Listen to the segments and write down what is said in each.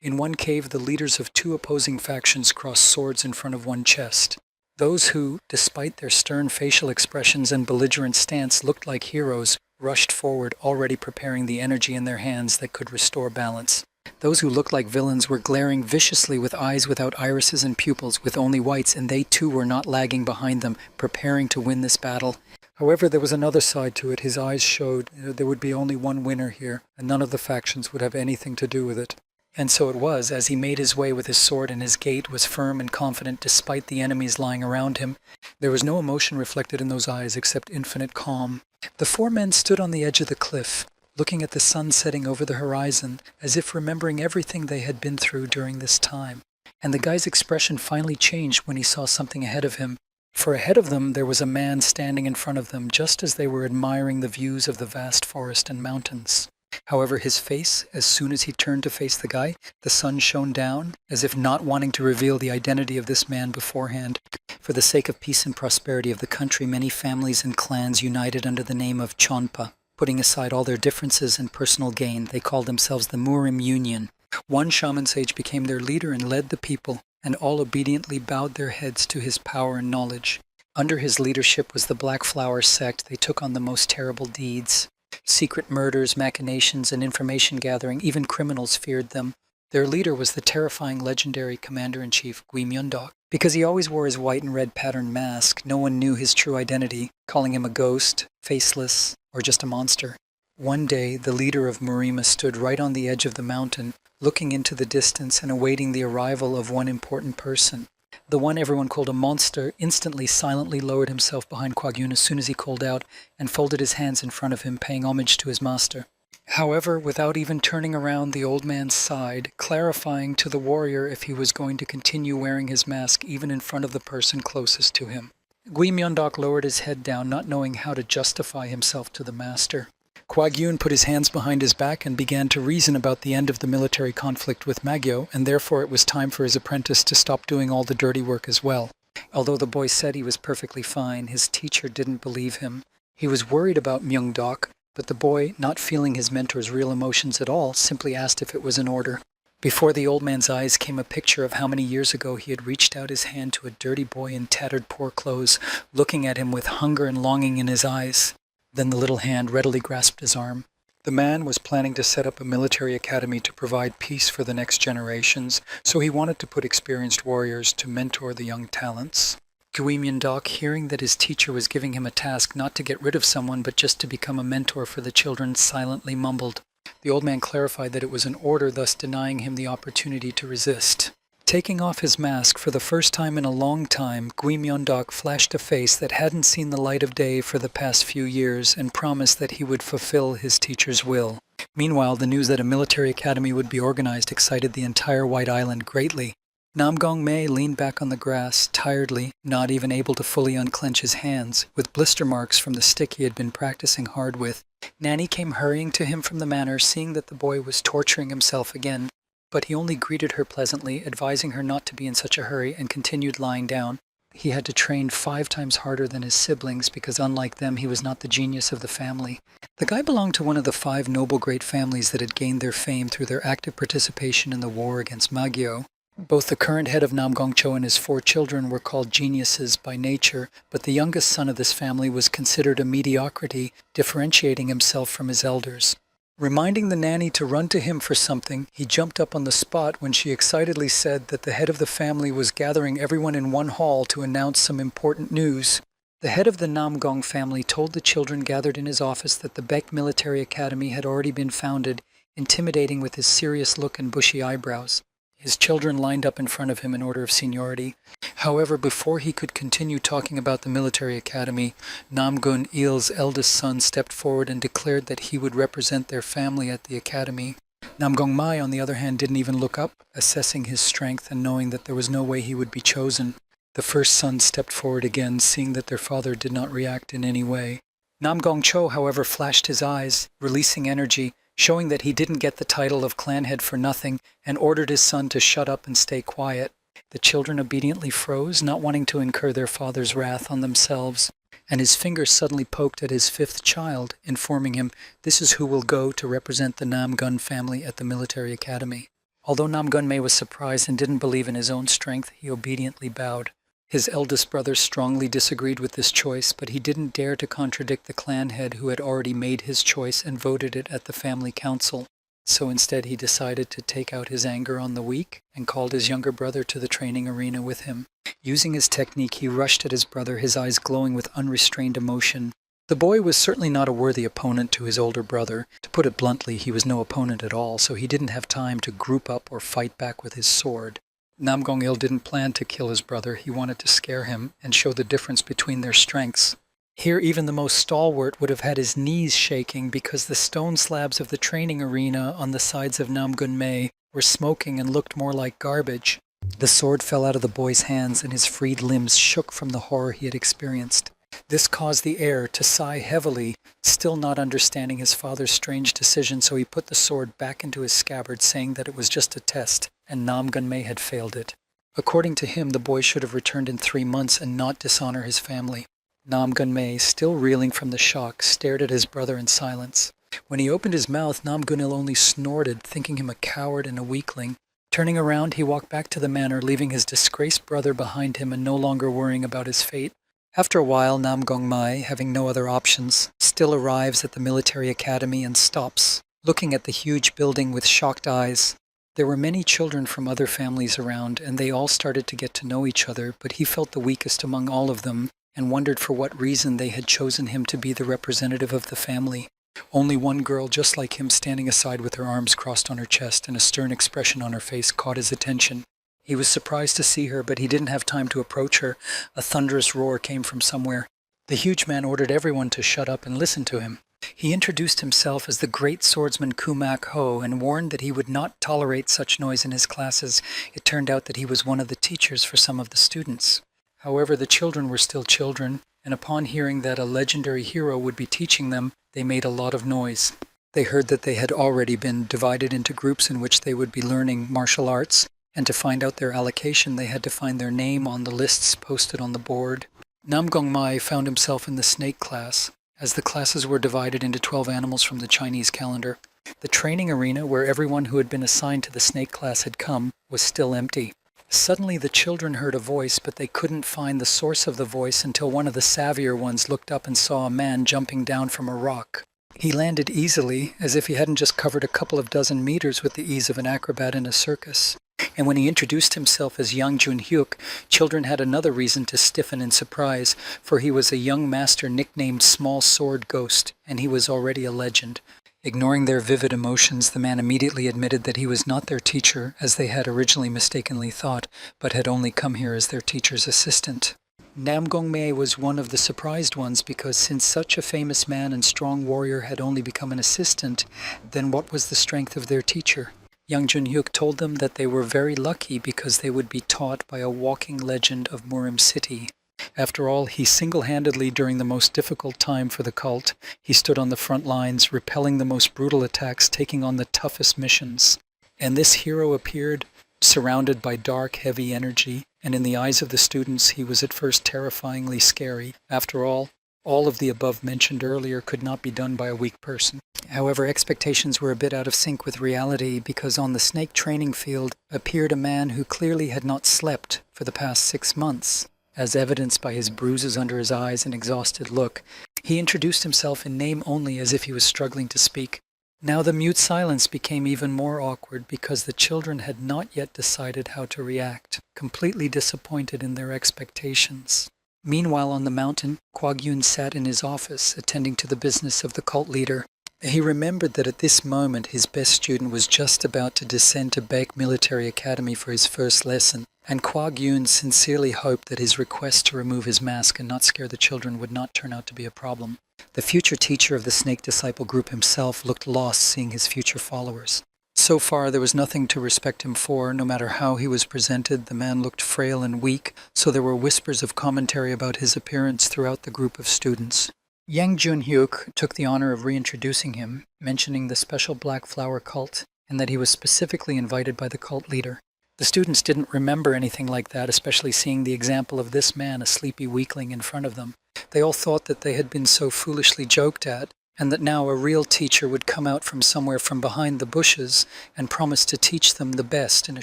In one cave, the leaders of two opposing factions crossed swords in front of one chest. Those who, despite their stern facial expressions and belligerent stance, looked like heroes, rushed forward, already preparing the energy in their hands that could restore balance. Those who looked like villains were glaring viciously with eyes without irises and pupils, with only whites, and they too were not lagging behind them, preparing to win this battle. However, there was another side to it. His eyes showed there would be only one winner here, and none of the factions would have anything to do with it. And so it was, as he made his way with his sword, and his gait was firm and confident despite the enemies lying around him. There was no emotion reflected in those eyes except infinite calm. The four men stood on the edge of the cliff, looking at the sun setting over the horizon, as if remembering everything they had been through during this time. And the guy's expression finally changed when he saw something ahead of him. For ahead of them there was a man standing in front of them, just as they were admiring the views of the vast forest and mountains. However, his face, as soon as he turned to face the guy, the sun shone down, as if not wanting to reveal the identity of this man beforehand. For the sake of peace and prosperity of the country, many families and clans united under the name of Chonpa. Putting aside all their differences and personal gain, they called themselves the Murim Union. One shaman sage became their leader and led the people, and all obediently bowed their heads to his power and knowledge. Under his leadership was the Black Flower sect. They took on the most terrible deeds. Secret murders, machinations, and information gathering, even criminals feared them. Their leader was the terrifying legendary commander-in-chief, Gui Myundok. Because he always wore his white and red patterned mask, no one knew his true identity, calling him a ghost, faceless, or just a monster. One day, the leader of Murima stood right on the edge of the mountain, looking into the distance and awaiting the arrival of one important person. The one everyone called a monster instantly silently lowered himself behind Kwagyun as soon as he called out and folded his hands in front of him, paying homage to his master. However, without even turning around, the old man sighed, clarifying to the warrior if he was going to continue wearing his mask even in front of the person closest to him. Gui Myundok lowered his head down, not knowing how to justify himself to the master. Kwagyun put his hands behind his back and began to reason about the end of the military conflict with Magyo, and therefore it was time for his apprentice to stop doing all the dirty work as well. Although the boy said he was perfectly fine, his teacher didn't believe him. He was worried about Myungdok, but the boy, not feeling his mentor's real emotions at all, simply asked if it was in order. Before the old man's eyes came a picture of how many years ago he had reached out his hand to a dirty boy in tattered poor clothes, looking at him with hunger and longing in his eyes. Then the little hand readily grasped his arm. The man was planning to set up a military academy to provide peace for the next generations, so he wanted to put experienced warriors to mentor the young talents. Gui Myundok, hearing that his teacher was giving him a task not to get rid of someone but just to become a mentor for the children, silently mumbled. The old man clarified that it was an order, thus denying him the opportunity to resist. Taking off his mask for the first time in a long time, Gui Myundok flashed a face that hadn't seen the light of day for the past few years and promised that he would fulfill his teacher's will. Meanwhile, the news that a military academy would be organized excited the entire White Island greatly. Namgong Mei leaned back on the grass, tiredly, not even able to fully unclench his hands, with blister marks from the stick he had been practicing hard with. Nanny came hurrying to him from the manor, seeing that the boy was torturing himself again. But he only greeted her pleasantly, advising her not to be in such a hurry, and continued lying down. He had to train 5 times harder than his siblings because unlike them, he was not the genius of the family. The guy belonged to one of the 5 noble great families that had gained their fame through their active participation in the war against Magyo. Both the current head of Namgongcho and his 4 children were called geniuses by nature, but the youngest son of this family was considered a mediocrity, differentiating himself from his elders. Reminding the nanny to run to him for something, he jumped up on the spot when she excitedly said that the head of the family was gathering everyone in one hall to announce some important news. The head of the Namgong family told the children gathered in his office that the Baek Military Academy had already been founded, intimidating with his serious look and bushy eyebrows. His children lined up in front of him in order of seniority. However, before he could continue talking about the military academy, Namgun Il's eldest son stepped forward and declared that he would represent their family at the academy. Namgong Mai, on the other hand, didn't even look up, assessing his strength and knowing that there was no way he would be chosen. The first son stepped forward again, seeing that their father did not react in any way. Namgong Cho, however, flashed his eyes, releasing energy, showing that he didn't get the title of clan head for nothing, and ordered his son to shut up and stay quiet. The children obediently froze, not wanting to incur their father's wrath on themselves, and his finger suddenly poked at his 5th child, informing him, "This is who will go to represent the Namgun family at the military academy." Although Namgunme was surprised and didn't believe in his own strength, he obediently bowed. His eldest brother strongly disagreed with this choice, but he didn't dare to contradict the clan head who had already made his choice and voted it at the family council. So instead he decided to take out his anger on the weak and called his younger brother to the training arena with him. Using his technique, he rushed at his brother, his eyes glowing with unrestrained emotion. The boy was certainly not a worthy opponent to his older brother. To put it bluntly, he was no opponent at all, so he didn't have time to group up or fight back with his sword. Namgong-il didn't plan to kill his brother. He wanted to scare him and show the difference between their strengths. Here, even the most stalwart would have had his knees shaking because the stone slabs of the training arena on the sides of Namgunme were smoking and looked more like garbage. The sword fell out of the boy's hands and his freed limbs shook from the horror he had experienced. This caused the heir to sigh heavily, still not understanding his father's strange decision, so he put the sword back into his scabbard, saying that it was just a test, and Namgunme had failed it. According to him, the boy should have returned in 3 months and not dishonor his family. Namgunme, still reeling from the shock, stared at his brother in silence. When he opened his mouth, Namgunil only snorted, thinking him a coward and a weakling. Turning around, he walked back to the manor, leaving his disgraced brother behind him and no longer worrying about his fate. After a while, Namgongmai, having no other options, still arrives at the military academy and stops, looking at the huge building with shocked eyes. There were many children from other families around, and they all started to get to know each other, but he felt the weakest among all of them, and wondered for what reason they had chosen him to be the representative of the family. Only one girl, just like him, standing aside with her arms crossed on her chest and a stern expression on her face, caught his attention. He was surprised to see her, but he didn't have time to approach her. A thunderous roar came from somewhere. The huge man ordered everyone to shut up and listen to him. He introduced himself as the great swordsman Kumak Ho and warned that he would not tolerate such noise in his classes. It turned out that he was one of the teachers for some of the students. However, the children were still children, and upon hearing that a legendary hero would be teaching them, they made a lot of noise. They heard that they had already been divided into groups in which they would be learning martial arts, and to find out their allocation, they had to find their name on the lists posted on the board. Namgongmai found himself in the snake class, as the classes were divided into 12 animals from the Chinese calendar. The training arena, where everyone who had been assigned to the snake class had come, was still empty. Suddenly the children heard a voice, but they couldn't find the source of the voice until one of the savvier ones looked up and saw a man jumping down from a rock. He landed easily, as if he hadn't just covered a couple of dozen meters with the ease of an acrobat in a circus. And when he introduced himself as Yang Junhyuk, children had another reason to stiffen in surprise, for he was a young master nicknamed Small Sword Ghost, and he was already a legend. Ignoring their vivid emotions, the man immediately admitted that he was not their teacher, as they had originally mistakenly thought, but had only come here as their teacher's assistant. Namgongmei was one of the surprised ones, because since such a famous man and strong warrior had only become an assistant, then what was the strength of their teacher? Yang Junhyuk told them that they were very lucky because they would be taught by a walking legend of Murim City. After all, he single-handedly, during the most difficult time for the cult, he stood on the front lines, repelling the most brutal attacks, taking on the toughest missions. And this hero appeared surrounded by dark, heavy energy, and in the eyes of the students he was at first terrifyingly scary. After all of the above mentioned earlier could not be done by a weak person. However, expectations were a bit out of sync with reality, because on the snake training field appeared a man who clearly had not slept for the past 6 months. As evidenced by his bruises under his eyes and exhausted look, he introduced himself in name only, as if he was struggling to speak. Now the mute silence became even more awkward, because the children had not yet decided how to react, completely disappointed in their expectations. Meanwhile, on the mountain, Kwag-Yun sat in his office, attending to the business of the cult leader. He remembered that at this moment his best student was just about to descend to Baek Military Academy for his first lesson, and Kwag-Yun sincerely hoped that his request to remove his mask and not scare the children would not turn out to be a problem. The future teacher of the Snake Disciple group himself looked lost seeing his future followers. So far there was nothing to respect him for. No matter how he was presented, the man looked frail and weak, so there were whispers of commentary about his appearance throughout the group of students. Yang Junhyuk took the honor of reintroducing him, mentioning the special Black Flower cult, and that he was specifically invited by the cult leader. The students didn't remember anything like that, especially seeing the example of this man, a sleepy weakling, in front of them. They all thought that they had been so foolishly joked at, and that now a real teacher would come out from somewhere from behind the bushes and promise to teach them the best in a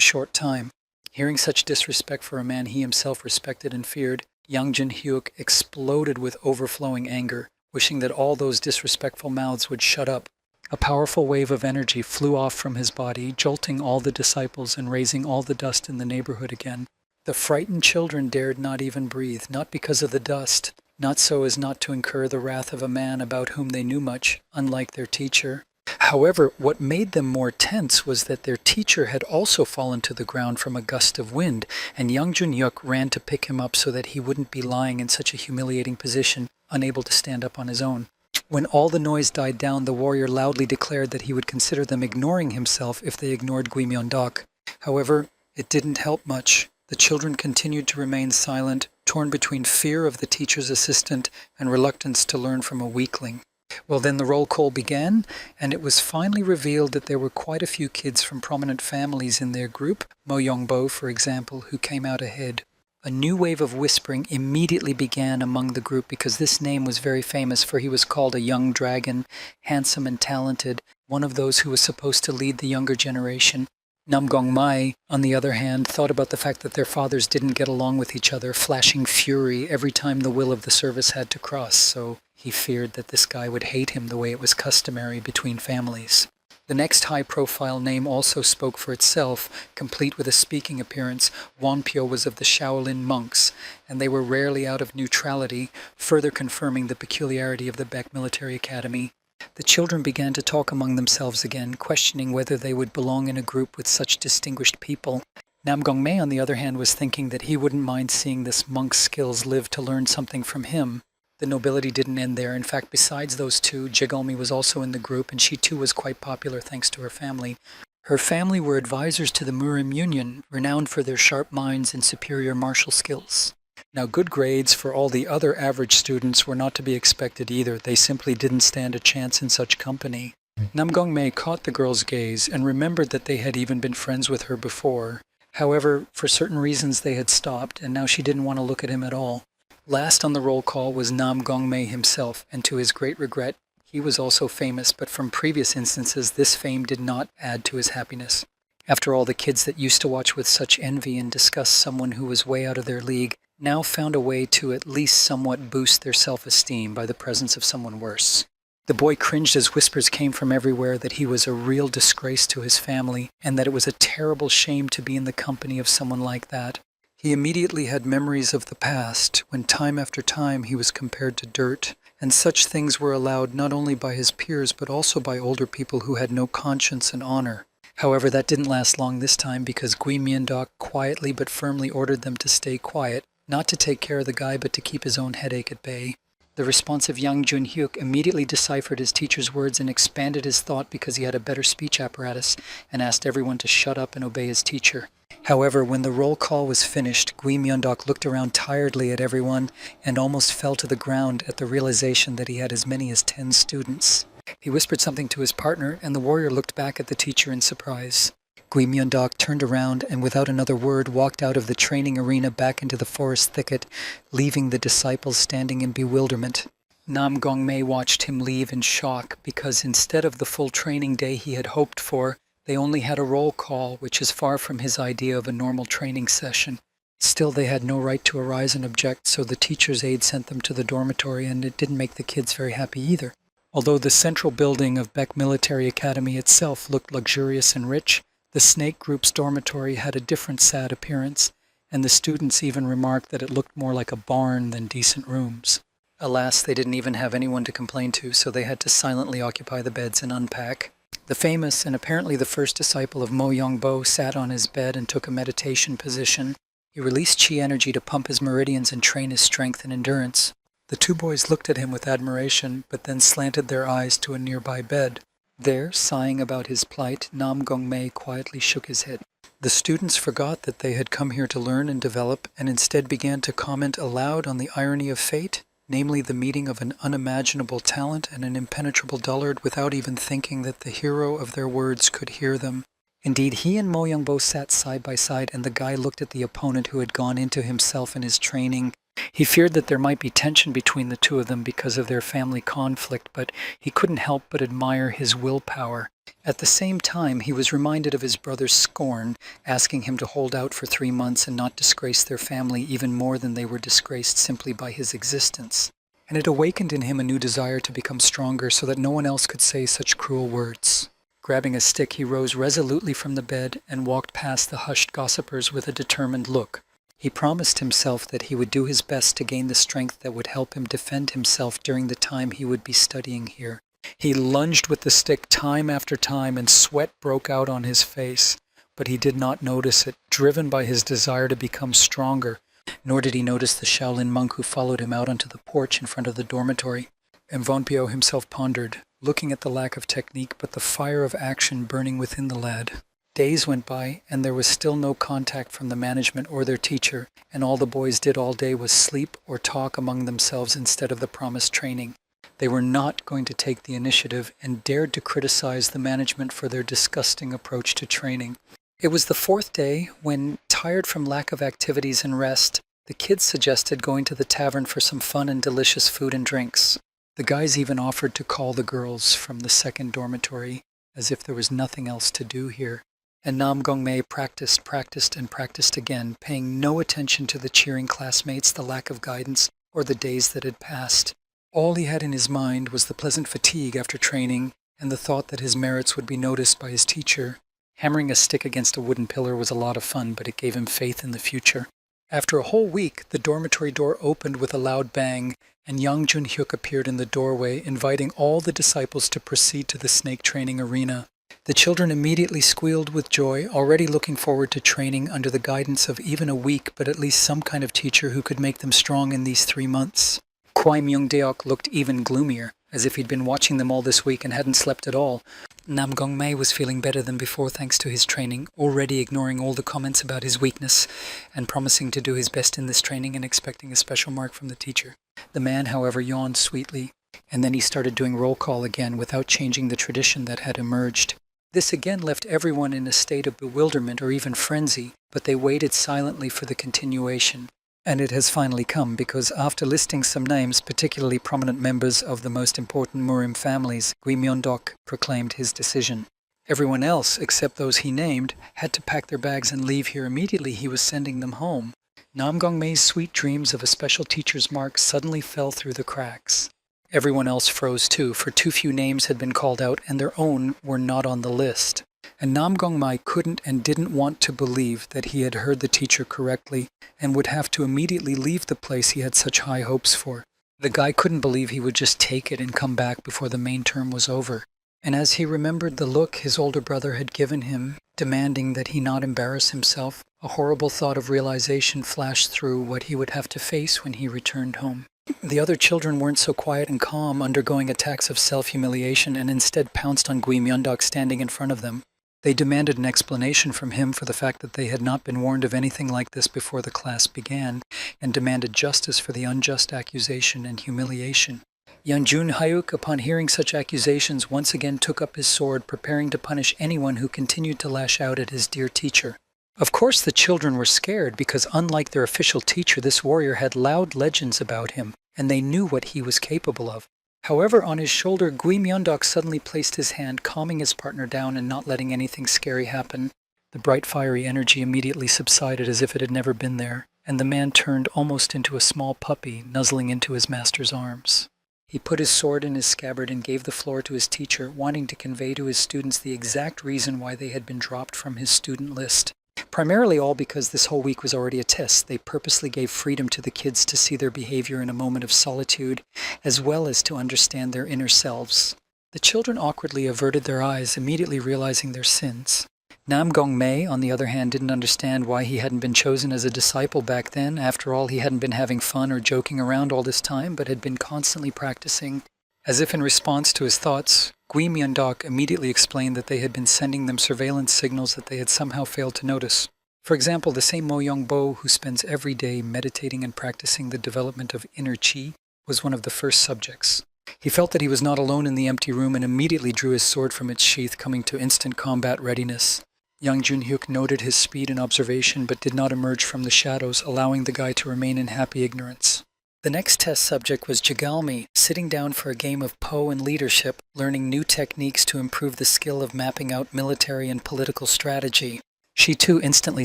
short time. Hearing such disrespect for a man he himself respected and feared, Yang Jun-hyuk exploded with overflowing anger, wishing that all those disrespectful mouths would shut up. A powerful wave of energy flew off from his body, jolting all the disciples and raising all the dust in the neighborhood again. The frightened children dared not even breathe, not because of the dust, not so as not to incur the wrath of a man about whom they knew much, unlike their teacher. However, what made them more tense was that their teacher had also fallen to the ground from a gust of wind, and Yang Jun-hyuk ran to pick him up so that he wouldn't be lying in such a humiliating position, unable to stand up on his own. When all the noise died down, the warrior loudly declared that he would consider them ignoring himself if they ignored Gui Myeon-dak. However, it didn't help much. The children continued to remain silent, torn between fear of the teacher's assistant and reluctance to learn from a weakling. Well, then the roll call began, and it was finally revealed that there were quite a few kids from prominent families in their group, Mo Young-bo, for example, who came out ahead. A new wave of whispering immediately began among the group because this name was very famous, for he was called a young dragon, handsome and talented, one of those who was supposed to lead the younger generation. Nam Gong-mai, on the other hand, thought about the fact that their fathers didn't get along with each other, flashing fury every time the will of the service had to cross, so he feared that this guy would hate him the way it was customary between families. The next high-profile name also spoke for itself, complete with a speaking appearance. Wonpyo was of the Shaolin monks, and they were rarely out of neutrality, further confirming the peculiarity of the Baek Military Academy. The children began to talk among themselves again, questioning whether they would belong in a group with such distinguished people. Nam Gong-mei, on the other hand, was thinking that he wouldn't mind seeing this monk's skills live to learn something from him. The nobility didn't end there. In fact, besides those two, Jigolmi was also in the group, and she too was quite popular thanks to her family. Her family were advisors to the Murim Union, renowned for their sharp minds and superior martial skills. Now, good grades for all the other average students were not to be expected either. They simply didn't stand a chance in such company. Nam Gong-mei caught the girl's gaze and remembered that they had even been friends with her before. However, for certain reasons they had stopped, and now she didn't want to look at him at all. Last on the roll call was Nam Gong-mei himself, and to his great regret, he was also famous, but from previous instances, this fame did not add to his happiness. After all, the kids that used to watch with such envy and discuss someone who was way out of their league now found a way to at least somewhat boost their self-esteem by the presence of someone worse. The boy cringed as whispers came from everywhere that he was a real disgrace to his family, and that it was a terrible shame to be in the company of someone like that. He immediately had memories of the past, when time after time he was compared to dirt, and such things were allowed not only by his peers but also by older people who had no conscience and honor. However, that didn't last long this time because Gui Myeon-dak quietly but firmly ordered them to stay quiet, not to take care of the guy but to keep his own headache at bay. The responsive Yang Jun-hyuk immediately deciphered his teacher's words and expanded his thought because he had a better speech apparatus, and asked everyone to shut up and obey his teacher. However, when the roll call was finished, Gui Myeon-dak looked around tiredly at everyone and almost fell to the ground at the realization that he had as many as 10 students. He whispered something to his partner, and the warrior looked back at the teacher in surprise. Gui Myeon-dak turned around and without another word walked out of the training arena back into the forest thicket, leaving the disciples standing in bewilderment. Nam Gong-mei watched him leave in shock because instead of the full training day he had hoped for, they only had a roll call, which is far from his idea of a normal training session. Still, they had no right to arise and object, so the teacher's aide sent them to the dormitory, and it didn't make the kids very happy either. Although the central building of Baek Military Academy itself looked luxurious and rich, the Snake Group's dormitory had a different sad appearance, and the students even remarked that it looked more like a barn than decent rooms. Alas, they didn't even have anyone to complain to, so they had to silently occupy the beds and unpack. The famous and apparently the first disciple of Mo Young-bo sat on his bed and took a meditation position. He released chi energy to pump his meridians and train his strength and endurance. The two boys looked at him with admiration, but then slanted their eyes to a nearby bed. There, sighing about his plight, Nam Gong-mei quietly shook his head. The students forgot that they had come here to learn and develop, and instead began to comment aloud on the irony of fate, namely the meeting of an unimaginable talent and an impenetrable dullard without even thinking that the hero of their words could hear them. Indeed, he and Mo Young-bo sat side by side, and the guy looked at the opponent who had gone into himself and his training He feared that there might be tension between the two of them because of their family conflict, but he couldn't help but admire his willpower. At the same time, he was reminded of his brother's scorn, asking him to hold out for 3 months and not disgrace their family even more than they were disgraced simply by his existence. And it awakened in him a new desire to become stronger so that no one else could say such cruel words. Grabbing a stick, he rose resolutely from the bed and walked past the hushed gossipers with a determined look. He promised himself that he would do his best to gain the strength that would help him defend himself during the time he would be studying here. He lunged with the stick time after time, and sweat broke out on his face, but he did not notice it, driven by his desire to become stronger. Nor did he notice the Shaolin monk who followed him out onto the porch in front of the dormitory. And Von Pio himself pondered, looking at the lack of technique but the fire of action burning within the lad. Days went by, and there was still no contact from the management or their teacher, and all the boys did all day was sleep or talk among themselves instead of the promised training. They were not going to take the initiative and dared to criticize the management for their disgusting approach to training. It was the 4th day when, tired from lack of activities and rest, the kids suggested going to the tavern for some fun and delicious food and drinks. The guys even offered to call the girls from the 2nd dormitory, as if there was nothing else to do here. And Nam Gongmei practiced again, paying no attention to the cheering classmates, the lack of guidance, or the days that had passed. All he had in his mind was the pleasant fatigue after training and the thought that his merits would be noticed by his teacher. Hammering a stick against a wooden pillar was a lot of fun, but it gave him faith in the future. After a whole week, the dormitory door opened with a loud bang, and Yang Jun-hyuk appeared in the doorway, inviting all the disciples to proceed to the snake training arena. The children immediately squealed with joy, already looking forward to training under the guidance of even a weak but at least some kind of teacher who could make them strong in these 3 months. Kwai Myung-deok looked even gloomier, as if he'd been watching them all this week and hadn't slept at all. Nam Gongmei was feeling better than before thanks to his training, already ignoring all the comments about his weakness and promising to do his best in this training and expecting a special mark from the teacher. The man, however, yawned sweetly, and then he started doing roll call again without changing the tradition that had emerged. This again left everyone in a state of bewilderment or even frenzy, but they waited silently for the continuation. And it has finally come, because after listing some names, particularly prominent members of the most important Murim families, Gui Myeondok proclaimed his decision. Everyone else, except those he named, had to pack their bags and leave here immediately. He was sending them home. Nam Gongmei's sweet dreams of a special teacher's mark suddenly fell through the cracks. Everyone else froze too, for too few names had been called out and their own were not on the list. And Nam Gongmei couldn't and didn't want to believe that he had heard the teacher correctly and would have to immediately leave the place he had such high hopes for. The guy couldn't believe he would just take it and come back before the main term was over. And as he remembered the look his older brother had given him, demanding that he not embarrass himself, a horrible thought of realization flashed through what he would have to face when he returned home. The other children weren't so quiet and calm, undergoing attacks of self-humiliation, and instead pounced on Gui Myeondok standing in front of them. They demanded an explanation from him for the fact that they had not been warned of anything like this before the class began, and demanded justice for the unjust accusation and humiliation. Young Jun-hyuk, upon hearing such accusations, once again took up his sword, preparing to punish anyone who continued to lash out at his dear teacher. Of course the children were scared, because unlike their official teacher, this warrior had loud legends about him, and they knew what he was capable of. However, on his shoulder, Gui Myeondok suddenly placed his hand, calming his partner down and not letting anything scary happen. The bright fiery energy immediately subsided as if it had never been there, and the man turned almost into a small puppy, nuzzling into his master's arms. He put his sword in his scabbard and gave the floor to his teacher, wanting to convey to his students the exact reason why they had been dropped from his student list. Primarily all because this whole week was already a test. They purposely gave freedom to the kids to see their behavior in a moment of solitude, as well as to understand their inner selves. The children awkwardly averted their eyes, immediately realizing their sins. Nam Gongmei, on the other hand, didn't understand why he hadn't been chosen as a disciple back then. After all, he hadn't been having fun or joking around all this time, but had been constantly practicing. As if in response to his thoughts, Gui Myeondok immediately explained that they had been sending them surveillance signals that they had somehow failed to notice. For example, the same Mo Young-bo who spends every day meditating and practicing the development of inner chi was one of the first subjects. He felt that he was not alone in the empty room and immediately drew his sword from its sheath, coming to instant combat readiness. Young Jun-hyuk noted his speed and observation but did not emerge from the shadows, allowing the guy to remain in happy ignorance. The next test subject was Jagalmi, sitting down for a game of Poe and leadership, learning new techniques to improve the skill of mapping out military and political strategy. She too instantly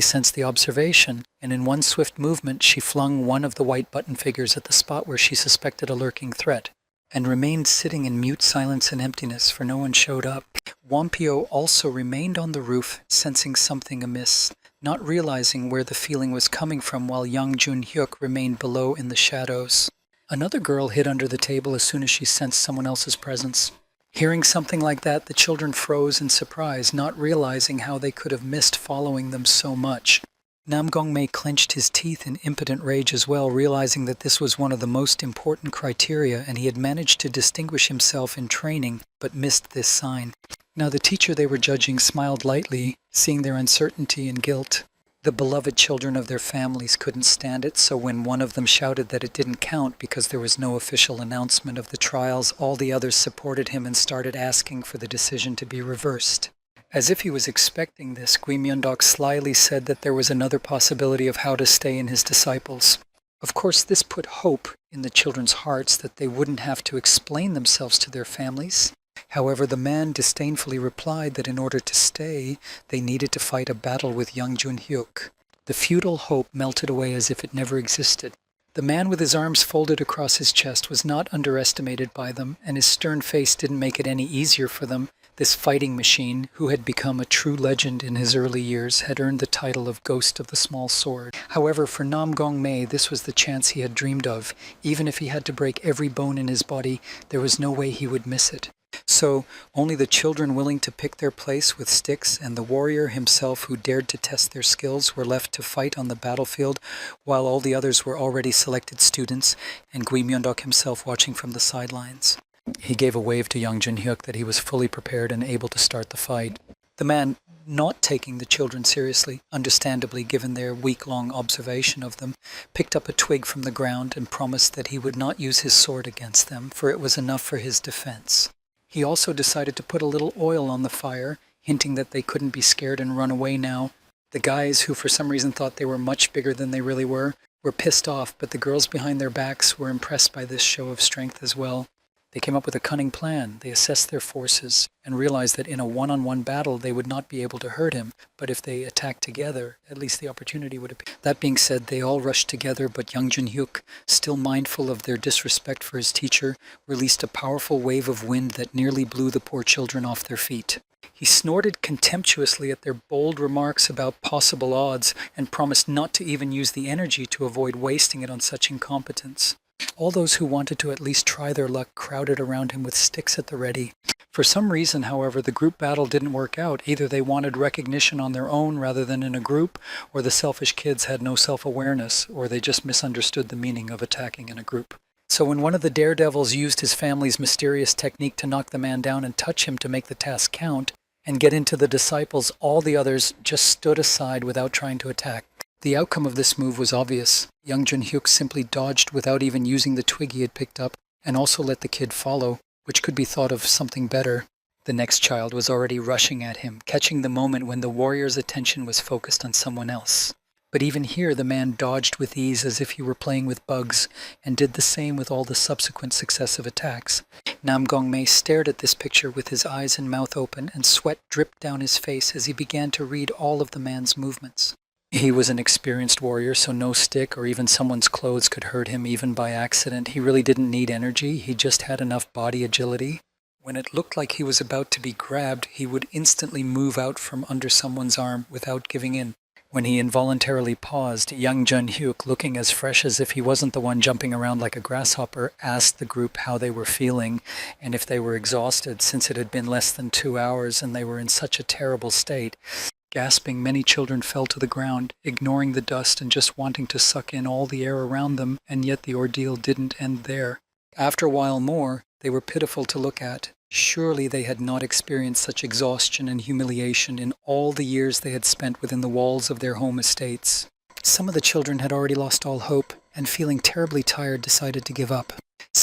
sensed the observation, and in one swift movement she flung one of the white button figures at the spot where she suspected a lurking threat, and remained sitting in mute silence and emptiness, for no one showed up. Wampio also remained on the roof, sensing something amiss, not realizing where the feeling was coming from, while young Jun-hyuk remained below in the shadows. Another girl hid under the table as soon as she sensed someone else's presence. Hearing something like that, the children froze in surprise, not realizing how they could have missed following them so much. Nam Gong-mei clenched his teeth in impotent rage as well, realizing that this was one of the most important criteria, and he had managed to distinguish himself in training, but missed this sign. Now the teacher they were judging smiled lightly, seeing their uncertainty and guilt. The beloved children of their families couldn't stand it, so when one of them shouted that it didn't count because there was no official announcement of the trials, all the others supported him and started asking for the decision to be reversed. As if he was expecting this, Gui Myung-dok slyly said that there was another possibility of how to stay in his disciples. Of course, this put hope in the children's hearts that they wouldn't have to explain themselves to their families. However, the man disdainfully replied that in order to stay, they needed to fight a battle with young Jun-hyuk. The futile hope melted away as if it never existed. The man with his arms folded across his chest was not underestimated by them, and his stern face didn't make it any easier for them. This fighting machine, who had become a true legend in his early years, had earned the title of Ghost of the Small Sword. However, for Nam Gong-mei, this was the chance he had dreamed of. Even if he had to break every bone in his body, there was no way he would miss it. So, only the children willing to pick their place with sticks and the warrior himself who dared to test their skills were left to fight on the battlefield, while all the others were already selected students, and Gui Myung-dok himself watching from the sidelines. He gave a wave to young Jun-hyuk that he was fully prepared and able to start the fight. The man, not taking the children seriously, understandably given their week-long observation of them, picked up a twig from the ground and promised that he would not use his sword against them, for it was enough for his defense. He also decided to put a little oil on the fire, hinting that they couldn't be scared and run away now. The guys, who for some reason thought they were much bigger than they really were pissed off, but the girls behind their backs were impressed by this show of strength as well. They came up with a cunning plan. They assessed their forces and realized that in a one-on-one battle they would not be able to hurt him, but if they attacked together, at least the opportunity would appear. That being said, they all rushed together, but young Jun-hyuk, still mindful of their disrespect for his teacher, released a powerful wave of wind that nearly blew the poor children off their feet. He snorted contemptuously at their bold remarks about possible odds and promised not to even use the energy to avoid wasting it on such incompetence. All those who wanted to at least try their luck crowded around him with sticks at the ready. For some reason, however, the group battle didn't work out. Either they wanted recognition on their own rather than in a group, or the selfish kids had no self-awareness, or they just misunderstood the meaning of attacking in a group. So when one of the daredevils used his family's mysterious technique to knock the man down and touch him to make the task count, and get into the disciples, all the others just stood aside without trying to attack. The outcome of this move was obvious. Young Jun-hyuk simply dodged without even using the twig he had picked up, and also let the kid follow, which could be thought of something better. The next child was already rushing at him, catching the moment when the warrior's attention was focused on someone else. But even here the man dodged with ease as if he were playing with bugs, and did the same with all the subsequent successive attacks. Nam Gong-mei stared at this picture with his eyes and mouth open, and sweat dripped down his face as he began to read all of the man's movements. He was an experienced warrior, so no stick or even someone's clothes could hurt him even by accident. He really didn't need energy, he just had enough body agility. When it looked like he was about to be grabbed, he would instantly move out from under someone's arm without giving in. When he involuntarily paused, young Jun-hyuk, looking as fresh as if he wasn't the one jumping around like a grasshopper, asked the group how they were feeling and if they were exhausted, since it had been less than 2 hours and they were in such a terrible state. Gasping, many children fell to the ground, ignoring the dust and just wanting to suck in all the air around them, and yet the ordeal didn't end there. After a while more, they were pitiful to look at. Surely they had not experienced such exhaustion and humiliation in all the years they had spent within the walls of their home estates. Some of the children had already lost all hope, and feeling terribly tired decided to give up.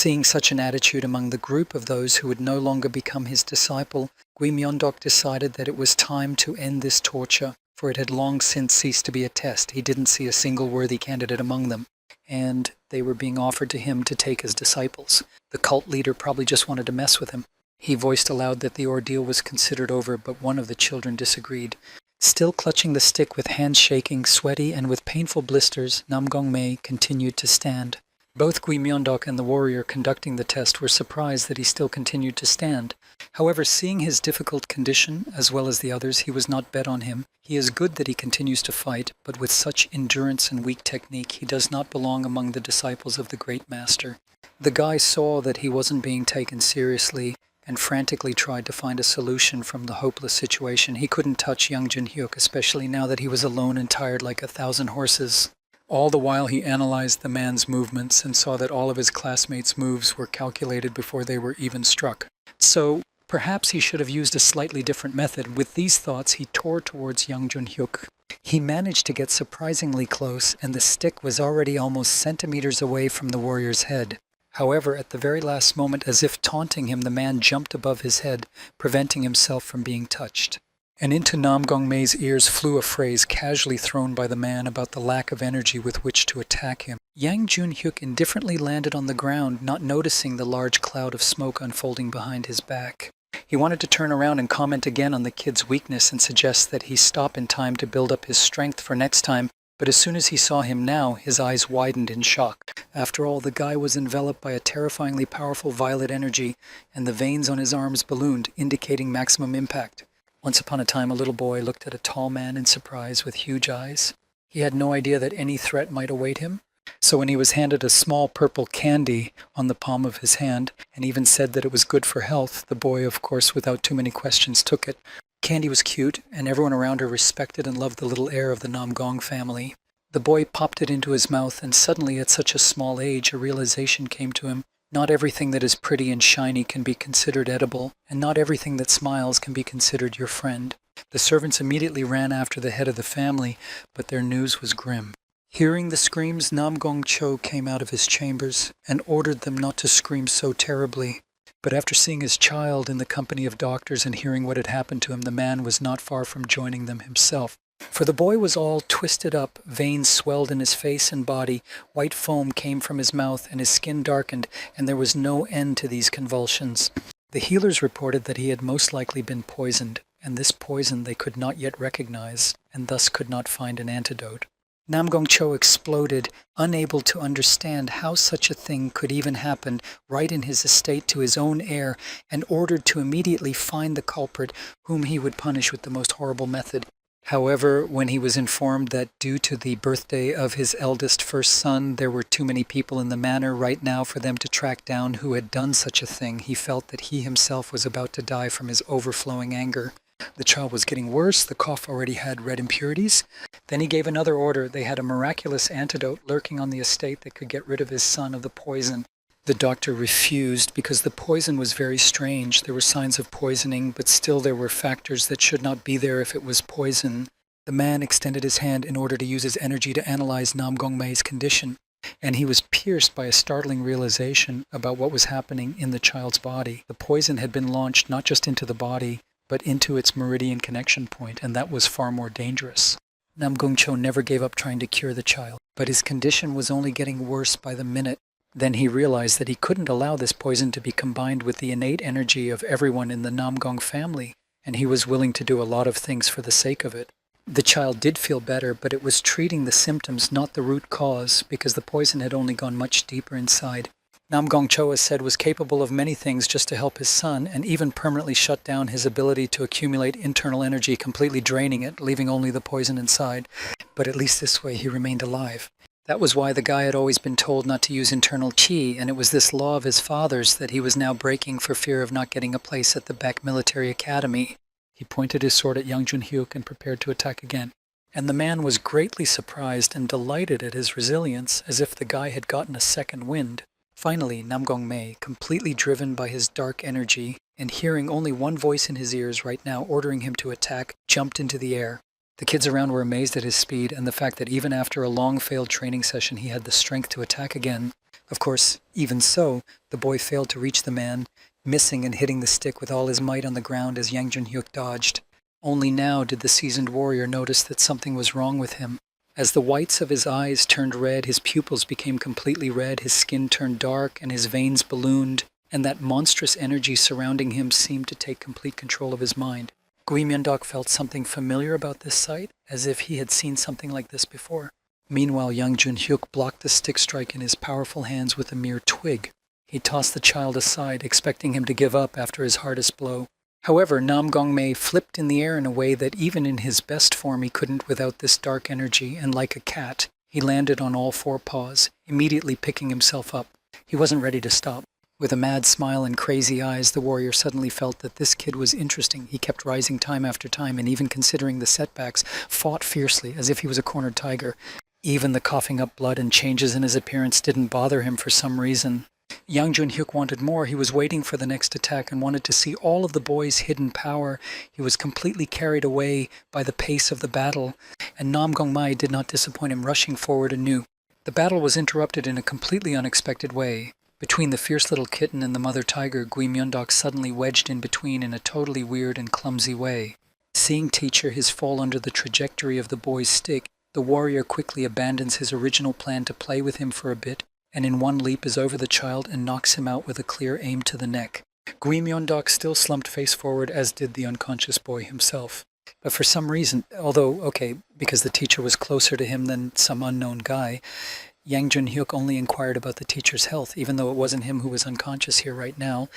Seeing such an attitude among the group of those who would no longer become his disciple, Gui Myondok decided that it was time to end this torture, for it had long since ceased to be a test. He didn't see a single worthy candidate among them, and they were being offered to him to take as disciples. The cult leader probably just wanted to mess with him. He voiced aloud that the ordeal was considered over, but one of the children disagreed. Still clutching the stick with hands shaking, sweaty, and with painful blisters, Nam Gongmei continued to stand. Both Gui Myondok and the warrior conducting the test were surprised that he still continued to stand. However, seeing his difficult condition, as well as the others, he was not bet on him. He is good that he continues to fight, but with such endurance and weak technique, he does not belong among the disciples of the great master. The guy saw that he wasn't being taken seriously, and frantically tried to find a solution from the hopeless situation. He couldn't touch young Jun-hyuk, especially now that he was alone and tired like 1,000 horses. All the while he analyzed the man's movements and saw that all of his classmates' moves were calculated before they were even struck. So perhaps he should have used a slightly different method. With these thoughts, he tore towards young Jun-hyuk. He managed to get surprisingly close, and the stick was already almost centimeters away from the warrior's head. However, at the very last moment, as if taunting him, the man jumped above his head, preventing himself from being touched. And into Nam Gongmei's ears flew a phrase casually thrown by the man about the lack of energy with which to attack him. Yang Jun-hyuk indifferently landed on the ground, not noticing the large cloud of smoke unfolding behind his back. He wanted to turn around and comment again on the kid's weakness and suggest that he stop in time to build up his strength for next time, but as soon as he saw him now, his eyes widened in shock. After all, the guy was enveloped by a terrifyingly powerful violet energy, and the veins on his arms ballooned, indicating maximum impact. Once upon a time, a little boy looked at a tall man in surprise with huge eyes. He had no idea that any threat might await him. So when he was handed a small purple candy on the palm of his hand, and even said that it was good for health, the boy, of course, without too many questions, took it. Candy was cute, and everyone around her respected and loved the little heir of the Namgong family. The boy popped it into his mouth, and suddenly at such a small age, a realization came to him. Not everything that is pretty and shiny can be considered edible, and not everything that smiles can be considered your friend. The servants immediately ran after the head of the family, but their news was grim. Hearing the screams, Namgong Cho came out of his chambers and ordered them not to scream so terribly. But after seeing his child in the company of doctors and hearing what had happened to him, the man was not far from joining them himself. For the boy was all twisted up, veins swelled in his face and body, white foam came from his mouth, and his skin darkened, and there was no end to these convulsions. The healers reported that he had most likely been poisoned, and this poison they could not yet recognize, and thus could not find an antidote. Namgong Cho exploded, unable to understand how such a thing could even happen right in his estate to his own heir, and ordered to immediately find the culprit, whom he would punish with the most horrible method. However, when he was informed that due to the birthday of his eldest first son, there were too many people in the manor right now for them to track down who had done such a thing, he felt that he himself was about to die from his overflowing anger. The child was getting worse, the cough already had red impurities. Then he gave another order. They had a miraculous antidote lurking on the estate that could get rid of his son of the poison. The doctor refused because the poison was very strange. There were signs of poisoning, but still there were factors that should not be there if it was poison. The man extended his hand in order to use his energy to analyze Nam Gongmei's condition, and he was pierced by a startling realization about what was happening in the child's body. The poison had been launched not just into the body, but into its meridian connection point, and that was far more dangerous. Namgong Cho never gave up trying to cure the child, but his condition was only getting worse by the minute. Then he realized that he couldn't allow this poison to be combined with the innate energy of everyone in the Namgong family, and he was willing to do a lot of things for the sake of it. The child did feel better, but it was treating the symptoms, not the root cause, because the poison had only gone much deeper inside. Namgong Cho, as said, was capable of many things just to help his son, and even permanently shut down his ability to accumulate internal energy, completely draining it, leaving only the poison inside. But at least this way he remained alive. That was why the guy had always been told not to use internal chi, and it was this law of his father's that he was now breaking for fear of not getting a place at the Beck Military Academy. He pointed his sword at young Jun-hyuk and prepared to attack again. And the man was greatly surprised and delighted at his resilience, as if the guy had gotten a second wind. Finally, Nam Gongmei, completely driven by his dark energy, and hearing only one voice in his ears right now ordering him to attack, jumped into the air. The kids around were amazed at his speed and the fact that even after a long failed training session he had the strength to attack again. Of course, even so, the boy failed to reach the man, missing and hitting the stick with all his might on the ground as Yang Junhyuk dodged. Only now did the seasoned warrior notice that something was wrong with him. As the whites of his eyes turned red, his pupils became completely red, his skin turned dark, and his veins ballooned, and that monstrous energy surrounding him seemed to take complete control of his mind. Gui Myung-dok felt something familiar about this sight, as if he had seen something like this before. Meanwhile, Yang Junhyuk blocked the stick strike in his powerful hands with a mere twig. He tossed the child aside, expecting him to give up after his hardest blow. However, Nam Gong-mei flipped in the air in a way that even in his best form he couldn't without this dark energy, and like a cat, he landed on all four paws, immediately picking himself up. He wasn't ready to stop. With a mad smile and crazy eyes, the warrior suddenly felt that this kid was interesting. He kept rising time after time, and even considering the setbacks, fought fiercely, as if he was a cornered tiger. Even the coughing up blood and changes in his appearance didn't bother him for some reason. Yang Junhyuk wanted more. He was waiting for the next attack and wanted to see all of the boy's hidden power. He was completely carried away by the pace of the battle, and Nam Gong-mai did not disappoint him, rushing forward anew. The battle was interrupted in a completely unexpected way. Between the fierce little kitten and the mother tiger, Gui Myung-dok suddenly wedged in between in a totally weird and clumsy way. Seeing Teacher his fall under the trajectory of the boy's stick, the warrior quickly abandons his original plan to play with him for a bit, and in one leap is over the child and knocks him out with a clear aim to the neck. Gui Myung-dok still slumped face forward, as did the unconscious boy himself. But for some reason, because the teacher was closer to him than some unknown guy, Yang Junhyuk only inquired about the teacher's health, even though it wasn't him who was unconscious here right now.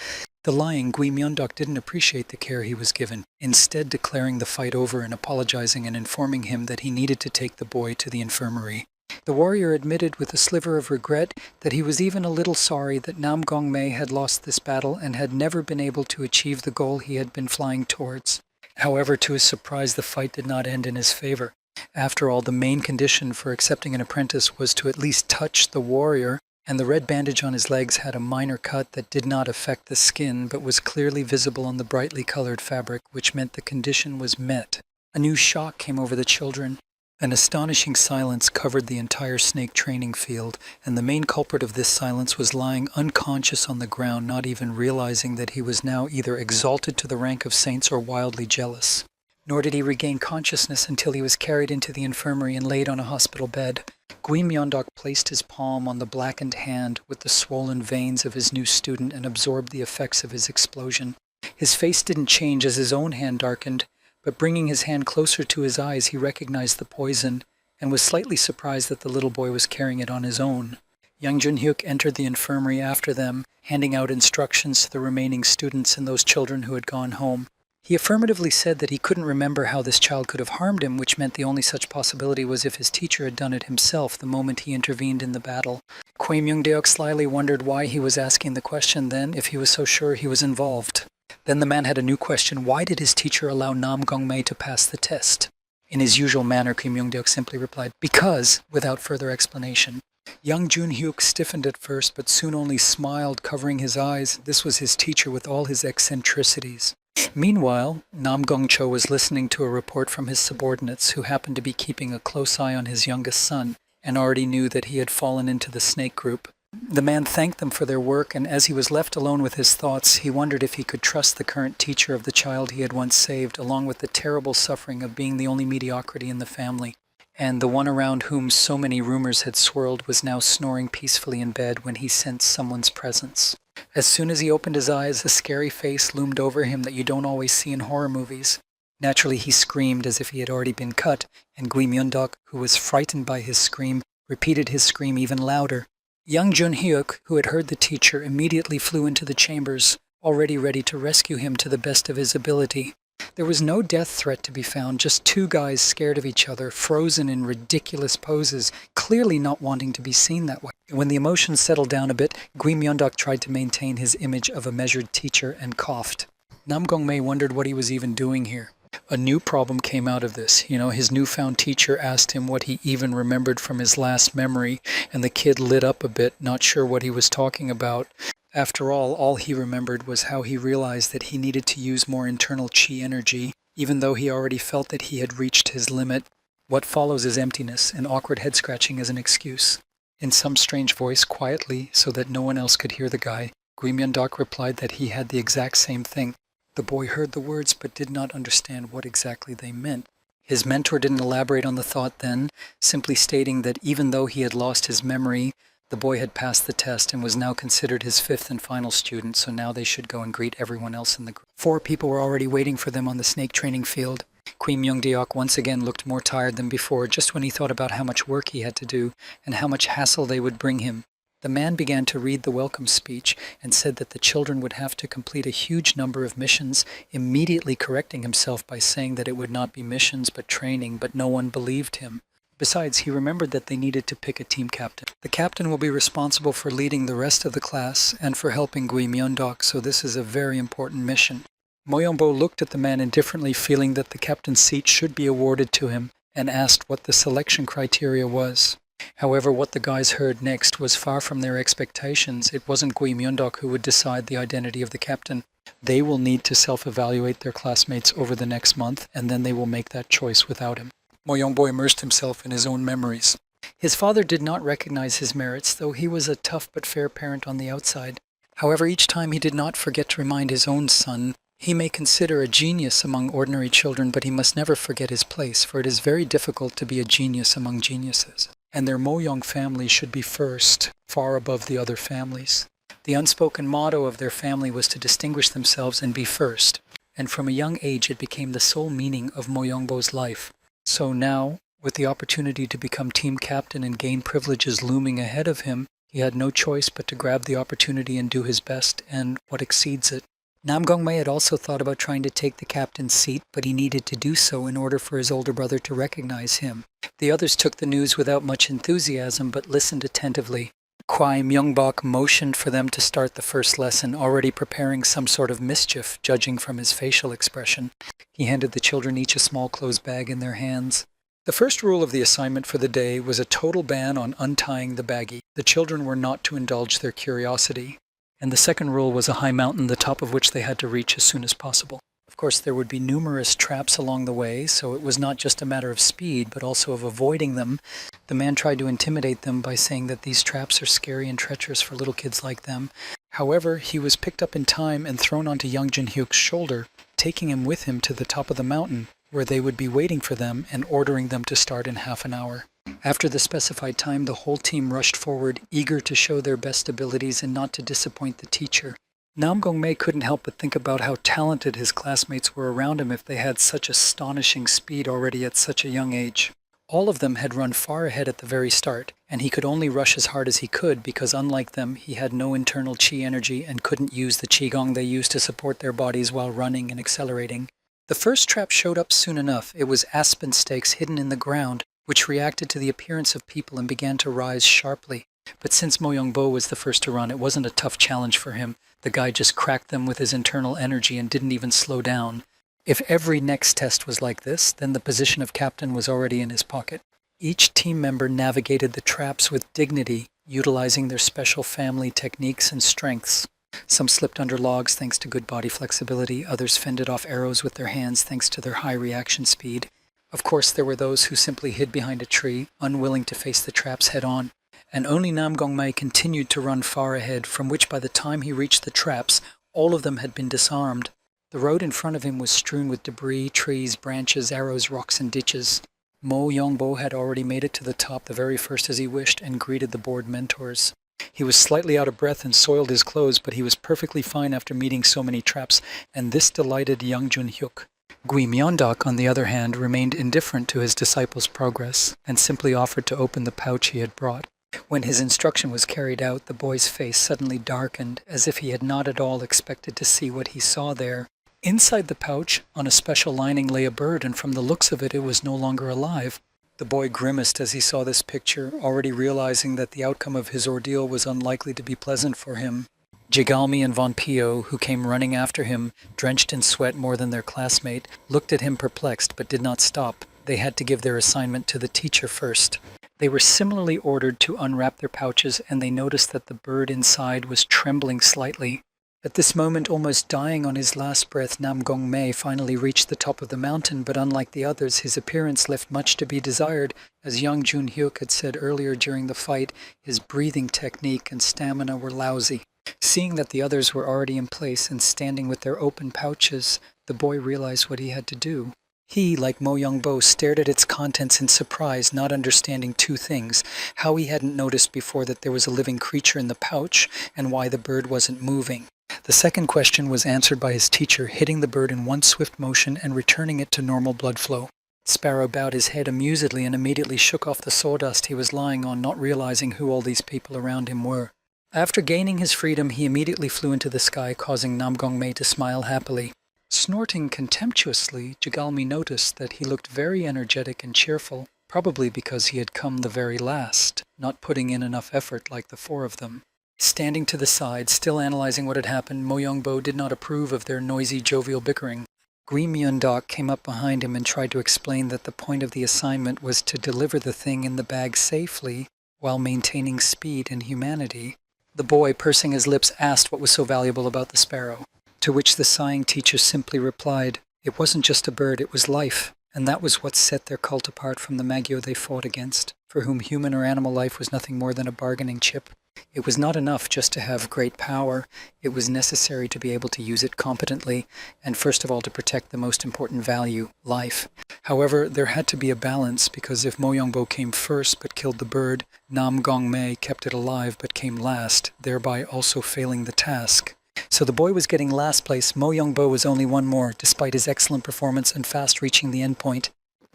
The lying Gui Myung-dok didn't appreciate the care he was given, instead declaring the fight over and apologizing and informing him that he needed to take the boy to the infirmary. The warrior admitted with a sliver of regret that he was even a little sorry that Nam Gong-mei had lost this battle and had never been able to achieve the goal he had been flying towards. However, to his surprise, the fight did not end in his favor. After all, the main condition for accepting an apprentice was to at least touch the warrior, and the red bandage on his legs had a minor cut that did not affect the skin but was clearly visible on the brightly colored fabric, which meant the condition was met. A new shock came over the children. An astonishing silence covered the entire snake training field, and the main culprit of this silence was lying unconscious on the ground, not even realizing that he was now either exalted to the rank of saints or wildly jealous. Nor did he regain consciousness until he was carried into the infirmary and laid on a hospital bed. Gui Myung-dok placed his palm on the blackened hand with the swollen veins of his new student and absorbed the effects of his explosion. His face didn't change as his own hand darkened, but bringing his hand closer to his eyes, he recognized the poison and was slightly surprised that the little boy was carrying it on his own. Yang Junhyuk entered the infirmary after them, handing out instructions to the remaining students and those children who had gone home. He affirmatively said that he couldn't remember how this child could have harmed him, which meant the only such possibility was if his teacher had done it himself the moment he intervened in the battle. Gui Myung-deok slyly wondered why he was asking the question then, if he was so sure he was involved. Then the man had a new question. Why did his teacher allow Nam Gong-mei to pass the test? In his usual manner, Gui Myung-deok simply replied, "Because," without further explanation. Young Junhyuk stiffened at first, but soon only smiled, covering his eyes. This was his teacher with all his eccentricities. Meanwhile, Nam Gong-cho was listening to a report from his subordinates, who happened to be keeping a close eye on his youngest son, and already knew that he had fallen into the snake group. The man thanked them for their work, and as he was left alone with his thoughts, he wondered if he could trust the current teacher of the child he had once saved, along with the terrible suffering of being the only mediocrity in the family. And the one around whom so many rumors had swirled was now snoring peacefully in bed when he sensed someone's presence. As soon as he opened his eyes, a scary face loomed over him that you don't always see in horror movies. Naturally, he screamed as if he had already been cut, and Gui Myung-dok, who was frightened by his scream, repeated his scream even louder. Young Junhyuk, who had heard the teacher, immediately flew into the chambers, already ready to rescue him to the best of his ability. There was no death threat to be found, just two guys scared of each other, frozen in ridiculous poses, clearly not wanting to be seen that way. When the emotions settled down a bit, Gui Myung-dok tried to maintain his image of a measured teacher and coughed. Nam Gong-mei wondered what he was even doing here. A new problem came out of this. His newfound teacher asked him what he even remembered from his last memory, and the kid lit up a bit, not sure what he was talking about. After all he remembered was how he realized that he needed to use more internal chi energy, even though he already felt that he had reached his limit. What follows is emptiness, and awkward head-scratching as an excuse. In some strange voice, quietly, so that no one else could hear the guy, Gui Myung-dok replied that he had the exact same thing. The boy heard the words but did not understand what exactly they meant. His mentor didn't elaborate on the thought then, simply stating that even though he had lost his memory, the boy had passed the test and was now considered his fifth and final student, so now they should go and greet everyone else in the group. 4 people were already waiting for them on the snake training field. Gui Myung-deok once again looked more tired than before, just when he thought about how much work he had to do and how much hassle they would bring him. The man began to read the welcome speech and said that the children would have to complete a huge number of missions, immediately correcting himself by saying that it would not be missions but training, but no one believed him. Besides, he remembered that they needed to pick a team captain. The captain will be responsible for leading the rest of the class and for helping Gui Myung-dok, so this is a very important mission. Mo Young-bo looked at the man indifferently, feeling that the captain's seat should be awarded to him, and asked what the selection criteria was. However, what the guys heard next was far from their expectations. It wasn't Gui Myung-dok who would decide the identity of the captain. They will need to self-evaluate their classmates over the next month, and then they will make that choice without him. Mo Young-bo immersed himself in his own memories. His father did not recognize his merits, though he was a tough but fair parent on the outside. However, each time he did not forget to remind his own son, he may consider a genius among ordinary children, but he must never forget his place, for it is very difficult to be a genius among geniuses. And their Mo Young family should be first, far above the other families. The unspoken motto of their family was to distinguish themselves and be first, and from a young age it became the sole meaning of Mo Young-bo's life. So now, with the opportunity to become team captain and gain privileges looming ahead of him, he had no choice but to grab the opportunity and do his best, and what exceeds it. Nam Gong-mei had also thought about trying to take the captain's seat, but he needed to do so in order for his older brother to recognize him. The others took the news without much enthusiasm, but listened attentively. Gui Myung-bok motioned for them to start the first lesson, already preparing some sort of mischief, judging from his facial expression. He handed the children each a small clothes bag in their hands. The first rule of the assignment for the day was a total ban on untying the baggie. The children were not to indulge their curiosity. And the second rule was a high mountain, the top of which they had to reach as soon as possible. Of course, there would be numerous traps along the way, so it was not just a matter of speed, but also of avoiding them. The man tried to intimidate them by saying that these traps are scary and treacherous for little kids like them. However, he was picked up in time and thrown onto young Jin-hyuk's shoulder, taking him with him to the top of the mountain, where they would be waiting for them and ordering them to start in half an hour. After the specified time, the whole team rushed forward, eager to show their best abilities and not to disappoint the teacher. Nam Gong-mei couldn't help but think about how talented his classmates were around him if they had such astonishing speed already at such a young age. All of them had run far ahead at the very start, and he could only rush as hard as he could because unlike them, he had no internal chi energy and couldn't use the qigong they used to support their bodies while running and accelerating. The first trap showed up soon enough. It was aspen stakes hidden in the ground, which reacted to the appearance of people and began to rise sharply. But since Mo Young-bo was the first to run, it wasn't a tough challenge for him. The guy just cracked them with his internal energy and didn't even slow down. If every next test was like this, then the position of captain was already in his pocket. Each team member navigated the traps with dignity, utilizing their special family techniques and strengths. Some slipped under logs thanks to good body flexibility, others fended off arrows with their hands thanks to their high reaction speed. Of course, there were those who simply hid behind a tree, unwilling to face the traps head-on. And only Nam Gong-mei continued to run far ahead, from which by the time he reached the traps, all of them had been disarmed. The road in front of him was strewn with debris, trees, branches, arrows, rocks, and ditches. Mo Young-bo had already made it to the top the very first as he wished and greeted the board mentors. He was slightly out of breath and soiled his clothes, but he was perfectly fine after meeting so many traps, and this delighted young Jun-hyuk. Gui Myung-dok, on the other hand, remained indifferent to his disciple's progress and simply offered to open the pouch he had brought. When his instruction was carried out, the boy's face suddenly darkened, as if he had not at all expected to see what he saw there. Inside the pouch, on a special lining, lay a bird, and from the looks of it, it was no longer alive. The boy grimaced as he saw this picture, already realizing that the outcome of his ordeal was unlikely to be pleasant for him. Jigalmi and Von Pio, who came running after him, drenched in sweat more than their classmate, looked at him perplexed but did not stop. They had to give their assignment to the teacher first. They were similarly ordered to unwrap their pouches, and they noticed that the bird inside was trembling slightly. At this moment, almost dying on his last breath, Nam Gong-mei finally reached the top of the mountain, but unlike the others, his appearance left much to be desired. As Yang Jun-hyuk had said earlier during the fight, his breathing technique and stamina were lousy. Seeing that the others were already in place and standing with their open pouches, the boy realized what he had to do. He, like Mo Young-bo, stared at its contents in surprise, not understanding two things: how he hadn't noticed before that there was a living creature in the pouch, and why the bird wasn't moving. The second question was answered by his teacher, hitting the bird in one swift motion and returning it to normal blood flow. Sparrow bowed his head amusedly and immediately shook off the sawdust he was lying on, not realizing who all these people around him were. After gaining his freedom, he immediately flew into the sky, causing Nam Gong-mei to smile happily. Snorting contemptuously, Jigalmi noticed that he looked very energetic and cheerful, probably because he had come the very last, not putting in enough effort like the four of them. Standing to the side, still analyzing what had happened, Mo Young-bo did not approve of their noisy, jovial bickering. Gui Myung-dok came up behind him and tried to explain that the point of the assignment was to deliver the thing in the bag safely while maintaining speed and humanity. The boy, pursing his lips, asked what was so valuable about the sparrow, to which the sighing teacher simply replied, "It wasn't just a bird, it was life." And that was what set their cult apart from the Magyo they fought against, for whom human or animal life was nothing more than a bargaining chip. It was not enough just to have great power. It was necessary to be able to use it competently, and first of all to protect the most important value, life. However, there had to be a balance, because if Mo Young-bo came first but killed the bird, Nam Gong-mei kept it alive but came last, thereby also failing the task. So the boy was getting last place. Mo Young-bo was only one more, despite his excellent performance and fast reaching the end point.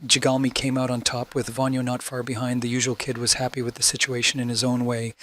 Jigalmi came out on top, with Vanyo not far behind. The usual kid was happy with the situation in his own way.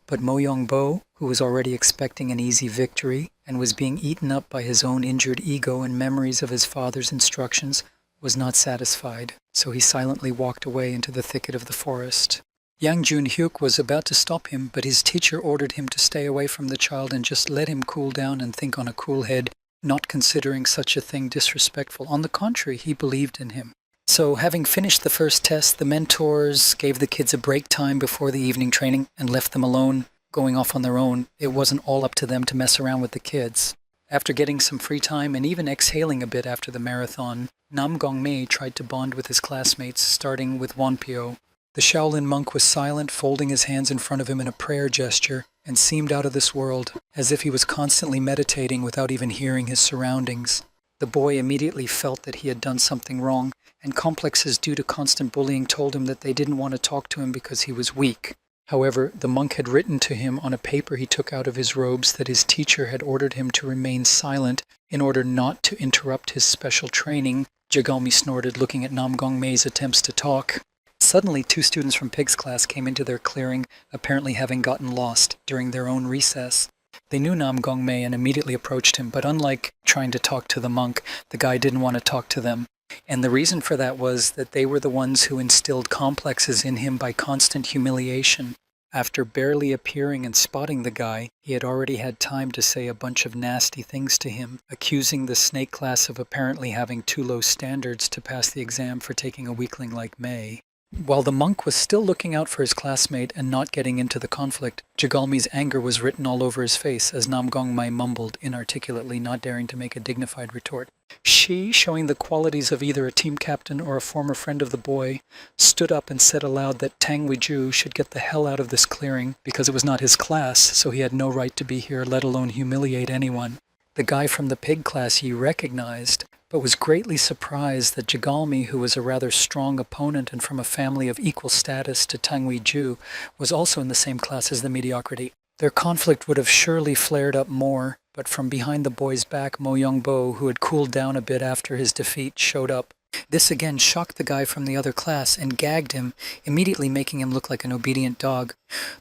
But Mo Young-bo, who was already expecting an easy victory and was being eaten up by his own injured ego and memories of his father's instructions, was not satisfied. So he silently walked away into the thicket of the forest. Yang Jun-hyuk was about to stop him, but his teacher ordered him to stay away from the child and just let him cool down and think on a cool head, not considering such a thing disrespectful. On the contrary, he believed in him. So, having finished the first test, the mentors gave the kids a break time before the evening training and left them alone, going off on their own. It wasn't all up to them to mess around with the kids. After getting some free time and even exhaling a bit after the marathon, Nam Gong-mei tried to bond with his classmates, starting with Wonpyo. The Shaolin monk was silent, folding his hands in front of him in a prayer gesture, and seemed out of this world, as if he was constantly meditating without even hearing his surroundings. The boy immediately felt that he had done something wrong, and complexes due to constant bullying told him that they didn't want to talk to him because he was weak. However, the monk had written to him on a paper he took out of his robes that his teacher had ordered him to remain silent in order not to interrupt his special training. Jigalmi snorted, looking at Nam Gong-mei's attempts to talk. Suddenly, 2 students from Pig's class came into their clearing, apparently having gotten lost during their own recess. They knew Nam Gong-mei and immediately approached him, but unlike trying to talk to the monk, the guy didn't want to talk to them. And the reason for that was that they were the ones who instilled complexes in him by constant humiliation. After barely appearing and spotting the guy, he had already had time to say a bunch of nasty things to him, accusing the snake class of apparently having too low standards to pass the exam for taking a weakling like Mei. While the monk was still looking out for his classmate and not getting into the conflict, Jigalmi's anger was written all over his face as Nam Gong-mei mumbled inarticulately, not daring to make a dignified retort. She, showing the qualities of either a team captain or a former friend of the boy, stood up and said aloud that Tang Weiju should get the hell out of this clearing because it was not his class, so he had no right to be here, let alone humiliate anyone. The guy from the pig class he recognized, but was greatly surprised that Jigalmi, who was a rather strong opponent and from a family of equal status to Tang Weiju, was also in the same class as the mediocrity. Their conflict would have surely flared up more, but from behind the boy's back, Mo Young-bo, who had cooled down a bit after his defeat, showed up. This again shocked the guy from the other class and gagged him, immediately making him look like an obedient dog.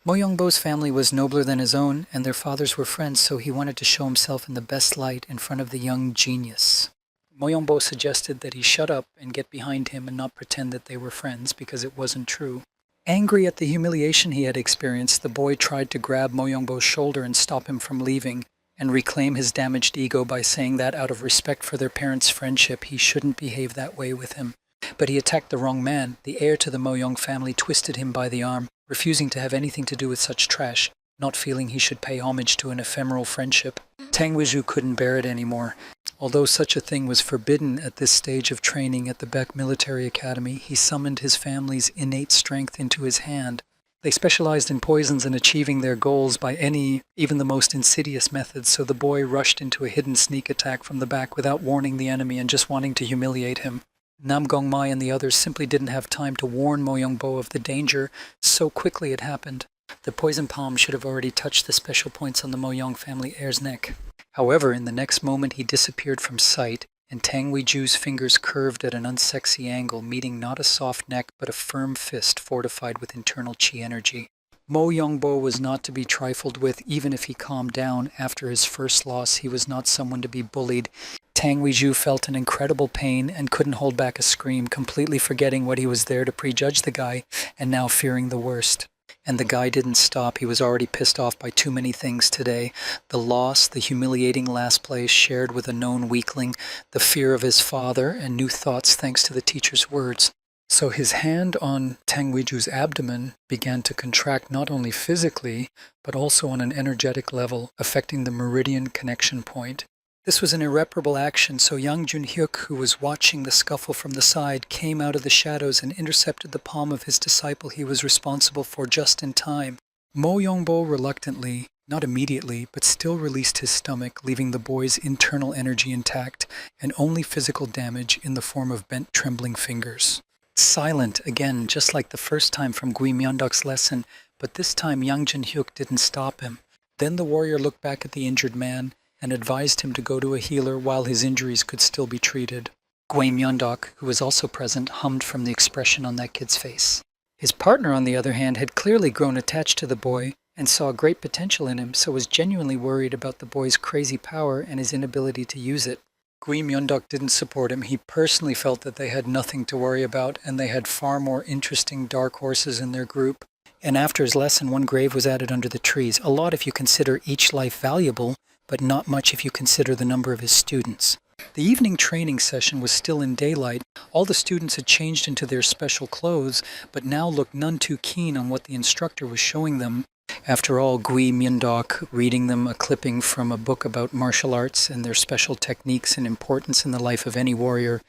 Mo Young-bo's family was nobler than his own, and their fathers were friends, so he wanted to show himself in the best light in front of the young genius. Mo Young-bo suggested that he shut up and get behind him and not pretend that they were friends, because it wasn't true. Angry at the humiliation he had experienced, the boy tried to grab Mo Young-bo's shoulder and stop him from leaving, and reclaim his damaged ego by saying that out of respect for their parents' friendship, he shouldn't behave that way with him. But he attacked the wrong man. The heir to the Mo Young family twisted him by the arm, refusing to have anything to do with such trash. not feeling he should pay homage to an ephemeral friendship. Tang Weizhou couldn't bear it anymore. Although such a thing was forbidden at this stage of training at the Beck Military Academy, he summoned his family's innate strength into his hand. They specialized in poisons and achieving their goals by any, even the most insidious methods, so the boy rushed into a hidden sneak attack from the back without warning the enemy and just wanting to humiliate him. Nam Gongmai and the others simply didn't have time to warn Mo Yongbo of the danger. So quickly it happened. The poison palm should have already touched the special points on the Mo Yong family heir's neck. However, in the next moment he disappeared from sight, and Tang Weizhou's fingers curved at an unsexy angle, meeting not a soft neck but a firm fist fortified with internal qi energy. Mo Yongbo was not to be trifled with, even if he calmed down. After his first loss, he was not someone to be bullied. Tang Weizhou felt an incredible pain and couldn't hold back a scream, completely forgetting what he was there to prejudge the guy, and now fearing the worst. And the guy didn't stop. He was already pissed off by too many things today. The loss, the humiliating last place shared with a known weakling, the fear of his father, and new thoughts thanks to the teacher's words. So his hand on Tang Weizhou's abdomen began to contract not only physically, but also on an energetic level, affecting the meridian connection point. This was an irreparable action, so young Junhyuk, who was watching the scuffle from the side, came out of the shadows and intercepted the palm of his disciple he was responsible for just in time. Mo Yongbo reluctantly, not immediately, but still released his stomach, leaving the boy's internal energy intact and only physical damage in the form of bent trembling fingers. Silent again, just like the first time from Gui Myeondok's lesson, but this time young Junhyuk didn't stop him. Then the warrior looked back at the injured man and advised him to go to a healer while his injuries could still be treated. Gui Myeondok, who was also present, hummed from the expression on that kid's face. His partner, on the other hand, had clearly grown attached to the boy and saw great potential in him, so was genuinely worried about the boy's crazy power and his inability to use it. Gui Myeondok didn't support him. He personally felt that they had nothing to worry about, and they had far more interesting dark horses in their group. And after his lesson, one grave was added under the trees. A lot if you consider each life valuable, but not much if you consider the number of his students. The evening training session was still in daylight. All the students had changed into their special clothes, but now looked none too keen on what the instructor was showing them. After all, Gui Myeondok, reading them a clipping from a book about martial arts and their special techniques and importance in the life of any warrior,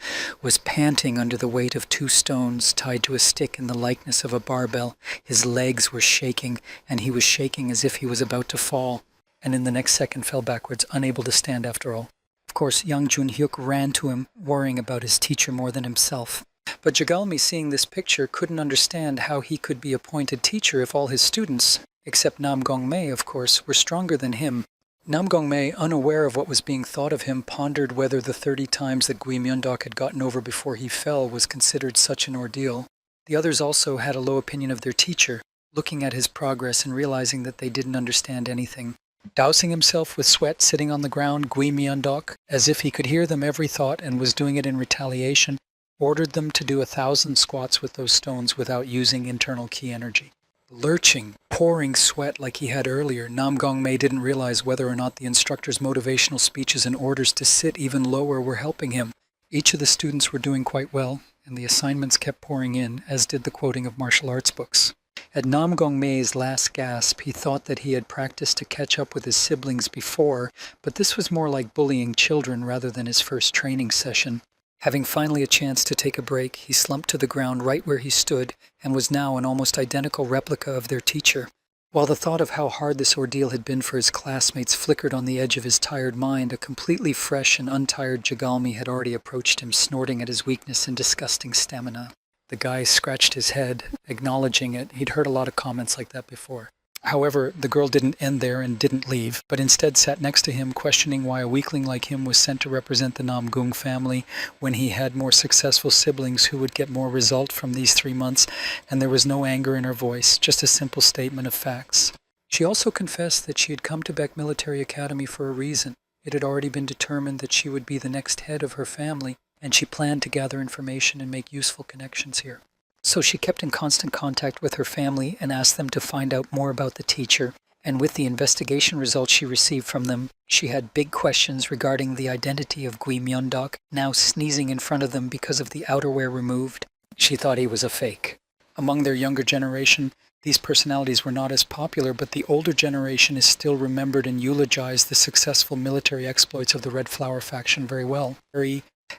was panting under the weight of 2 stones tied to a stick in the likeness of a barbell. His legs were shaking, and he was shaking as if he was about to fall, and in the next second fell backwards, unable to stand after all. Of course, young Junhyuk ran to him, worrying about his teacher more than himself. But Jagalmi, seeing this picture, couldn't understand how he could be appointed teacher if all his students, except Nam Gongmei, of course, were stronger than him. Nam Gongmei, unaware of what was being thought of him, pondered whether the 30 times that Gui Myeondok had gotten over before he fell was considered such an ordeal. The others also had a low opinion of their teacher, looking at his progress and realizing that they didn't understand anything. Dousing himself with sweat sitting on the ground, Gui Myeondok, as if he could hear them every thought and was doing it in retaliation, ordered them to do 1,000 squats with those stones without using internal ki energy. Lurching, pouring sweat like he had earlier, Nam Gongmei didn't realize whether or not the instructor's motivational speeches and orders to sit even lower were helping him. Each of the students were doing quite well, and the assignments kept pouring in, as did the quoting of martial arts books. At Nam Gongmei's last gasp, he thought that he had practiced to catch up with his siblings before, but this was more like bullying children rather than his first training session. Having finally a chance to take a break, he slumped to the ground right where he stood and was now an almost identical replica of their teacher. While the thought of how hard this ordeal had been for his classmates flickered on the edge of his tired mind, a completely fresh and untired Jagalmi had already approached him, snorting at his weakness and disgusting stamina. The guy scratched his head, acknowledging it. He'd heard a lot of comments like that before. However, the girl didn't end there and didn't leave, but instead sat next to him, questioning why a weakling like him was sent to represent the Namgung family when he had more successful siblings who would get more result from these 3 months, and there was no anger in her voice, just a simple statement of facts. She also confessed that she had come to Beck Military Academy for a reason. It had already been determined that she would be the next head of her family, and she planned to gather information and make useful connections here. So she kept in constant contact with her family and asked them to find out more about the teacher. And with the investigation results she received from them, she had big questions regarding the identity of Gui Myeondok, now sneezing in front of them because of the outerwear removed. She thought he was a fake. Among their younger generation, these personalities were not as popular, but the older generation is still remembered and eulogized the successful military exploits of the Red Flower faction very well.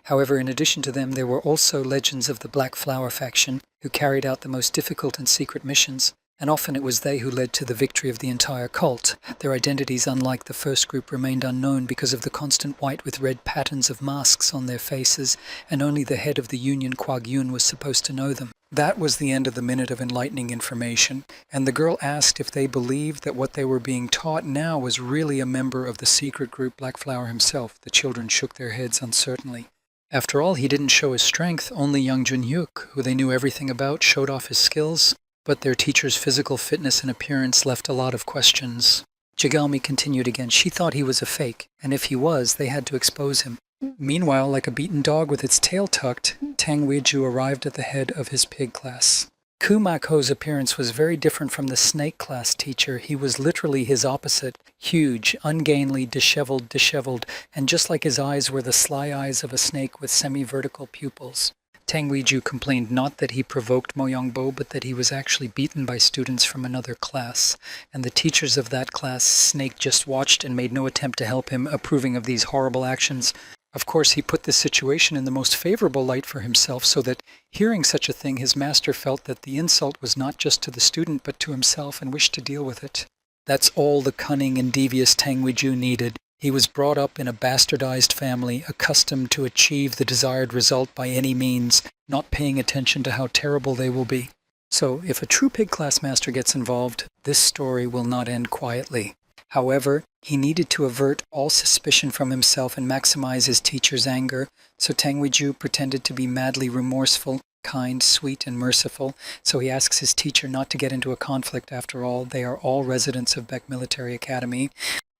However, in addition to them, there were also legends of the Black Flower faction who carried out the most difficult and secret missions, and often it was they who led to the victory of the entire cult. Their identities, unlike the first group, remained unknown because of the constant white with red patterns of masks on their faces, and only the head of the Union, Kwag Yun, was supposed to know them. That was the end of the minute of enlightening information, and the girl asked if they believed that what they were being taught now was really a member of the secret group Black Flower himself. The children shook their heads uncertainly. After all, he didn't show his strength, only young Jun-hyuk, who they knew everything about, showed off his skills, but their teacher's physical fitness and appearance left a lot of questions. Jigalmi continued again. She thought he was a fake, and if he was, they had to expose him. Meanwhile, like a beaten dog with its tail tucked, Tang Weiju arrived at the head of his pig class. Kumak-ho's appearance was very different from the snake class teacher. He was literally his opposite, huge, ungainly, disheveled, and just like his eyes were the sly eyes of a snake with semi-vertical pupils. Tang Weiju complained not that he provoked Mo Yongbo, but that he was actually beaten by students from another class, and the teachers of that class, Snake, just watched and made no attempt to help him, approving of these horrible actions. Of course, he put this situation in the most favorable light for himself, so that, hearing such a thing, his master felt that the insult was not just to the student, but to himself, and wished to deal with it. That's all the cunning and devious Tang Weiju needed. He was brought up in a bastardized family, accustomed to achieve the desired result by any means, not paying attention to how terrible they will be. So, if a true pig class master gets involved, this story will not end quietly. However, he needed to avert all suspicion from himself and maximize his teacher's anger, so Tang Weiju pretended to be madly remorseful, kind, sweet, and merciful, so he asks his teacher not to get into a conflict. After all, they are all residents of Beck Military Academy.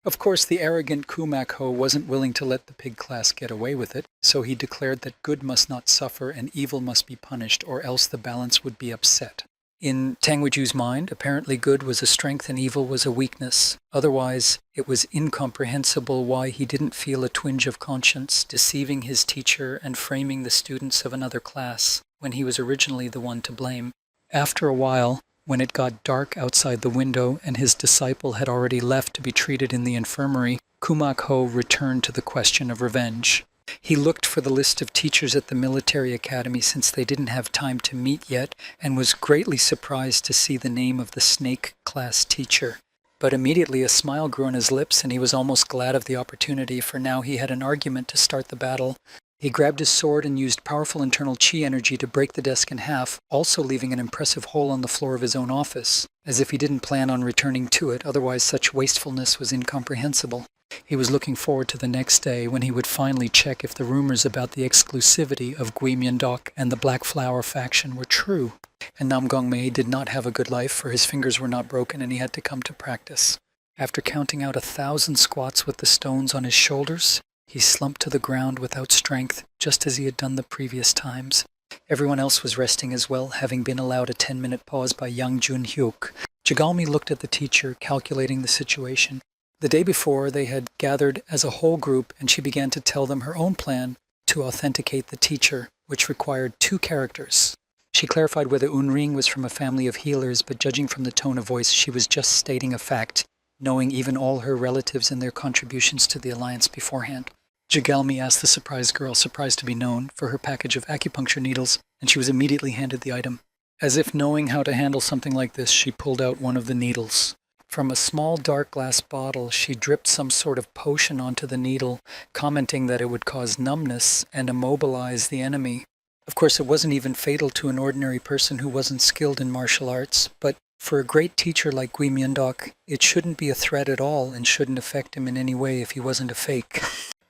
Of course, the arrogant Kumak-ho wasn't willing to let the pig class get away with it, so he declared that good must not suffer and evil must be punished, or else the balance would be upset. In Tang Weiju's mind, apparently good was a strength and evil was a weakness. Otherwise, it was incomprehensible why he didn't feel a twinge of conscience, deceiving his teacher and framing the students of another class, when he was originally the one to blame. After a while, when it got dark outside the window and his disciple had already left to be treated in the infirmary, Kumak-ho returned to the question of revenge. He looked for the list of teachers at the military academy since they didn't have time to meet yet, and was greatly surprised to see the name of the snake class teacher. But immediately a smile grew on his lips, and he was almost glad of the opportunity, for now he had an argument to start the battle. He grabbed his sword and used powerful internal chi energy to break the desk in half, also leaving an impressive hole on the floor of his own office, as if he didn't plan on returning to it, otherwise such wastefulness was incomprehensible. He was looking forward to the next day when he would finally check if the rumors about the exclusivity of Gui Myendok and the Black Flower faction were true. And Nam Gongmei did not have a good life, for his fingers were not broken and he had to come to practice. After counting out 1,000 squats with the stones on his shoulders, he slumped to the ground without strength, just as he had done the previous times. Everyone else was resting as well, having been allowed a 10-minute pause by young Jun-hyuk. Jigalmi looked at the teacher, calculating the situation. The day before, they had gathered as a whole group, and she began to tell them her own plan to authenticate the teacher, which required 2 characters. She clarified whether Unring was from a family of healers, but judging from the tone of voice, she was just stating a fact, knowing even all her relatives and their contributions to the alliance beforehand. Jigalmi asked the surprised girl, surprised to be known, for her package of acupuncture needles, and she was immediately handed the item. As if knowing how to handle something like this, she pulled out one of the needles. From a small dark glass bottle, she dripped some sort of potion onto the needle, commenting that it would cause numbness and immobilize the enemy. Of course, it wasn't even fatal to an ordinary person who wasn't skilled in martial arts, but for a great teacher like Gui Myendok, it shouldn't be a threat at all and shouldn't affect him in any way if he wasn't a fake.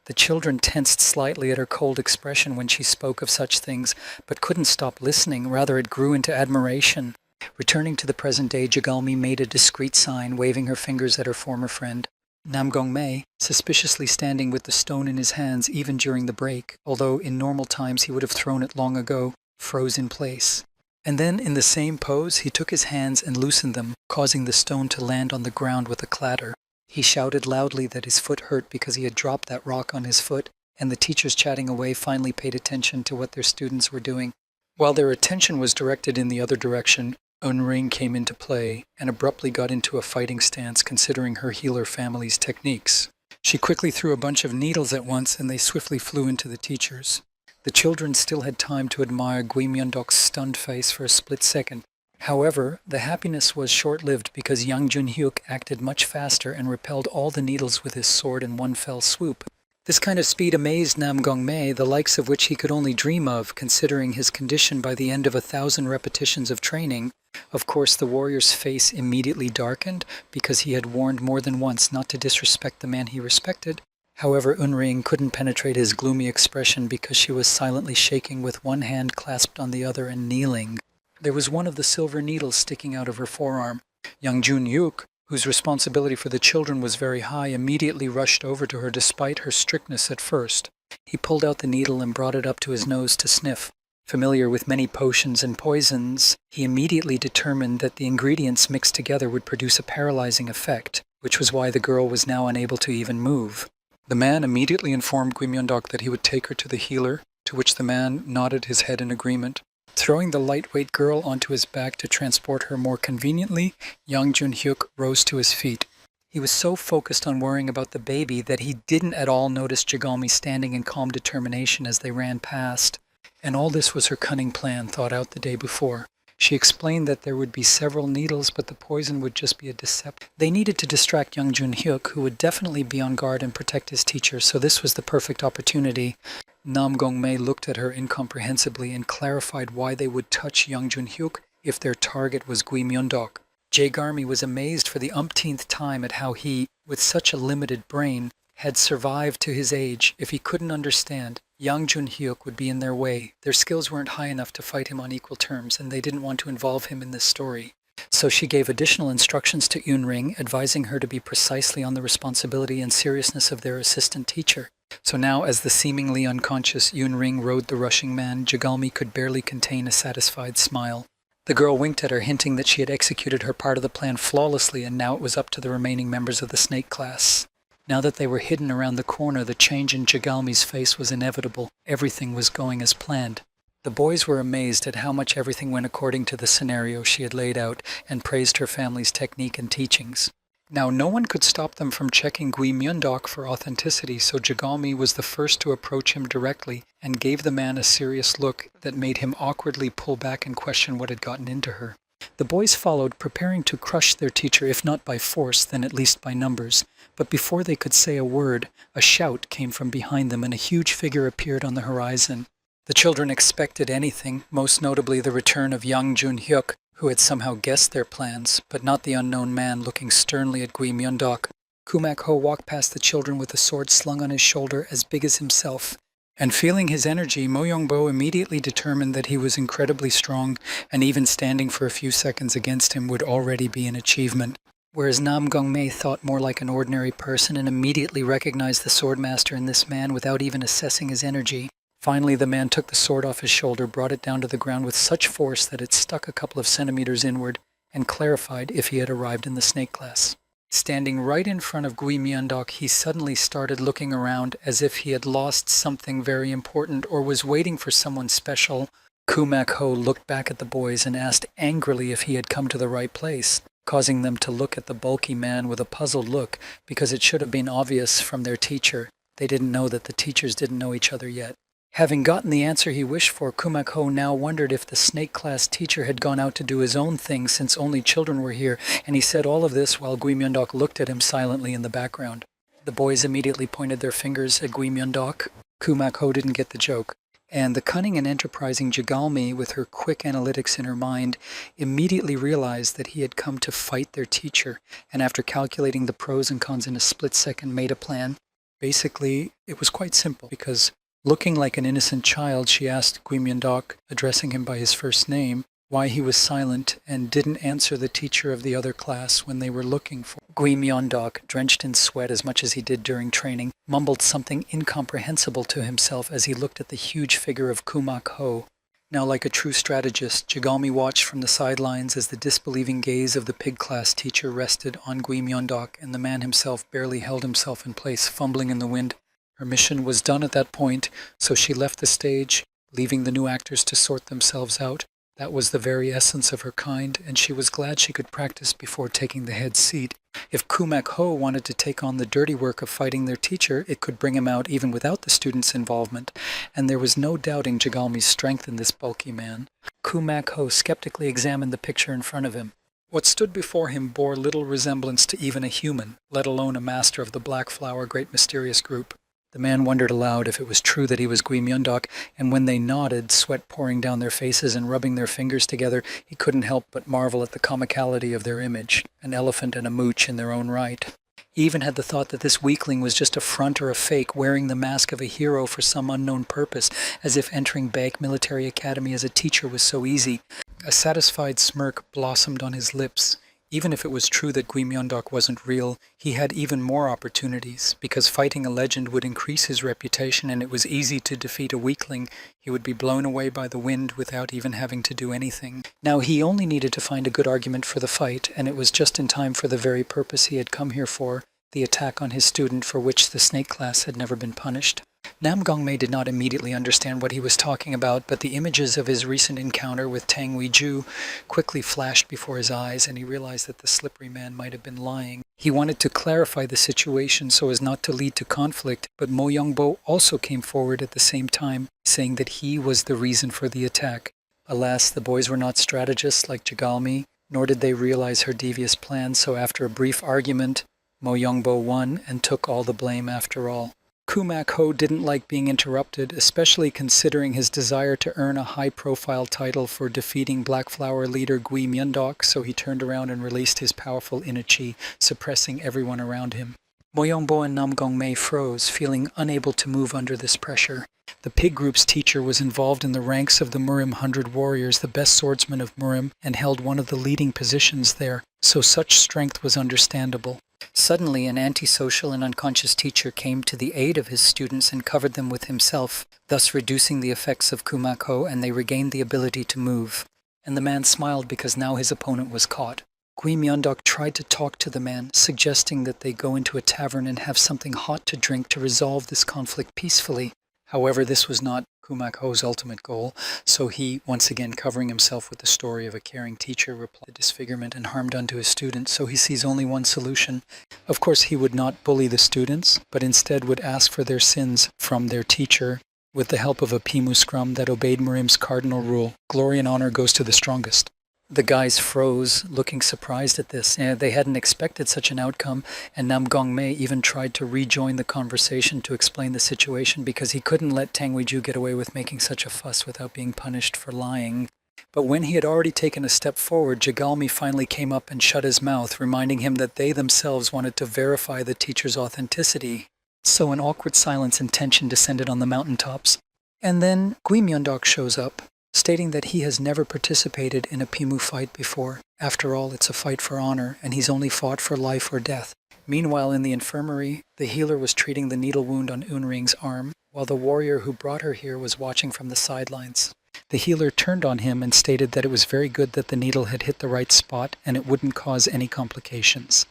The children tensed slightly at her cold expression when she spoke of such things, but couldn't stop listening. Rather, it grew into admiration. Returning to the present day, Jigalmi made a discreet sign, waving her fingers at her former friend. Nam Gongmei, suspiciously standing with the stone in his hands even during the break, although in normal times he would have thrown it long ago, froze in place. And then, in the same pose, he took his hands and loosened them, causing the stone to land on the ground with a clatter. He shouted loudly that his foot hurt because he had dropped that rock on his foot, and the teachers chatting away finally paid attention to what their students were doing. While their attention was directed in the other direction, Unring came into play and abruptly got into a fighting stance considering her healer family's techniques. She quickly threw a bunch of needles at once and they swiftly flew into the teachers. The children still had time to admire Gui Myung-dok's stunned face for a split second. However, the happiness was short-lived because Yang Jun-hyuk acted much faster and repelled all the needles with his sword in one fell swoop. This kind of speed amazed Nam Gong-mei, the likes of which he could only dream of, considering his condition by the end of 1,000 repetitions of training. Of course, the warrior's face immediately darkened because he had warned more than once not to disrespect the man he respected. However, Unring couldn't penetrate his gloomy expression because she was silently shaking with one hand clasped on the other and kneeling. There was one of the silver needles sticking out of her forearm. Young Jun-hyuk, whose responsibility for the children was very high, immediately rushed over to her despite her strictness at first. He pulled out the needle and brought it up to his nose to sniff. Familiar with many potions and poisons, he immediately determined that the ingredients mixed together would produce a paralyzing effect, which was why the girl was now unable to even move. The man immediately informed Gui Myung-dok that he would take her to the healer, to which the man nodded his head in agreement. Throwing the lightweight girl onto his back to transport her more conveniently, Yang Jun-hyuk rose to his feet. He was so focused on worrying about the baby that he didn't at all notice Jigalmi standing in calm determination as they ran past. And all this was her cunning plan thought out the day before. She explained that there would be several needles, but the poison would just be a deception. They needed to distract Young Jun-hyuk, who would definitely be on guard and protect his teacher, so this was the perfect opportunity. Nam Gong-mei looked at her incomprehensibly and clarified why they would touch Young Jun-hyuk if their target was Gui Myung-dok. Jae-garmi was amazed for the umpteenth time at how he, with such a limited brain, had survived to his age. If he couldn't understand, Yang Jun-hyuk would be in their way. Their skills weren't high enough to fight him on equal terms, and they didn't want to involve him in this story. So she gave additional instructions to Unring, advising her to be precisely on the responsibility and seriousness of their assistant teacher. So now, as the seemingly unconscious Unring rode the rushing man, Jigalmi could barely contain a satisfied smile. The girl winked at her, hinting that she had executed her part of the plan flawlessly, and now it was up to the remaining members of the snake class. Now that they were hidden around the corner, the change in Jigalmi's face was inevitable. Everything was going as planned. The boys were amazed at how much everything went according to the scenario she had laid out, and praised her family's technique and teachings. Now, no one could stop them from checking Gui Myung-dok for authenticity, so Jigalmi was the first to approach him directly and gave the man a serious look that made him awkwardly pull back and question what had gotten into her. The boys followed, preparing to crush their teacher, if not by force, then at least by numbers. But before they could say a word, a shout came from behind them and a huge figure appeared on the horizon. The children expected anything, most notably the return of Yang Jun-hyuk, who had somehow guessed their plans, but not the unknown man looking sternly at Gui Myung-dok. Kumak-ho walked past the children with a sword slung on his shoulder as big as himself. And feeling his energy, Mo Yong-bo immediately determined that he was incredibly strong, and even standing for a few seconds against him would already be an achievement. Whereas Nam Gong-mei thought more like an ordinary person and immediately recognized the swordmaster in this man without even assessing his energy. Finally, the man took the sword off his shoulder, brought it down to the ground with such force that it stuck a couple of centimeters inward, and clarified if he had arrived in the snake class. Standing right in front of Gui Myung-dok, he suddenly started looking around as if he had lost something very important or was waiting for someone special. Kumak-ho looked back at the boys and asked angrily if he had come to the right place, causing them to look at the bulky man with a puzzled look because it should have been obvious from their teacher. They didn't know that the teachers didn't know each other yet. Having gotten the answer he wished for, Kumak-ho now wondered if the snake class teacher had gone out to do his own thing since only children were here, and he said all of this while Gui Myung-dok looked at him silently in the background. The boys immediately pointed their fingers at Gui Myung-dok. Kumak-ho didn't get the joke. And the cunning and enterprising Jigalmi, with her quick analytics in her mind, immediately realized that he had come to fight their teacher, and after calculating the pros and cons in a split second, made a plan. Basically, it was quite simple, because looking like an innocent child, she asked Gui Myung-dok, addressing him by his first name, why he was silent and didn't answer the teacher of the other class when they were looking for. Gui Myung-dok, drenched in sweat as much as he did during training, mumbled something incomprehensible to himself as he looked at the huge figure of Kumak-ho. Now, like a true strategist, Jigalmi watched from the sidelines as the disbelieving gaze of the pig class teacher rested on Gui Myung-dok, and the man himself barely held himself in place, fumbling in the wind. Her mission was done at that point, so she left the stage, leaving the new actors to sort themselves out. That was the very essence of her kind, and she was glad she could practice before taking the head seat. If Kumak Ho wanted to take on the dirty work of fighting their teacher, it could bring him out even without the students' involvement, and there was no doubting Jagalmi's strength in this bulky man. Kumak Ho skeptically examined the picture in front of him. What stood before him bore little resemblance to even a human, let alone a master of the Black Flower Great Mysterious Group. The man wondered aloud if it was true that he was Gui Myundok, and when they nodded, sweat pouring down their faces and rubbing their fingers together, he couldn't help but marvel at the comicality of their image, an elephant and a mooch in their own right. He even had the thought that this weakling was just a front or a fake, wearing the mask of a hero for some unknown purpose, as if entering Baek Military Academy as a teacher was so easy. A satisfied smirk blossomed on his lips. Even if it was true that Gui Myundok wasn't real, he had even more opportunities, because fighting a legend would increase his reputation, and it was easy to defeat a weakling. He would be blown away by the wind without even having to do anything. Now he only needed to find a good argument for the fight, and it was just in time for the very purpose he had come here for, the attack on his student for which the snake class had never been punished. Nam Gongmei did not immediately understand what he was talking about, but the images of his recent encounter with Tang Weiju quickly flashed before his eyes, and he realized that the slippery man might have been lying. He wanted to clarify the situation so as not to lead to conflict, but Mo Youngbo also came forward at the same time, saying that he was the reason for the attack. Alas, the boys were not strategists like Jagalmi, nor did they realize her devious plans, so after a brief argument, Mo Youngbo won and took all the blame after all. Kumak Ho didn't like being interrupted, especially considering his desire to earn a high-profile title for defeating Black Flower leader Gui Myundok, so he turned around and released his powerful inner chi, suppressing everyone around him. Mo Youngbo and Nam Gongmei froze, feeling unable to move under this pressure. The pig group's teacher was involved in the ranks of the Murim 100 warriors, the best swordsman of Murim, and held one of the leading positions there, so such strength was understandable. Suddenly, an antisocial and unconscious teacher came to the aid of his students and covered them with himself, thus reducing the effects of Kumak Ho, and they regained the ability to move. And the man smiled because now his opponent was caught. Gui Myundok tried to talk to the man, suggesting that they go into a tavern and have something hot to drink to resolve this conflict peacefully. However, this was not Kumak Ho's ultimate goal, so he, once again covering himself with the story of a caring teacher, replied to disfigurement and harm done to his students, so he sees only one solution. Of course, he would not bully the students, but instead would ask for their sins from their teacher, with the help of a Pimu scrum that obeyed Murim's cardinal rule: glory and honor goes to the strongest. The guys froze, looking surprised at this. They hadn't expected such an outcome, and Nam Gongmei even tried to rejoin the conversation to explain the situation because he couldn't let Tang Weiju get away with making such a fuss without being punished for lying. But when he had already taken a step forward, Jagalmi finally came up and shut his mouth, reminding him that they themselves wanted to verify the teacher's authenticity. So an awkward silence and tension descended on the mountaintops. And then Gui Myundok shows up, stating that he has never participated in a Pimu fight before. After all, it's a fight for honor, and he's only fought for life or death. Meanwhile, in the infirmary, the healer was treating the needle wound on Unring's arm, while the warrior who brought her here was watching from the sidelines. The healer turned on him and stated that it was very good that the needle had hit the right spot and it wouldn't cause any complications.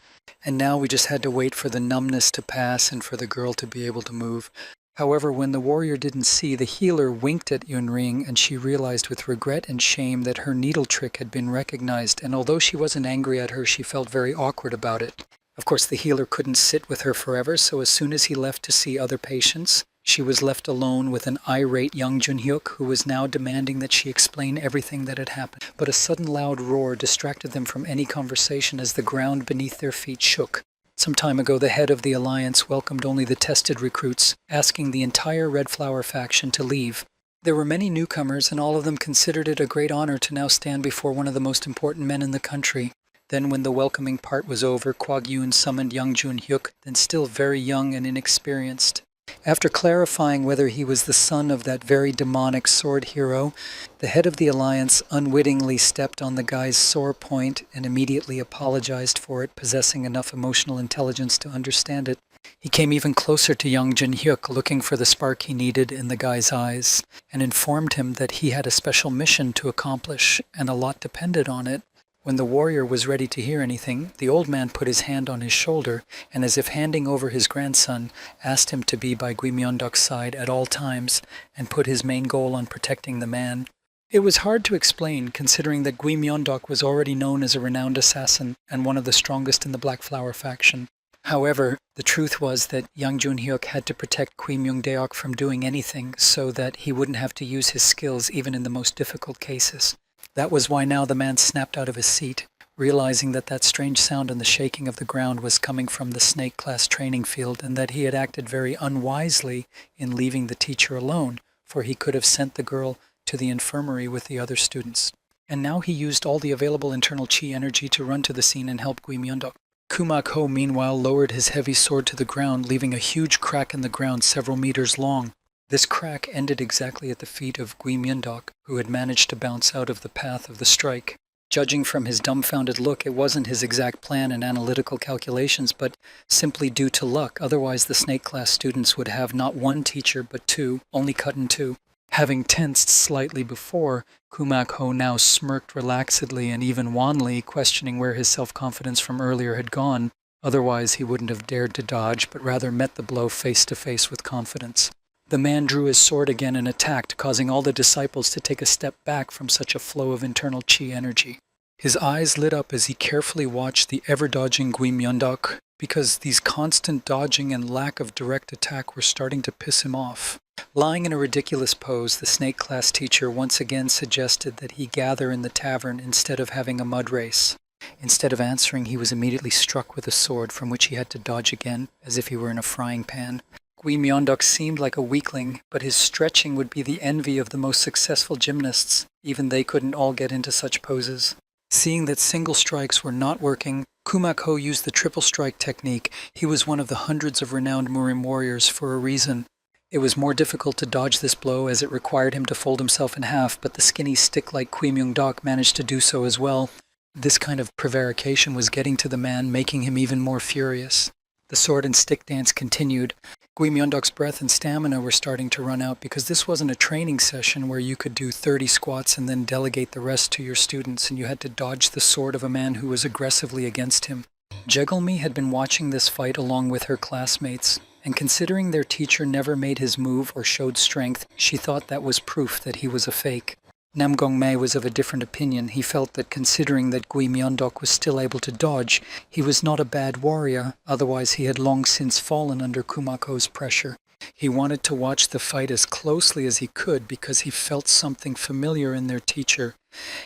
And now we just had to wait for the numbness to pass and for the girl to be able to move. However, when the warrior didn't see, the healer winked at Yunring, and she realized with regret and shame that her needle trick had been recognized, and although she wasn't angry at her, she felt very awkward about it. Of course, the healer couldn't sit with her forever, so as soon as he left to see other patients, she was left alone with an irate young Junhyuk who was now demanding that she explain everything that had happened. But a sudden loud roar distracted them from any conversation as the ground beneath their feet shook. Some time ago, the head of the alliance welcomed only the tested recruits, asking the entire Red Flower faction to leave. There were many newcomers, and all of them considered it a great honor to now stand before one of the most important men in the country. Then when the welcoming part was over, Kwag Yoon summoned young Junhyuk, then still very young and inexperienced. After clarifying whether he was the son of that very demonic sword hero, the head of the alliance unwittingly stepped on the guy's sore point and immediately apologized for it, possessing enough emotional intelligence to understand it. He came even closer to young Junhyuk, looking for the spark he needed in the guy's eyes, and informed him that he had a special mission to accomplish, and a lot depended on it. When the warrior was ready to hear anything, the old man put his hand on his shoulder and, as if handing over his grandson, asked him to be by Gui Myeondok's side at all times and put his main goal on protecting the man. It was hard to explain, considering that Gui Myeondok was already known as a renowned assassin and one of the strongest in the Black Flower faction. However, the truth was that Yang Junhyuk had to protect Gui Myeongdeok from doing anything so that he wouldn't have to use his skills even in the most difficult cases. That was why now the man snapped out of his seat, realizing that that strange sound and the shaking of the ground was coming from the snake class training field and that he had acted very unwisely in leaving the teacher alone, for he could have sent the girl to the infirmary with the other students. And now he used all the available internal chi energy to run to the scene and help Gui Myeondok. Kumak Ho meanwhile lowered his heavy sword to the ground, leaving a huge crack in the ground several meters long. This crack ended exactly at the feet of Gui Myeondok, who had managed to bounce out of the path of the strike. Judging from his dumbfounded look, it wasn't his exact plan and analytical calculations, but simply due to luck. Otherwise, the snake class students would have not one teacher, but two, only cut in two. Having tensed slightly before, Kumak Ho now smirked relaxedly and even wanly, questioning where his self-confidence from earlier had gone. Otherwise, he wouldn't have dared to dodge, but rather met the blow face to face with confidence. The man drew his sword again and attacked, causing all the disciples to take a step back from such a flow of internal chi energy. His eyes lit up as he carefully watched the ever-dodging Gui Myeondok, because these constant dodging and lack of direct attack were starting to piss him off. Lying in a ridiculous pose, the snake class teacher once again suggested that he gather in the tavern instead of having a mud race. Instead of answering, he was immediately struck with a sword from which he had to dodge again, as if he were in a frying pan. Gui Myeondok seemed like a weakling, but his stretching would be the envy of the most successful gymnasts. Even they couldn't all get into such poses. Seeing that single strikes were not working, Kumak Ho used the triple strike technique. He was one of the hundreds of renowned Murim warriors for a reason. It was more difficult to dodge this blow as it required him to fold himself in half, but the skinny stick-like Gui Myeongdeok managed to do so as well. This kind of prevarication was getting to the man, making him even more furious. The sword and stick dance continued. Gui Myeongdeok's breath and stamina were starting to run out because this wasn't a training session where you could do 30 squats and then delegate the rest to your students, and you had to dodge the sword of a man who was aggressively against him. Jegelmi had been watching this fight along with her classmates, and considering their teacher never made his move or showed strength, she thought that was proof that he was a fake. Nam Gongmei was of a different opinion. He felt that considering that Gui Myeondok was still able to dodge, he was not a bad warrior, otherwise he had long since fallen under Kumak Ho's pressure. He wanted to watch the fight as closely as he could because he felt something familiar in their teacher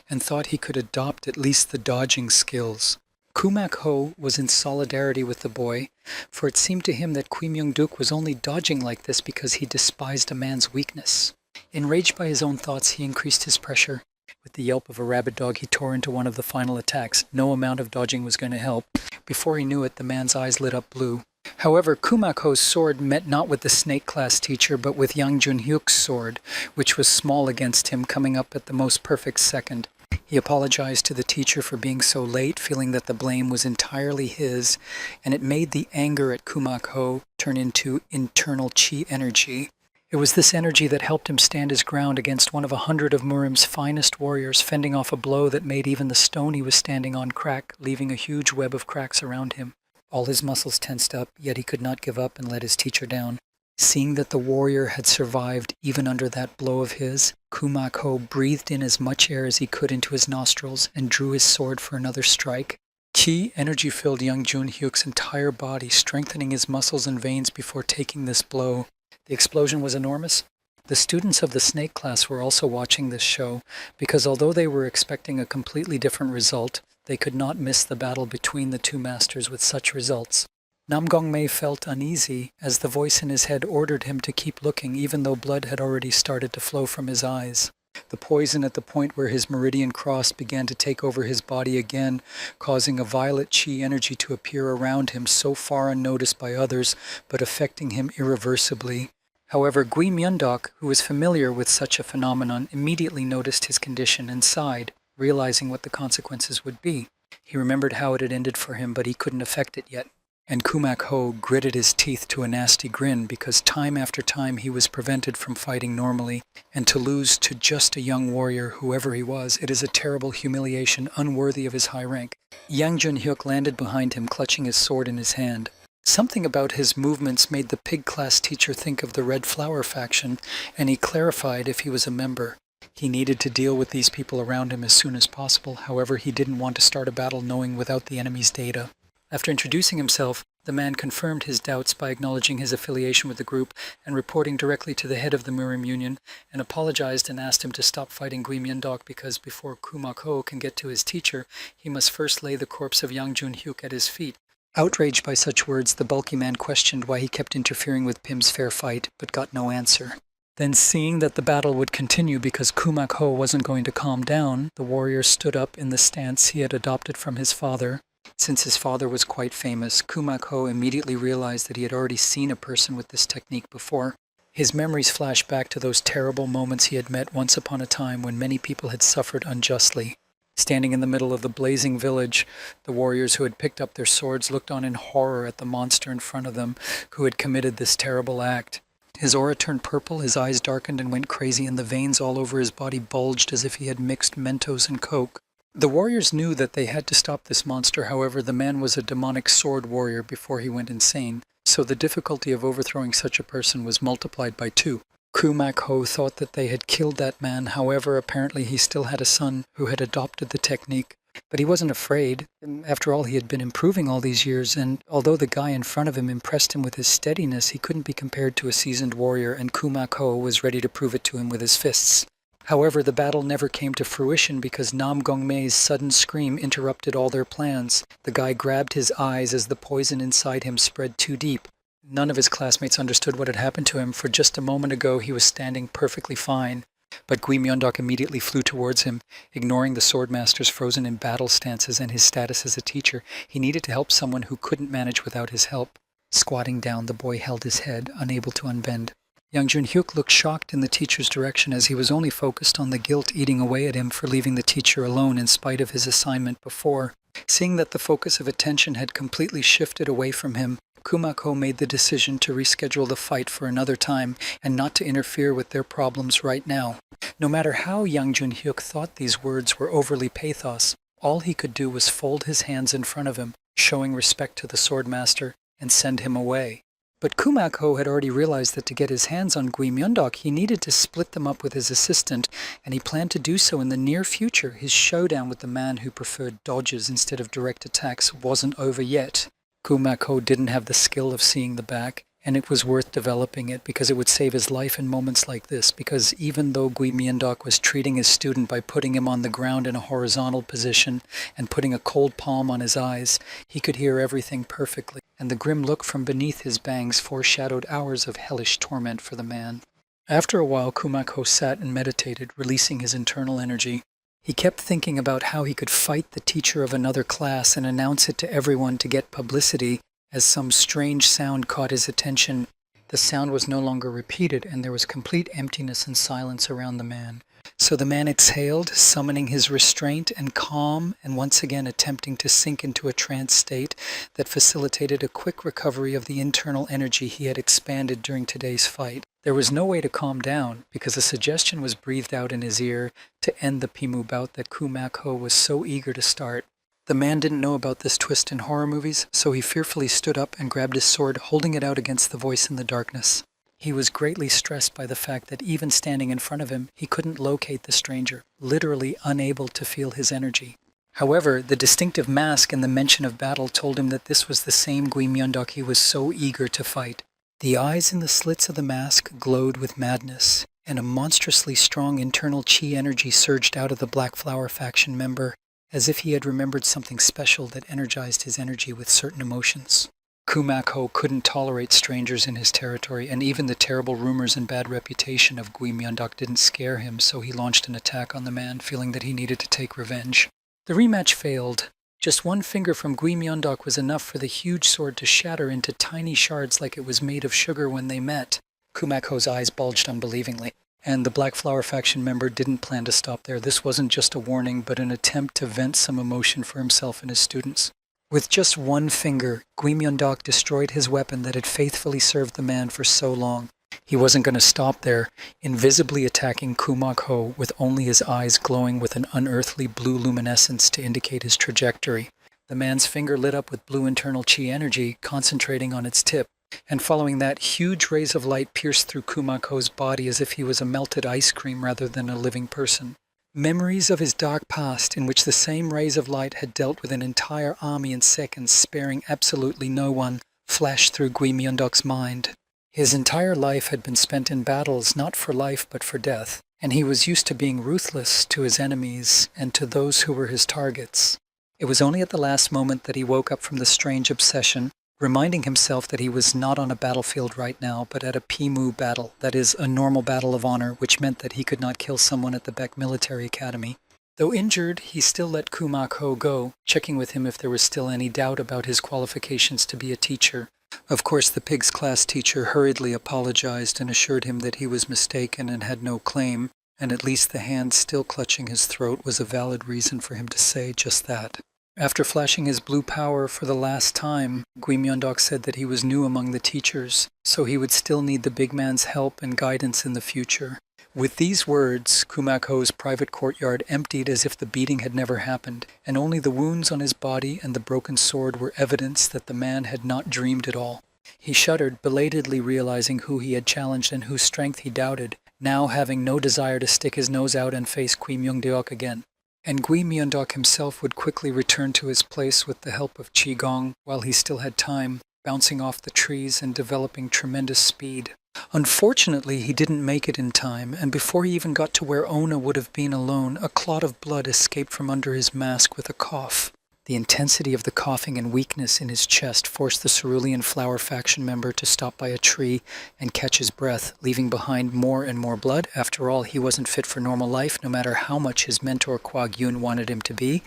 and thought he could adopt at least the dodging skills. Kumak Ho was in solidarity with the boy, for it seemed to him that Gui Myeongdeok was only dodging like this because he despised a man's weakness. Enraged by his own thoughts, he increased his pressure. With the yelp of a rabid dog, he tore into one of the final attacks. No amount of dodging was going to help. Before he knew it, the man's eyes lit up blue. However, Kumak Ho's sword met not with the snake class teacher, but with Yang Junhyuk's sword, which was small against him, coming up at the most perfect second. He apologized to the teacher for being so late, feeling that the blame was entirely his, and it made the anger at Kumak Ho turn into internal chi energy. It was this energy that helped him stand his ground against one of 100 of Murim's finest warriors, fending off a blow that made even the stone he was standing on crack, leaving a huge web of cracks around him. All his muscles tensed up, yet he could not give up and let his teacher down. Seeing that the warrior had survived even under that blow of his, Kumak Ho breathed in as much air as he could into his nostrils and drew his sword for another strike. Chi energy filled Yang Junhyuk's entire body, strengthening his muscles and veins before taking this blow. The explosion was enormous. The students of the snake class were also watching this show because although they were expecting a completely different result, they could not miss the battle between the two masters with such results. Nam Gongmei felt uneasy as the voice in his head ordered him to keep looking even though blood had already started to flow from his eyes. The poison at the point where his meridian crossed began to take over his body again, causing a violet chi energy to appear around him so far unnoticed by others, but affecting him irreversibly. However, Gui Myeondok, who was familiar with such a phenomenon, immediately noticed his condition and sighed, realizing what the consequences would be. He remembered how it had ended for him, but he couldn't affect it yet. And Kumak Ho gritted his teeth to a nasty grin because time after time he was prevented from fighting normally, and to lose to just a young warrior, whoever he was, it is a terrible humiliation unworthy of his high rank. Yang Junhyuk landed behind him, clutching his sword in his hand. Something about his movements made the pig class teacher think of the Red Flower faction, and he clarified if he was a member. He needed to deal with these people around him as soon as possible, however he didn't want to start a battle knowing without the enemy's data. After introducing himself, the man confirmed his doubts by acknowledging his affiliation with the group and reporting directly to the head of the Murim Union, and apologized and asked him to stop fighting Gui Myendok because before Kumak Ho can get to his teacher, he must first lay the corpse of Yang Junhyuk at his feet. Outraged by such words, the bulky man questioned why he kept interfering with Pim's fair fight, but got no answer. Then, seeing that the battle would continue because Kumak Ho wasn't going to calm down, the warrior stood up in the stance he had adopted from his father. Since his father was quite famous, Kumak Ho immediately realized that he had already seen a person with this technique before. His memories flashed back to those terrible moments he had met once upon a time when many people had suffered unjustly. Standing in the middle of the blazing village, the warriors who had picked up their swords looked on in horror at the monster in front of them who had committed this terrible act. His aura turned purple, his eyes darkened and went crazy, and the veins all over his body bulged as if he had mixed Mentos and Coke. The warriors knew that they had to stop this monster, however, the man was a demonic sword warrior before he went insane, so the difficulty of overthrowing such a person was multiplied by 2. Kumak Ho thought that they had killed that man, however, apparently he still had a son who had adopted the technique. But he wasn't afraid. After all, he had been improving all these years, and although the guy in front of him impressed him with his steadiness, he couldn't be compared to a seasoned warrior, and Kumak Ho was ready to prove it to him with his fists. However, the battle never came to fruition because Nam Gongmei's sudden scream interrupted all their plans. The guy grabbed his eyes as the poison inside him spread too deep. None of his classmates understood what had happened to him, for just a moment ago he was standing perfectly fine. But Gui Myendok immediately flew towards him, ignoring the swordmasters frozen in battle stances and his status as a teacher. He needed to help someone who couldn't manage without his help. Squatting down, the boy held his head, unable to unbend. Yang Junhyuk looked shocked in the teacher's direction as he was only focused on the guilt eating away at him for leaving the teacher alone in spite of his assignment before. Seeing that the focus of attention had completely shifted away from him, Kumak Ho made the decision to reschedule the fight for another time and not to interfere with their problems right now. No matter how Yang Junhyuk thought these words were overly pathos, all he could do was fold his hands in front of him, showing respect to the swordmaster, and send him away. But Kumak Ho had already realized that to get his hands on Gui Myendok, he needed to split them up with his assistant, and he planned to do so in the near future. His showdown with the man who preferred dodges instead of direct attacks wasn't over yet. Kumak Ho didn't have the skill of seeing the back, and it was worth developing it because it would save his life in moments like this, because even though Gui Myendok was treating his student by putting him on the ground in a horizontal position and putting a cold palm on his eyes, he could hear everything perfectly, and the grim look from beneath his bangs foreshadowed hours of hellish torment for the man. After a while, Kumak Ho sat and meditated, releasing his internal energy. He kept thinking about how he could fight the teacher of another class and announce it to everyone to get publicity, as some strange sound caught his attention. The sound was no longer repeated, and there was complete emptiness and silence around the man. So the man exhaled, summoning his restraint and calm, and once again attempting to sink into a trance state that facilitated a quick recovery of the internal energy he had expanded during today's fight. There was no way to calm down, because a suggestion was breathed out in his ear to end the Pimu bout that Kumak Ho was so eager to start. The man didn't know about this twist in horror movies, so he fearfully stood up and grabbed his sword, holding it out against the voice in the darkness. He was greatly stressed by the fact that even standing in front of him, he couldn't locate the stranger, literally unable to feel his energy. However, the distinctive mask and the mention of battle told him that this was the same Gui Myendok he was so eager to fight. The eyes in the slits of the mask glowed with madness, and a monstrously strong internal chi energy surged out of the Black Flower faction member, as if he had remembered something special that energized his energy with certain emotions. Kumak Ho couldn't tolerate strangers in his territory, and even the terrible rumors and bad reputation of Gui Myendok didn't scare him, so he launched an attack on the man, feeling that he needed to take revenge. The rematch failed. Just one finger from Gui Myendok was enough for the huge sword to shatter into tiny shards like it was made of sugar when they met. Kumak Ho's eyes bulged unbelievingly. And the Black Flower faction member didn't plan to stop there. This wasn't just a warning, but an attempt to vent some emotion for himself and his students. With just one finger, Gui Myeondok destroyed his weapon that had faithfully served the man for so long. He wasn't going to stop there, invisibly attacking Kumak Ho with only his eyes glowing with an unearthly blue luminescence to indicate his trajectory. The man's finger lit up with blue internal chi energy, concentrating on its tip, and following that, huge rays of light pierced through Kumak Ho's body as if he was a melted ice cream rather than a living person. Memories of his dark past, in which the same rays of light had dealt with an entire army in seconds, sparing absolutely no one, flashed through Gui Myeondok's mind. His entire life had been spent in battles not for life but for death, and he was used to being ruthless to his enemies and to those who were his targets. It was only at the last moment that he woke up from the strange obsession, reminding himself that he was not on a battlefield right now, but at a Pimu battle, that is, a normal battle of honor, which meant that he could not kill someone at the Beck Military Academy. Though injured, he still let Kumak Ho go, checking with him if there was still any doubt about his qualifications to be a teacher. Of course, the pig's class teacher hurriedly apologized and assured him that he was mistaken and had no claim, and at least the hand still clutching his throat was a valid reason for him to say just that. After flashing his blue power for the last time, Gui Myeondok said that he was new among the teachers, so he would still need the big man's help and guidance in the future. With these words, Kumak Ho's private courtyard emptied as if the beating had never happened, and only the wounds on his body and the broken sword were evidence that the man had not dreamed at all. He shuddered, belatedly realizing who he had challenged and whose strength he doubted, now having no desire to stick his nose out and face Gui Myeongdeok again. And Gui Myeondok himself would quickly return to his place with the help of Qigong while he still had time, bouncing off the trees and developing tremendous speed. Unfortunately, he didn't make it in time, and before he even got to where Ona would have been alone, a clot of blood escaped from under his mask with a cough. The intensity of the coughing and weakness in his chest forced the Cerulean Flower faction member to stop by a tree and catch his breath, leaving behind more and more blood. After all, he wasn't fit for normal life, no matter how much his mentor Kwag Yun wanted him to be.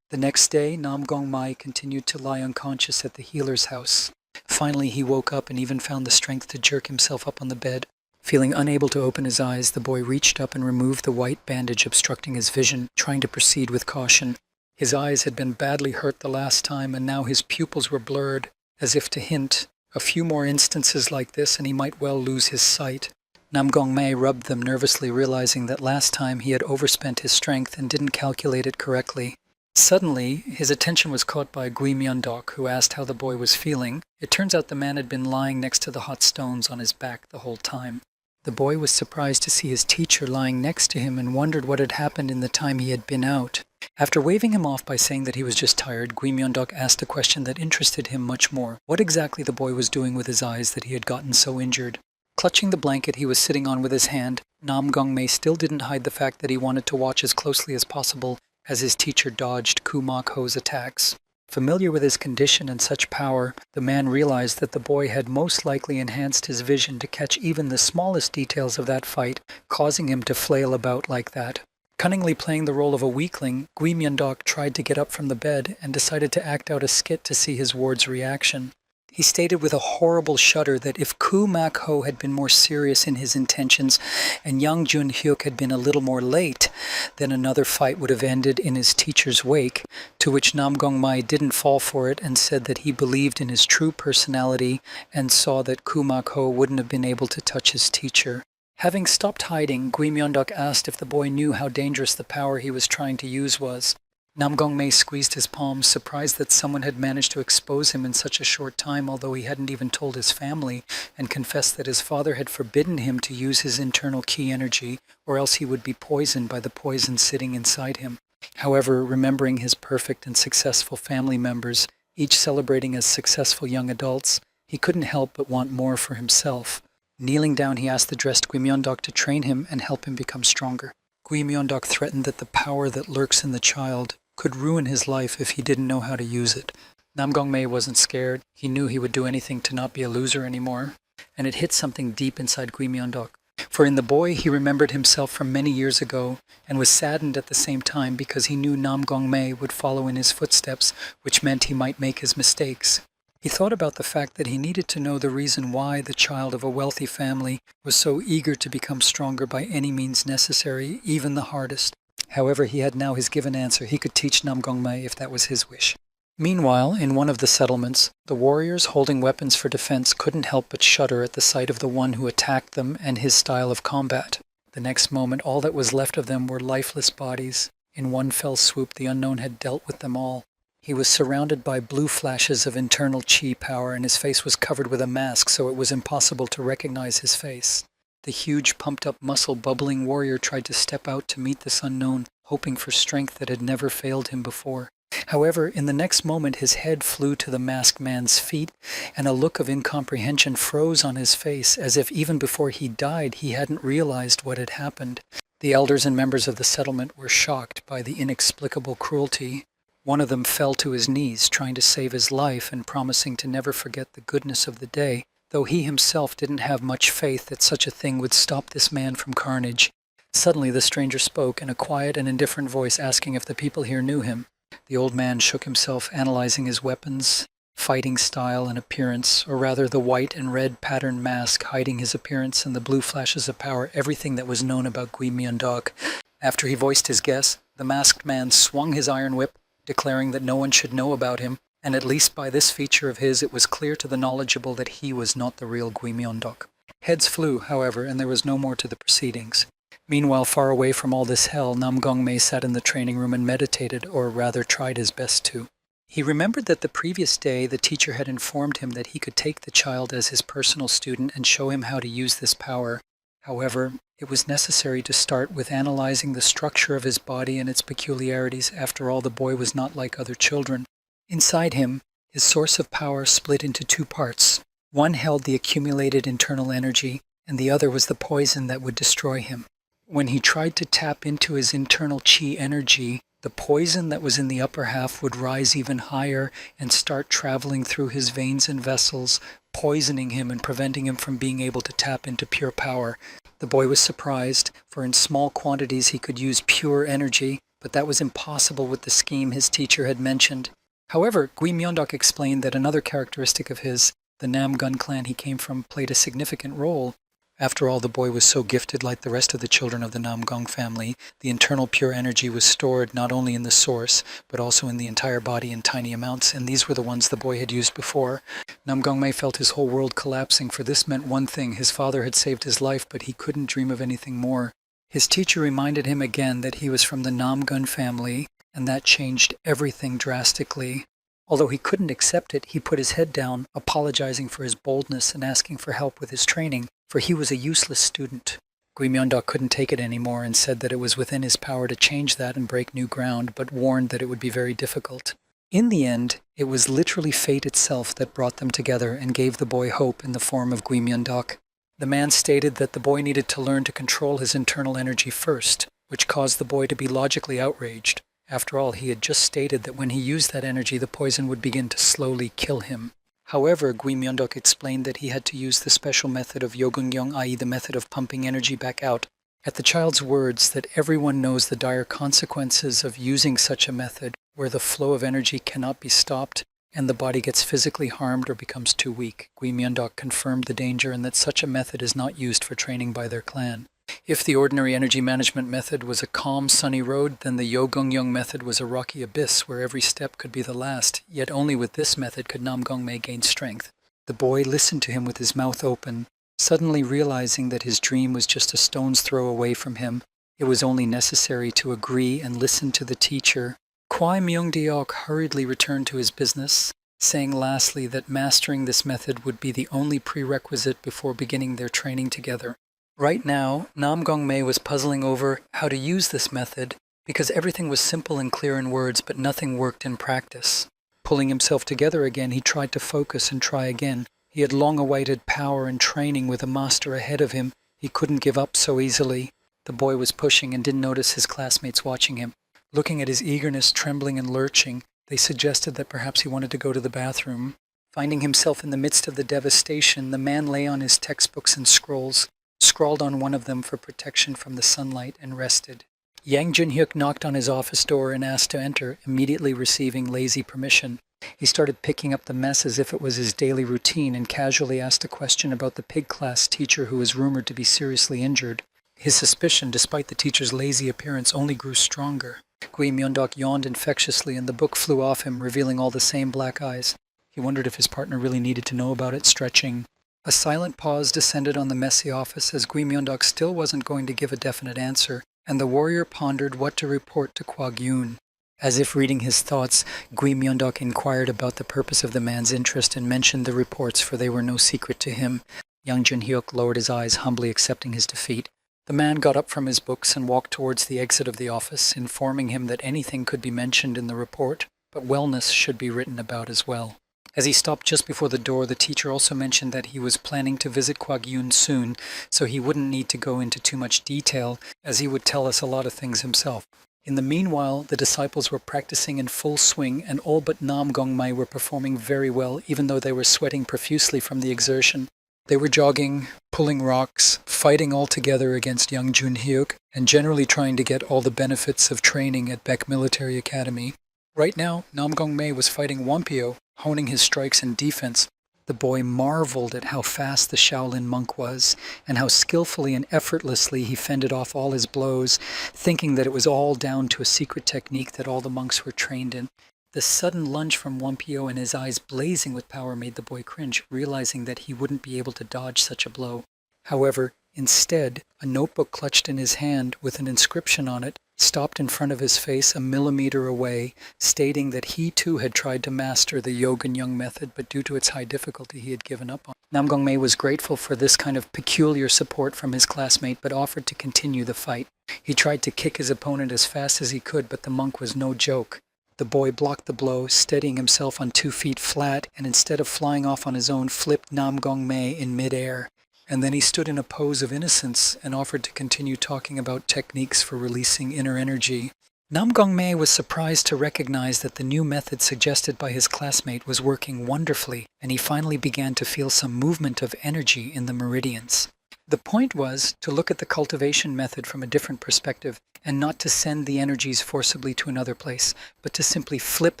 The next day, Nam Gong Mai continued to lie unconscious at the healer's house. Finally, he woke up and even found the strength to jerk himself up on the bed. Feeling unable to open his eyes, the boy reached up and removed the white bandage obstructing his vision, trying to proceed with caution. His eyes had been badly hurt the last time, and now his pupils were blurred, as if to hint, a few more instances like this and he might well lose his sight. Nam Gong Mei rubbed them nervously, realizing that last time he had overspent his strength and didn't calculate it correctly. Suddenly, his attention was caught by Gui Myeondok, who asked how the boy was feeling. It turns out the man had been lying next to the hot stones on his back the whole time. The boy was surprised to see his teacher lying next to him and wondered what had happened in the time he had been out. After waving him off by saying that he was just tired, Gui Myeondok asked a question that interested him much more. What exactly the boy was doing with his eyes that he had gotten so injured? Clutching the blanket he was sitting on with his hand, Nam Gong Mei still didn't hide the fact that he wanted to watch as closely as possible as his teacher dodged Kumak Ho's attacks. Familiar with his condition and such power, the man realized that the boy had most likely enhanced his vision to catch even the smallest details of that fight, causing him to flail about like that. Cunningly playing the role of a weakling, Gui Myeondok tried to get up from the bed and decided to act out a skit to see his ward's reaction. He stated with a horrible shudder that if Kumak Ho had been more serious in his intentions and Yang Jun-hyuk had been a little more late, then another fight would have ended in his teacher's wake, to which Nam Gong Mai didn't fall for it and said that he believed in his true personality and saw that Kumak Ho wouldn't have been able to touch his teacher. Having stopped hiding, Gui Myeondok asked if the boy knew how dangerous the power he was trying to use was. Nam Gong Mei squeezed his palms, surprised that someone had managed to expose him in such a short time, although he hadn't even told his family, and confessed that his father had forbidden him to use his internal ki energy, or else he would be poisoned by the poison sitting inside him. However, remembering his perfect and successful family members, each celebrating as successful young adults, he couldn't help but want more for himself. Kneeling down, he asked the dressed Gui Myeondok to train him and help him become stronger. Gui Myeondok threatened that the power that lurks in the child could ruin his life if he didn't know how to use it. Nam Gong Mei wasn't scared. He knew he would do anything to not be a loser anymore. And it hit something deep inside Gui Myeondok. For in the boy, he remembered himself from many years ago and was saddened at the same time because he knew Nam Gong Mei would follow in his footsteps, which meant he might make his mistakes. He thought about the fact that he needed to know the reason why the child of a wealthy family was so eager to become stronger by any means necessary, even the hardest. However, he had now his given answer. He could teach Nam Gong Mei if that was his wish. Meanwhile, in one of the settlements, the warriors holding weapons for defense couldn't help but shudder at the sight of the one who attacked them and his style of combat. The next moment, all that was left of them were lifeless bodies. In one fell swoop, the unknown had dealt with them all. He was surrounded by blue flashes of internal chi power, and his face was covered with a mask, so it was impossible to recognize his face. The huge, pumped-up muscle bubbling warrior tried to step out to meet this unknown, hoping for strength that had never failed him before. However, in the next moment his head flew to the masked man's feet, and a look of incomprehension froze on his face, as if even before he died he hadn't realized what had happened. The elders and members of the settlement were shocked by the inexplicable cruelty. One of them fell to his knees, trying to save his life and promising to never forget the goodness of the day, though he himself didn't have much faith that such a thing would stop this man from carnage. Suddenly the stranger spoke in a quiet and indifferent voice, asking if the people here knew him. The old man shook himself, analyzing his weapons, fighting style and appearance, or rather the white and red patterned mask hiding his appearance and the blue flashes of power, everything that was known about Gui Myeondok. After he voiced his guess, the masked man swung his iron whip, declaring that no one should know about him, and at least by this feature of his it was clear to the knowledgeable that he was not the real Gui Myeondok. Heads flew, however, and there was no more to the proceedings. Meanwhile, far away from all this hell, Nam Gongmei sat in the training room and meditated, or rather tried his best to. He remembered that the previous day the teacher had informed him that he could take the child as his personal student and show him how to use this power. However, it was necessary to start with analyzing the structure of his body and its peculiarities. After all, the boy was not like other children. Inside him, his source of power split into two parts. One held the accumulated internal energy, and the other was the poison that would destroy him. When he tried to tap into his internal chi energy, the poison that was in the upper half would rise even higher and start traveling through his veins and vessels, poisoning him and preventing him from being able to tap into pure power. The boy was surprised, for in small quantities he could use pure energy, but that was impossible with the scheme his teacher had mentioned. However, Gui Myeondok explained that another characteristic of his, the Nam Gun clan he came from, played a significant role. After all, the boy was so gifted like the rest of the children of the Nam Gong family. The internal pure energy was stored not only in the source, but also in the entire body in tiny amounts, and these were the ones the boy had used before. Nam Gongmei felt his whole world collapsing, for this meant one thing: his father had saved his life, but he couldn't dream of anything more. His teacher reminded him again that he was from the Nam Gun family, and that changed everything drastically. Although he couldn't accept it, he put his head down, apologizing for his boldness and asking for help with his training, for he was a useless student. Gui Myeondok couldn't take it anymore and said that it was within his power to change that and break new ground, but warned that it would be very difficult. In the end, it was literally fate itself that brought them together and gave the boy hope in the form of Gui Myeondok. The man stated that the boy needed to learn to control his internal energy first, which caused the boy to be logically outraged. After all, he had just stated that when he used that energy, the poison would begin to slowly kill him. However, Gui Myeondok explained that he had to use the special method of Yogungyong, i.e. the method of pumping energy back out. At the child's words that everyone knows the dire consequences of using such a method, where the flow of energy cannot be stopped and the body gets physically harmed or becomes too weak, Gui Myeondok confirmed the danger and that such a method is not used for training by their clan. If the ordinary energy management method was a calm, sunny road, then the Yogungyong method was a rocky abyss where every step could be the last, yet only with this method could Nam Gongmei gain strength. The boy listened to him with his mouth open, suddenly realizing that his dream was just a stone's throw away from him. It was only necessary to agree and listen to the teacher. Kwai Myung-deok hurriedly returned to his business, saying lastly that mastering this method would be the only prerequisite before beginning their training together. Right now, Nam Gongmei was puzzling over how to use this method because everything was simple and clear in words, but nothing worked in practice. Pulling himself together again, he tried to focus and try again. He had long awaited power and training with a master ahead of him. He couldn't give up so easily. The boy was pushing and didn't notice his classmates watching him. Looking at his eagerness, trembling and lurching, they suggested that perhaps he wanted to go to the bathroom. Finding himself in the midst of the devastation, the man lay on his textbooks and scrolls, scrawled on one of them for protection from the sunlight, and rested. Yang Junhyuk knocked on his office door and asked to enter, immediately receiving lazy permission. He started picking up the mess as if it was his daily routine and casually asked a question about the pig class teacher who was rumored to be seriously injured. His suspicion, despite the teacher's lazy appearance, only grew stronger. Gui Myondok yawned infectiously and the book flew off him, revealing all the same black eyes. He wondered if his partner really needed to know about it, stretching. A silent pause descended on the messy office as Gui Myondok still wasn't going to give a definite answer, and the warrior pondered what to report to Kwag Yoon. As if reading his thoughts, Gui Myondok inquired about the purpose of the man's interest and mentioned the reports, for they were no secret to him. Young Jun-hyuk lowered his eyes, humbly accepting his defeat. The man got up from his books and walked towards the exit of the office, informing him that anything could be mentioned in the report, but wellness should be written about as well. As he stopped just before the door, the teacher also mentioned that he was planning to visit Kwag Yoon soon, so he wouldn't need to go into too much detail, as he would tell us a lot of things himself. In the meanwhile, the disciples were practicing in full swing, and all but Nam Gongmai were performing very well, even though they were sweating profusely from the exertion. They were jogging, pulling rocks, fighting all together against young Jun-hyuk, and generally trying to get all the benefits of training at Baek Military Academy. Right now, Nam Gongmai was fighting Wampio, honing his strikes and defense. The boy marveled at how fast the Shaolin monk was, and how skillfully and effortlessly he fended off all his blows, thinking that it was all down to a secret technique that all the monks were trained in. The sudden lunge from Wampio and his eyes blazing with power made the boy cringe, realizing that he wouldn't be able to dodge such a blow. However, instead, a notebook clutched in his hand with an inscription on it stopped in front of his face a millimeter away, stating that he too had tried to master the Yogan-Young method, but due to its high difficulty he had given up on. Nam Gongmai was grateful for this kind of peculiar support from his classmate, but offered to continue the fight. He tried to kick his opponent as fast as he could, but the monk was no joke. The boy blocked the blow, steadying himself on 2 feet flat, and instead of flying off on his own, flipped Nam Gongmai in midair. And then he stood in a pose of innocence and offered to continue talking about techniques for releasing inner energy. Nam Gongmai was surprised to recognize that the new method suggested by his classmate was working wonderfully, and he finally began to feel some movement of energy in the meridians. The point was to look at the cultivation method from a different perspective, and not to send the energies forcibly to another place, but to simply flip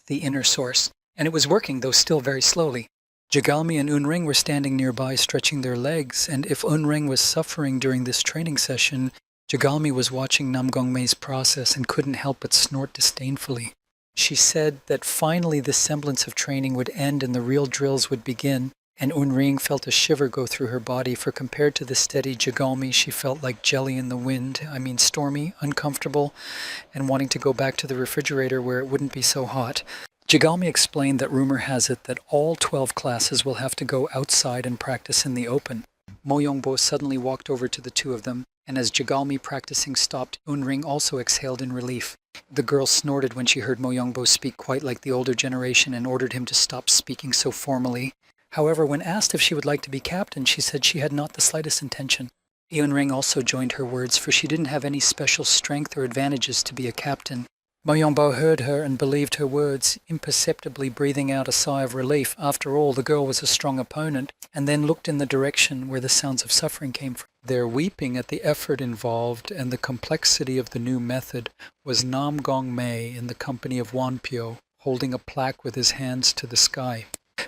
the inner source. And it was working, though still very slowly. Jagalmi and Unring were standing nearby stretching their legs, and if Unring was suffering during this training session, Jagalmi was watching Nam Gongmai's process and couldn't help but snort disdainfully. She said that finally the semblance of training would end and the real drills would begin, and Unring felt a shiver go through her body, for compared to the steady Jagalmi, she felt like jelly in the wind. Stormy, uncomfortable, and wanting to go back to the refrigerator where it wouldn't be so hot. Jagalmi explained that rumor has it that all 12 classes will have to go outside and practice in the open. Mo Yongbo suddenly walked over to the two of them, and as Jagalmi practicing stopped, Unring also exhaled in relief. The girl snorted when she heard Mo Yongbo speak quite like the older generation and ordered him to stop speaking so formally. However, when asked if she would like to be captain, she said she had not the slightest intention. Unring also joined her words, for she didn't have any special strength or advantages to be a captain. Mo Yongbo heard her and believed her words, imperceptibly breathing out a sigh of relief. After all, the girl was a strong opponent, and then looked in the direction where the sounds of suffering came from. There, weeping at the effort involved and the complexity of the new method, was Nam Gongmai in the company of Wampio, holding a plaque with his hands to the sky.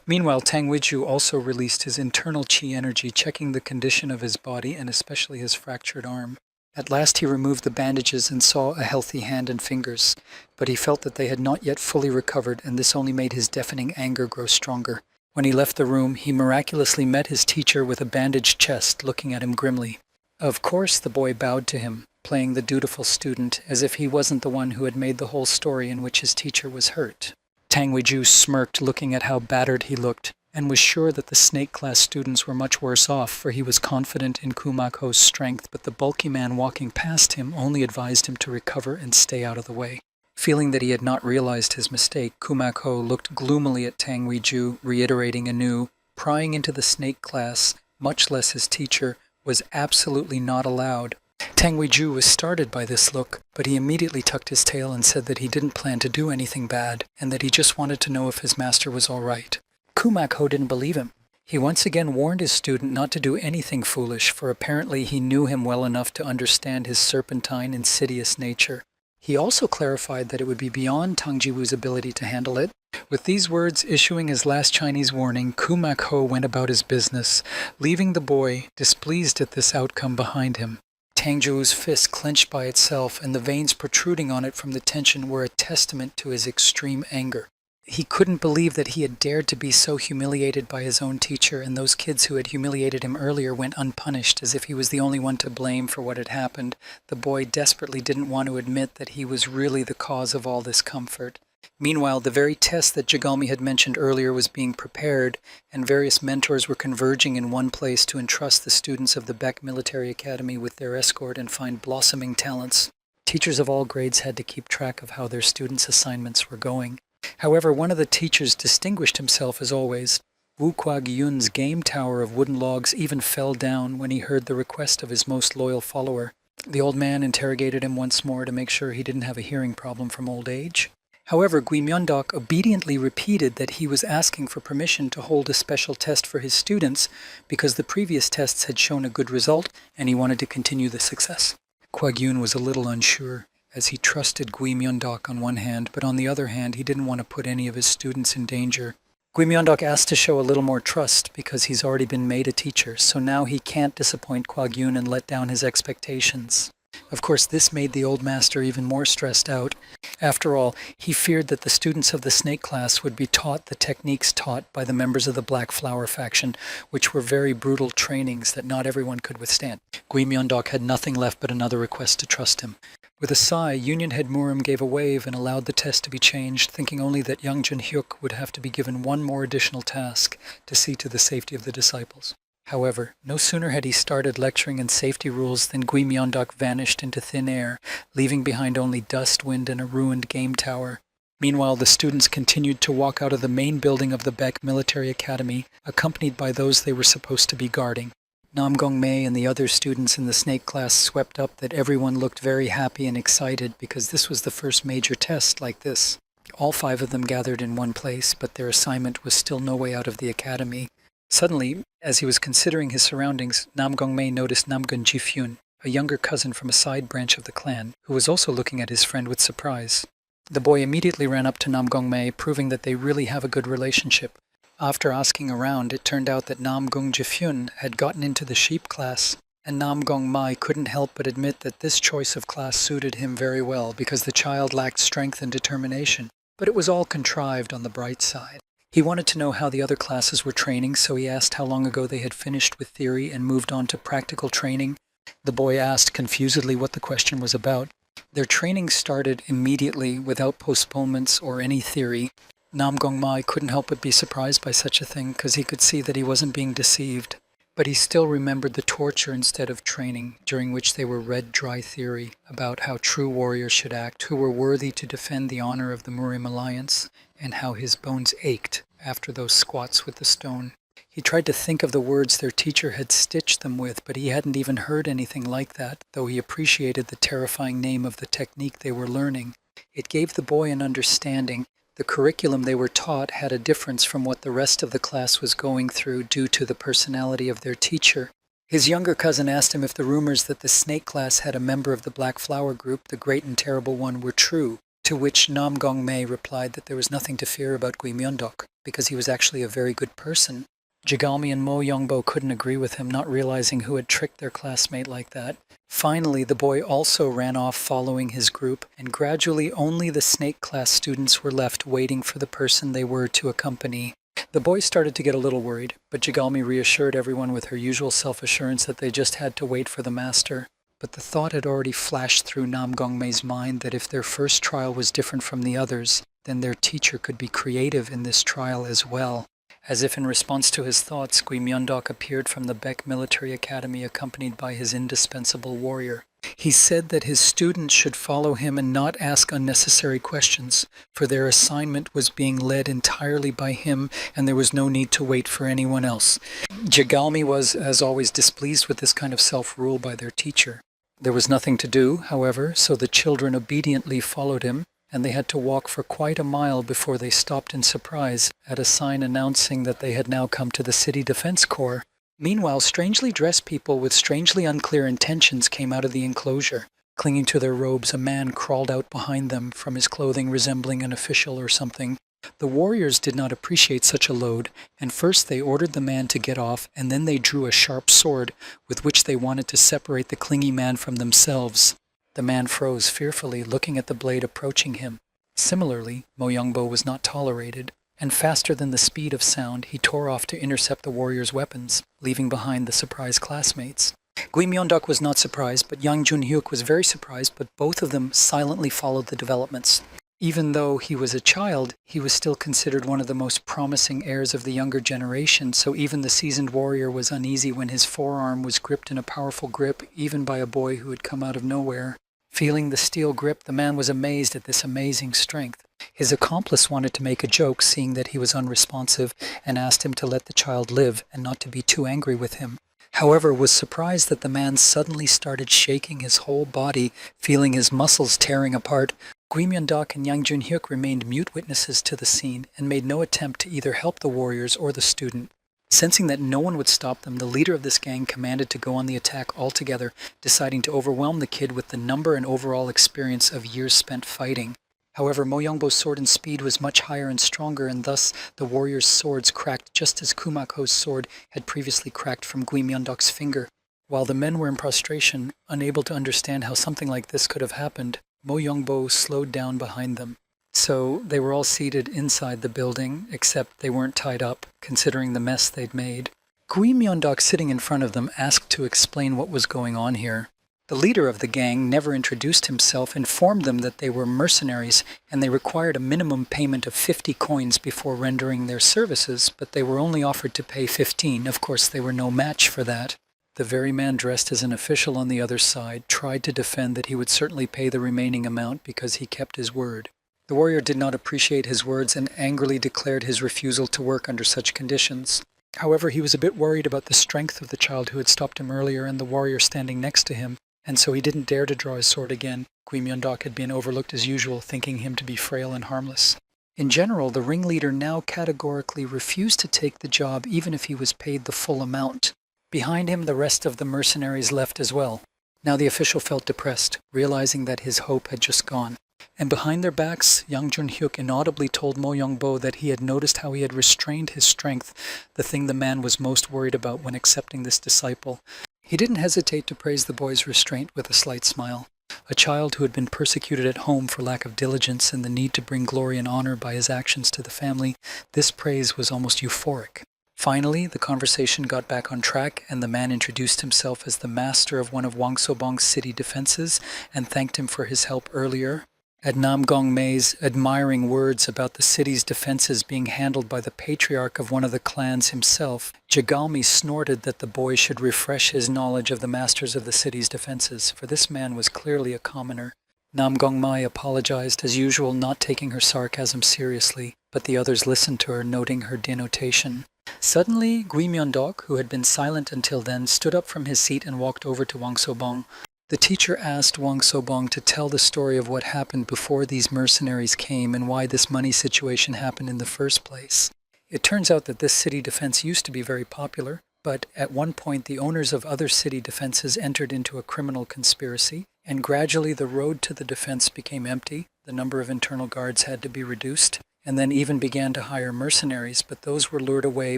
Meanwhile, Tang Weiju also released his internal qi energy, checking the condition of his body and especially his fractured arm. At last he removed the bandages and saw a healthy hand and fingers, but he felt that they had not yet fully recovered, and this only made his deafening anger grow stronger. When he left the room, he miraculously met his teacher with a bandaged chest, looking at him grimly. Of course the boy bowed to him, playing the dutiful student, as if he wasn't the one who had made the whole story in which his teacher was hurt. Tang Weiju smirked, looking at how battered he looked, and was sure that the snake class students were much worse off, for he was confident in Kumako's strength, but the bulky man walking past him only advised him to recover and stay out of the way. Feeling that he had not realized his mistake, Kumako looked gloomily at Tang Weiju, reiterating anew, prying into the snake class, much less his teacher, was absolutely not allowed. Tang Weiju was startled by this look, but he immediately tucked his tail and said that he didn't plan to do anything bad, and that he just wanted to know if his master was all right. Kumako didn't believe him. He once again warned his student not to do anything foolish, for apparently he knew him well enough to understand his serpentine, insidious nature. He also clarified that it would be beyond Tang Jiwoo's ability to handle it. With these words issuing his last Chinese warning, Kumako went about his business, leaving the boy, displeased at this outcome, behind him. Tangju's fist clenched by itself, and the veins protruding on it from the tension were a testament to his extreme anger. He couldn't believe that he had dared to be so humiliated by his own teacher, and those kids who had humiliated him earlier went unpunished, as if he was the only one to blame for what had happened. The boy desperately didn't want to admit that he was really the cause of all this comfort. Meanwhile, the very test that Jagalmi had mentioned earlier was being prepared, and various mentors were converging in one place to entrust the students of the Beck Military Academy with their escort and find blossoming talents. Teachers of all grades had to keep track of how their students' assignments were going. However, one of the teachers distinguished himself as always. Wu Kuag-yun's game tower of wooden logs even fell down when he heard the request of his most loyal follower. The old man interrogated him once more to make sure he didn't have a hearing problem from old age. However, Gui Myeondok obediently repeated that he was asking for permission to hold a special test for his students because the previous tests had shown a good result and he wanted to continue the success. Kuag-yun was a little unsure, as he trusted Gui Myeondok on one hand, but on the other hand, he didn't want to put any of his students in danger. Gui Myeondok asked to show a little more trust because he's already been made a teacher, so now he can't disappoint Kuag-yun and let down his expectations. Of course, this made the old master even more stressed out. After all, he feared that the students of the snake class would be taught the techniques taught by the members of the Black Flower faction, which were very brutal trainings that not everyone could withstand. Gui Myeondok had nothing left but another request to trust him. With a sigh, Union Head Murim gave a wave and allowed the test to be changed, thinking only that young Jun-hyuk would have to be given one more additional task to see to the safety of the disciples. However, no sooner had he started lecturing in safety rules than Gui Myeondok vanished into thin air, leaving behind only dust, wind, and a ruined game tower. Meanwhile, the students continued to walk out of the main building of the Beck Military Academy, accompanied by those they were supposed to be guarding. Nam Gong-mei and the other students in the snake class swept up that everyone looked very happy and excited because this was the first major test like this. All 5 of them gathered in one place, but their assignment was still no way out of the academy. Suddenly, as he was considering his surroundings, Nam Gong-mei noticed Namgun Ji-fyun, a younger cousin from a side branch of the clan, who was also looking at his friend with surprise. The boy immediately ran up to Nam Gong-mei, proving that they really have a good relationship. After asking around, it turned out that Nam Gung Ji-fyun had gotten into the sheep class, and Nam Gong-mai couldn't help but admit that this choice of class suited him very well because the child lacked strength and determination. But it was all contrived on the bright side. He wanted to know how the other classes were training, so he asked how long ago they had finished with theory and moved on to practical training. The boy asked confusedly what the question was about. Their training started immediately without postponements or any theory. Nam Gong-mai couldn't help but be surprised by such a thing because he could see that he wasn't being deceived. But he still remembered the torture instead of training, during which they were read dry theory about how true warriors should act, who were worthy to defend the honor of the Murim Alliance, and how his bones ached after those squats with the stone. He tried to think of the words their teacher had stitched them with, but he hadn't even heard anything like that, though he appreciated the terrifying name of the technique they were learning. It gave the boy an understanding. The curriculum they were taught had a difference from what the rest of the class was going through due to the personality of their teacher. His younger cousin asked him if the rumors that the snake class had a member of the Black Flower group, the Great and Terrible One, were true, to which Nam Gong-mei replied that there was nothing to fear about Gui Myeondok, because he was actually a very good person. Jagalmi and Mo Yongbo couldn't agree with him, not realizing who had tricked their classmate like that. Finally, the boy also ran off following his group, and gradually only the snake class students were left waiting for the person they were to accompany. The boy started to get a little worried, but Jagalmi reassured everyone with her usual self-assurance that they just had to wait for the master. But the thought had already flashed through Nam Gong-mei's mind that if their first trial was different from the others, then their teacher could be creative in this trial as well. As if in response to his thoughts, Gui Myeondok appeared from the Beck Military Academy accompanied by his indispensable warrior. He said that his students should follow him and not ask unnecessary questions, for their assignment was being led entirely by him and there was no need to wait for anyone else. Jagalmi was, as always, displeased with this kind of self-rule by their teacher. There was nothing to do, however, so the children obediently followed him, and they had to walk for quite a mile before they stopped in surprise at a sign announcing that they had now come to the City Defense Corps. Meanwhile, strangely dressed people with strangely unclear intentions came out of the enclosure. Clinging to their robes, a man crawled out behind them, from his clothing resembling an official or something. The warriors did not appreciate such a load, and first they ordered the man to get off, and then they drew a sharp sword, with which they wanted to separate the clingy man from themselves. The man froze fearfully, looking at the blade approaching him. Similarly, Mo Youngbo was not tolerated, and faster than the speed of sound, he tore off to intercept the warriors' weapons, leaving behind the surprised classmates. Gui Myeondok was not surprised, but Yang Junhyuk was very surprised, but both of them silently followed the developments. Even though he was a child, he was still considered one of the most promising heirs of the younger generation, so even the seasoned warrior was uneasy when his forearm was gripped in a powerful grip, even by a boy who had come out of nowhere. Feeling the steel grip, the man was amazed at this amazing strength. His accomplice wanted to make a joke, seeing that he was unresponsive, and asked him to let the child live and not to be too angry with him. However, was surprised that the man suddenly started shaking his whole body, feeling his muscles tearing apart. Gui Myeondok and Yang Junhyuk remained mute witnesses to the scene and made no attempt to either help the warriors or the student. Sensing that no one would stop them, the leader of this gang commanded to go on the attack altogether, deciding to overwhelm the kid with the number and overall experience of years spent fighting. However, Mo Youngbo's sword and speed was much higher and stronger, and thus the warriors' swords cracked just as Kumako's sword had previously cracked from Gui Myeondok's finger. While the men were in prostration, unable to understand how something like this could have happened, Mo Youngbo slowed down behind them. So they were all seated inside the building, except they weren't tied up, considering the mess they'd made. Gui Myeondok, sitting in front of them, asked to explain what was going on here. The leader of the gang never introduced himself, informed them that they were mercenaries, and they required a minimum payment of 50 coins before rendering their services, but they were only offered to pay 15. Of course, they were no match for that. The very man dressed as an official on the other side tried to defend that he would certainly pay the remaining amount because he kept his word. The warrior did not appreciate his words and angrily declared his refusal to work under such conditions. However, he was a bit worried about the strength of the child who had stopped him earlier and the warrior standing next to him, and so he didn't dare to draw his sword again. Gui Myeondok had been overlooked as usual, thinking him to be frail and harmless. In general, the ringleader now categorically refused to take the job even if he was paid the full amount. Behind him, the rest of the mercenaries left as well. Now the official felt depressed, realizing that his hope had just gone. And behind their backs, Yang Junhyuk inaudibly told Mo Youngbo that he had noticed how he had restrained his strength, the thing the man was most worried about when accepting this disciple. He didn't hesitate to praise the boy's restraint with a slight smile. A child who had been persecuted at home for lack of diligence and the need to bring glory and honor by his actions to the family, this praise was almost euphoric. Finally, the conversation got back on track, and the man introduced himself as the master of one of Wangsobong's city defenses and thanked him for his help earlier. At Nam Gongmei's admiring words about the city's defenses being handled by the patriarch of one of the clans himself, Jagalmi snorted that the boy should refresh his knowledge of the masters of the city's defenses, for this man was clearly a commoner. Nam Gongmei apologized as usual, not taking her sarcasm seriously, but the others listened to her, noting her denotation. Suddenly, Gui Myeondok, who had been silent until then, stood up from his seat and walked over to Wang Sobong. The teacher asked Wang Sobong to tell the story of what happened before these mercenaries came and why this money situation happened in the first place. It turns out that this city defense used to be very popular, but at one point the owners of other city defenses entered into a criminal conspiracy, and gradually the road to the defense became empty, the number of internal guards had to be reduced, and then even began to hire mercenaries, but those were lured away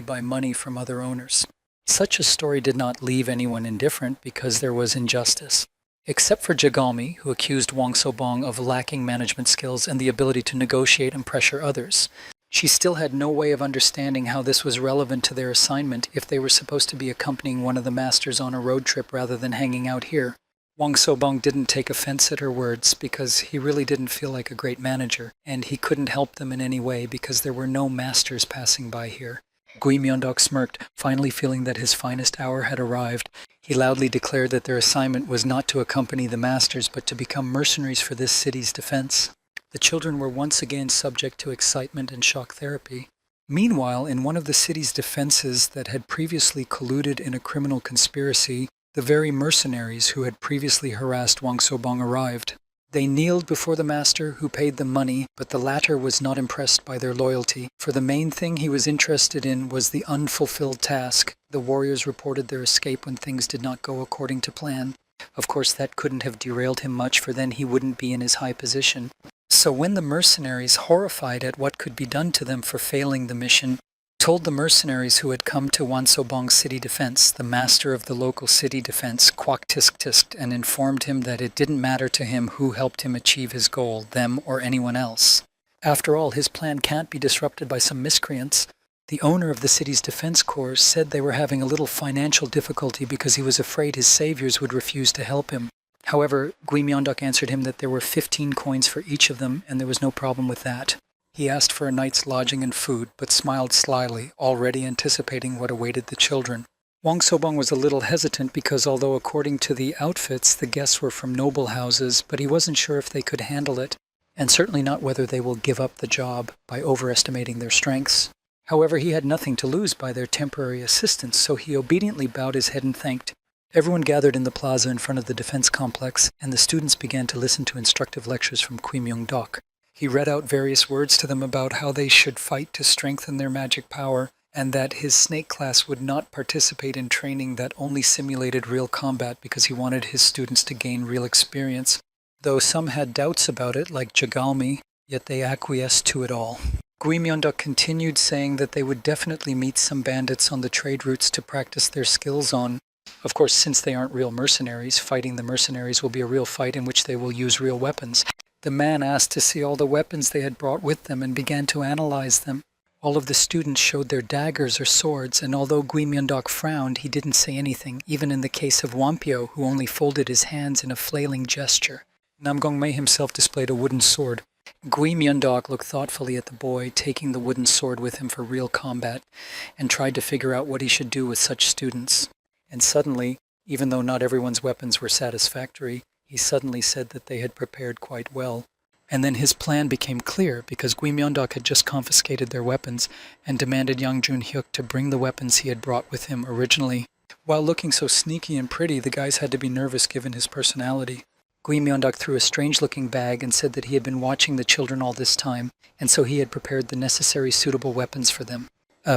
by money from other owners. Such a story did not leave anyone indifferent because there was injustice. Except for Jagalmi, who accused Wang Sobong of lacking management skills and the ability to negotiate and pressure others. She still had no way of understanding how this was relevant to their assignment if they were supposed to be accompanying one of the masters on a road trip rather than hanging out here. Wang Sobong didn't take offense at her words because he really didn't feel like a great manager, and he couldn't help them in any way because there were no masters passing by here. Gui Myeondok smirked, finally feeling that his finest hour had arrived. He loudly declared that their assignment was not to accompany the masters, but to become mercenaries for this city's defense. The children were once again subject to excitement and shock therapy. Meanwhile, in one of the city's defenses that had previously colluded in a criminal conspiracy, the very mercenaries who had previously harassed Wang Sobong arrived. They kneeled before the master, who paid them money, but the latter was not impressed by their loyalty, for the main thing he was interested in was the unfulfilled task. The warriors reported their escape when things did not go according to plan. Of course, that couldn't have derailed him much, for then he wouldn't be in his high position. So when the mercenaries, horrified at what could be done to them for failing the mission, told the mercenaries who had come to Wansobong City Defense, the master of the local city defense, Kwak Tisk Tisk, and informed him that it didn't matter to him who helped him achieve his goal, them or anyone else. After all, his plan can't be disrupted by some miscreants. The owner of the city's defense corps said they were having a little financial difficulty because he was afraid his saviors would refuse to help him. However, Gui Myeondok answered him that there were 15 coins for each of them, and there was no problem with that. He asked for a night's lodging and food, but smiled slyly, already anticipating what awaited the children. Wang Sobong was a little hesitant because although according to the outfits the guests were from noble houses, but he wasn't sure if they could handle it, and certainly not whether they will give up the job by overestimating their strengths. However, he had nothing to lose by their temporary assistance, so he obediently bowed his head and thanked. Everyone gathered in the plaza in front of the defense complex, and the students began to listen to instructive lectures from Gui Myeondok. He read out various words to them about how they should fight to strengthen their magic power, and that his snake class would not participate in training that only simulated real combat because he wanted his students to gain real experience. Though some had doubts about it, like Jagalmi, yet they acquiesced to it all. Gui Myeondok continued saying that they would definitely meet some bandits on the trade routes to practice their skills on. Of course, since they aren't real mercenaries, fighting the mercenaries will be a real fight in which they will use real weapons. The man asked to see all the weapons they had brought with them and began to analyze them. All of the students showed their daggers or swords, and although Gui Myeondok frowned, he didn't say anything, even in the case of Wampio, who only folded his hands in a flailing gesture. Namgongmei himself displayed a wooden sword. Gui Myeondok looked thoughtfully at the boy, taking the wooden sword with him for real combat, and tried to figure out what he should do with such students. And suddenly, even though not everyone's weapons were satisfactory, he suddenly said that they had prepared quite well. And then his plan became clear, because Gui Myeondok had just confiscated their weapons and demanded Yang Junhyuk to bring the weapons he had brought with him originally. While looking so sneaky and pretty, the guys had to be nervous given his personality. Gui Myeondok threw a strange-looking bag and said that he had been watching the children all this time, and so he had prepared the necessary suitable weapons for them.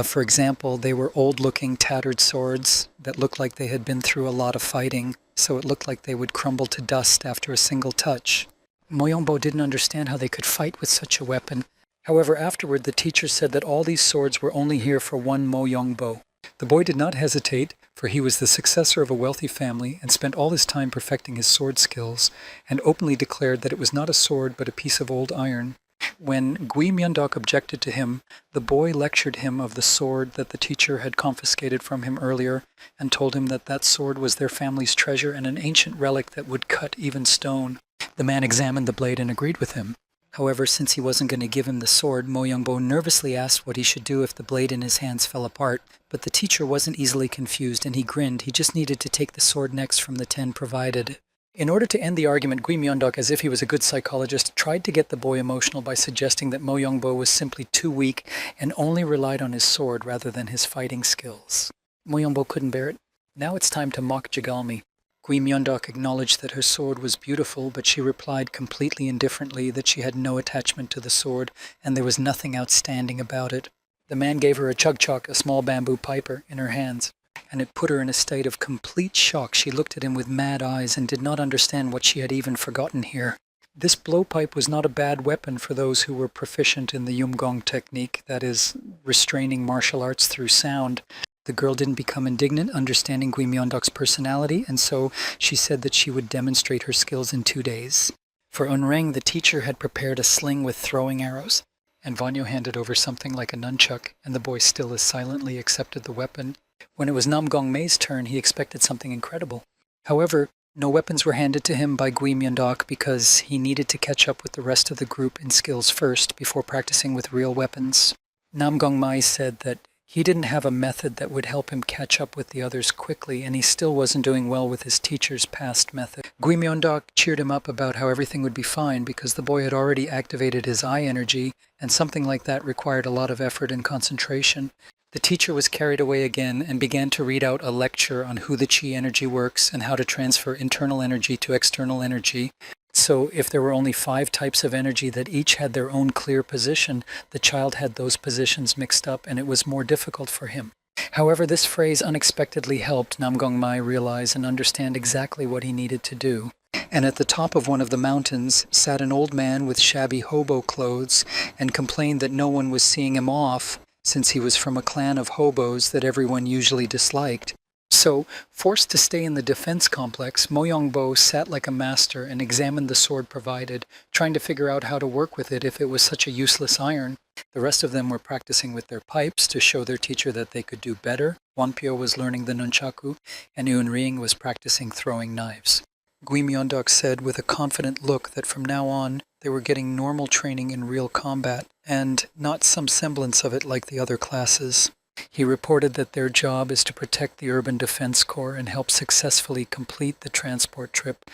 For example, they were old-looking, tattered swords that looked like they had been through a lot of fighting, so it looked like they would crumble to dust after a single touch. Moyongbo didn't understand how they could fight with such a weapon. However, afterward, the teacher said that all these swords were only here for one Moyongbo. The boy did not hesitate, for he was the successor of a wealthy family and spent all his time perfecting his sword skills, and openly declared that it was not a sword but a piece of old iron. When Gui Myeondok objected to him, the boy lectured him of the sword that the teacher had confiscated from him earlier, and told him that that sword was their family's treasure and an ancient relic that would cut even stone. The man examined the blade and agreed with him. However, since he wasn't going to give him the sword, Moyongbo nervously asked what he should do if the blade in his hands fell apart, but the teacher wasn't easily confused, and he grinned. He just needed to take the sword next from the 10 provided. In order to end the argument, Gui Myeondok, as if he was a good psychologist, tried to get the boy emotional by suggesting that Moyongbo was simply too weak and only relied on his sword rather than his fighting skills. Moyongbo couldn't bear it. Now it's time to mock Jagalmi. Gui Myeondok acknowledged that her sword was beautiful, but she replied completely indifferently that she had no attachment to the sword and there was nothing outstanding about it. The man gave her a chugchok, a small bamboo piper, in her hands, and it put her in a state of complete shock. She looked at him with mad eyes and did not understand what she had even forgotten here. This blowpipe was not a bad weapon for those who were proficient in the Yumgong technique, that is, restraining martial arts through sound. The girl didn't become indignant, understanding Gui Myeondok's personality, and so she said that she would demonstrate her skills in 2 days. For Unreng, the teacher had prepared a sling with throwing arrows, and Vanyo handed over something like a nunchuck, and the boy still as silently accepted the weapon. When it was Namgongmei's turn, he expected something incredible. However, no weapons were handed to him by Gui Myeondok because he needed to catch up with the rest of the group in skills first before practicing with real weapons. Namgongmei said that he didn't have a method that would help him catch up with the others quickly, and he still wasn't doing well with his teacher's past method. Gui Myeondok cheered him up about how everything would be fine because the boy had already activated his eye energy, and something like that required a lot of effort and concentration. The teacher was carried away again and began to read out a lecture on who the chi energy works and how to transfer internal energy to external energy. So if there were only 5 types of energy that each had their own clear position, the child had those positions mixed up and it was more difficult for him. However, this phrase unexpectedly helped Namgongmei realize and understand exactly what he needed to do. And at the top of one of the mountains sat an old man with shabby hobo clothes and complained that no one was seeing him off, since he was from a clan of hobos that everyone usually disliked. So, forced to stay in the defense complex, Mo Yongbo sat like a master and examined the sword provided, trying to figure out how to work with it if it was such a useless iron. The rest of them were practicing with their pipes to show their teacher that they could do better. Wanpyo was learning the nunchaku, and Eunring was practicing throwing knives. Gui Myeondok said with a confident look that from now on they were getting normal training in real combat, and not some semblance of it like the other classes. He reported that their job is to protect the Urban Defense Corps and help successfully complete the transport trip,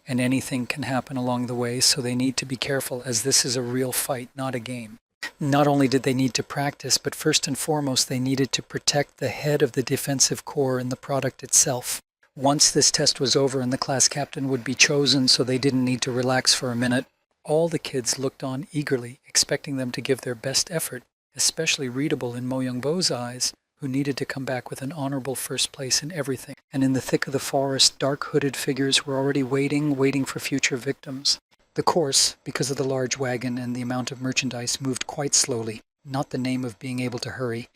and anything can happen along the way, so they need to be careful as this is a real fight, not a game. Not only did they need to practice, but first and foremost they needed to protect the head of the defensive corps and the product itself. Once this test was over and the class captain would be chosen, so they didn't need to relax for a minute, all the kids looked on eagerly, expecting them to give their best effort, especially readable in Mo Youngbo's eyes, who needed to come back with an honorable first place in everything. And in the thick of the forest, dark hooded figures were already waiting for future victims. The course, because of the large wagon and the amount of merchandise, moved quite slowly, not the name of being able to hurry.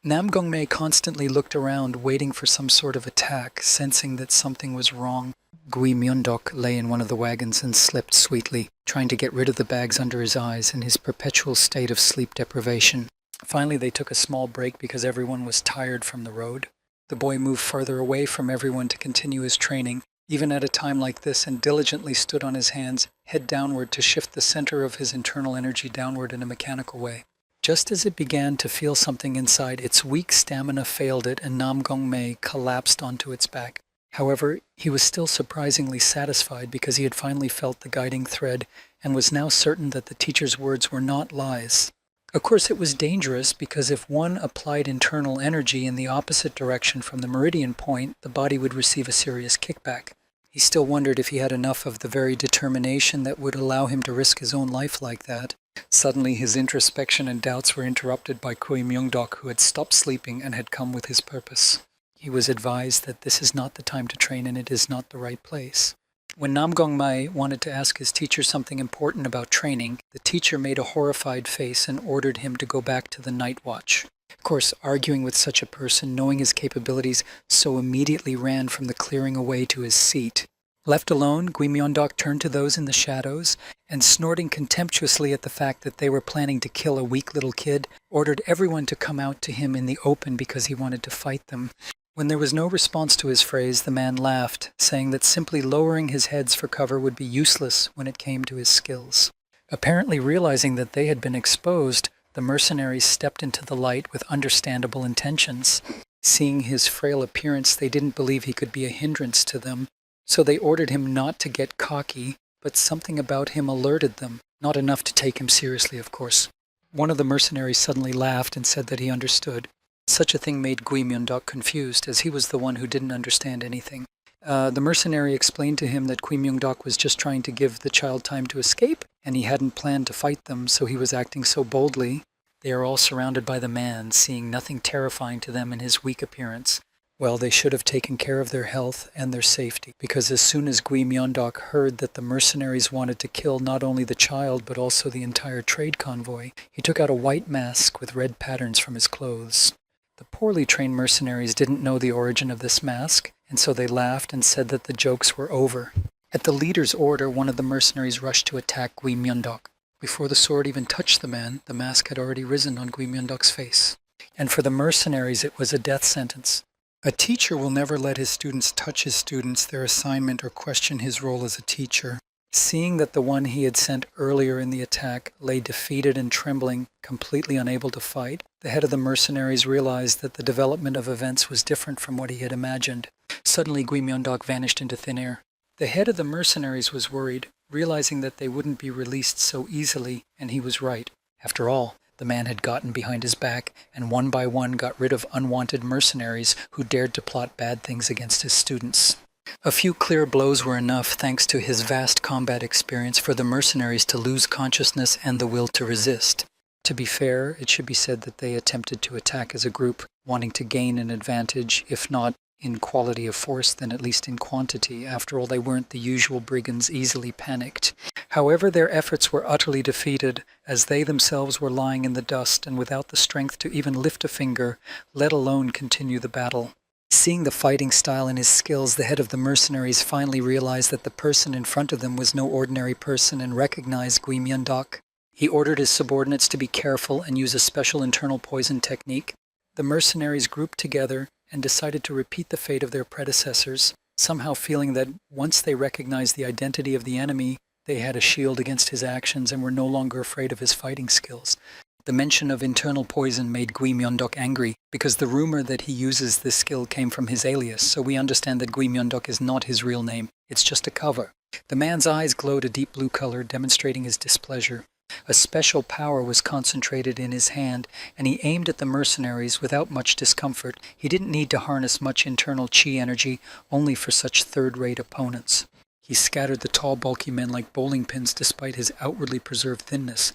Nam Gongmei constantly looked around, waiting for some sort of attack, sensing that something was wrong. Gui Myeondok lay in one of the wagons and slept sweetly, trying to get rid of the bags under his eyes in his perpetual state of sleep deprivation. Finally, they took a small break because everyone was tired from the road. The boy moved farther away from everyone to continue his training, even at a time like this, and diligently stood on his hands, head downward, to shift the center of his internal energy downward in a mechanical way. Just as it began to feel something inside, its weak stamina failed it, and Nam Gongmei collapsed onto its back. However, he was still surprisingly satisfied because he had finally felt the guiding thread and was now certain that the teacher's words were not lies. Of course, it was dangerous because if one applied internal energy in the opposite direction from the meridian point, the body would receive a serious kickback. He still wondered if he had enough of the very determination that would allow him to risk his own life like that. Suddenly, his introspection and doubts were interrupted by Gui Myeondok, who had stopped sleeping and had come with his purpose. He was advised that this is not the time to train and it is not the right place. When Nam Gongmei wanted to ask his teacher something important about training, the teacher made a horrified face and ordered him to go back to the night watch. Of course, arguing with such a person, knowing his capabilities, so immediately ran from the clearing away to his seat. Left alone, Gui Myeondok turned to those in the shadows and, snorting contemptuously at the fact that they were planning to kill a weak little kid, ordered everyone to come out to him in the open because he wanted to fight them. When there was no response to his phrase, the man laughed, saying that simply lowering his heads for cover would be useless when it came to his skills. Apparently realizing that they had been exposed, the mercenaries stepped into the light with understandable intentions. Seeing his frail appearance, they didn't believe he could be a hindrance to them, so they ordered him not to get cocky, but something about him alerted them, not enough to take him seriously, of course. One of the mercenaries suddenly laughed and said that he understood. Such a thing made Gui Myeondok confused, as he was the one who didn't understand anything. The mercenary explained to him that Gui Myeondok was just trying to give the child time to escape, and he hadn't planned to fight them, so he was acting so boldly. They are all surrounded by the man, seeing nothing terrifying to them in his weak appearance. Well, they should have taken care of their health and their safety, because as soon as Gui Myeondok heard that the mercenaries wanted to kill not only the child but also the entire trade convoy, he took out a white mask with red patterns from his clothes. The poorly trained mercenaries didn't know the origin of this mask, and so they laughed and said that the jokes were over. At the leader's order, one of the mercenaries rushed to attack Gui Myeondok. Before the sword even touched the man, the mask had already risen on Gui Myeondok's face. And for the mercenaries, it was a death sentence. A teacher will never let his students touch his students, their assignment, or question his role as a teacher. Seeing that the one he had sent earlier in the attack lay defeated and trembling, completely unable to fight, the head of the mercenaries realized that the development of events was different from what he had imagined. Suddenly, Gui Myeondok vanished into thin air. The head of the mercenaries was worried, realizing that they wouldn't be released so easily, and he was right. After all, the man had gotten behind his back, and one by one got rid of unwanted mercenaries who dared to plot bad things against his students. A few clear blows were enough, thanks to his vast combat experience, for the mercenaries to lose consciousness and the will to resist. To be fair, it should be said that they attempted to attack as a group, wanting to gain an advantage, if not in quality of force than at least in quantity. After all, they weren't the usual brigands easily panicked. However, their efforts were utterly defeated, as they themselves were lying in the dust and without the strength to even lift a finger, let alone continue the battle. Seeing the fighting style and his skills, the head of the mercenaries finally realized that the person in front of them was no ordinary person and recognized Gui Myung-dok. He ordered his subordinates to be careful and use a special internal poison technique. The mercenaries grouped together and decided to repeat the fate of their predecessors, somehow feeling that once they recognized the identity of the enemy, they had a shield against his actions and were no longer afraid of his fighting skills. The mention of internal poison made Gui Myung-dok angry, because the rumor that he uses this skill came from his alias, so we understand that Gui Myung-dok is not his real name. It's just a cover. The man's eyes glowed a deep blue color, demonstrating his displeasure. A special power was concentrated in his hand, and he aimed at the mercenaries without much discomfort. He didn't need to harness much internal chi energy, only for such third-rate opponents. He scattered the tall, bulky men like bowling pins despite his outwardly preserved thinness.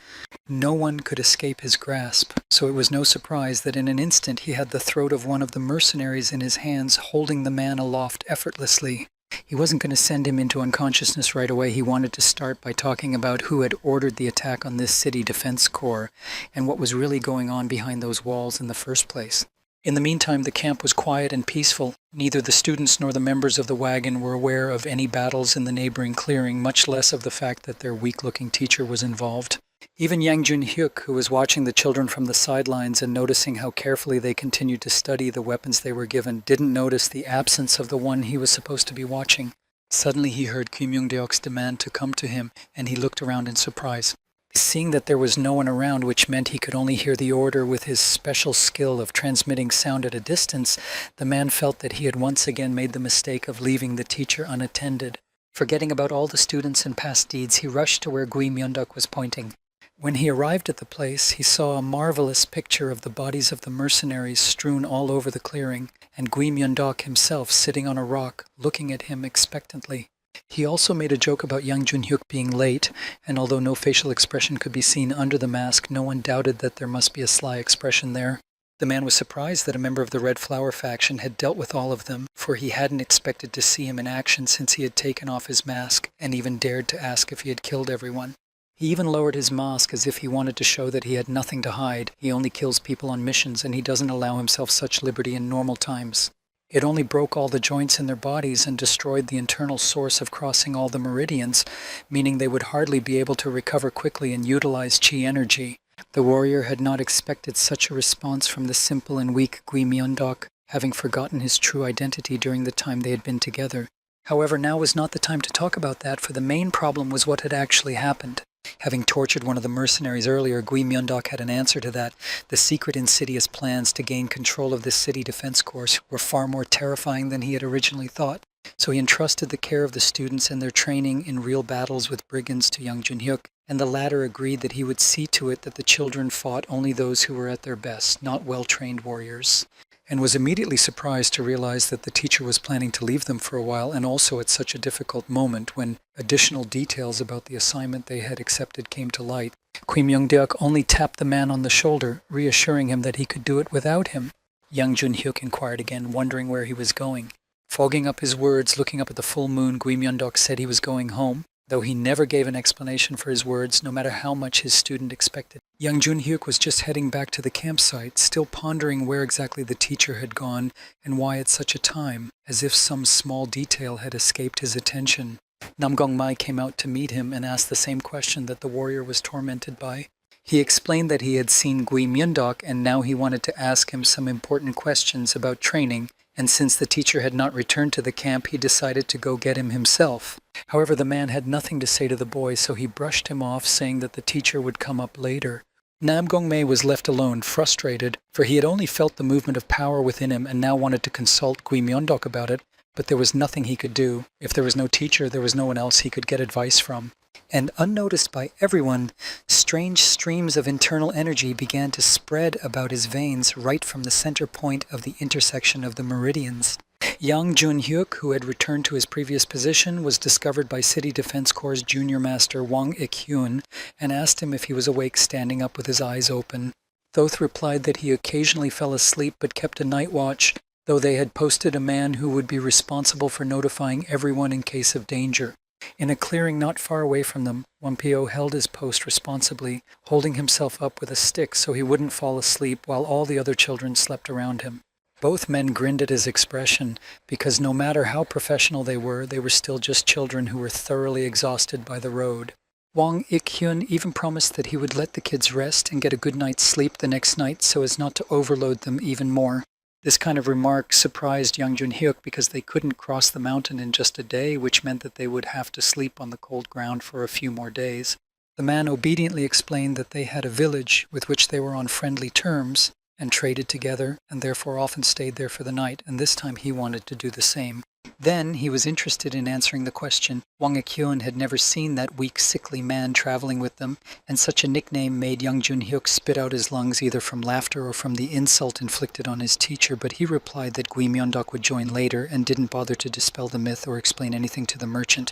No one could escape his grasp, so it was no surprise that in an instant he had the throat of one of the mercenaries in his hands, holding the man aloft effortlessly. He wasn't going to send him into unconsciousness right away. He wanted to start by talking about who had ordered the attack on this city defense corps and what was really going on behind those walls in the first place. In the meantime, the camp was quiet and peaceful. Neither the students nor the members of the wagon were aware of any battles in the neighboring clearing, much less of the fact that their weak-looking teacher was involved. Even Yang Jun-hyuk, who was watching the children from the sidelines and noticing how carefully they continued to study the weapons they were given, didn't notice the absence of the one he was supposed to be watching. Suddenly he heard Gui Myung-deok's demand to come to him, and he looked around in surprise. Seeing that there was no one around, which meant he could only hear the order with his special skill of transmitting sound at a distance, the man felt that he had once again made the mistake of leaving the teacher unattended. Forgetting about all the students and past deeds, he rushed to where Gui Myung-dok was pointing. When he arrived at the place, he saw a marvelous picture of the bodies of the mercenaries strewn all over the clearing, and Gui Myung-dok himself sitting on a rock, looking at him expectantly. He also made a joke about Yang Jun-hyuk being late, and although no facial expression could be seen under the mask, no one doubted that there must be a sly expression there. The man was surprised that a member of the Red Flower faction had dealt with all of them, for he hadn't expected to see him in action since he had taken off his mask, and even dared to ask if he had killed everyone. He even lowered his mask as if he wanted to show that he had nothing to hide. He only kills people on missions, and he doesn't allow himself such liberty in normal times. It only broke all the joints in their bodies and destroyed the internal source of crossing all the meridians, meaning they would hardly be able to recover quickly and utilize chi energy. The warrior had not expected such a response from the simple and weak Gui Myung-dok, having forgotten his true identity during the time they had been together. However, now was not the time to talk about that, for the main problem was what had actually happened. Having tortured one of the mercenaries earlier, Gui Myung-dok had an answer to that. The secret insidious plans to gain control of this city defense course were far more terrifying than he had originally thought. So he entrusted the care of the students and their training in real battles with brigands to Yang Jun-hyuk, and the latter agreed that he would see to it that the children fought only those who were at their best, not well-trained warriors, and was immediately surprised to realize that the teacher was planning to leave them for a while, and also at such a difficult moment when additional details about the assignment they had accepted came to light. Gui Myung-deok only tapped the man on the shoulder, reassuring him that he could do it without him. Yang Jun-hyuk inquired again, wondering where he was going. Fogging up his words, looking up at the full moon, Gui Myung-dok said he was going home, though he never gave an explanation for his words, no matter how much his student expected. Yang Jun-hyuk was just heading back to the campsite, still pondering where exactly the teacher had gone and why at such a time, as if some small detail had escaped his attention. Nam Gong-mai came out to meet him and asked the same question that the warrior was tormented by. He explained that he had seen Gui Myung-dok and now he wanted to ask him some important questions about training, and since the teacher had not returned to the camp, he decided to go get him himself. However, the man had nothing to say to the boy, so he brushed him off, saying that the teacher would come up later. Nam Gong-mai was left alone, frustrated, for he had only felt the movement of power within him and now wanted to consult Gui Myung-dok about it, but there was nothing he could do. If there was no teacher, there was no one else he could get advice from. And unnoticed by everyone, strange streams of internal energy began to spread about his veins right from the center point of the intersection of the meridians. Yang Jun-hyuk, who had returned to his previous position, was discovered by City Defense Corps' junior master Wang Ik-hyun and asked him if he was awake, standing up with his eyes open. Thoth replied that he occasionally fell asleep but kept a night watch, though they had posted a man who would be responsible for notifying everyone in case of danger. In a clearing not far away from them, Wampio held his post responsibly, holding himself up with a stick so he wouldn't fall asleep while all the other children slept around him. Both men grinned at his expression, because no matter how professional they were still just children who were thoroughly exhausted by the road. Wang Ik-hyun even promised that he would let the kids rest and get a good night's sleep the next night so as not to overload them even more. This kind of remark surprised Young Jun-hyuk because they couldn't cross the mountain in just a day, which meant that they would have to sleep on the cold ground for a few more days. The man obediently explained that they had a village with which they were on friendly terms and traded together, and therefore often stayed there for the night, and this time he wanted to do the same. Then he was interested in answering the question. Wang Ik-hyun had never seen that weak, sickly man traveling with them, and such a nickname made Young Jun-hyuk spit out his lungs either from laughter or from the insult inflicted on his teacher, but he replied that Gui Myeondok would join later and didn't bother to dispel the myth or explain anything to the merchant.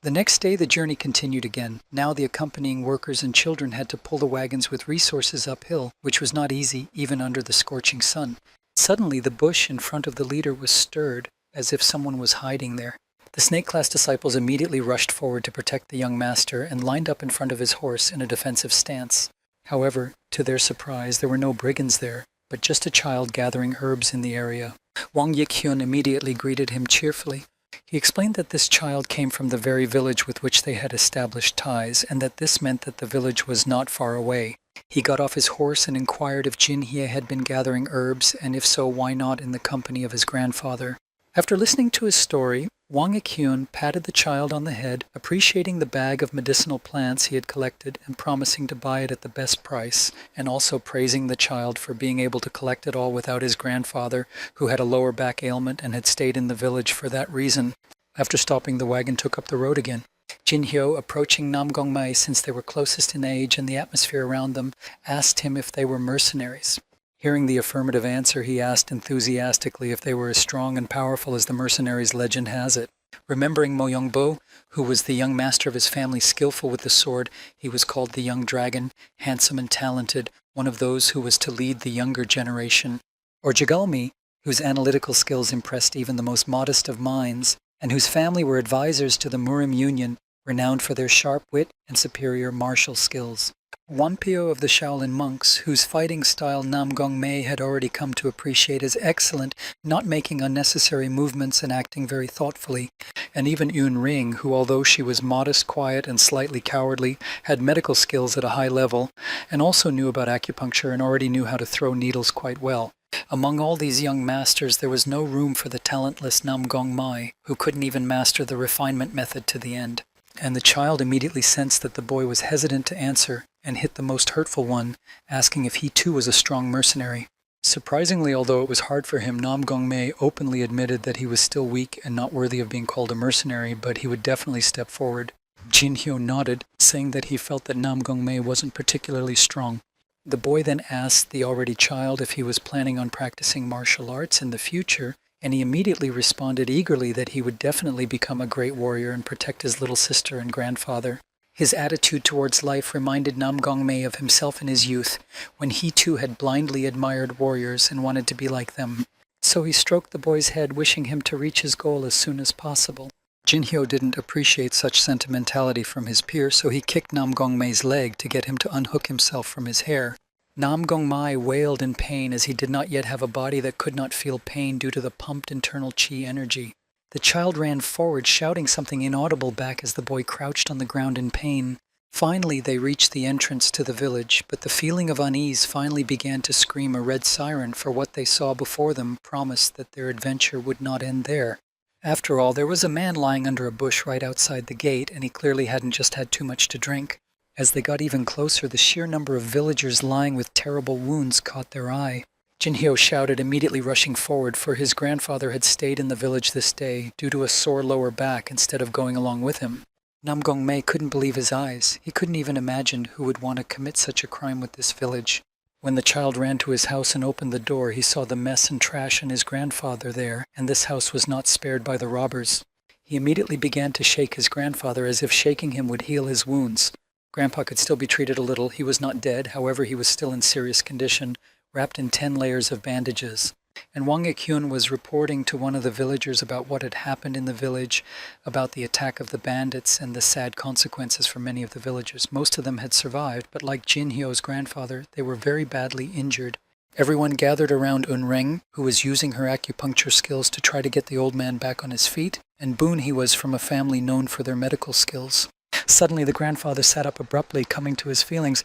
The next day the journey continued again. Now the accompanying workers and children had to pull the wagons with resources uphill, which was not easy even under the scorching sun. Suddenly the bush in front of the leader was stirred, as if someone was hiding there. The snake-class disciples immediately rushed forward to protect the young master and lined up in front of his horse in a defensive stance. However, to their surprise, there were no brigands there, but just a child gathering herbs in the area. Wang Ik-hyun immediately greeted him cheerfully. He explained that this child came from the very village with which they had established ties, and that this meant that the village was not far away. He got off his horse and inquired if Jin-hye had been gathering herbs, and if so, why not in the company of his grandfather. After listening to his story, Wang Ik-hyun patted the child on the head, appreciating the bag of medicinal plants he had collected and promising to buy it at the best price, and also praising the child for being able to collect it all without his grandfather, who had a lower back ailment and had stayed in the village for that reason. After stopping, the wagon took up the road again. Jin-hyo, approaching Namgongmae since they were closest in age and the atmosphere around them, asked him if they were mercenaries. Hearing the affirmative answer, he asked enthusiastically if they were as strong and powerful as the mercenaries' legend has it. Remembering Mo Young-bo, who was the young master of his family, skillful with the sword, he was called the Young Dragon, handsome and talented, one of those who was to lead the younger generation. Or Jagalmi, whose analytical skills impressed even the most modest of minds, and whose family were advisors to the Murim Union, renowned for their sharp wit and superior martial skills. Wampio of the Shaolin monks, whose fighting style Namgongmae had already come to appreciate as excellent, not making unnecessary movements and acting very thoughtfully, and even Yun Ring, who although she was modest, quiet, and slightly cowardly, had medical skills at a high level, and also knew about acupuncture and already knew how to throw needles quite well. Among all these young masters, there was no room for the talentless Namgongmae, who couldn't even master the refinement method to the end. And the child immediately sensed that the boy was hesitant to answer, and hit the most hurtful one, asking if he too was a strong mercenary. Surprisingly, although it was hard for him, Namgongmae openly admitted that he was still weak and not worthy of being called a mercenary, but he would definitely step forward. Jin-hyo nodded, saying that he felt that Namgongmae wasn't particularly strong. The boy then asked the already child if he was planning on practicing martial arts in the future, and he immediately responded eagerly that he would definitely become a great warrior and protect his little sister and grandfather. His attitude towards life reminded Namgongmae of himself in his youth, when he too had blindly admired warriors and wanted to be like them. So he stroked the boy's head, wishing him to reach his goal as soon as possible. Jin-hyo didn't appreciate such sentimentality from his peer, so he kicked Namgongmae's leg to get him to unhook himself from his hair. Namgongmae wailed in pain as he did not yet have a body that could not feel pain due to the pumped internal chi energy. The child ran forward, shouting something inaudible back as the boy crouched on the ground in pain. Finally, they reached the entrance to the village, but the feeling of unease finally began to scream a red siren, for what they saw before them promised that their adventure would not end there. After all, there was a man lying under a bush right outside the gate, and he clearly hadn't just had too much to drink. As they got even closer, the sheer number of villagers lying with terrible wounds caught their eye. Jin-hyo shouted, immediately rushing forward, for his grandfather had stayed in the village this day due to a sore lower back instead of going along with him. Namgongmae couldn't believe his eyes. He couldn't even imagine who would want to commit such a crime with this village. When the child ran to his house and opened the door, he saw the mess and trash and his grandfather there, and this house was not spared by the robbers. He immediately began to shake his grandfather as if shaking him would heal his wounds. Grandpa could still be treated a little. He was not dead, however he was still in serious condition, wrapped in 10 layers of bandages. And Wang Ikyun was reporting to one of the villagers about what had happened in the village, about the attack of the bandits and the sad consequences for many of the villagers. Most of them had survived, but like Jin Hyo's grandfather, they were very badly injured. Everyone gathered around Unreng, who was using her acupuncture skills to try to get the old man back on his feet, and Boon he was from a family known for their medical skills. Suddenly the grandfather sat up abruptly, coming to his feelings.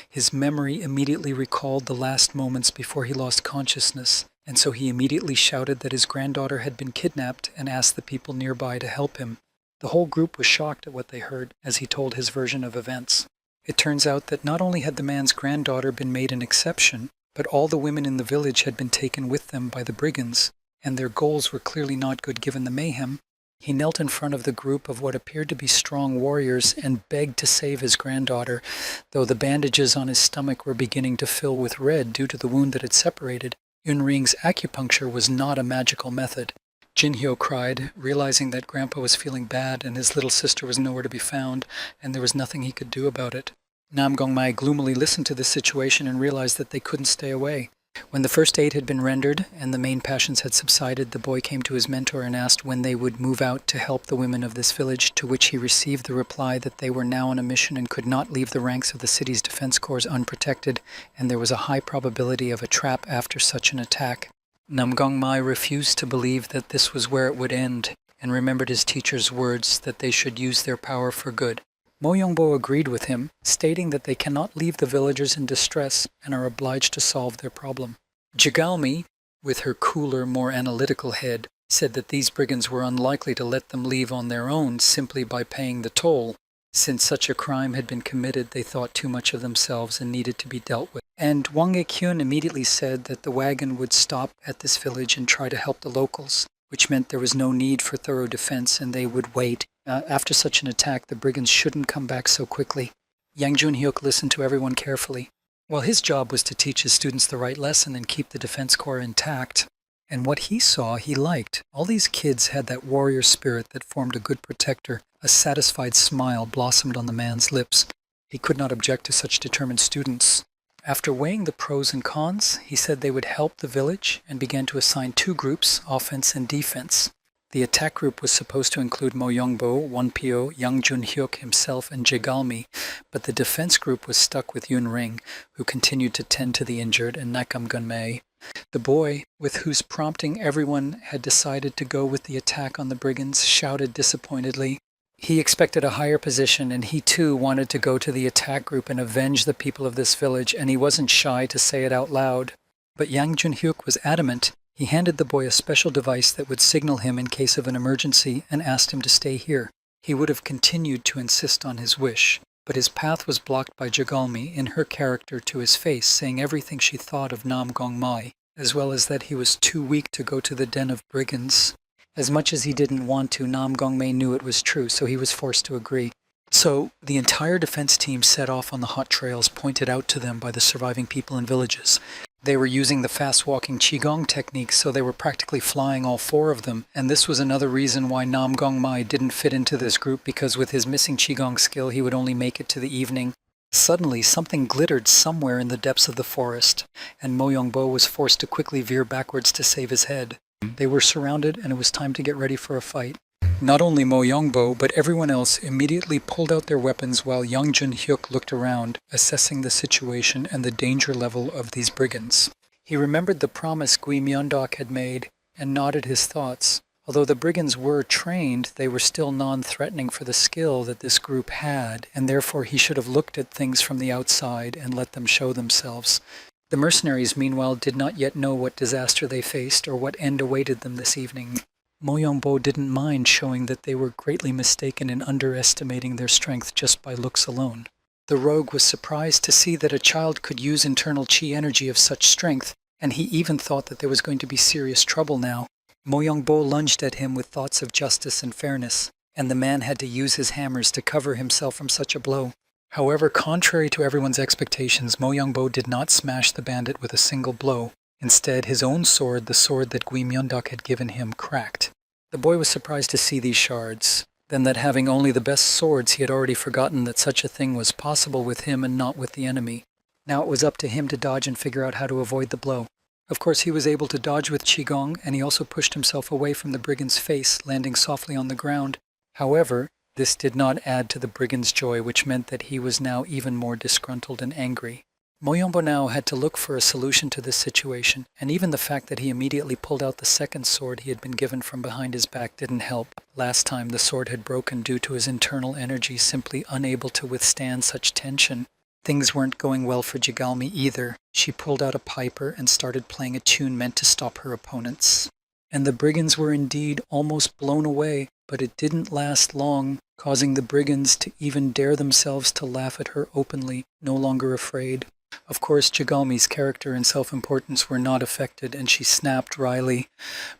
His memory immediately recalled the last moments before he lost consciousness, and so he immediately shouted that his granddaughter had been kidnapped and asked the people nearby to help him. The whole group was shocked at what they heard as he told his version of events. It turns out that not only had the man's granddaughter been made an exception, but all the women in the village had been taken with them by the brigands, and their goals were clearly not good given the mayhem. He knelt in front of the group of what appeared to be strong warriors and begged to save his granddaughter, though the bandages on his stomach were beginning to fill with red due to the wound that had separated. Yunring's acupuncture was not a magical method. Jin Hyo cried, realizing that Grandpa was feeling bad and his little sister was nowhere to be found, and there was nothing he could do about it. Nam Gongmai gloomily listened to this situation and realized that they couldn't stay away. When the first aid had been rendered and the main passions had subsided, the boy came to his mentor and asked when they would move out to help the women of this village, to which he received the reply that they were now on a mission and could not leave the ranks of the city's defense corps unprotected, and there was a high probability of a trap after such an attack. Nam Gongmai refused to believe that this was where it would end, and remembered his teacher's words that they should use their power for good. Mo Yongbo agreed with him, stating that they cannot leave the villagers in distress and are obliged to solve their problem. Jigalmi, with her cooler, more analytical head, said that these brigands were unlikely to let them leave on their own simply by paying the toll. Since such a crime had been committed, they thought too much of themselves and needed to be dealt with. And Wang Ekyun immediately said that the wagon would stop at this village and try to help the locals, which meant there was no need for thorough defense and they would wait. After such an attack, the brigands shouldn't come back so quickly. Yang Junhyuk listened to everyone carefully. Well, his job was to teach his students the right lesson and keep the defense corps intact. And what he saw, he liked. All these kids had that warrior spirit that formed a good protector. A satisfied smile blossomed on the man's lips. He could not object to such determined students. After weighing the pros and cons, he said they would help the village and began to assign two groups, offense and defense. The attack group was supposed to include Mo Yongbo, Wonpyo, Yang Junhyuk himself, and Jigalmi, but the defense group was stuck with Yun Ring, who continued to tend to the injured, and Nakam Gunmei. The boy, with whose prompting everyone had decided to go with the attack on the brigands, shouted disappointedly. He expected a higher position, and he too wanted to go to the attack group and avenge the people of this village, and he wasn't shy to say it out loud. But Yang Junhyuk was adamant. He handed the boy a special device that would signal him in case of an emergency and asked him to stay here. He would have continued to insist on his wish, but his path was blocked by Jigalmi in her character to his face, saying everything she thought of Nam Gongmai, as well as that he was too weak to go to the den of brigands. As much as he didn't want to, Nam Gongmei knew it was true, so he was forced to agree. So the entire defense team set off on the hot trails pointed out to them by the surviving people and villages. They were using the fast-walking Qigong technique, so they were practically flying all four of them, and this was another reason why Nam Gongmai didn't fit into this group, because with his missing Qigong skill he would only make it to the evening. Suddenly, something glittered somewhere in the depths of the forest, and Mo Yongbo was forced to quickly veer backwards to save his head. They were surrounded, and it was time to get ready for a fight. Not only Mo Yongbo, but everyone else immediately pulled out their weapons while Yang Junhyuk looked around, assessing the situation and the danger level of these brigands. He remembered the promise Gui Myeondok had made and nodded his thoughts. Although the brigands were trained, they were still non-threatening for the skill that this group had, and therefore he should have looked at things from the outside and let them show themselves. The mercenaries, meanwhile, did not yet know what disaster they faced or what end awaited them this evening. Mo Yongbo didn't mind showing that they were greatly mistaken in underestimating their strength just by looks alone. The rogue was surprised to see that a child could use internal chi energy of such strength, and he even thought that there was going to be serious trouble now. Mo Yongbo lunged at him with thoughts of justice and fairness, and the man had to use his hammers to cover himself from such a blow. However, contrary to everyone's expectations, Mo Yongbo did not smash the bandit with a single blow. Instead, his own sword, the sword that Gui Myeondok had given him, cracked. The boy was surprised to see these shards. Then that having only the best swords, he had already forgotten that such a thing was possible with him and not with the enemy. Now it was up to him to dodge and figure out how to avoid the blow. Of course, he was able to dodge with Qigong, and he also pushed himself away from the brigand's face, landing softly on the ground. However, this did not add to the brigand's joy, which meant that he was now even more disgruntled and angry. Moyombo now had to look for a solution to this situation, and even the fact that he immediately pulled out the second sword he had been given from behind his back didn't help. Last time the sword had broken due to his internal energy simply unable to withstand such tension. Things weren't going well for Jigalmi either. She pulled out a piper and started playing a tune meant to stop her opponents. And the brigands were indeed almost blown away, but it didn't last long, causing the brigands to even dare themselves to laugh at her openly, no longer afraid. Of course, Jigalmi's character and self-importance were not affected, and she snapped wryly.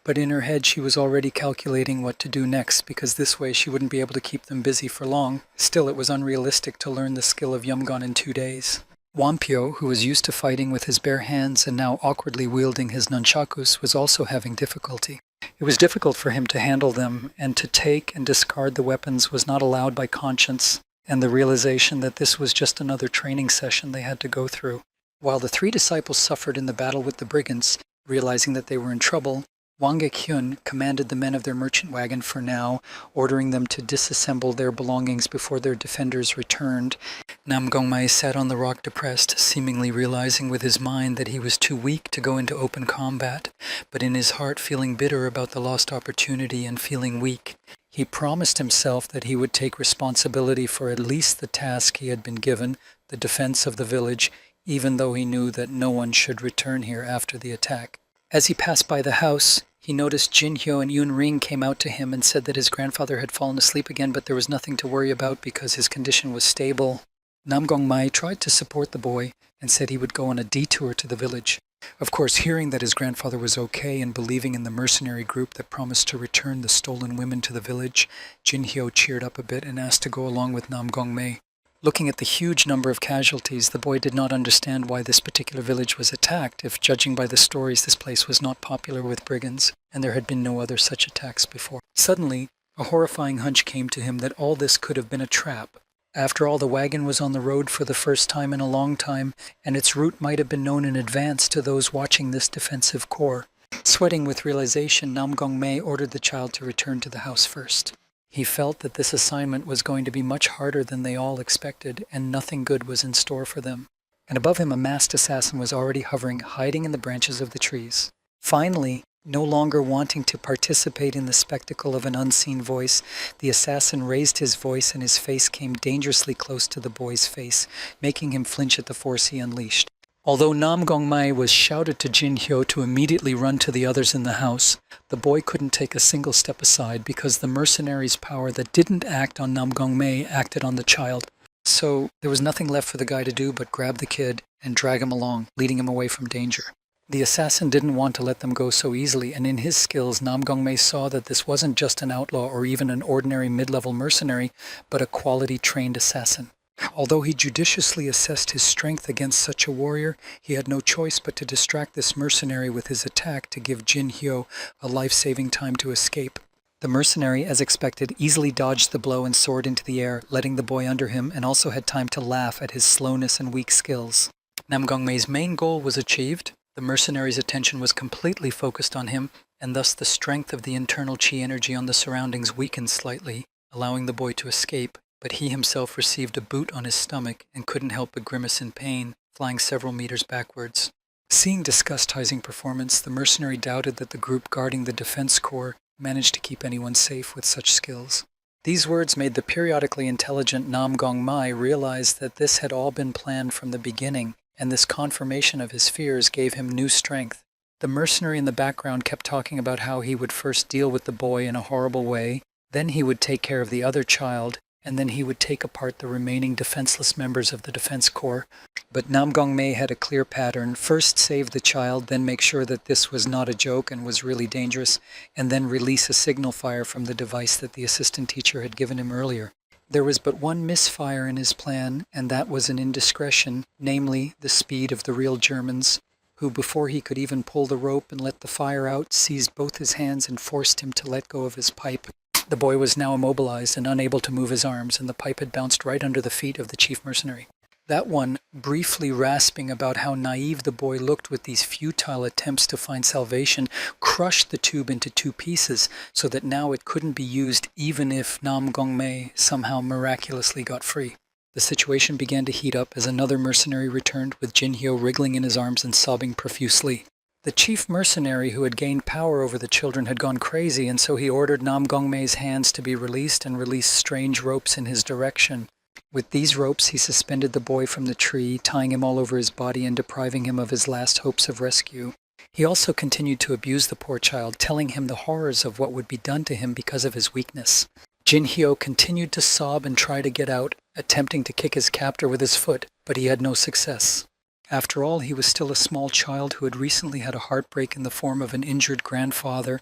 But in her head, she was already calculating what to do next, because this way she wouldn't be able to keep them busy for long. Still, it was unrealistic to learn the skill of Yumgon in 2 days. Wampyo, who was used to fighting with his bare hands and now awkwardly wielding his nunchakus, was also having difficulty. It was difficult for him to handle them, and to take and discard the weapons was not allowed by conscience and the realization that this was just another training session they had to go through. While the 3 disciples suffered in the battle with the brigands, realizing that they were in trouble, Wangge Kyun commanded the men of their merchant wagon for now, ordering them to disassemble their belongings before their defenders returned. Nam Gongmai sat on the rock depressed, seemingly realizing with his mind that he was too weak to go into open combat, but in his heart feeling bitter about the lost opportunity and feeling weak. He promised himself that he would take responsibility for at least the task he had been given, the defense of the village, even though he knew that no one should return here after the attack. As he passed by the house, he noticed Jin Hyo and Yun Ring came out to him and said that his grandfather had fallen asleep again, but there was nothing to worry about because his condition was stable. Nam Gongmai tried to support the boy and said he would go on a detour to the village. Of course, hearing that his grandfather was okay and believing in the mercenary group that promised to return the stolen women to the village, Jin Hyo cheered up a bit and asked to go along with Nam Gongmei. Looking at the huge number of casualties, the boy did not understand why this particular village was attacked, if judging by the stories this place was not popular with brigands, and there had been no other such attacks before. Suddenly, a horrifying hunch came to him that all this could have been a trap. After all, the wagon was on the road for the first time in a long time, and its route might have been known in advance to those watching this defensive corps. Sweating with realization, Nam Gongmei ordered the child to return to the house first. He felt that this assignment was going to be much harder than they all expected, and nothing good was in store for them. And above him, a masked assassin was already hovering, hiding in the branches of the trees. Finally, no longer wanting to participate in the spectacle of an unseen voice, the assassin raised his voice and his face came dangerously close to the boy's face, making him flinch at the force he unleashed. Although Nam Gongmai was shouted to Jin Hyo to immediately run to the others in the house, the boy couldn't take a single step aside because the mercenary's power that didn't act on Nam Gongmei acted on the child. So there was nothing left for the guy to do but grab the kid and drag him along, leading him away from danger. The assassin didn't want to let them go so easily, and in his skills, Nam Gongmei saw that this wasn't just an outlaw or even an ordinary mid-level mercenary, but a quality-trained assassin. Although he judiciously assessed his strength against such a warrior, he had no choice but to distract this mercenary with his attack to give Jin Hyo a life-saving time to escape. The mercenary, as expected, easily dodged the blow and soared into the air, letting the boy under him, and also had time to laugh at his slowness and weak skills. Nam Gongmei's main goal was achieved. The mercenary's attention was completely focused on him, and thus the strength of the internal chi energy on the surroundings weakened slightly, allowing the boy to escape, but he himself received a boot on his stomach and couldn't help but grimace in pain, flying several meters backwards. Seeing disgusting performance, the mercenary doubted that the group guarding the defense corps managed to keep anyone safe with such skills. These words made the periodically intelligent Nam Gongmai realize that this had all been planned from the beginning, and this confirmation of his fears gave him new strength. The mercenary in the background kept talking about how he would first deal with the boy in a horrible way, then he would take care of the other child, and then he would take apart the remaining defenseless members of the defense corps. But Nam Gongmei had a clear pattern: first save the child, then make sure that this was not a joke and was really dangerous, and then release a signal fire from the device that the assistant teacher had given him earlier. There was but one misfire in his plan, and that was an indiscretion, namely the speed of the real Germans, who before he could even pull the rope and let the fire out, seized both his hands and forced him to let go of his pipe. The boy was now immobilized and unable to move his arms, and the pipe had bounced right under the feet of the chief mercenary. That one, briefly rasping about how naive the boy looked with these futile attempts to find salvation, crushed the tube into two pieces so that now it couldn't be used even if Nam Gongmei somehow miraculously got free. The situation began to heat up as another mercenary returned with Jin Hyo wriggling in his arms and sobbing profusely. The chief mercenary who had gained power over the children had gone crazy, and so he ordered Nam Gongmei's hands to be released and released strange ropes in his direction. With these ropes, he suspended the boy from the tree, tying him all over his body and depriving him of his last hopes of rescue. He also continued to abuse the poor child, telling him the horrors of what would be done to him because of his weakness. Jin Hyo continued to sob and try to get out, attempting to kick his captor with his foot, but he had no success. After all, he was still a small child who had recently had a heartbreak in the form of an injured grandfather,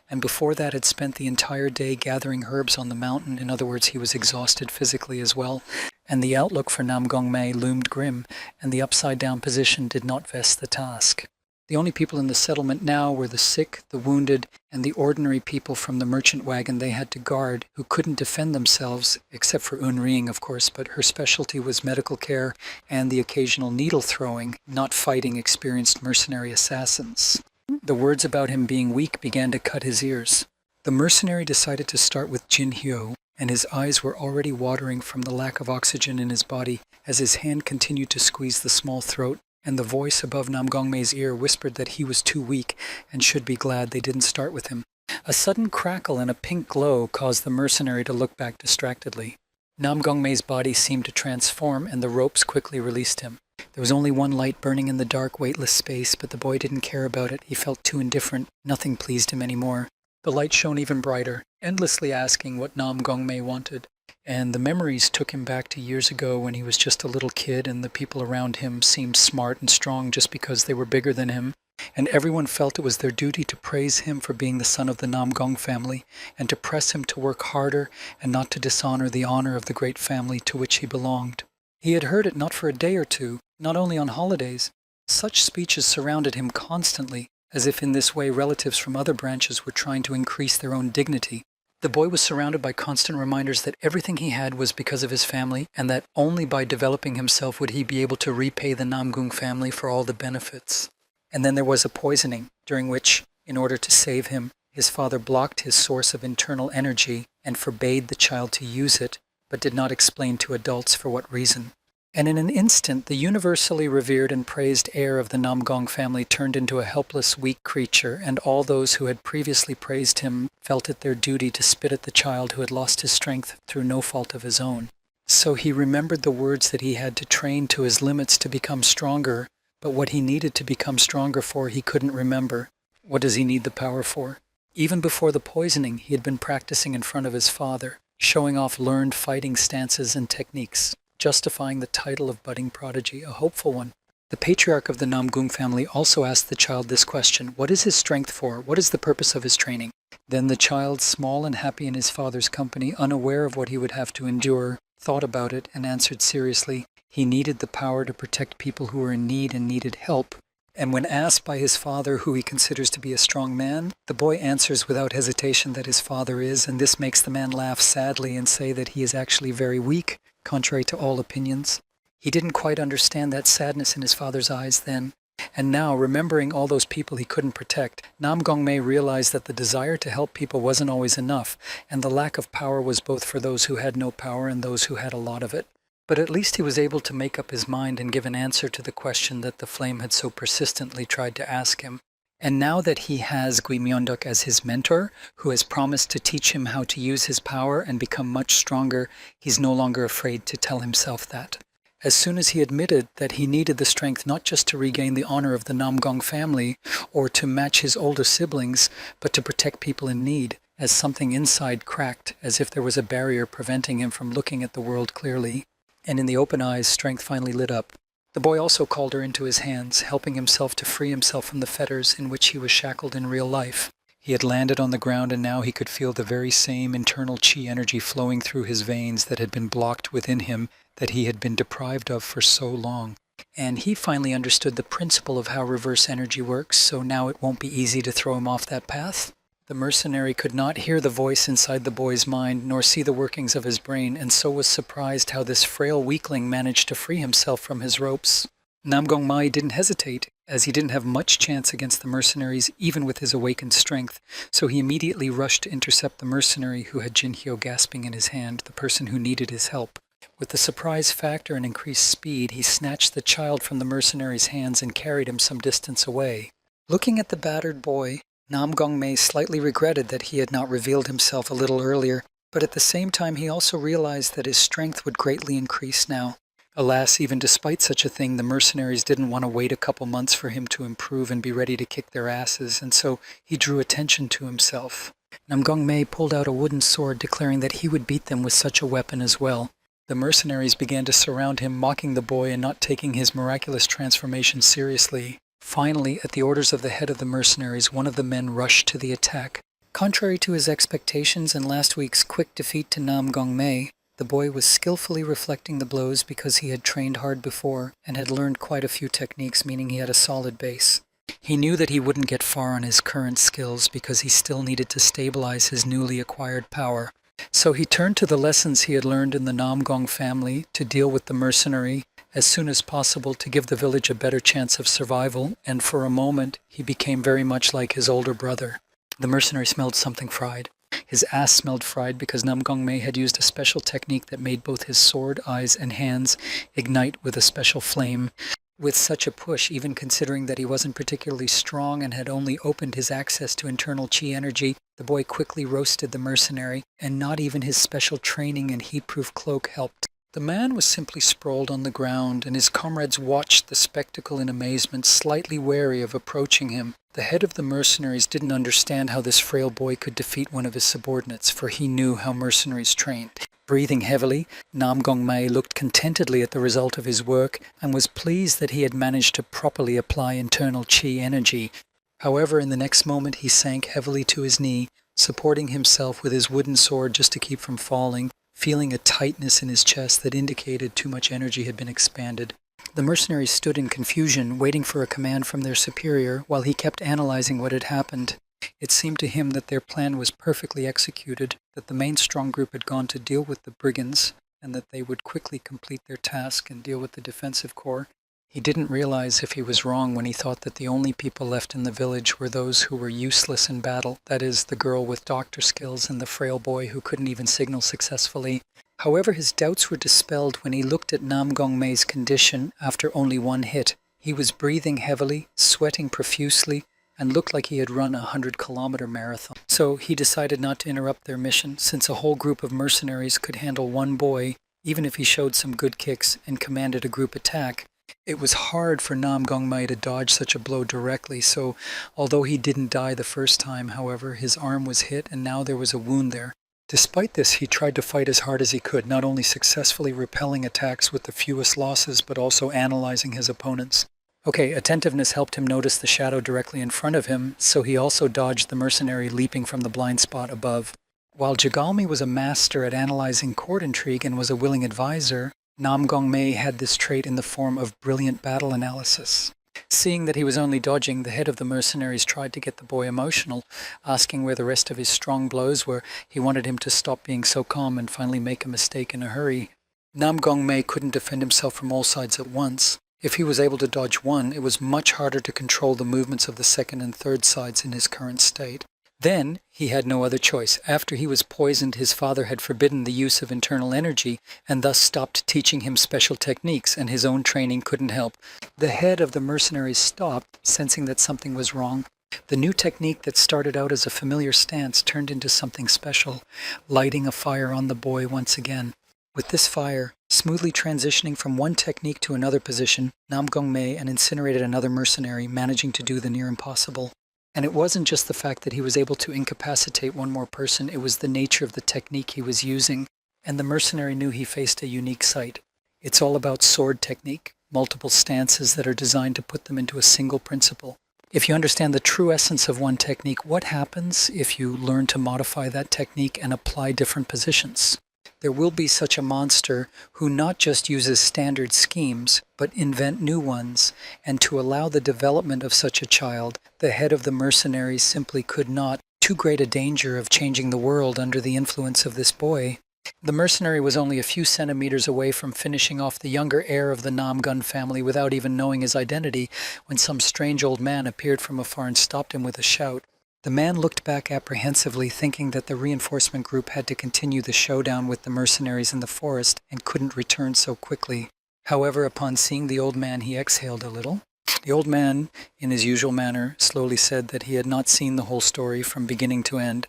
and before that had spent the entire day gathering herbs on the mountain. In other words, he was exhausted physically as well, and the outlook for Nam Gongmei loomed grim, and the upside-down position did not vest the task. The only people in the settlement now were the sick, the wounded, and the ordinary people from the merchant wagon they had to guard, who couldn't defend themselves, except for Un-Ring, of course, but her specialty was medical care and the occasional needle throwing, not fighting experienced mercenary assassins. The words about him being weak began to cut his ears. The mercenary decided to start with Jin Hyo, and his eyes were already watering from the lack of oxygen in his body as his hand continued to squeeze the small throat, and the voice above Nam Gongmei's ear whispered that he was too weak and should be glad they didn't start with him. A sudden crackle and a pink glow caused the mercenary to look back distractedly. Nam Gongmei's body seemed to transform, and the ropes quickly released him. There was only one light burning in the dark, weightless space, but the boy didn't care about it. He felt too indifferent. Nothing pleased him anymore. The light shone even brighter, endlessly asking what Nam Gongmei wanted. And the memories took him back to years ago when he was just a little kid and the people around him seemed smart and strong just because they were bigger than him. And everyone felt it was their duty to praise him for being the son of the Nam Gong family and to press him to work harder and not to dishonor the honor of the great family to which he belonged. He had heard it not for a day or two, not only on holidays. Such speeches surrounded him constantly, as if in this way relatives from other branches were trying to increase their own dignity. The boy was surrounded by constant reminders that everything he had was because of his family, and that only by developing himself would he be able to repay the Namgung family for all the benefits. And then there was a poisoning, during which, in order to save him, his father blocked his source of internal energy and forbade the child to use it, but did not explain to adults for what reason. And in an instant, the universally revered and praised heir of the Namgong family turned into a helpless, weak creature, and all those who had previously praised him felt it their duty to spit at the child who had lost his strength through no fault of his own. So he remembered the words that he had to train to his limits to become stronger, but what he needed to become stronger for he couldn't remember. What does he need the power for? Even before the poisoning, he had been practicing in front of his father, showing off learned fighting stances and techniques, justifying the title of budding prodigy, a hopeful one. The patriarch of the Namgung family also asked the child this question: what is his strength for? What is the purpose of his training? Then the child, small and happy in his father's company, unaware of what he would have to endure, thought about it and answered seriously, he needed the power to protect people who were in need and needed help. And when asked by his father who he considers to be a strong man, the boy answers without hesitation that his father is, and this makes the man laugh sadly and say that he is actually very weak, contrary to all opinions. He didn't quite understand that sadness in his father's eyes then. And now, remembering all those people he couldn't protect, Nam Gongmei realized that the desire to help people wasn't always enough, and the lack of power was both for those who had no power and those who had a lot of it. But at least he was able to make up his mind and give an answer to the question that the flame had so persistently tried to ask him. And now that he has Gui Myeonduk as his mentor, who has promised to teach him how to use his power and become much stronger, he's no longer afraid to tell himself that. As soon as he admitted that he needed the strength not just to regain the honor of the Namgong family or to match his older siblings, but to protect people in need, as something inside cracked, as if there was a barrier preventing him from looking at the world clearly. And in the open eyes, strength finally lit up. The boy also called her into his hands, helping himself to free himself from the fetters in which he was shackled in real life. He had landed on the ground, and now he could feel the very same internal chi energy flowing through his veins that had been blocked within him, that he had been deprived of for so long. And he finally understood the principle of how reverse energy works, so now it won't be easy to throw him off that path. The mercenary could not hear the voice inside the boy's mind, nor see the workings of his brain, and so was surprised how this frail weakling managed to free himself from his ropes. Namgong Mai didn't hesitate, as he didn't have much chance against the mercenaries, even with his awakened strength, so he immediately rushed to intercept the mercenary who had Jin Hyo gasping in his hand, the person who needed his help. With the surprise factor and increased speed, he snatched the child from the mercenary's hands and carried him some distance away. Looking at the battered boy, Namgong Mai slightly regretted that he had not revealed himself a little earlier, but at the same time he also realized that his strength would greatly increase now. Alas, even despite such a thing, the mercenaries didn't want to wait a couple months for him to improve and be ready to kick their asses, and so he drew attention to himself. Namgong Mai pulled out a wooden sword, declaring that he would beat them with such a weapon as well. The mercenaries began to surround him, mocking the boy and not taking his miraculous transformation seriously. Finally, at the orders of the head of the mercenaries, one of the men rushed to the attack. Contrary to his expectations and last week's quick defeat to Namgong Mai, the boy was skillfully reflecting the blows because he had trained hard before and had learned quite a few techniques, meaning he had a solid base. He knew that he wouldn't get far on his current skills because he still needed to stabilize his newly acquired power. So he turned to the lessons he had learned in the Namgong family to deal with the mercenary as soon as possible to give the village a better chance of survival, and for a moment he became very much like his older brother. The mercenary smelled something fried. His ass smelled fried because Namgong Mai had used a special technique that made both his sword, eyes, and hands ignite with a special flame. With such a push, even considering that he wasn't particularly strong and had only opened his access to internal chi energy, the boy quickly roasted the mercenary, and not even his special training and heat-proof cloak helped. The man was simply sprawled on the ground, and his comrades watched the spectacle in amazement, slightly wary of approaching him. The head of the mercenaries didn't understand how this frail boy could defeat one of his subordinates, for he knew how mercenaries trained. Breathing heavily, Namgong Mai looked contentedly at the result of his work and was pleased that he had managed to properly apply internal chi energy. However, in the next moment he sank heavily to his knee, supporting himself with his wooden sword just to keep from falling, feeling a tightness in his chest that indicated too much energy had been expanded. The mercenaries stood in confusion, waiting for a command from their superior, while he kept analyzing what had happened. It seemed to him that their plan was perfectly executed, that the main strong group had gone to deal with the brigands, and that they would quickly complete their task and deal with the defensive corps. He didn't realize if he was wrong when he thought that the only people left in the village were those who were useless in battle, that is, the girl with doctor skills and the frail boy who couldn't even signal successfully. However, his doubts were dispelled when he looked at Namgong Mai's condition after only one hit. He was breathing heavily, sweating profusely, and looked like he had run a 100-kilometer marathon. So he decided not to interrupt their mission, since a whole group of mercenaries could handle one boy, even if he showed some good kicks and commanded a group attack. It was hard for Namgong Mai to dodge such a blow directly, so although he didn't die the first time, however, his arm was hit and now there was a wound there. Despite this, he tried to fight as hard as he could, not only successfully repelling attacks with the fewest losses, but also analyzing his opponents. Okay, attentiveness helped him notice the shadow directly in front of him, so he also dodged the mercenary leaping from the blind spot above. While Jagalmi was a master at analyzing court intrigue and was a willing advisor, Namgong Mai had this trait in the form of brilliant battle analysis. Seeing that he was only dodging, the head of the mercenaries tried to get the boy emotional, asking where the rest of his strong blows were. He wanted him to stop being so calm and finally make a mistake in a hurry. Namgong Mai couldn't defend himself from all sides at once. If he was able to dodge one, it was much harder to control the movements of the second and third sides in his current state. Then, he had no other choice. After he was poisoned, his father had forbidden the use of internal energy and thus stopped teaching him special techniques, and his own training couldn't help. The head of the mercenaries stopped, sensing that something was wrong. The new technique that started out as a familiar stance turned into something special, lighting a fire on the boy once again. With this fire, smoothly transitioning from one technique to another position, Namgong Mai incinerated another mercenary, managing to do the near impossible. And it wasn't just the fact that he was able to incapacitate one more person, it was the nature of the technique he was using. And the mercenary knew he faced a unique sight. It's all about sword technique, multiple stances that are designed to put them into a single principle. If you understand the true essence of one technique, what happens if you learn to modify that technique and apply different positions? There will be such a monster who not just uses standard schemes, but invent new ones, and to allow the development of such a child, the head of the mercenaries simply could not too great a danger of changing the world under the influence of this boy. The mercenary was only a few centimeters away from finishing off the younger heir of the Namgun family without even knowing his identity when some strange old man appeared from afar and stopped him with a shout. The man looked back apprehensively, thinking that the reinforcement group had to continue the showdown with the mercenaries in the forest and couldn't return so quickly. However, upon seeing the old man, he exhaled a little. The old man, in his usual manner, slowly said that he had not seen the whole story from beginning to end,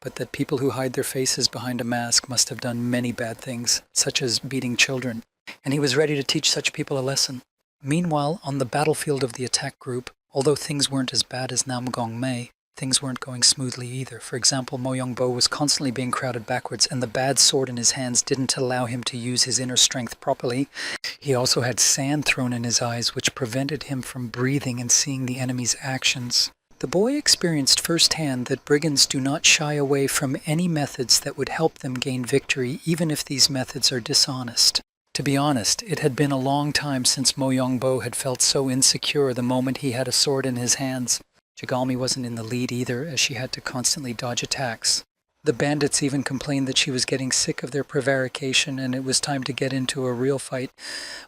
but that people who hide their faces behind a mask must have done many bad things, such as beating children, and he was ready to teach such people a lesson. Meanwhile, on the battlefield of the attack group, although things weren't as bad as Namgong-mei, things weren't going smoothly either. For example, Mo Young-bo was constantly being crowded backwards, and the bad sword in his hands didn't allow him to use his inner strength properly. He also had sand thrown in his eyes, which prevented him from breathing and seeing the enemy's actions. The boy experienced firsthand that brigands do not shy away from any methods that would help them gain victory, even if these methods are dishonest. To be honest, it had been a long time since Mo Young-bo had felt so insecure the moment he had a sword in his hands. Jagalmi wasn't in the lead either, as she had to constantly dodge attacks. The bandits even complained that she was getting sick of their prevarication and it was time to get into a real fight.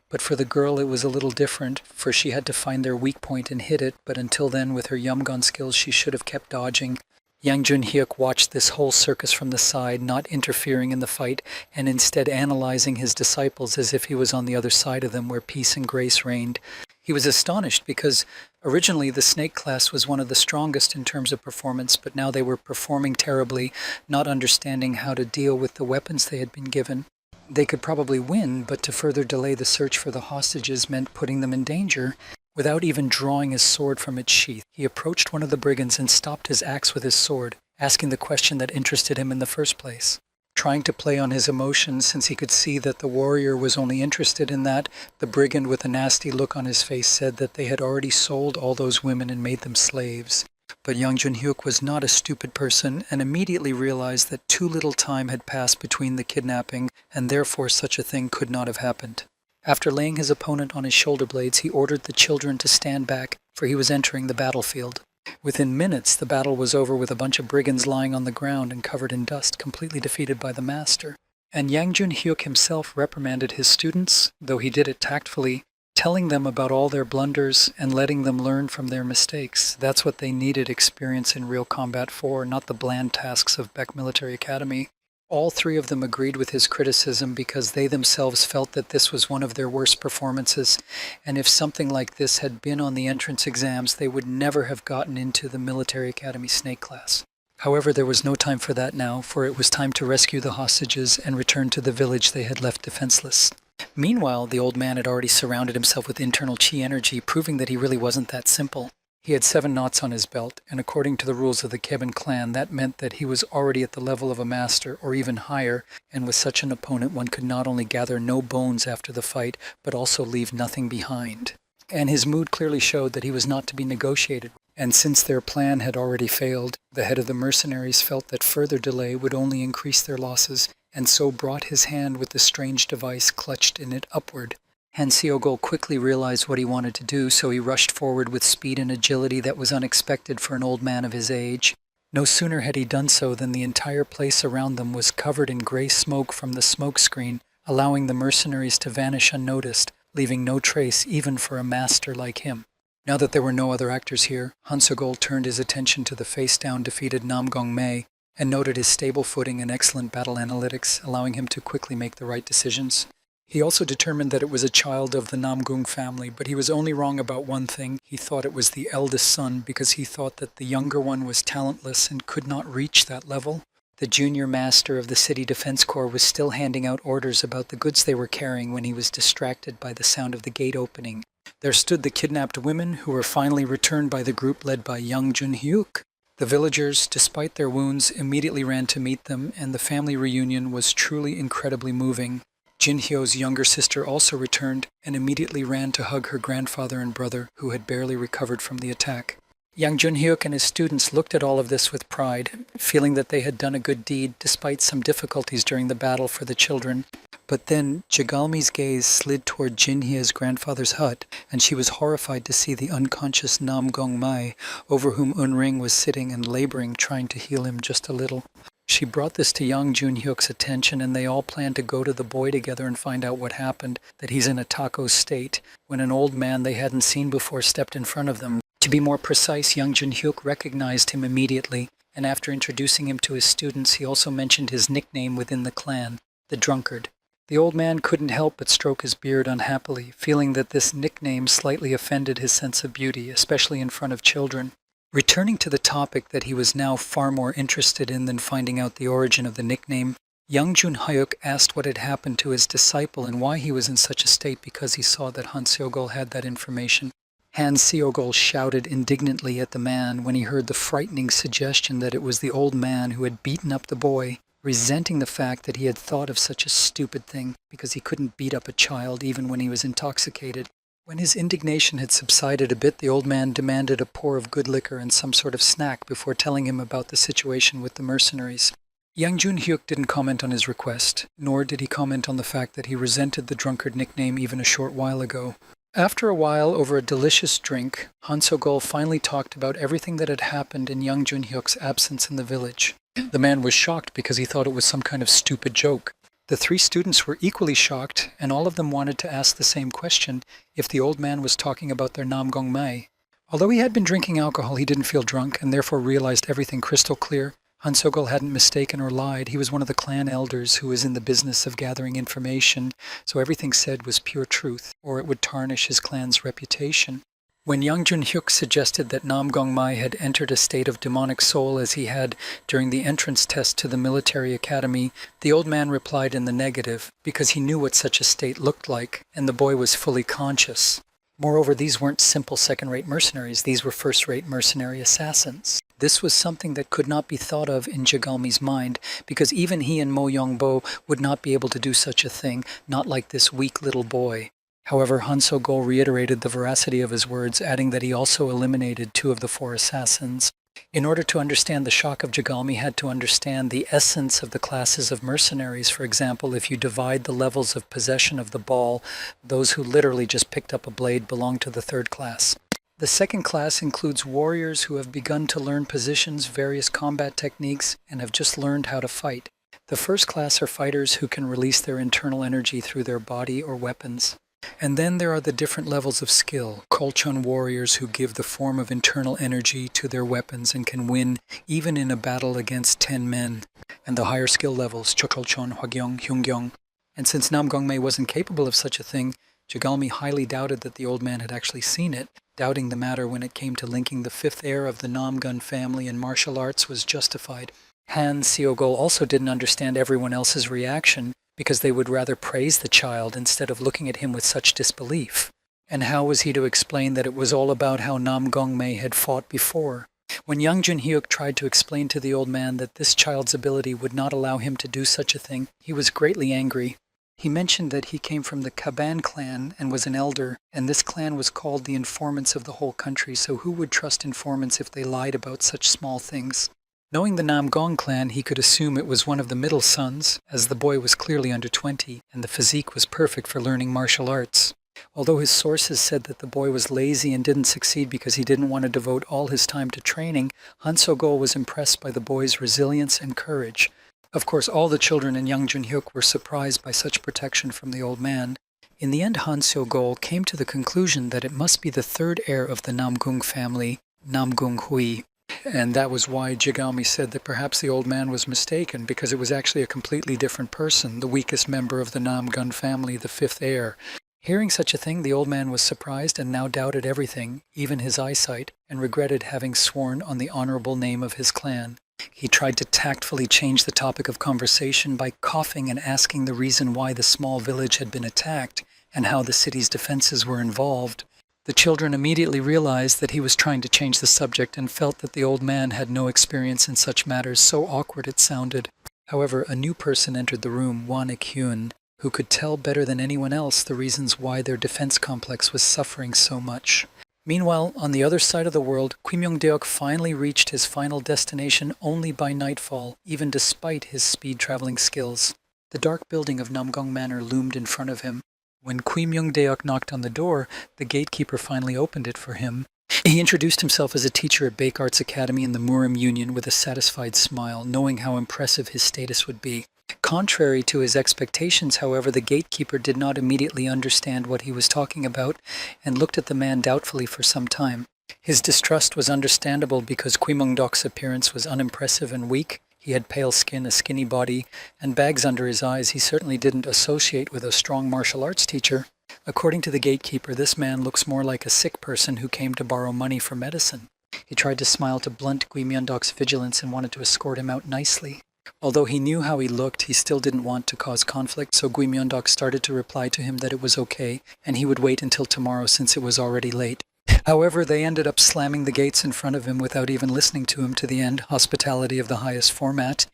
But for the girl it was a little different, for she had to find their weak point and hit it, but until then with her Yumgon skills she should have kept dodging. Yang Junhyuk watched this whole circus from the side, not interfering in the fight, and instead analyzing his disciples as if he was on the other side of them where peace and grace reigned. He was astonished because originally the Snake class was one of the strongest in terms of performance, but now they were performing terribly, not understanding how to deal with the weapons they had been given. They could probably win, but to further delay the search for the hostages meant putting them in danger. Without even drawing his sword from its sheath, he approached one of the brigands and stopped his axe with his sword, asking the question that interested him in the first place. Trying to play on his emotions, since he could see that the warrior was only interested in that, the brigand with a nasty look on his face said that they had already sold all those women and made them slaves. But Yang Junhyuk was not a stupid person and immediately realized that too little time had passed between the kidnapping and therefore such a thing could not have happened. After laying his opponent on his shoulder blades, he ordered the children to stand back, for he was entering the battlefield. Within minutes, the battle was over with a bunch of brigands lying on the ground and covered in dust, completely defeated by the master. And Yang Junhyuk himself reprimanded his students, though he did it tactfully, telling them about all their blunders and letting them learn from their mistakes. That's what they needed experience in real combat for, not the bland tasks of Beck Military Academy. All three of them agreed with his criticism because they themselves felt that this was one of their worst performances, and if something like this had been on the entrance exams, they would never have gotten into the Military Academy Snake class. However, there was no time for that now, for it was time to rescue the hostages and return to the village they had left defenseless. Meanwhile, the old man had already surrounded himself with internal chi energy, proving that he really wasn't that simple. He had 7 knots on his belt, and according to the rules of the Kebon clan, that meant that he was already at the level of a master, or even higher, and with such an opponent one could not only gather no bones after the fight, but also leave nothing behind. And his mood clearly showed that he was not to be negotiated, and since their plan had already failed, the head of the mercenaries felt that further delay would only increase their losses, and so brought his hand with the strange device clutched in it upward. Han Seogol quickly realized what he wanted to do, so he rushed forward with speed and agility that was unexpected for an old man of his age. No sooner had he done so than the entire place around them was covered in gray smoke from the smoke screen, allowing the mercenaries to vanish unnoticed, leaving no trace even for a master like him. Now that there were no other actors here, Han Seogol turned his attention to the face-down defeated Namgong-mei and noted his stable footing and excellent battle analytics, allowing him to quickly make the right decisions. He also determined that it was a child of the Namgung family, but he was only wrong about one thing. He thought it was the eldest son because he thought that the younger one was talentless and could not reach that level. The junior master of the City Defense Corps was still handing out orders about the goods they were carrying when he was distracted by the sound of the gate opening. There stood the kidnapped women, who were finally returned by the group led by Yang Junhyuk. The villagers, despite their wounds, immediately ran to meet them, and the family reunion was truly incredibly moving. Jin Hyo's younger sister also returned and immediately ran to hug her grandfather and brother, who had barely recovered from the attack. Young Junhyuk and his students looked at all of this with pride, feeling that they had done a good deed despite some difficulties during the battle for the children. But then Jagalmi's gaze slid toward Jinhye's grandfather's hut, and she was horrified to see the unconscious Nam Gong Mai, over whom Unring was sitting and laboring, trying to heal him just a little. She brought this to young Junhyuk's attention, and they all planned to go to the boy together and find out what happened, that he's in a taco state, when an old man they hadn't seen before stepped in front of them. To be more precise, young Junhyuk recognized him immediately, and after introducing him to his students, he also mentioned his nickname within the clan, the Drunkard. The old man couldn't help but stroke his beard unhappily, feeling that this nickname slightly offended his sense of beauty, especially in front of children. Returning to the topic that he was now far more interested in than finding out the origin of the nickname, young Junhyuk asked what had happened to his disciple and why he was in such a state because he saw that Han Seogol had that information. Han Seogol shouted indignantly at the man when he heard the frightening suggestion that it was the old man who had beaten up the boy, resenting the fact that he had thought of such a stupid thing because he couldn't beat up a child even when he was intoxicated. When his indignation had subsided a bit, the old man demanded a pour of good liquor and some sort of snack before telling him about the situation with the mercenaries. Young Junhyuk didn't comment on his request, nor did he comment on the fact that he resented the drunkard nickname even a short while ago. After a while, over a delicious drink, Han Seogol finally talked about everything that had happened in young Junhyuk's absence in the village. The man was shocked because he thought it was some kind of stupid joke. The three students were equally shocked, and all of them wanted to ask the same question, if the old man was talking about their Nam Gong Mai. Although he had been drinking alcohol, he didn't feel drunk, and therefore realized everything crystal clear. Han Seogol hadn't mistaken or lied. He was one of the clan elders who was in the business of gathering information, so everything said was pure truth, or it would tarnish his clan's reputation. When young Junhyuk suggested that Nam Gong Mai had entered a state of demonic soul as he had during the entrance test to the military academy, the old man replied in the negative, because he knew what such a state looked like, and the boy was fully conscious. Moreover, these weren't simple second-rate mercenaries, these were first-rate mercenary assassins. This was something that could not be thought of in Jagalmi's mind, because even he and Mo Yongbo would not be able to do such a thing, not like this weak little boy. However, Han Seogol reiterated the veracity of his words, adding that he also eliminated 2 of the 4 assassins. In order to understand the shock of Jagalmi, had to understand the essence of the classes of mercenaries. For example, if you divide the levels of possession of the ball, those who literally just picked up a blade belong to the 3rd class. The 2nd class includes warriors who have begun to learn positions, various combat techniques, and have just learned how to fight. The 1st class are fighters who can release their internal energy through their body or weapons. And then there are the different levels of skill, Kolchon warriors who give the form of internal energy to their weapons and can win even in a battle against 10 men. And the higher skill levels, Chokolchon, Hwagyong, Hyungyong. And since Nam Gong Mai wasn't capable of such a thing, Jagalmi highly doubted that the old man had actually seen it. Doubting the matter when it came to linking the 5th heir of the Namgun family in martial arts was justified. Han Seogol also didn't understand everyone else's reaction, because they would rather praise the child instead of looking at him with such disbelief. And how was he to explain that it was all about how Nam Gong Mai had fought before? When young Junhyuk tried to explain to the old man that this child's ability would not allow him to do such a thing, he was greatly angry. He mentioned that he came from the Kaban clan and was an elder, and this clan was called the informants of the whole country, so who would trust informants if they lied about such small things? Knowing the Namgong clan, he could assume it was one of the middle sons, as the boy was clearly under 20, and the physique was perfect for learning martial arts. Although his sources said that the boy was lazy and didn't succeed because he didn't want to devote all his time to training, Han Seogol was impressed by the boy's resilience and courage. Of course, all the children in young Junhyuk were surprised by such protection from the old man. In the end, Han Seogol came to the conclusion that it must be the 3rd heir of the Namgung family, Namgung Hui. And that was why Jagalmi said that perhaps the old man was mistaken, because it was actually a completely different person, the weakest member of the Namgun family, the 5th heir. Hearing such a thing, the old man was surprised and now doubted everything, even his eyesight, and regretted having sworn on the honorable name of his clan. He tried to tactfully change the topic of conversation by coughing and asking the reason why the small village had been attacked and how the city's defenses were involved. The children immediately realized that he was trying to change the subject and felt that the old man had no experience in such matters, so awkward it sounded. However, a new person entered the room, Wan Ik-hyun, who could tell better than anyone else the reasons why their defense complex was suffering so much. Meanwhile, on the other side of the world, Kim Myung-deok finally reached his final destination only by nightfall, even despite his speed-traveling skills. The dark building of Namgang Manor loomed in front of him. When Kim Myung-deok knocked on the door, the gatekeeper finally opened it for him. He introduced himself as a teacher at Bake Arts Academy in the Murim Union with a satisfied smile, knowing how impressive his status would be. Contrary to his expectations, however, the gatekeeper did not immediately understand what he was talking about and looked at the man doubtfully for some time. His distrust was understandable because Kim Myung-deok's appearance was unimpressive and weak. He had pale skin, a skinny body, and bags under his eyes. He certainly didn't associate with a strong martial arts teacher. According to the gatekeeper, this man looks more like a sick person who came to borrow money for medicine. He tried to smile to blunt Kim Myung-deok's vigilance and wanted to escort him out nicely. Although he knew how he looked, he still didn't want to cause conflict, so Kim Myung-deok started to reply to him that it was okay, and he would wait until tomorrow since it was already late. However, they ended up slamming the gates in front of him without even listening to him to the end, hospitality of the highest format.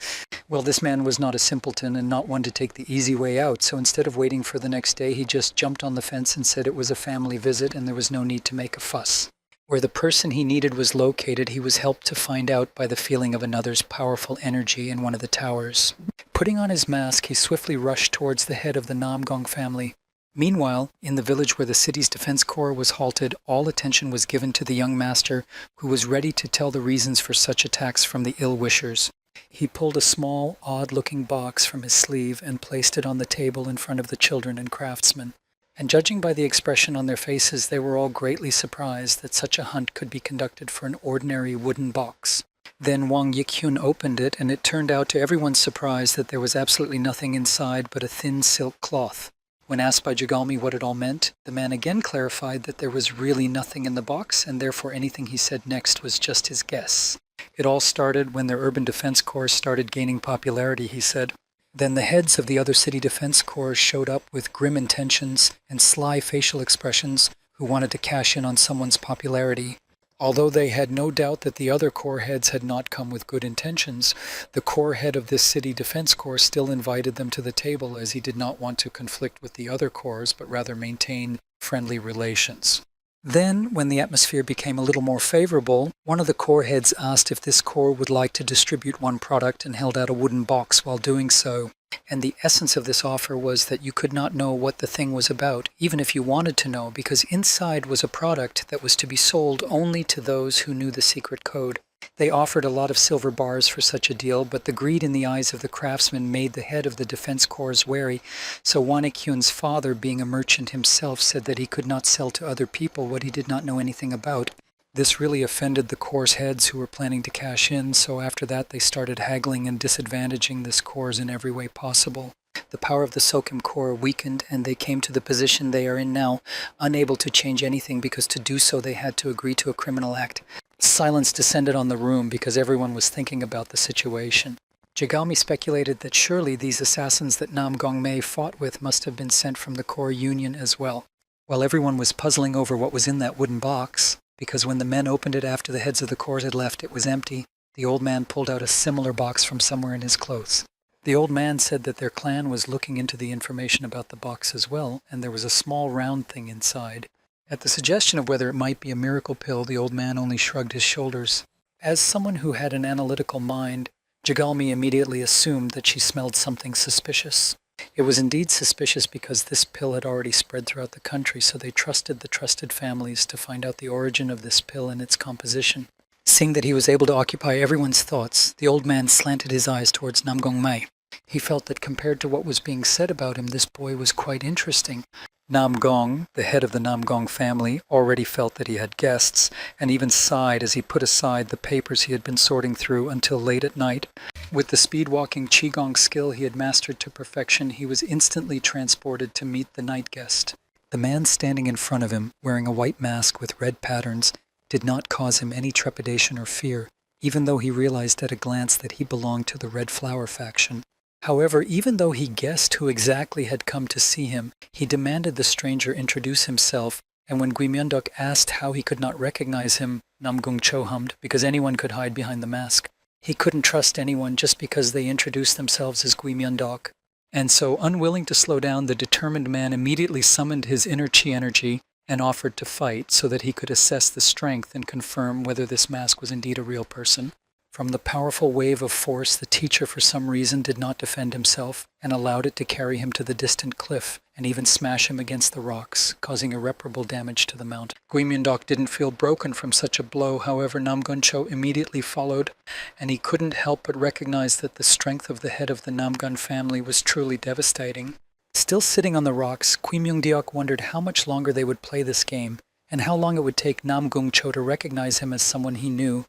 Well, this man was not a simpleton and not one to take the easy way out, so instead of waiting for the next day, he just jumped on the fence and said it was a family visit and there was no need to make a fuss. Where the person he needed was located, he was helped to find out by the feeling of another's powerful energy in one of the towers. Putting on his mask, he swiftly rushed towards the head of the Namgang family. Meanwhile, in the village where the city's defense corps was halted, all attention was given to the young master, who was ready to tell the reasons for such attacks from the ill-wishers. He pulled a small, odd-looking box from his sleeve and placed it on the table in front of the children and craftsmen. And judging by the expression on their faces, they were all greatly surprised that such a hunt could be conducted for an ordinary wooden box. Then Wang Yikyun opened it, and it turned out to everyone's surprise that there was absolutely nothing inside but a thin silk cloth. When asked by Jagalmi what it all meant, the man again clarified that there was really nothing in the box, and therefore anything he said next was just his guess. It all started when their urban defense corps started gaining popularity, he said. Then the heads of the other city defense corps showed up with grim intentions and sly facial expressions who wanted to cash in on someone's popularity. Although they had no doubt that the other corps heads had not come with good intentions, the corps head of this city defense corps still invited them to the table as he did not want to conflict with the other corps but rather maintain friendly relations. Then, when the atmosphere became a little more favorable, one of the corps heads asked if this corps would like to distribute one product and held out a wooden box while doing so. And the essence of this offer was that you could not know what the thing was about, even if you wanted to know, because inside was a product that was to be sold only to those who knew the secret code. They offered a lot of silver bars for such a deal, but the greed in the eyes of the craftsmen made the head of the defense corps wary, so Wan-ik-hyun's father, being a merchant himself, said that he could not sell to other people what he did not know anything about. This really offended the corps heads who were planning to cash in, so after that they started haggling and disadvantaging this corps in every way possible. The power of the Sokim Corps weakened, and they came to the position they are in now, unable to change anything because to do so they had to agree to a criminal act. Silence descended on the room because everyone was thinking about the situation. Jagalmi speculated that surely these assassins that Nam Gongmei fought with must have been sent from the Corps Union as well. While everyone was puzzling over what was in that wooden box, because when the men opened it after the heads of the corps had left, it was empty, the old man pulled out a similar box from somewhere in his clothes. The old man said that their clan was looking into the information about the box as well, and there was a small round thing inside. At the suggestion of whether it might be a miracle pill, the old man only shrugged his shoulders. As someone who had an analytical mind, Jagalmi immediately assumed that she smelled something suspicious. It was indeed suspicious because this pill had already spread throughout the country, so they trusted the trusted families to find out the origin of this pill and its composition. Seeing that he was able to occupy everyone's thoughts, the old man slanted his eyes towards Nam Gongmei. He felt that compared to what was being said about him, this boy was quite interesting. Nam Gong, the head of the Nam Gong family, already felt that he had guests, and even sighed as he put aside the papers he had been sorting through until late at night. With the speed-walking Qigong skill he had mastered to perfection, he was instantly transported to meet the night guest. The man standing in front of him, wearing a white mask with red patterns, did not cause him any trepidation or fear, even though he realized at a glance that he belonged to the Red Flower faction. However, even though he guessed who exactly had come to see him, he demanded the stranger introduce himself, and when Gui Myung-deok asked how he could not recognize him, Nam Gung-cho hummed, because anyone could hide behind the mask. He couldn't trust anyone just because they introduced themselves as Gui Myung-deok. And so, unwilling to slow down, the determined man immediately summoned his inner chi energy and offered to fight so that he could assess the strength and confirm whether this mask was indeed a real person. From the powerful wave of force, the teacher for some reason did not defend himself and allowed it to carry him to the distant cliff and even smash him against the rocks, causing irreparable damage to the mount. Guimyondok didn't feel broken from such a blow, however Namguncho immediately followed, and he couldn't help but recognize that the strength of the head of the Namgun family was truly devastating. Still sitting on the rocks, Guimyongdiok wondered how much longer they would play this game, and how long it would take Namgungcho to recognize him as someone he knew.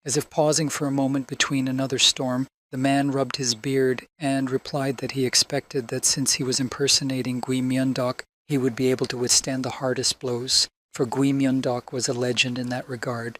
As if pausing for a moment between another storm, the man rubbed his beard and replied that he expected that since he was impersonating Guimyondok, he would be able to withstand the hardest blows, for Guimyondok was a legend in that regard.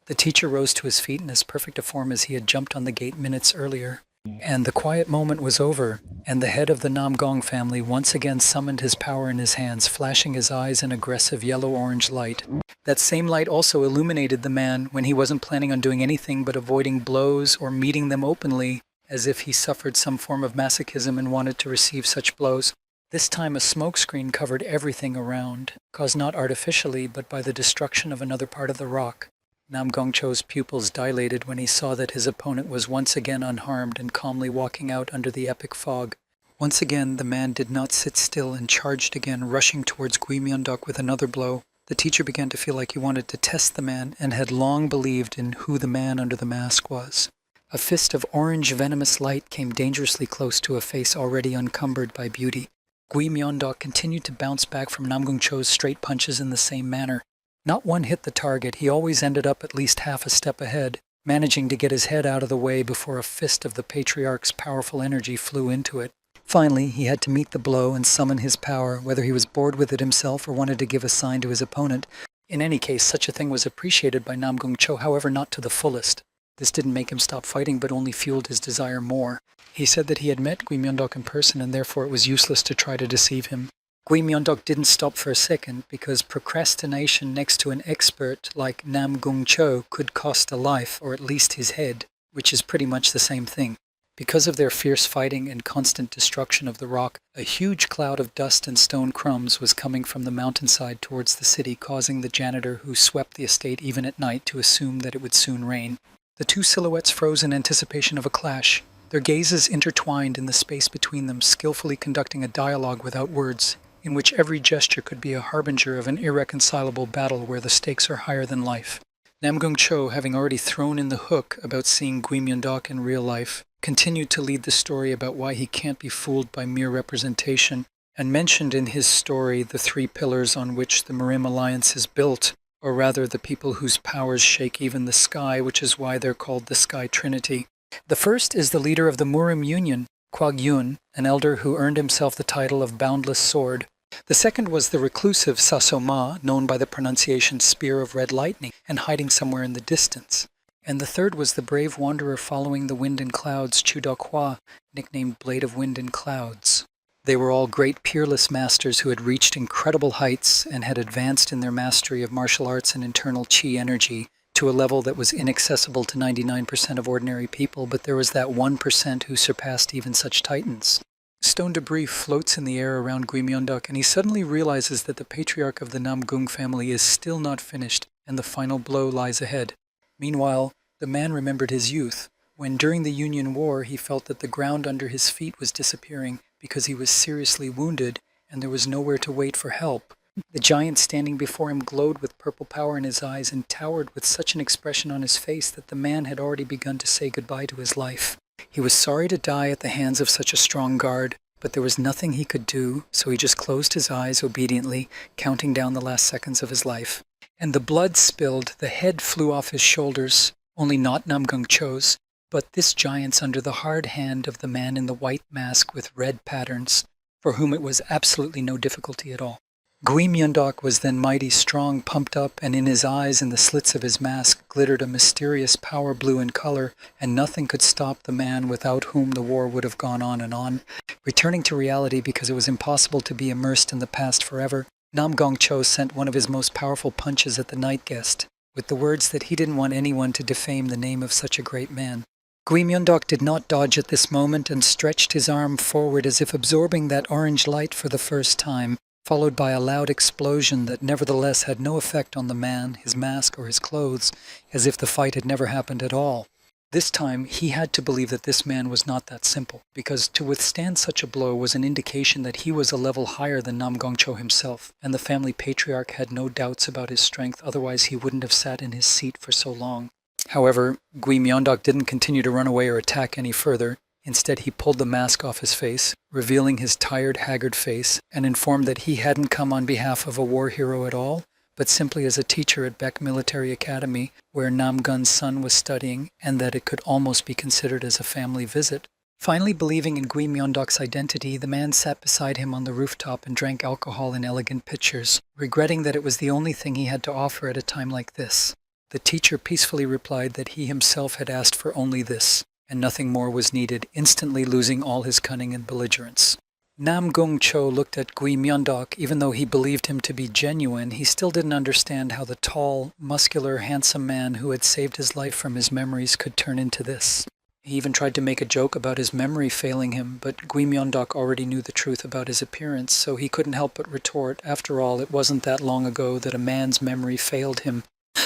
The teacher rose to his feet in as perfect a form as he had jumped on the gate minutes earlier. And the quiet moment was over, and the head of the Namgong family once again summoned his power in his hands, flashing his eyes in aggressive yellow-orange light. That same light also illuminated the man when he wasn't planning on doing anything but avoiding blows or meeting them openly, as if he suffered some form of masochism and wanted to receive such blows. This time a smokescreen covered everything around, caused not artificially but by the destruction of another part of the rock. Namgongcho's pupils dilated when he saw that his opponent was once again unharmed and calmly walking out under the epic fog. Once again, the man did not sit still and charged again, rushing towards Guimyondok with another blow. The teacher began to feel like he wanted to test the man and had long believed in who the man under the mask was. A fist of orange venomous light came dangerously close to a face already uncumbered by beauty. Guimyondok continued to bounce back from Namgongcho's straight punches in the same manner. Not one hit the target, he always ended up at least half a step ahead, managing to get his head out of the way before a fist of the patriarch's powerful energy flew into it. Finally, he had to meet the blow and summon his power, whether he was bored with it himself or wanted to give a sign to his opponent. In any case, such a thing was appreciated by Namgongcho, however not to the fullest. This didn't make him stop fighting, but only fueled his desire more. He said that he had met Guimyondok in person, and therefore it was useless to try to deceive him. Guimyondok didn't stop for a second, because procrastination next to an expert like Namgungcho could cost a life, or at least his head, which is pretty much the same thing. Because of their fierce fighting and constant destruction of the rock, a huge cloud of dust and stone crumbs was coming from the mountainside towards the city, causing the janitor who swept the estate even at night to assume that it would soon rain. The two silhouettes froze in anticipation of a clash, their gazes intertwined in the space between them, skillfully conducting a dialogue without words, in which every gesture could be a harbinger of an irreconcilable battle where the stakes are higher than life. Namgungcho, having already thrown in the hook about seeing Guimyondok in real life, continued to lead the story about why he can't be fooled by mere representation, and mentioned in his story the three pillars on which the Mirim Alliance is built, or rather the people whose powers shake even the sky, which is why they're called the Sky Trinity. The first is the leader of the Mirim Union, Kwagyun, an elder who earned himself the title of Boundless Sword. The second was the reclusive Sasoma, known by the pronunciation Spear of Red Lightning, and hiding somewhere in the distance. And the third was the brave wanderer following the wind and clouds, Chudokhwa, nicknamed Blade of Wind and Clouds. They were all great peerless masters who had reached incredible heights and had advanced in their mastery of martial arts and internal chi energy to a level that was inaccessible to 99% of ordinary people, but there was that 1% who surpassed even such titans. Stone debris floats in the air around Guimyondok, and he suddenly realizes that the patriarch of the Namgung family is still not finished, and the final blow lies ahead. Meanwhile, the man remembered his youth, when during the Union War he felt that the ground under his feet was disappearing because he was seriously wounded, and there was nowhere to wait for help. The giant standing before him glowed with purple power in his eyes and towered with such an expression on his face that the man had already begun to say goodbye to his life. He was sorry to die at the hands of such a strong guard, but there was nothing he could do, so he just closed his eyes obediently, counting down the last seconds of his life. And the blood spilled, the head flew off his shoulders, only not Namgungcho's, but this giant's under the hard hand of the man in the white mask with red patterns, for whom it was absolutely no difficulty at all. Guimyondok was then mighty strong, pumped up, and in his eyes and the slits of his mask glittered a mysterious power blue in color, and nothing could stop the man without whom the war would have gone on and on. Returning to reality because it was impossible to be immersed in the past forever, Namgongcho sent one of his most powerful punches at the night guest, with the words that he didn't want anyone to defame the name of such a great man. Guimyondok did not dodge at this moment and stretched his arm forward as if absorbing that orange light for the first time. followed by a loud explosion that nevertheless had no effect on the man, his mask, or his clothes, as if the fight had never happened at all. This time, he had to believe that this man was not that simple, because to withstand such a blow was an indication that he was a level higher than Nam Gongcho himself, and the family patriarch had no doubts about his strength, otherwise he wouldn't have sat in his seat for so long. However, Gui Myeondok didn't continue to run away or attack any further. Instead, he pulled the mask off his face, revealing his tired, haggard face, and informed that he hadn't come on behalf of a war hero at all, but simply as a teacher at Baek Military Academy, where Nam Gun's son was studying, and that it could almost be considered as a family visit. Finally believing in Gui Myeondok's identity, the man sat beside him on the rooftop and drank alcohol in elegant pitchers, regretting that it was the only thing he had to offer at a time like this. The teacher peacefully replied that he himself had asked for only this, and nothing more was needed, instantly losing all his cunning and belligerence. Nam Gongcho looked at Gui Myeondok. Even though he believed him to be genuine, he still didn't understand how the tall, muscular, handsome man who had saved his life from his memories could turn into this. He even tried to make a joke about his memory failing him, but Gui Myeondok already knew the truth about his appearance, so he couldn't help but retort, after all, it wasn't that long ago that a man's memory failed him.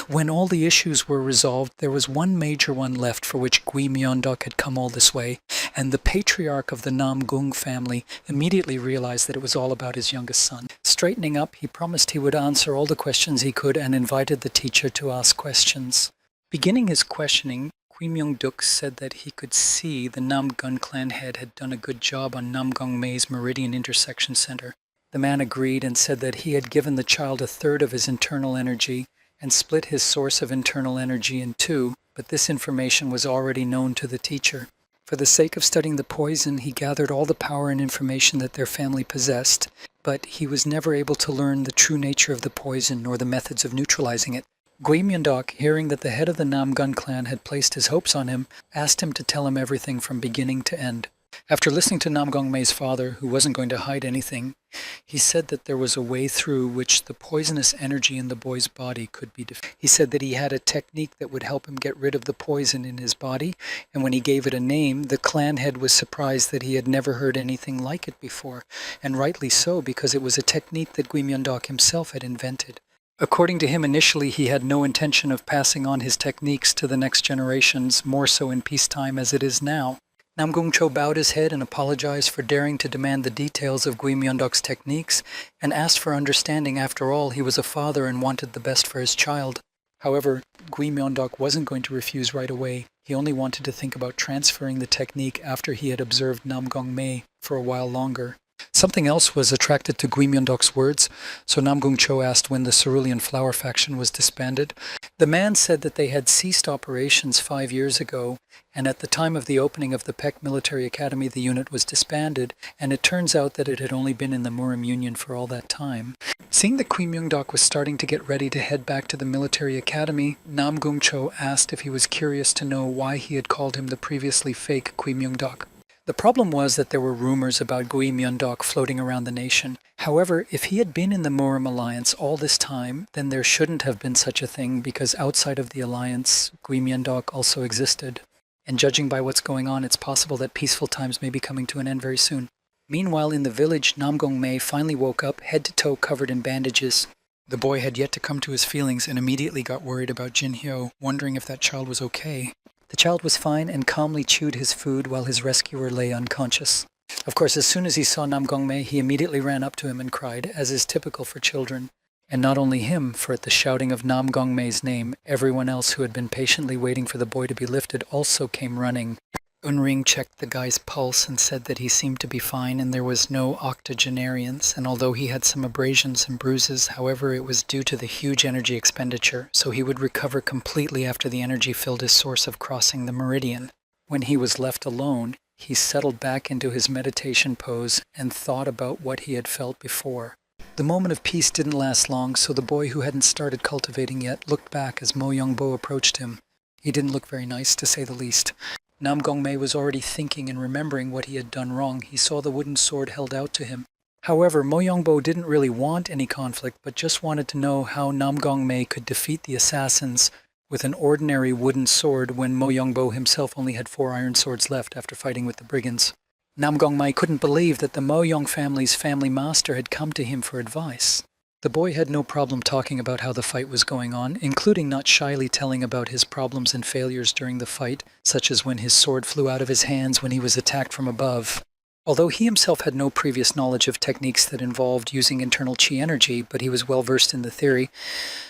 When all the issues were resolved, there was one major one left for which Gui Myeondok had come all this way, and the patriarch of the Nam Gung family immediately realized that it was all about his youngest son. Straightening up, he promised he would answer all the questions he could and invited the teacher to ask questions. Beginning his questioning, Gui Myeondok said that he could see the Nam Gun clan head had done a good job on Nam Gong Mei's Meridian Intersection Center. The man agreed and said that he had given the child a third of his internal energy and split his source of internal energy in two, but this information was already known to the teacher. For the sake of studying the poison, he gathered all the power and information that their family possessed, but he was never able to learn the true nature of the poison nor the methods of neutralizing it. Gui Myeondok, hearing that the head of the Nam Gun clan had placed his hopes on him, asked him to tell him everything from beginning to end. After listening to Nam Gong Mei's father, who wasn't going to hide anything, he said that there was a way through which the poisonous energy in the boy's body could be defeated. He said that he had a technique that would help him get rid of the poison in his body, and when he gave it a name, the clan head was surprised that he had never heard anything like it before, and rightly so, because it was a technique that Gui Myeondok himself had invented. According to him, initially he had no intention of passing on his techniques to the next generations, more so in peacetime as it is now. Nam Gongcho bowed his head and apologized for daring to demand the details of Gui Myeondok's techniques, and asked for understanding. After all, he was a father and wanted the best for his child. However, Gui Myeondok wasn't going to refuse right away. He only wanted to think about transferring the technique after he had observed Nam Gong Mei for a while longer. Something else was attracted to Gui Myeondok's words, so Nam Gongcho asked when the Cerulean Flower faction was disbanded. The man said that they had ceased operations 5 years ago, and at the time of the opening of the Baek Military Academy the unit was disbanded, and it turns out that it had only been in the Murim Union for all that time. Seeing that Gui Myeondok was starting to get ready to head back to the military academy, Nam Gongcho asked if he was curious to know why he had called him the previously fake Gui Myeondok. The problem was that there were rumors about Gui Myeondok floating around the nation. However, if he had been in the Murim alliance all this time, then there shouldn't have been such a thing, because outside of the alliance, Gui Myeondok also existed. And judging by what's going on, it's possible that peaceful times may be coming to an end very soon. Meanwhile, in the village, Nam Gong Mei finally woke up, head to toe covered in bandages. The boy had yet to come to his feelings and immediately got worried about Jin Hyo, wondering if that child was okay. The child was fine and calmly chewed his food while his rescuer lay unconscious. Of course, as soon as he saw Nam Gong Mei, he immediately ran up to him and cried, as is typical for children. And not only him, for at the shouting of Nam Gong Mei's name, everyone else who had been patiently waiting for the boy to be lifted also came running. Unring checked the guy's pulse and said that he seemed to be fine and there was no octogenarians, and although he had some abrasions and bruises, however, it was due to the huge energy expenditure, so he would recover completely after the energy filled his source of crossing the meridian. When he was left alone, he settled back into his meditation pose and thought about what he had felt before. The moment of peace didn't last long, so the boy who hadn't started cultivating yet looked back as Mo Youngbo approached him. He didn't look very nice, to say the least. Nam Gong Mei was already thinking and remembering what he had done wrong. He saw the wooden sword held out to him. However, Mo Youngbo didn't really want any conflict, but just wanted to know how Nam Gong Mei could defeat the assassins with an ordinary wooden sword when Mo Youngbo himself only had 4 iron swords left after fighting with the brigands. Nam Gongmai couldn't believe that the Mo Yong family's family master had come to him for advice. The boy had no problem talking about how the fight was going on, including not shyly telling about his problems and failures during the fight, such as when his sword flew out of his hands when he was attacked from above. Although he himself had no previous knowledge of techniques that involved using internal chi energy, but he was well versed in the theory,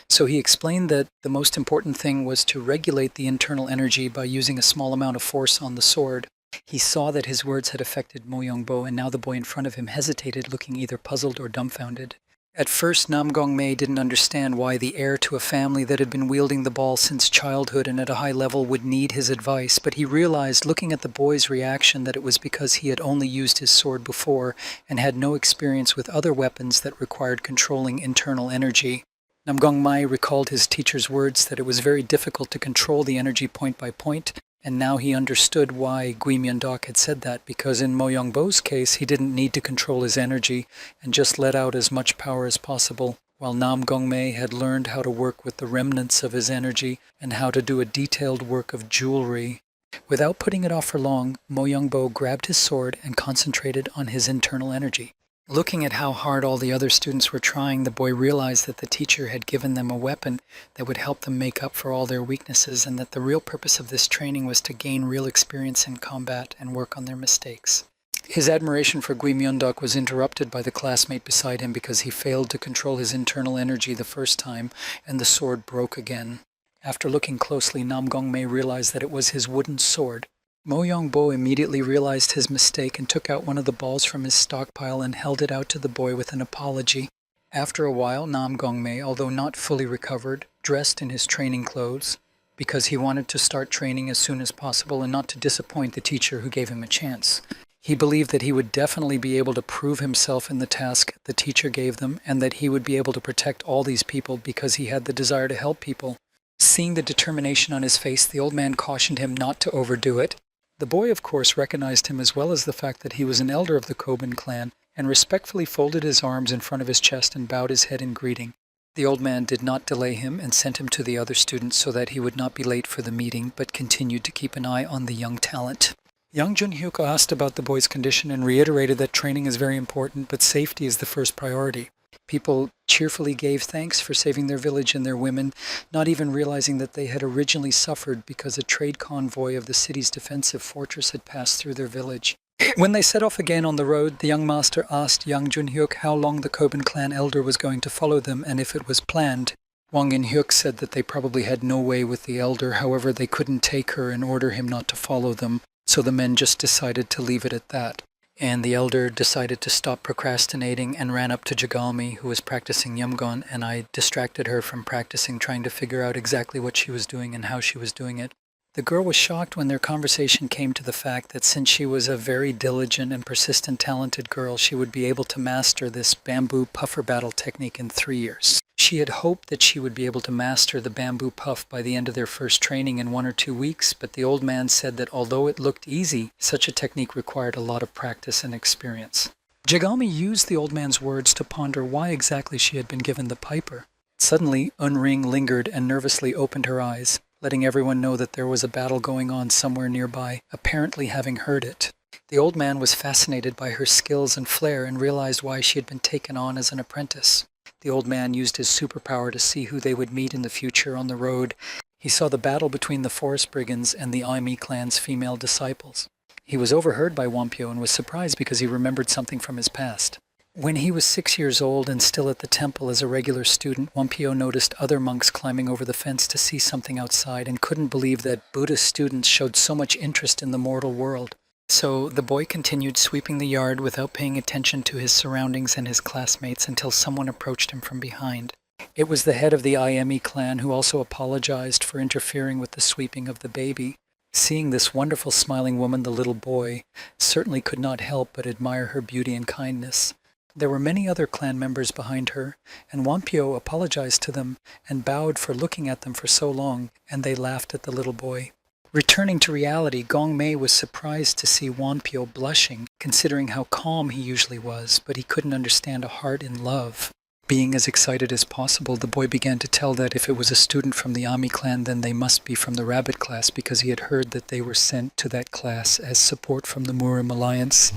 so he explained that the most important thing was to regulate the internal energy by using a small amount of force on the sword. He saw that his words had affected Mo Yongbo, and now the boy in front of him hesitated, looking either puzzled or dumbfounded. At first, Nam Gongmei didn't understand why the heir to a family that had been wielding the ball since childhood and at a high level would need his advice, but he realized, looking at the boy's reaction, that it was because he had only used his sword before and had no experience with other weapons that required controlling internal energy. Nam Gongmei recalled his teacher's words that it was very difficult to control the energy point by point, and now he understood why Gui Myung-dok had said that, because in Mo Yongbo's case, he didn't need to control his energy and just let out as much power as possible, while Nam Gongmei had learned how to work with the remnants of his energy and how to do a detailed work of jewelry. Without putting it off for long, Mo Yongbo grabbed his sword and concentrated on his internal energy. Looking at how hard all the other students were trying, the boy realized that the teacher had given them a weapon that would help them make up for all their weaknesses, and that the real purpose of this training was to gain real experience in combat and work on their mistakes. His admiration for Gui Myung-dok was interrupted by the classmate beside him because he failed to control his internal energy the first time, and the sword broke again. After looking closely, Nam Gongmei realized that it was his wooden sword. Mo Yongbo immediately realized his mistake and took out one of the balls from his stockpile and held it out to the boy with an apology. After a while, Nam Gongmei, although not fully recovered, dressed in his training clothes because he wanted to start training as soon as possible and not to disappoint the teacher who gave him a chance. He believed that he would definitely be able to prove himself in the task the teacher gave them, and that he would be able to protect all these people because he had the desire to help people. Seeing the determination on his face, the old man cautioned him not to overdo it. The boy, of course, recognized him, as well as the fact that he was an elder of the Kobun clan, and respectfully folded his arms in front of his chest and bowed his head in greeting. The old man did not delay him and sent him to the other students so that he would not be late for the meeting, but continued to keep an eye on the young talent. Young Junhyuk asked about the boy's condition and reiterated that training is very important, but safety is the first priority. People cheerfully gave thanks for saving their village and their women, not even realizing that they had originally suffered because a trade convoy of the city's defensive fortress had passed through their village. When they set off again on the road, the young master asked young Junhyuk how long the Kobun clan elder was going to follow them and if it was planned. Wang In-hyuk said that they probably had no way with the elder, however they couldn't take her and order him not to follow them, so the men just decided to leave it at that. And the elder decided to stop procrastinating and ran up to Jagalmi, who was practicing Yumgon, and I distracted her from practicing, trying to figure out exactly what she was doing and how she was doing it. The girl was shocked when their conversation came to the fact that since she was a very diligent and persistent talented girl, she would be able to master this bamboo puffer battle technique in 3 years. She had hoped that she would be able to master the bamboo puff by the end of their first training in 1 or 2 weeks, but the old man said that although it looked easy, such a technique required a lot of practice and experience. Jagalmi used the old man's words to ponder why exactly she had been given the piper. Suddenly, Unring lingered and nervously opened her eyes, letting everyone know that there was a battle going on somewhere nearby, apparently having heard it. The old man was fascinated by her skills and flair and realized why she had been taken on as an apprentice. The old man used his superpower to see who they would meet in the future on the road. He saw the battle between the forest brigands and the Aimi clan's female disciples. He was overheard by Wampyo and was surprised because he remembered something from his past. When he was 6 years old and still at the temple as a regular student, Wampyo noticed other monks climbing over the fence to see something outside and couldn't believe that Buddhist students showed so much interest in the mortal world. So the boy continued sweeping the yard without paying attention to his surroundings and his classmates until someone approached him from behind. It was the head of the IME clan, who also apologized for interfering with the sweeping of the baby. Seeing this wonderful smiling woman, the little boy certainly could not help but admire her beauty and kindness. There were many other clan members behind her, and Wampyo apologized to them and bowed for looking at them for so long, and they laughed at the little boy. Returning to reality, Gong Mei was surprised to see Wampyo blushing, considering how calm he usually was, but he couldn't understand a heart in love. Being as excited as possible, the boy began to tell that if it was a student from the Ami clan, then they must be from the Rabbit class, because he had heard that they were sent to that class as support from the Murim Alliance.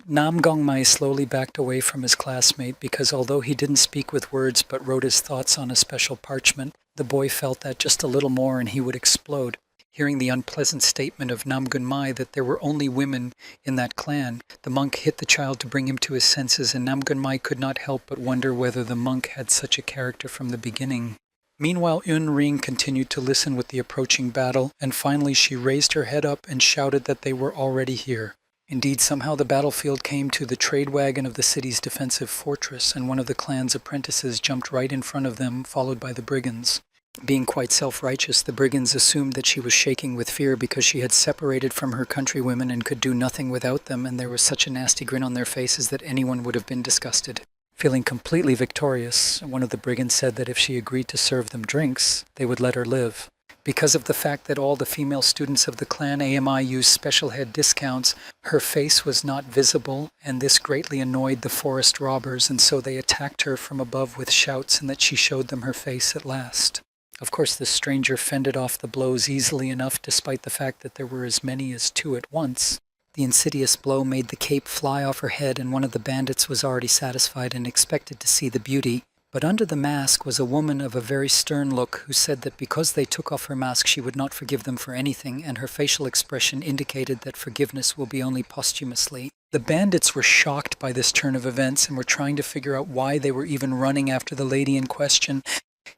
Nam Gongmai slowly backed away from his classmate because although he didn't speak with words but wrote his thoughts on a special parchment, the boy felt that just a little more and he would explode. Hearing the unpleasant statement of Nam Gunmai that there were only women in that clan, the monk hit the child to bring him to his senses, and Nam Gunmai could not help but wonder whether the monk had such a character from the beginning. Meanwhile, Yun Ring continued to listen with the approaching battle, and finally she raised her head up and shouted that they were already here. Indeed, somehow the battlefield came to the trade wagon of the city's defensive fortress, and one of the clan's apprentices jumped right in front of them, followed by the brigands. Being quite self-righteous, the brigands assumed that she was shaking with fear because she had separated from her countrywomen and could do nothing without them, and there was such a nasty grin on their faces that anyone would have been disgusted. Feeling completely victorious, one of the brigands said that if she agreed to serve them drinks, they would let her live. Because of the fact that all the female students of the clan AMI used special head discounts, her face was not visible, and this greatly annoyed the forest robbers, and so they attacked her from above with shouts, and that she showed them her face at last. Of course, the stranger fended off the blows easily enough, despite the fact that there were as many as 2 at once. The insidious blow made the cape fly off her head, and one of the bandits was already satisfied and expected to see the beauty. But under the mask was a woman of a very stern look who said that because they took off her mask she would not forgive them for anything, and her facial expression indicated that forgiveness will be only posthumously. The bandits were shocked by this turn of events and were trying to figure out why they were even running after the lady in question.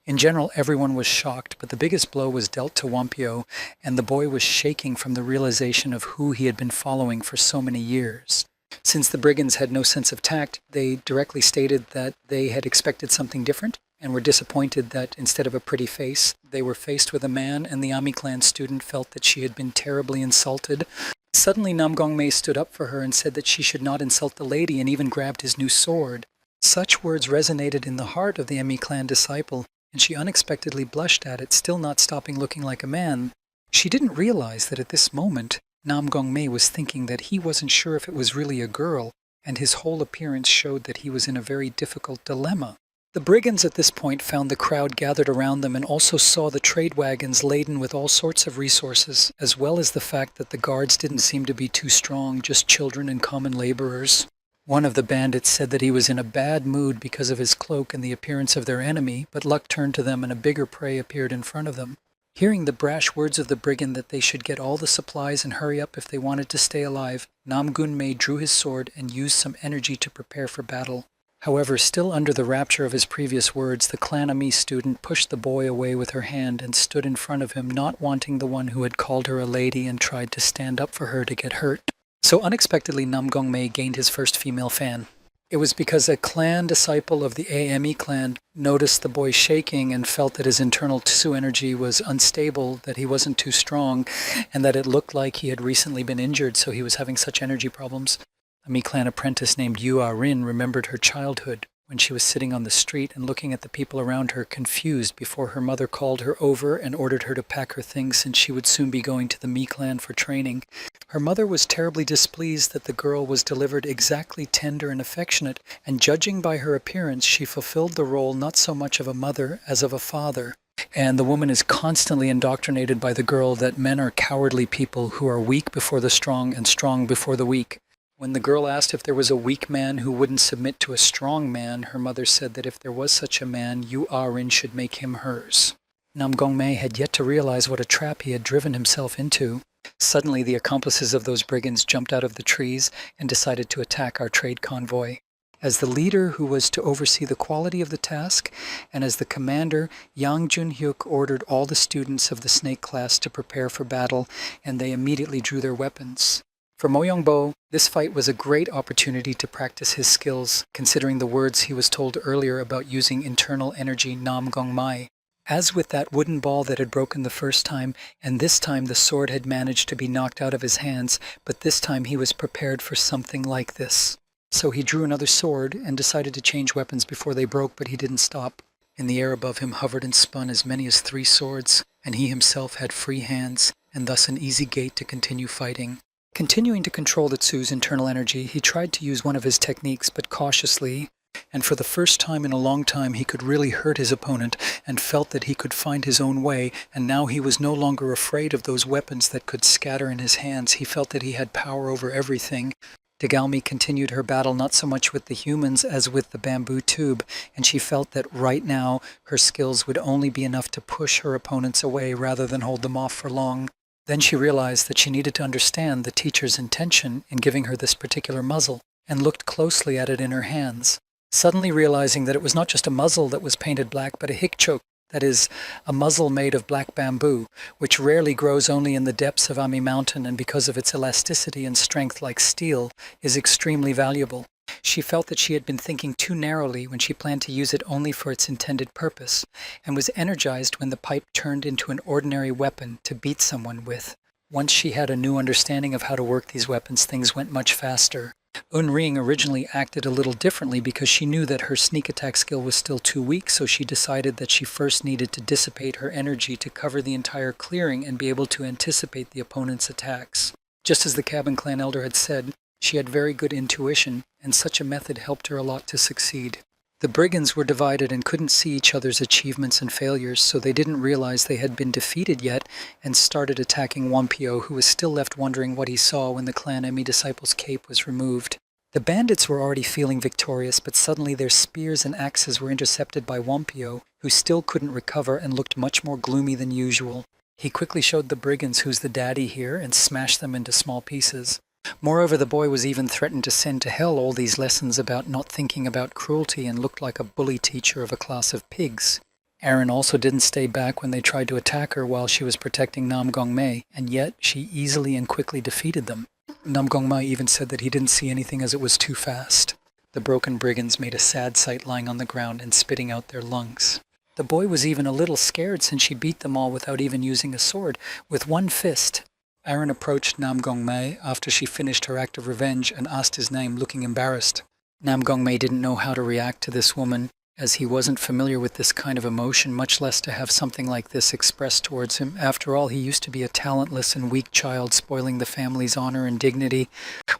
In general, everyone was shocked, but the biggest blow was dealt to Wampio, and the boy was shaking from the realization of who he had been following for so many years. Since the brigands had no sense of tact, they directly stated that they had expected something different and were disappointed that instead of a pretty face, they were faced with a man, and the Ami clan student felt that she had been terribly insulted. Suddenly Nam Gongmei stood up for her and said that she should not insult the lady, and even grabbed his new sword. Such words resonated in the heart of the Ami clan disciple, and she unexpectedly blushed at it, still not stopping looking like a man. She didn't realize that at this moment, Nam Gongmei was thinking that he wasn't sure if it was really a girl, and his whole appearance showed that he was in a very difficult dilemma. The brigands at this point found the crowd gathered around them and also saw the trade wagons laden with all sorts of resources, as well as the fact that the guards didn't seem to be too strong, just children and common laborers. One of the bandits said that he was in a bad mood because of his cloak and the appearance of their enemy, but luck turned to them and a bigger prey appeared in front of them. Hearing the brash words of the brigand that they should get all the supplies and hurry up if they wanted to stay alive, Nam Gunmei drew his sword and used some energy to prepare for battle. However, still under the rapture of his previous words, the Clan Ami student pushed the boy away with her hand and stood in front of him, not wanting the one who had called her a lady and tried to stand up for her to get hurt. So unexpectedly, Nam Gongmei gained his first female fan. It was because a clan disciple of the AME clan noticed the boy shaking and felt that his internal Tsu energy was unstable, that he wasn't too strong, and that it looked like he had recently been injured, so he was having such energy problems. A Mi clan apprentice named Yu Rin remembered her childhood when she was sitting on the street and looking at the people around her, confused, before her mother called her over and ordered her to pack her things since she would soon be going to the Mi clan for training. Her mother was terribly displeased that the girl was delivered exactly tender and affectionate, and judging by her appearance, she fulfilled the role not so much of a mother as of a father. And the woman is constantly indoctrinated by the girl that men are cowardly people who are weak before the strong and strong before the weak. When the girl asked if there was a weak man who wouldn't submit to a strong man, her mother said that if there was such a man, Yu Rin should make him hers. Nam Gongmei had yet to realize what a trap he had driven himself into. Suddenly, the accomplices of those brigands jumped out of the trees and decided to attack our trade convoy. As the leader who was to oversee the quality of the task, and as the commander, Yang Junhyuk ordered all the students of the snake class to prepare for battle, and they immediately drew their weapons. For Mo Yongbo, this fight was a great opportunity to practice his skills, considering the words he was told earlier about using internal energy Nam Gongmai. As with that wooden ball that had broken the first time, and this time the sword had managed to be knocked out of his hands, but this time he was prepared for something like this. So he drew another sword and decided to change weapons before they broke, but he didn't stop. In the air above him hovered and spun as many as 3 swords, and he himself had free hands, and thus an easy gait to continue fighting. Continuing to control the Tsu's internal energy, he tried to use one of his techniques, but cautiously, And for the first time in a long time he could really hurt his opponent and felt that he could find his own way, and now he was no longer afraid of those weapons that could scatter in his hands. He felt that he had power over everything. Dgalmi continued her battle not so much with the humans as with the bamboo tube, and she felt that right now her skills would only be enough to push her opponents away rather than hold them off for long. Then she realized that she needed to understand the teacher's intention in giving her this particular muzzle, and looked closely at it in her hands, suddenly realizing that it was not just a muzzle that was painted black, but a hikchok, that is, a muzzle made of black bamboo, which rarely grows only in the depths of Ami Mountain, and because of its elasticity and strength like steel, is extremely valuable. She felt that she had been thinking too narrowly when she planned to use it only for its intended purpose, and was energized when the pipe turned into an ordinary weapon to beat someone with. Once she had a new understanding of how to work these weapons, things went much faster. Unring originally acted a little differently because she knew that her sneak attack skill was still too weak, so she decided that she first needed to dissipate her energy to cover the entire clearing and be able to anticipate the opponent's attacks. Just as the Cabin Clan Elder had said, she had very good intuition, and such a method helped her a lot to succeed. The brigands were divided and couldn't see each other's achievements and failures, so they didn't realize they had been defeated yet and started attacking Wampio, who was still left wondering what he saw when the Clan Emi disciple's cape was removed. The bandits were already feeling victorious, but suddenly their spears and axes were intercepted by Wampio, who still couldn't recover and looked much more gloomy than usual. He quickly showed the brigands who's the daddy here and smashed them into small pieces. Moreover, the boy was even threatened to send to hell all these lessons about not thinking about cruelty and looked like a bully teacher of a class of pigs. Erin also didn't stay back when they tried to attack her while she was protecting Nam Gongmei, and yet she easily and quickly defeated them. Nam Gongmei even said that he didn't see anything as it was too fast. The broken brigands made a sad sight lying on the ground and spitting out their lungs. The boy was even a little scared since she beat them all without even using a sword, with one fist. Erin approached Nam Gongmei after she finished her act of revenge and asked his name, looking embarrassed. Nam Gongmei didn't know how to react to this woman, as he wasn't familiar with this kind of emotion, much less to have something like this expressed towards him. After all, he used to be a talentless and weak child, spoiling the family's honor and dignity.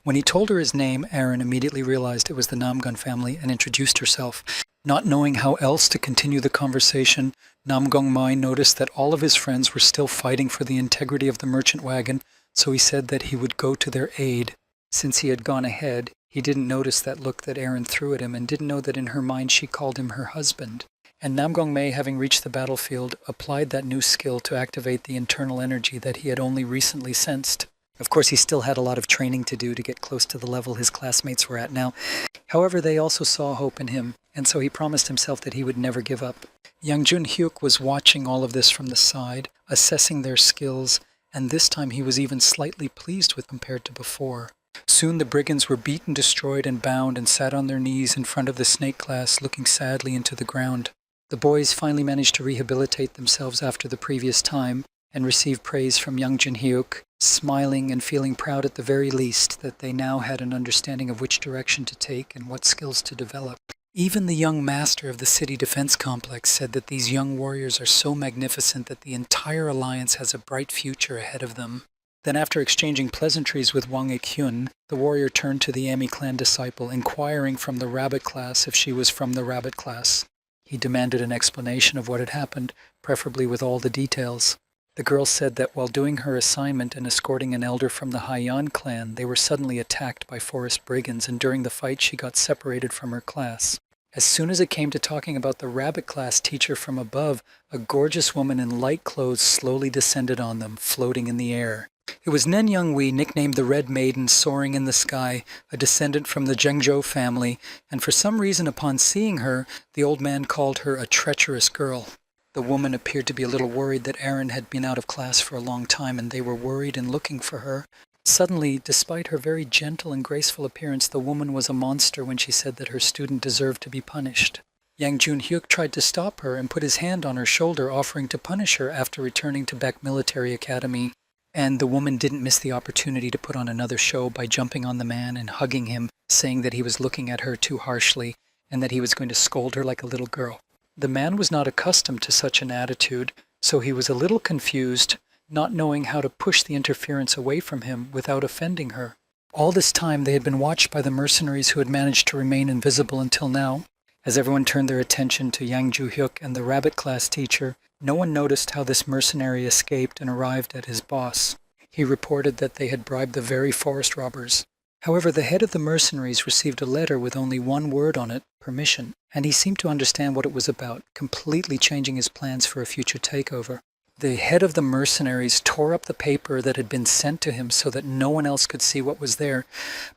When he told her his name, Erin immediately realized it was the Namgun family and introduced herself. Not knowing how else to continue the conversation, Nam Gongmei noticed that all of his friends were still fighting for the integrity of the merchant wagon, so he said that he would go to their aid. Since he had gone ahead, he didn't notice that look that Erin threw at him and didn't know that in her mind she called him her husband. And Nam Gongmei, having reached the battlefield, applied that new skill to activate the internal energy that he had only recently sensed. Of course, he still had a lot of training to do to get close to the level his classmates were at now. However, they also saw hope in him, and so he promised himself that he would never give up. Yang Jun-hyuk was watching all of this from the side, assessing their skills, and this time he was even slightly pleased with compared to before. Soon the brigands were beaten, destroyed, and bound, and sat on their knees in front of the snake glass, looking sadly into the ground. The boys finally managed to rehabilitate themselves after the previous time, and receive praise from Yang Jun-hyuk, smiling and feeling proud at the very least that they now had an understanding of which direction to take and what skills to develop. Even the young master of the city defense complex said that these young warriors are so magnificent that the entire alliance has a bright future ahead of them. Then after exchanging pleasantries with Wang Ik-hyun, the warrior turned to the Ami clan disciple, inquiring from the rabbit class if she was from the rabbit class. He demanded an explanation of what had happened, preferably with all the details. The girl said that while doing her assignment and escorting an elder from the Haiyan clan, they were suddenly attacked by forest brigands, and during the fight she got separated from her class. As soon as it came to talking about the rabbit class teacher from above, a gorgeous woman in light clothes slowly descended on them, floating in the air. It was Nen Young-wee, nicknamed the Red Maiden, soaring in the sky, a descendant from the Zhengzhou family, and for some reason upon seeing her, the old man called her a treacherous girl. The woman appeared to be a little worried that Erin had been out of class for a long time, and they were worried and looking for her. Suddenly, despite her very gentle and graceful appearance, the woman was a monster when she said that her student deserved to be punished. Yang Jun-hyuk tried to stop her and put his hand on her shoulder, offering to punish her after returning to Beck Military Academy. And the woman didn't miss the opportunity to put on another show by jumping on the man and hugging him, saying that he was looking at her too harshly and that he was going to scold her like a little girl. The man was not accustomed to such an attitude, so he was a little confused, not knowing how to push the interference away from him without offending her. All this time they had been watched by the mercenaries who had managed to remain invisible until now. As everyone turned their attention to Yang Ju-hyuk and the rabbit class teacher, no one noticed how this mercenary escaped and arrived at his boss. He reported that they had bribed the very forest robbers. However, the head of the mercenaries received a letter with only one word on it, permission, and he seemed to understand what it was about, completely changing his plans for a future takeover. The head of the mercenaries tore up the paper that had been sent to him so that no one else could see what was there,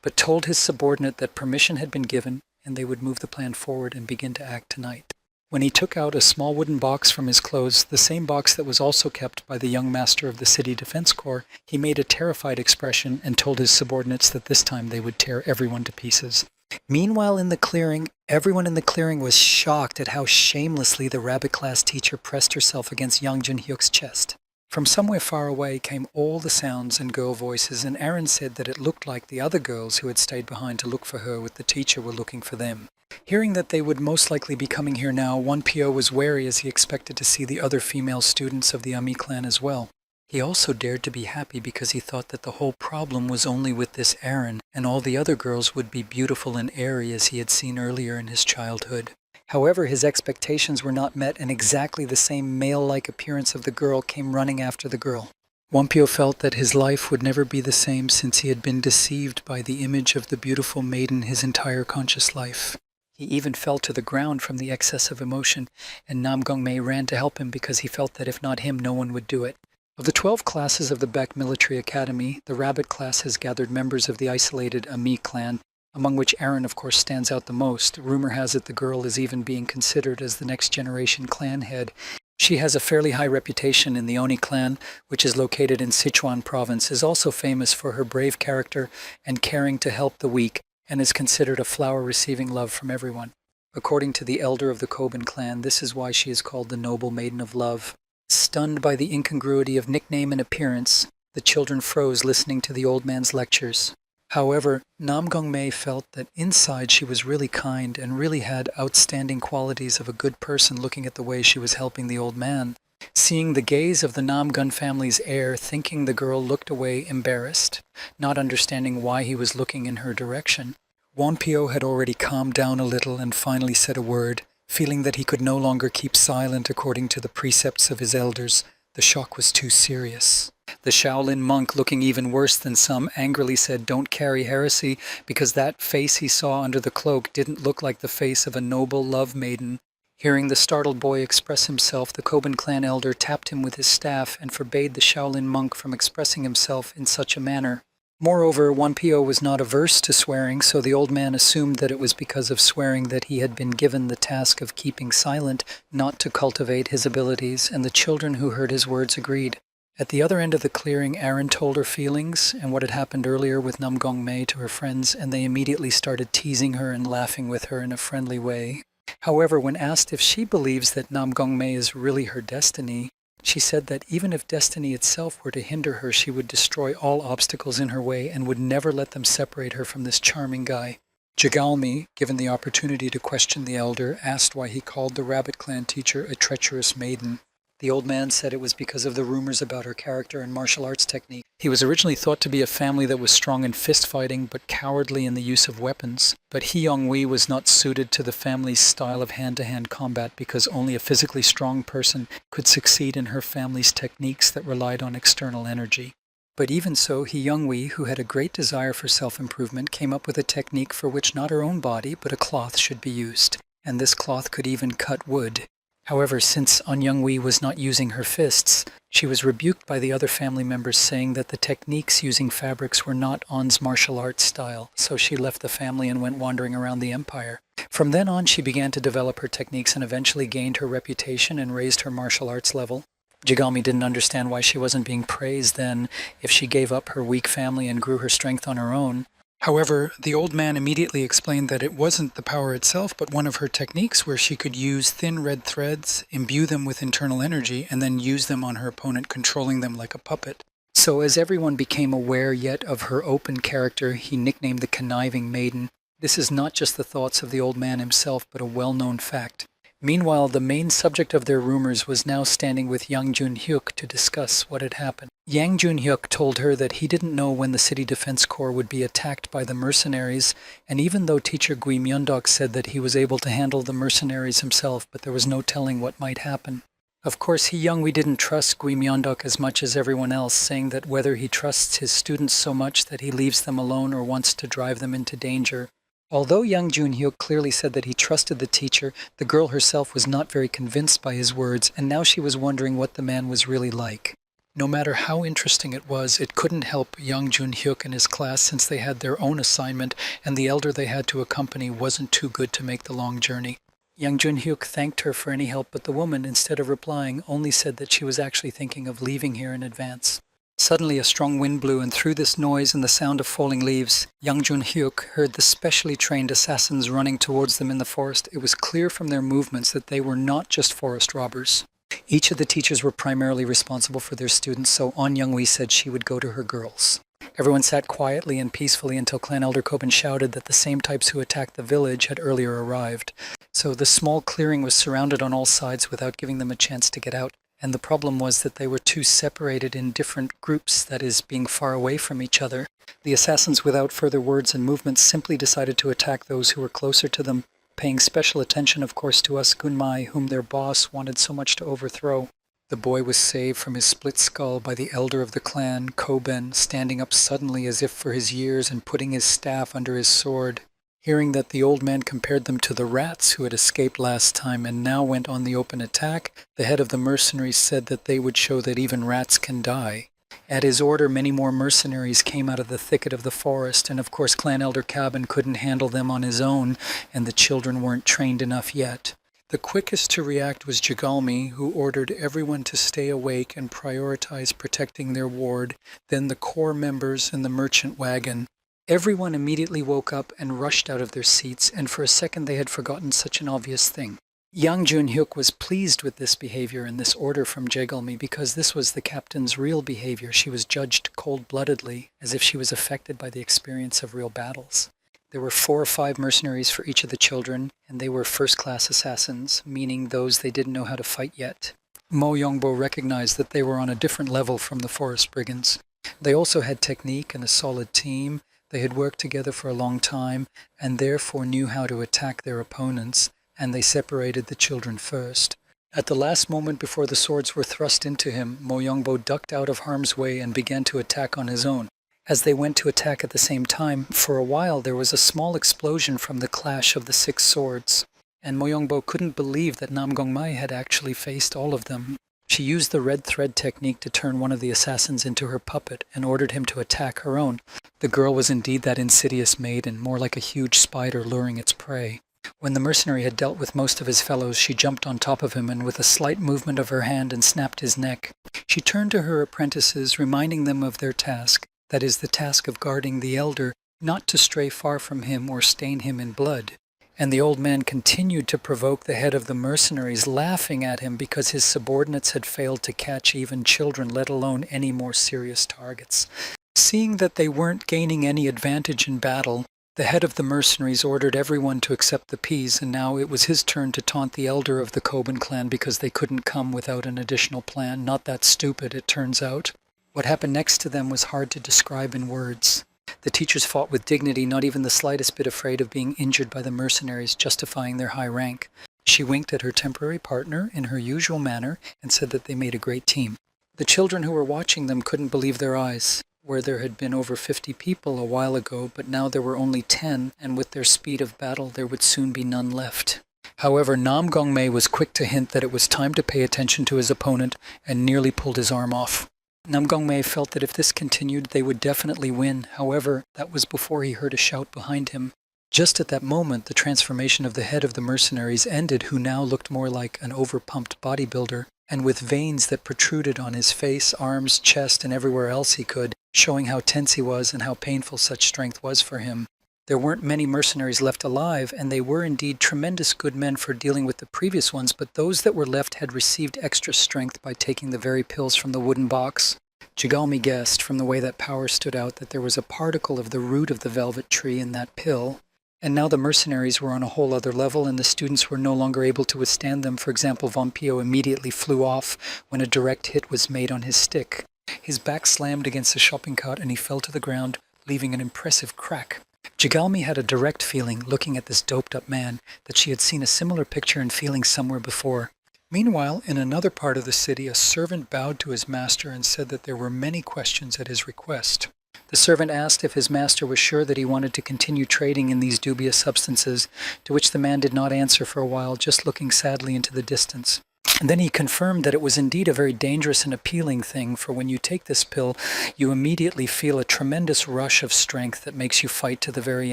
but told his subordinate that permission had been given and they would move the plan forward and begin to act tonight. When he took out a small wooden box from his clothes, the same box that was also kept by the young master of the City Defense Corps, he made a terrified expression and told his subordinates that this time they would tear everyone to pieces. Meanwhile, in the clearing, everyone in the clearing was shocked at how shamelessly the rabbit class teacher pressed herself against Yang Jun-hyuk's chest. From somewhere far away came all the sounds and girl voices, and Aaron said that it looked like the other girls who had stayed behind to look for her with the teacher were looking for them. Hearing that they would most likely be coming here now, 1PO was wary as he expected to see the other female students of the Ami clan as well. He also dared to be happy because he thought that the whole problem was only with this Aaron, and all the other girls would be beautiful and airy as he had seen earlier in his childhood. However, his expectations were not met, and exactly the same male-like appearance of the girl came running after the girl. 1PO felt that his life would never be the same since he had been deceived by the image of the beautiful maiden his entire conscious life. He even fell to the ground from the excess of emotion, and Nam Gong-mei ran to help him because he felt that if not him, no one would do it. Of the 12 classes of the Beck Military Academy, the Rabbit class has gathered members of the isolated Ami clan, among which Aaron, of course, stands out the most. Rumor has it the girl is even being considered as the next generation clan head. She has a fairly high reputation in the Oni clan, which is located in Sichuan province, is also famous for her brave character and caring to help the weak, and is considered a flower receiving love from everyone. According to the elder of the Koban clan, this is why she is called the Noble Maiden of Love. Stunned by the incongruity of nickname and appearance, the children froze listening to the old man's lectures. However, Nam Gong-mei felt that inside she was really kind and really had outstanding qualities of a good person looking at the way she was helping the old man. Seeing the gaze of the Nam Gun family's heir, thinking the girl looked away embarrassed, not understanding why he was looking in her direction, 1PO had already calmed down a little and finally said a word, feeling that he could no longer keep silent according to the precepts of his elders. The shock was too serious. The Shaolin monk, looking even worse than some, angrily said, "Don't carry heresy," because that face he saw under the cloak didn't look like the face of a noble love maiden. Hearing the startled boy express himself, the Koban clan elder tapped him with his staff and forbade the Shaolin monk from expressing himself in such a manner. Moreover, 1PO was not averse to swearing, so the old man assumed that it was because of swearing that he had been given the task of keeping silent, not to cultivate his abilities, and the children who heard his words agreed. At the other end of the clearing, Aaron told her feelings and what had happened earlier with Nam Gong-mei to her friends, and they immediately started teasing her and laughing with her in a friendly way. However, when asked if she believes that Nam Gong-mei is really her destiny, she said that even if destiny itself were to hinder her, she would destroy all obstacles in her way and would never let them separate her from this charming guy. Jigalmi, given the opportunity to question the elder, asked why he called the Rabbit clan teacher a treacherous maiden. The old man said it was because of the rumors about her character and martial arts technique. He was originally thought to be a family that was strong in fist fighting but cowardly in the use of weapons. But Hyung-wee was not suited to the family's style of hand-to-hand combat because only a physically strong person could succeed in her family's techniques that relied on external energy. But even so, Hyung-wee, who had a great desire for self-improvement, came up with a technique for which not her own body but a cloth should be used, and this cloth could even cut wood. However, since An Young-wee was not using her fists, she was rebuked by the other family members saying that the techniques using fabrics were not An's martial arts style, so she left the family and went wandering around the empire. From then on, she began to develop her techniques and eventually gained her reputation and raised her martial arts level. Jigalmi didn't understand why she wasn't being praised then if she gave up her weak family and grew her strength on her own. However, the old man immediately explained that it wasn't the power itself, but one of her techniques where she could use thin red threads, imbue them with internal energy, and then use them on her opponent, controlling them like a puppet. So as everyone became aware yet of her open character, he nicknamed the Conniving Maiden. This is not just the thoughts of the old man himself, but a well-known fact. Meanwhile, the main subject of their rumors was now standing with Yang Jun-hyuk to discuss what had happened. Yang Jun-hyuk told her that he didn't know when the City Defense Corps would be attacked by the mercenaries, and even though teacher Gui Myeondok said that he was able to handle the mercenaries himself, but there was no telling what might happen. Of course, Youngwi didn't trust Gui Myeondok as much as everyone else, saying that whether he trusts his students so much that he leaves them alone or wants to drive them into danger. Although Yang Jun-hyuk clearly said that he trusted the teacher, the girl herself was not very convinced by his words, and now she was wondering what the man was really like. No matter how interesting it was, it couldn't help Yang Jun-hyuk and his class since they had their own assignment, and the elder they had to accompany wasn't too good to make the long journey. Yang Jun-hyuk thanked her for any help, but the woman, instead of replying, only said that she was actually thinking of leaving here in advance. Suddenly a strong wind blew, and through this noise and the sound of falling leaves, Yang Jun-hyuk heard the specially trained assassins running towards them in the forest. It was clear from their movements that they were not just forest robbers. Each of the teachers were primarily responsible for their students, so On Youngwi said she would go to her girls. Everyone sat quietly and peacefully until Clan Elder Kobin shouted that the same types who attacked the village had earlier arrived. So the small clearing was surrounded on all sides without giving them a chance to get out. And the problem was that they were too separated in different groups, that is, being far away from each other. The assassins, without further words and movements, simply decided to attack those who were closer to them, paying special attention, of course, to us Gunmai, whom their boss wanted so much to overthrow. The boy was saved from his split skull by the elder of the clan, Koben, standing up suddenly as if for his years and putting his staff under his sword. Hearing that the old man compared them to the rats who had escaped last time and now went on the open attack, the head of the mercenaries said that they would show that even rats can die. At his order, many more mercenaries came out of the thicket of the forest, and of course Clan Elder Cabin couldn't handle them on his own, and the children weren't trained enough yet. The quickest to react was Jagalmi, who ordered everyone to stay awake and prioritize protecting their ward, then the corps members and the merchant wagon. Everyone immediately woke up and rushed out of their seats, and for a second they had forgotten such an obvious thing. Yang Jun-hyuk was pleased with this behavior and this order from Jagalmi because this was the captain's real behavior. She was judged cold-bloodedly, as if she was affected by the experience of real battles. There were 4 or 5 mercenaries for each of the children, and they were first-class assassins, meaning those they didn't know how to fight yet. Mo Yongbo recognized that they were on a different level from the forest brigands. They also had technique and a solid team. They had worked together for a long time, and therefore knew how to attack their opponents, and they separated the children first. At the last moment before the swords were thrust into him, Mo Yongbo ducked out of harm's way and began to attack on his own. As they went to attack at the same time, for a while there was a small explosion from the clash of the 6 swords, and Mo Yongbo couldn't believe that Nam Gongmai had actually faced all of them. She used the red thread technique to turn one of the assassins into her puppet and ordered him to attack her own. The girl was indeed that insidious maiden, more like a huge spider luring its prey. When the mercenary had dealt with most of his fellows, she jumped on top of him and with a slight movement of her hand and snapped his neck. She turned to her apprentices, reminding them of their task, that is, the task of guarding the elder, not to stray far from him or stain him in blood. And the old man continued to provoke the head of the mercenaries, laughing at him because his subordinates had failed to catch even children, let alone any more serious targets. Seeing that they weren't gaining any advantage in battle, the head of the mercenaries ordered everyone to accept the peas, and now it was his turn to taunt the elder of the Koban clan because they couldn't come without an additional plan. Not that stupid, it turns out. What happened next to them was hard to describe in words. The teachers fought with dignity, not even the slightest bit afraid of being injured by the mercenaries, justifying their high rank. She winked at her temporary partner in her usual manner and said that they made a great team. The children who were watching them couldn't believe their eyes. Where there had been over 50 people a while ago, but now there were only 10, and with their speed of battle there would soon be none left. However, Nam Gongmei was quick to hint that it was time to pay attention to his opponent and nearly pulled his arm off. Nam Gongmei felt that if this continued, they would definitely win. However, that was before he heard a shout behind him. Just at that moment, the transformation of the head of the mercenaries ended, who now looked more like an overpumped bodybuilder, and with veins that protruded on his face, arms, chest, and everywhere else he could, showing how tense he was and how painful such strength was for him. There weren't many mercenaries left alive, and they were indeed tremendous good men for dealing with the previous ones, but those that were left had received extra strength by taking the very pills from the wooden box. Jagalmi guessed, from the way that power stood out, that there was a particle of the root of the velvet tree in that pill, And now the mercenaries were on a whole other level, and the students were no longer able to withstand them. For example, Vampio immediately flew off when a direct hit was made on his stick. His back slammed against a shopping cart and he fell to the ground, leaving an impressive crack. Jigalmi had a direct feeling, looking at this doped-up man, that she had seen a similar picture and feeling somewhere before. Meanwhile, in another part of the city, a servant bowed to his master and said that there were many questions at his request. The servant asked if his master was sure that he wanted to continue trading in these dubious substances, to which the man did not answer for a while, just looking sadly into the distance. And then he confirmed that it was indeed a very dangerous and appealing thing, for when you take this pill, you immediately feel a tremendous rush of strength that makes you fight to the very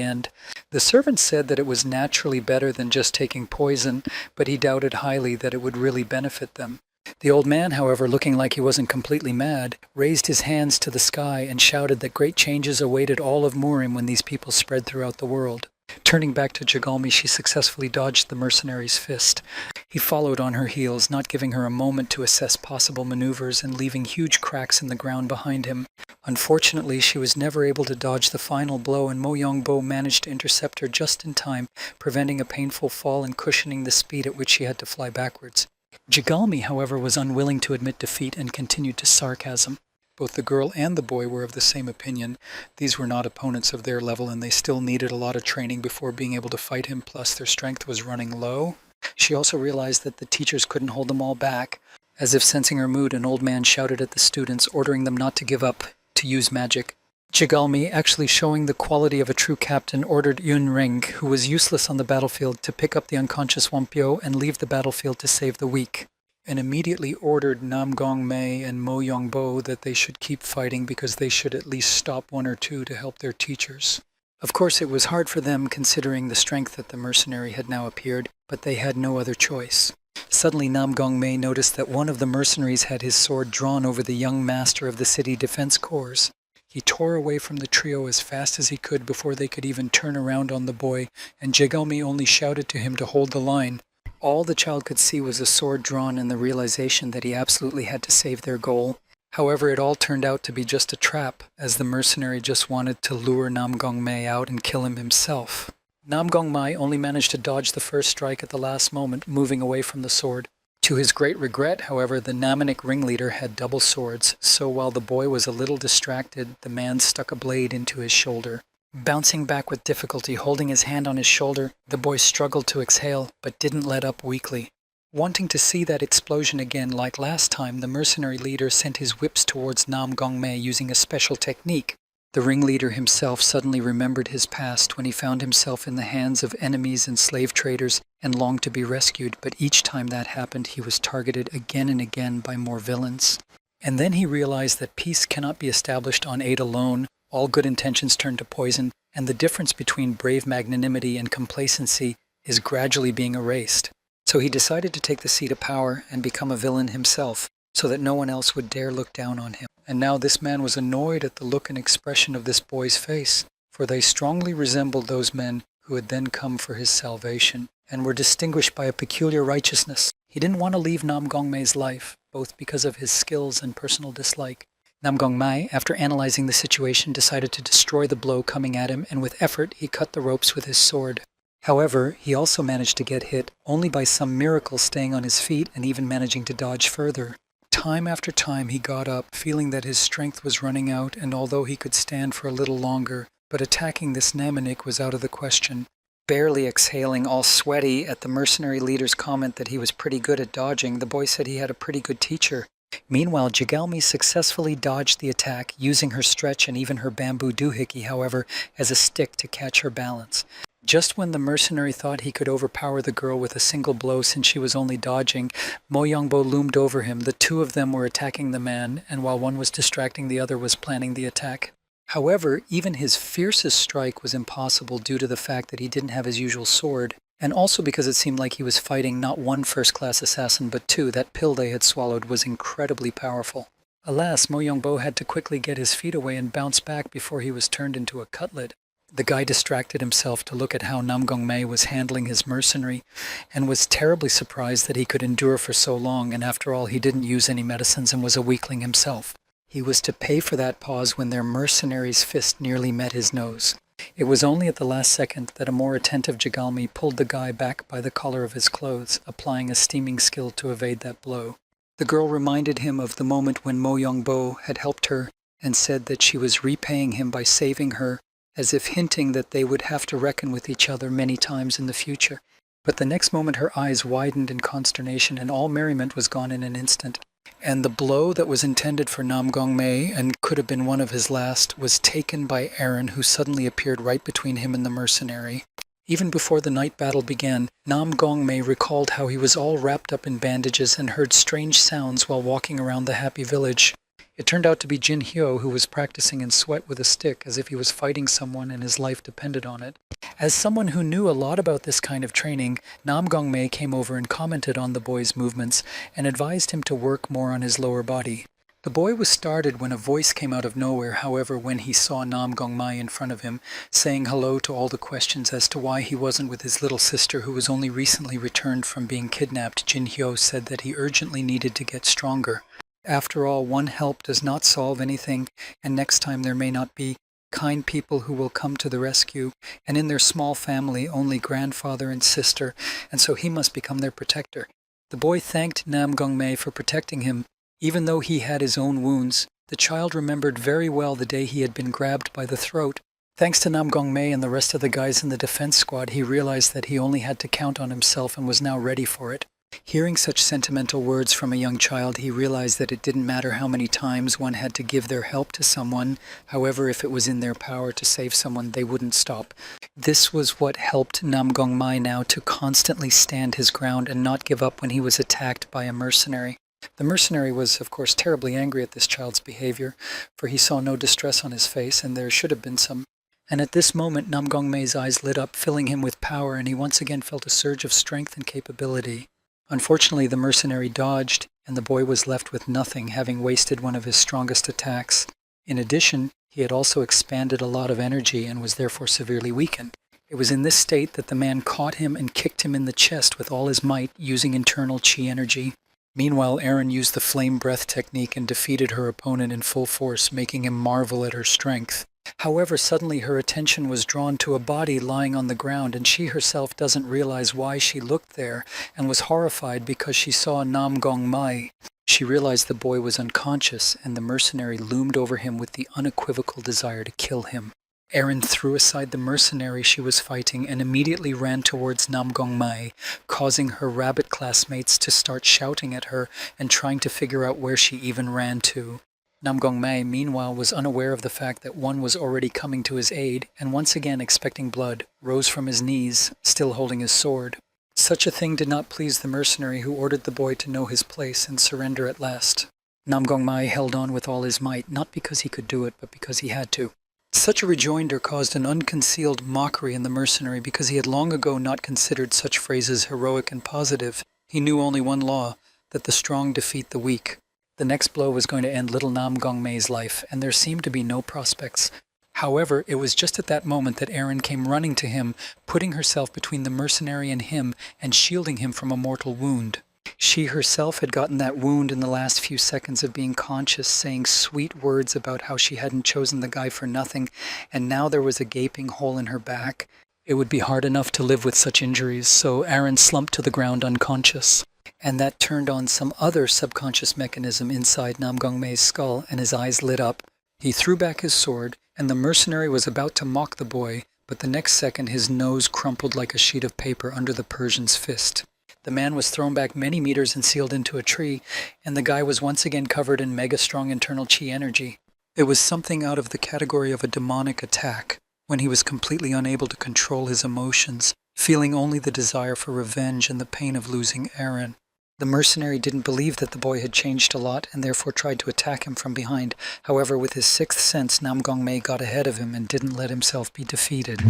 end. The servant said that it was naturally better than just taking poison, but he doubted highly that it would really benefit them. The old man, however, looking like he wasn't completely mad, raised his hands to the sky and shouted that great changes awaited all of Murim when these people spread throughout the world. Turning back to Jigalmi, she successfully dodged the mercenary's fist. He followed on her heels, not giving her a moment to assess possible maneuvers and leaving huge cracks in the ground behind him. Unfortunately, she was never able to dodge the final blow, and Mo Yongbo managed to intercept her just in time, preventing a painful fall and cushioning the speed at which she had to fly backwards. Jigalmi, however, was unwilling to admit defeat and continued to sarcasm. Both the girl and the boy were of the same opinion. These were not opponents of their level, and they still needed a lot of training before being able to fight him, plus their strength was running low. She also realized that the teachers couldn't hold them all back. As if sensing her mood, an old man shouted at the students, ordering them not to give up, to use magic. Jigalmi, actually showing the quality of a true captain, ordered Yun Reng, who was useless on the battlefield, to pick up the unconscious Wampio and leave the battlefield to save the weak, and immediately ordered Nam Gong Mei and Mo Yongbo that they should keep fighting because they should at least stop one or two to help their teachers. Of course, it was hard for them considering the strength that the mercenary had now appeared, but they had no other choice. Suddenly, Nam Gong Mei noticed that one of the mercenaries had his sword drawn over the young master of the city defense corps. He tore away from the trio as fast as he could before they could even turn around on the boy, and Jigalmi only shouted to him to hold the line. All the child could see was a sword drawn and the realization that he absolutely had to save their goal. However, it all turned out to be just a trap, as the mercenary just wanted to lure Nam Gong Mei out and kill him himself. Nam Gong Mei only managed to dodge the first strike at the last moment, moving away from the sword. To his great regret, however, the Namanic ringleader had double swords, so while the boy was a little distracted, the man stuck a blade into his shoulder. Bouncing back with difficulty, holding his hand on his shoulder, the boy struggled to exhale, but didn't let up weakly. Wanting to see that explosion again, like last time, the mercenary leader sent his whips towards Nam Gong Mei using a special technique. The ringleader himself suddenly remembered his past when he found himself in the hands of enemies and slave traders and longed to be rescued, but each time that happened, he was targeted again and again by more villains. And then he realized that peace cannot be established on aid alone. All good intentions turn to poison, and the difference between brave magnanimity and complacency is gradually being erased. So he decided to take the seat of power and become a villain himself, so that no one else would dare look down on him. And now this man was annoyed at the look and expression of this boy's face, for they strongly resembled those men who had then come for his salvation, and were distinguished by a peculiar righteousness. He didn't want to leave Nam Gong Mei's life, both because of his skills and personal dislike. Nam Gong Mei, after analyzing the situation, decided to destroy the blow coming at him, and with effort he cut the ropes with his sword. However, he also managed to get hit, only by some miracle staying on his feet and even managing to dodge further. Time after time he got up, feeling that his strength was running out, and although he could stand for a little longer, but attacking this Namanic was out of the question. Barely exhaling, all sweaty, at the mercenary leader's comment that he was pretty good at dodging, the boy said he had a pretty good teacher. Meanwhile, Jigalmi successfully dodged the attack, using her stretch and even her bamboo doohickey, however, as a stick to catch her balance. Just when the mercenary thought he could overpower the girl with a single blow since she was only dodging, Mo Yongbo loomed over him. The two of them were attacking the man, and while one was distracting, the other was planning the attack. However, even his fiercest strike was impossible due to the fact that he didn't have his usual sword, and also because it seemed like he was fighting not one first-class assassin, but two. That pill they had swallowed was incredibly powerful. Alas, Mo Yongbo had to quickly get his feet away and bounce back before he was turned into a cutlet. The guy distracted himself to look at how Nam Gong Mei was handling his mercenary, and was terribly surprised that he could endure for so long, and after all he didn't use any medicines and was a weakling himself. He was to pay for that pause when their mercenary's fist nearly met his nose. It was only at the last second that a more attentive Jagalmi pulled the guy back by the collar of his clothes, applying a steaming skill to evade that blow. The girl reminded him of the moment when Mo Yong-bo had helped her and said that she was repaying him by saving her, as if hinting that they would have to reckon with each other many times in the future. But the next moment her eyes widened in consternation and all merriment was gone in an instant. And the blow that was intended for Nam Gong-mei and could have been one of his last was taken by Aaron, who suddenly appeared right between him and the mercenary. Even before the night battle began, Nam Gong-mei recalled how he was all wrapped up in bandages and heard strange sounds while walking around the happy village. It turned out to be Jin Hyo, who was practicing in sweat with a stick as if he was fighting someone and his life depended on it. As someone who knew a lot about this kind of training, Nam Gong-mei came over and commented on the boy's movements and advised him to work more on his lower body. The boy was startled when a voice came out of nowhere, however, when he saw Nam Gong-mei in front of him, saying hello to all the questions as to why he wasn't with his little sister who was only recently returned from being kidnapped. Jin Hyo said that he urgently needed to get stronger. After all, one help does not solve anything, and next time there may not be kind people who will come to the rescue, and in their small family only grandfather and sister, and so he must become their protector. The boy thanked Nam Gong-mei for protecting him. Even though he had his own wounds, the child remembered very well the day he had been grabbed by the throat. Thanks to Nam Gong-mei and the rest of the guys in the defense squad, he realized that he only had to count on himself and was now ready for it. Hearing such sentimental words from a young child, he realized that it didn't matter how many times one had to give their help to someone. However, if it was in their power to save someone, they wouldn't stop. This was what helped Nam Gong-mei now to constantly stand his ground and not give up when he was attacked by a mercenary. The mercenary was, of course, terribly angry at this child's behavior, for he saw no distress on his face, and there should have been some. And at this moment, Nam Gong-mei's eyes lit up, filling him with power, and he once again felt a surge of strength and capability. Unfortunately, the mercenary dodged, and the boy was left with nothing, having wasted one of his strongest attacks. In addition, he had also expanded a lot of energy and was therefore severely weakened. It was in this state that the man caught him and kicked him in the chest with all his might, using internal chi energy. Meanwhile, Erin used the flame breath technique and defeated her opponent in full force, making him marvel at her strength. However, suddenly her attention was drawn to a body lying on the ground, and she herself doesn't realize why she looked there, and was horrified because she saw Nam Gong-mei. She realized the boy was unconscious, and the mercenary loomed over him with the unequivocal desire to kill him. Erin threw aside the mercenary she was fighting and immediately ran towards Nam Gong-mei, causing her rabbit classmates to start shouting at her and trying to figure out where she even ran to. Nam Gong-mei, meanwhile, was unaware of the fact that one was already coming to his aid, and once again expecting blood, rose from his knees, still holding his sword. Such a thing did not please the mercenary, who ordered the boy to know his place and surrender at last. Nam Gong-mei held on with all his might, not because he could do it, but because he had to. Such a rejoinder caused an unconcealed mockery in the mercenary, because he had long ago not considered such phrases heroic and positive. He knew only one law, that the strong defeat the weak. The next blow was going to end little Nam Gong-mei's life, and there seemed to be no prospects. However, it was just at that moment that Erin came running to him, putting herself between the mercenary and him, and shielding him from a mortal wound. She herself had gotten that wound in the last few seconds of being conscious, saying sweet words about how she hadn't chosen the guy for nothing, and now there was a gaping hole in her back. It would be hard enough to live with such injuries, so Erin slumped to the ground unconscious. And that turned on some other subconscious mechanism inside Nam Gong-mei's skull, and his eyes lit up. He threw back his sword, and the mercenary was about to mock the boy, but the next second his nose crumpled like a sheet of paper under the Persian's fist. The man was thrown back many meters and sealed into a tree, and the guy was once again covered in mega-strong internal chi energy. It was something out of the category of a demonic attack, when he was completely unable to control his emotions, feeling only the desire for revenge and the pain of losing Erin. The mercenary didn't believe that the boy had changed a lot and therefore tried to attack him from behind. However, with his sixth sense, Nam Gong-mei got ahead of him and didn't let himself be defeated.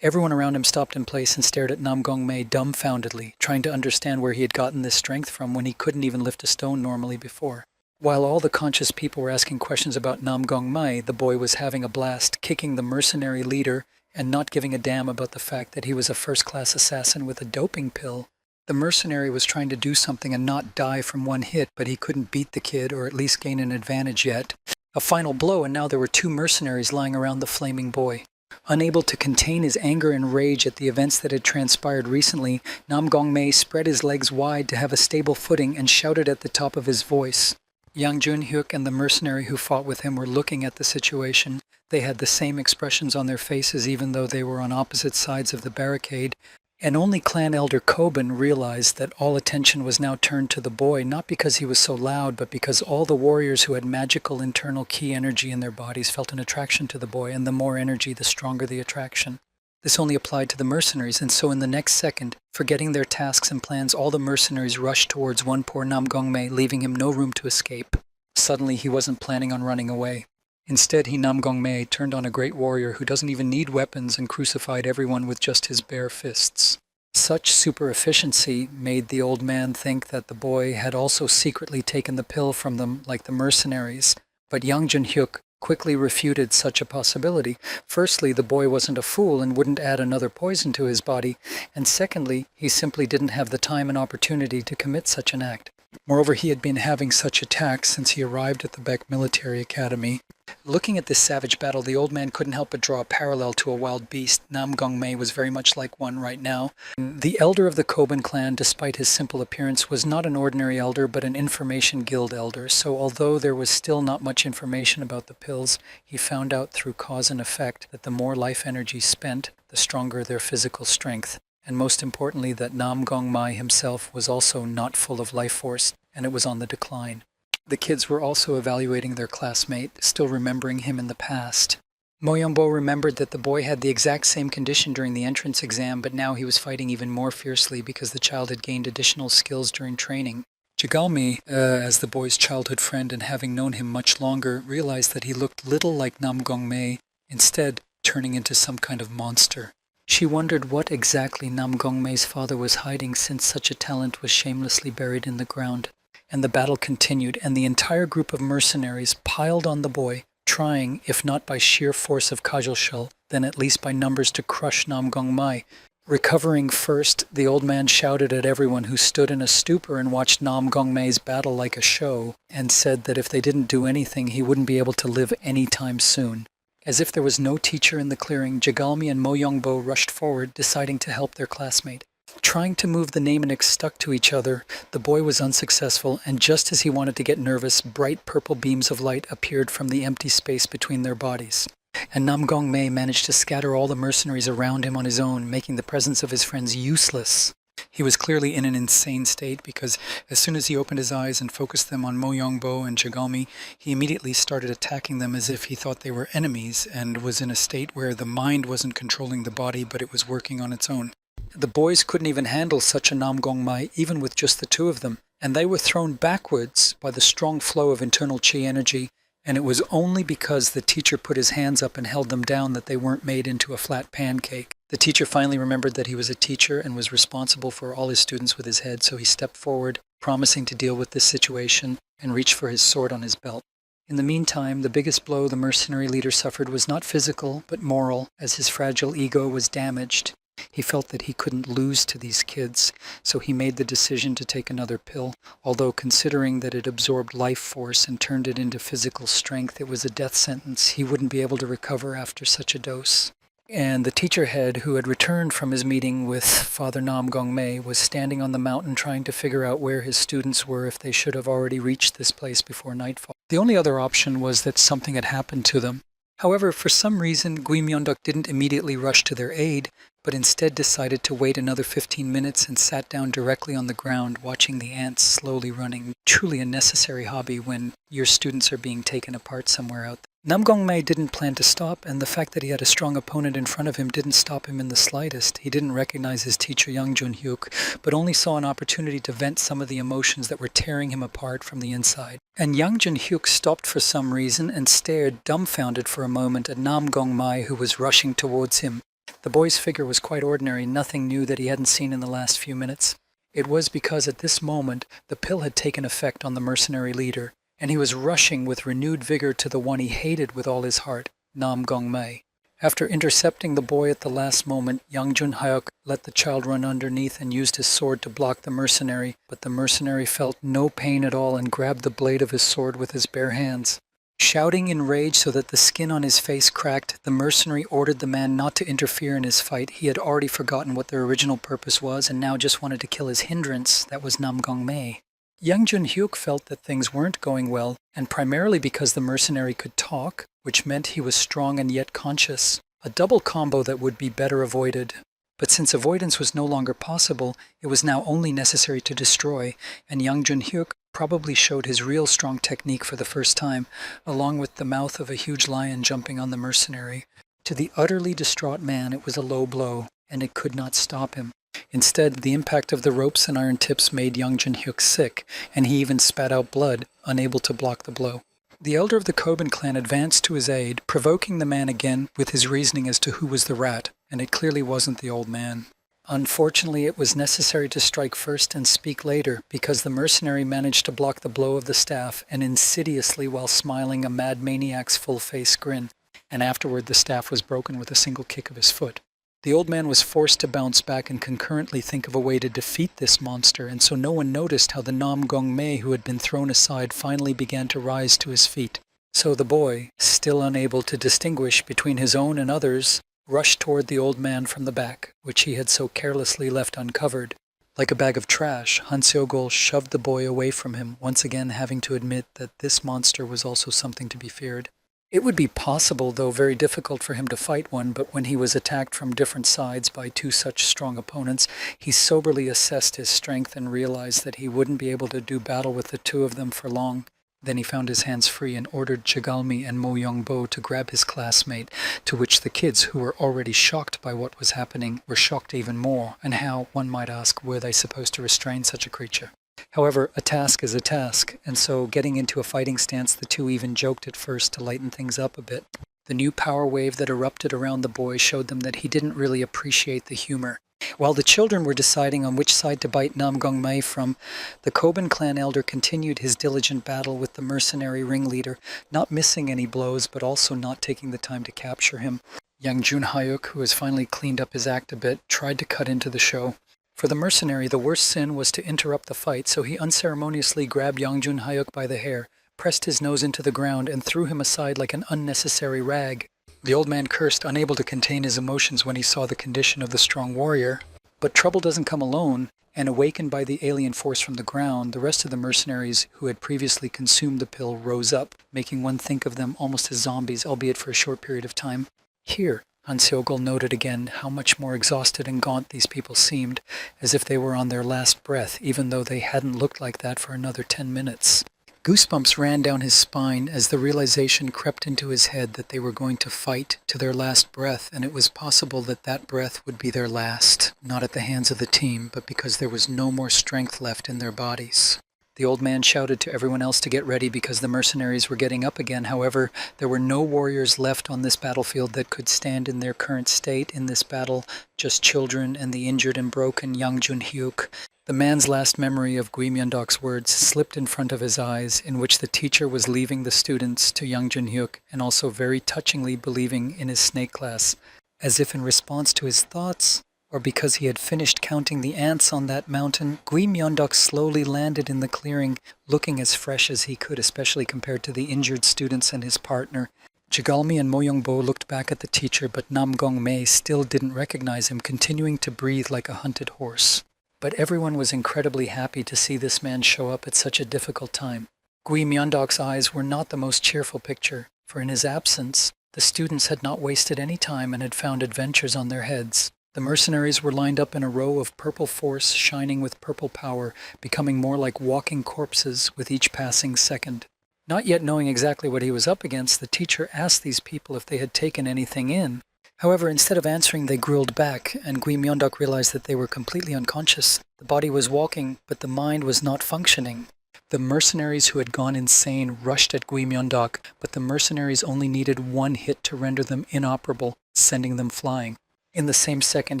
Everyone around him stopped in place and stared at Nam Gong-mei dumbfoundedly, trying to understand where he had gotten this strength from when he couldn't even lift a stone normally before. While all the conscious people were asking questions about Nam Gong-mei, the boy was having a blast, kicking the mercenary leader and not giving a damn about the fact that he was a first-class assassin with a doping pill. The mercenary was trying to do something and not die from one hit, but he couldn't beat the kid or at least gain an advantage yet. A final blow, and now there were two mercenaries lying around the flaming boy. Unable to contain his anger and rage at the events that had transpired recently, Nam Gongmei spread his legs wide to have a stable footing and shouted at the top of his voice. Yang Junhyuk and the mercenary who fought with him were looking at the situation. They had the same expressions on their faces even though they were on opposite sides of the barricade, and only clan elder Kobun realized that all attention was now turned to the boy, not because he was so loud, but because all the warriors who had magical internal ki energy in their bodies felt an attraction to the boy, and the more energy, the stronger the attraction. This only applied to the mercenaries, and so in the next second, forgetting their tasks and plans, all the mercenaries rushed towards one poor Nam Gongmei, leaving him no room to escape. Suddenly, he wasn't planning on running away. Instead, he, Nam Gongmei, turned on a great warrior who doesn't even need weapons and crucified everyone with just his bare fists. Such super efficiency made the old man think that the boy had also secretly taken the pill from them like the mercenaries, but Yang Junhyuk quickly refuted such a possibility. Firstly, the boy wasn't a fool and wouldn't add another poison to his body, and secondly, he simply didn't have the time and opportunity to commit such an act. Moreover, he had been having such attacks since he arrived at the Beck Military Academy. Looking at this savage battle, the old man couldn't help but draw a parallel to a wild beast. Nam Gongmei was very much like one right now. The elder of the Kobun clan, despite his simple appearance, was not an ordinary elder, but an information guild elder. So although there was still not much information about the pills, he found out through cause and effect that the more life energy spent, the stronger their physical strength. And most importantly, that Nam Gongmei himself was also not full of life force, and it was on the decline. The kids were also evaluating their classmate, still remembering him in the past. Moyongbo remembered that the boy had the exact same condition during the entrance exam, but now he was fighting even more fiercely because the child had gained additional skills during training. Jigalmi, as the boy's childhood friend and having known him much longer, realized that he looked little like Nam Gongmei, instead turning into some kind of monster. She wondered what exactly Nam Gongmei's father was hiding since such a talent was shamelessly buried in the ground. And the battle continued, and the entire group of mercenaries piled on the boy, trying, if not by sheer force of Kajolshul, then at least by numbers to crush Nam Gongmei. Recovering first, the old man shouted at everyone who stood in a stupor and watched Nam Gongmei's battle like a show, and said that if they didn't do anything, he wouldn't be able to live any time soon. As if there was no teacher in the clearing, Jigalmi and Moyongbo rushed forward, deciding to help their classmate. Trying to move the mnemonics stuck to each other, the boy was unsuccessful, and just as he wanted to get nervous, bright purple beams of light appeared from the empty space between their bodies. And Nam Gongmei managed to scatter all the mercenaries around him on his own, making the presence of his friends useless. He was clearly in an insane state because as soon as he opened his eyes and focused them on Moyongbo and Jigalmi, he immediately started attacking them as if he thought they were enemies and was in a state where the mind wasn't controlling the body but it was working on its own. The boys couldn't even handle such a Nam Gongmei, even with just the two of them, and they were thrown backwards by the strong flow of internal chi energy, and it was only because the teacher put his hands up and held them down that they weren't made into a flat pancake. The teacher finally remembered that he was a teacher and was responsible for all his students with his head, so he stepped forward, promising to deal with this situation, and reached for his sword on his belt. In the meantime, the biggest blow the mercenary leader suffered was not physical, but moral, as his fragile ego was damaged. He felt that he couldn't lose to these kids, so he made the decision to take another pill, although considering that it absorbed life force and turned it into physical strength, it was a death sentence. He wouldn't be able to recover after such a dose. And the teacher head, who had returned from his meeting with Father Nam Gongmei, was standing on the mountain trying to figure out where his students were if they should have already reached this place before nightfall. The only other option was that something had happened to them. However, for some reason, Gui Myeonduk didn't immediately rush to their aid, but instead decided to wait another 15 minutes and sat down directly on the ground, watching the ants slowly running. Truly a necessary hobby when your students are being taken apart somewhere out there. Nam Gongmei didn't plan to stop, and the fact that he had a strong opponent in front of him didn't stop him in the slightest. He didn't recognize his teacher Yang Junhyuk, but only saw an opportunity to vent some of the emotions that were tearing him apart from the inside. And Yang Junhyuk stopped for some reason and stared dumbfounded for a moment at Nam Gongmei, who was rushing towards him. The boy's figure was quite ordinary, nothing new that he hadn't seen in the last few minutes. It was because at this moment the pill had taken effect on the mercenary leader, and he was rushing with renewed vigor to the one he hated with all his heart, Nam Gongmei. After intercepting the boy at the last moment, Yang Junhyuk let the child run underneath and used his sword to block the mercenary, but the mercenary felt no pain at all and grabbed the blade of his sword with his bare hands. Shouting in rage so that the skin on his face cracked, the mercenary ordered the man not to interfere in his fight. He had already forgotten what their original purpose was and now just wanted to kill his hindrance, that was Nam Gong-mei. Young Jun-hyuk felt that things weren't going well, and primarily because the mercenary could talk, which meant he was strong and yet conscious, a double combo that would be better avoided. But since avoidance was no longer possible, it was now only necessary to destroy, and Young Jun-hyuk probably showed his real strong technique for the first time, along with the mouth of a huge lion jumping on the mercenary. To the utterly distraught man, it was a low blow, and it could not stop him. Instead, the impact of the ropes and iron tips made Young Jun-hyuk sick, and he even spat out blood, unable to block the blow. The elder of the Kobin clan advanced to his aid, provoking the man again with his reasoning as to who was the rat, and it clearly wasn't the old man. Unfortunately, it was necessary to strike first and speak later, because the mercenary managed to block the blow of the staff, and insidiously while smiling a mad maniac's full-face grin, and afterward the staff was broken with a single kick of his foot. The old man was forced to bounce back and concurrently think of a way to defeat this monster, and so no one noticed how the Nam Gong-mei who had been thrown aside finally began to rise to his feet. So the boy, still unable to distinguish between his own and others, rushed toward the old man from the back, which he had so carelessly left uncovered. Like a bag of trash, Han Seogol shoved the boy away from him, once again having to admit that this monster was also something to be feared. It would be possible, though very difficult for him to fight one, but when he was attacked from different sides by two such strong opponents, he soberly assessed his strength and realized that he wouldn't be able to do battle with the two of them for long. Then he found his hands free and ordered Jagalmi and Mo Young-bo to grab his classmate, to which the kids, who were already shocked by what was happening, were shocked even more, and how, one might ask, were they supposed to restrain such a creature? However, a task is a task, and so getting into a fighting stance, the two even joked at first to lighten things up a bit. The new power wave that erupted around the boy showed them that he didn't really appreciate the humor. While the children were deciding on which side to bite Nam Gong-mei from, the Kobin clan elder continued his diligent battle with the mercenary ringleader, not missing any blows but also not taking the time to capture him. Young Jun-hyuk, who has finally cleaned up his act a bit, tried to cut into the show. For the mercenary, the worst sin was to interrupt the fight, so he unceremoniously grabbed Young Jun-hyuk by the hair, pressed his nose into the ground, and threw him aside like an unnecessary rag. The old man cursed, unable to contain his emotions when he saw the condition of the strong warrior. But trouble doesn't come alone, and awakened by the alien force from the ground, the rest of the mercenaries who had previously consumed the pill rose up, making one think of them almost as zombies, albeit for a short period of time. Here, Han Seogol noted again how much more exhausted and gaunt these people seemed, as if they were on their last breath, even though they hadn't looked like that for another 10 minutes. Goosebumps ran down his spine as the realization crept into his head that they were going to fight to their last breath, and it was possible that that breath would be their last, not at the hands of the team, but because there was no more strength left in their bodies. The old man shouted to everyone else to get ready because the mercenaries were getting up again. However, there were no warriors left on this battlefield that could stand in their current state in this battle, just children and the injured and broken young Jun-hyuk. The man's last memory of Gui Myung-dok's words slipped in front of his eyes, in which the teacher was leaving the students to young Jun-hyuk and also very touchingly believing in his snake class, as if in response to his thoughts, or because he had finished counting the ants on that mountain, Gui Myung-dok slowly landed in the clearing, looking as fresh as he could, especially compared to the injured students and his partner. Jagalmi and Mo Young-bo looked back at the teacher, but Nam Gong-mei still didn't recognize him, continuing to breathe like a hunted horse. But everyone was incredibly happy to see this man show up at such a difficult time. Gui Myung-dok's eyes were not the most cheerful picture, for in his absence, the students had not wasted any time and had found adventures on their heads. The mercenaries were lined up in a row of purple force shining with purple power, becoming more like walking corpses with each passing second. Not yet knowing exactly what he was up against, the teacher asked these people if they had taken anything in. However, instead of answering, they grilled back, and Gui Myung-dok realized that they were completely unconscious. The body was walking, but the mind was not functioning. The mercenaries who had gone insane rushed at Gui Myung-dok, but the mercenaries only needed one hit to render them inoperable, sending them flying. In the same second,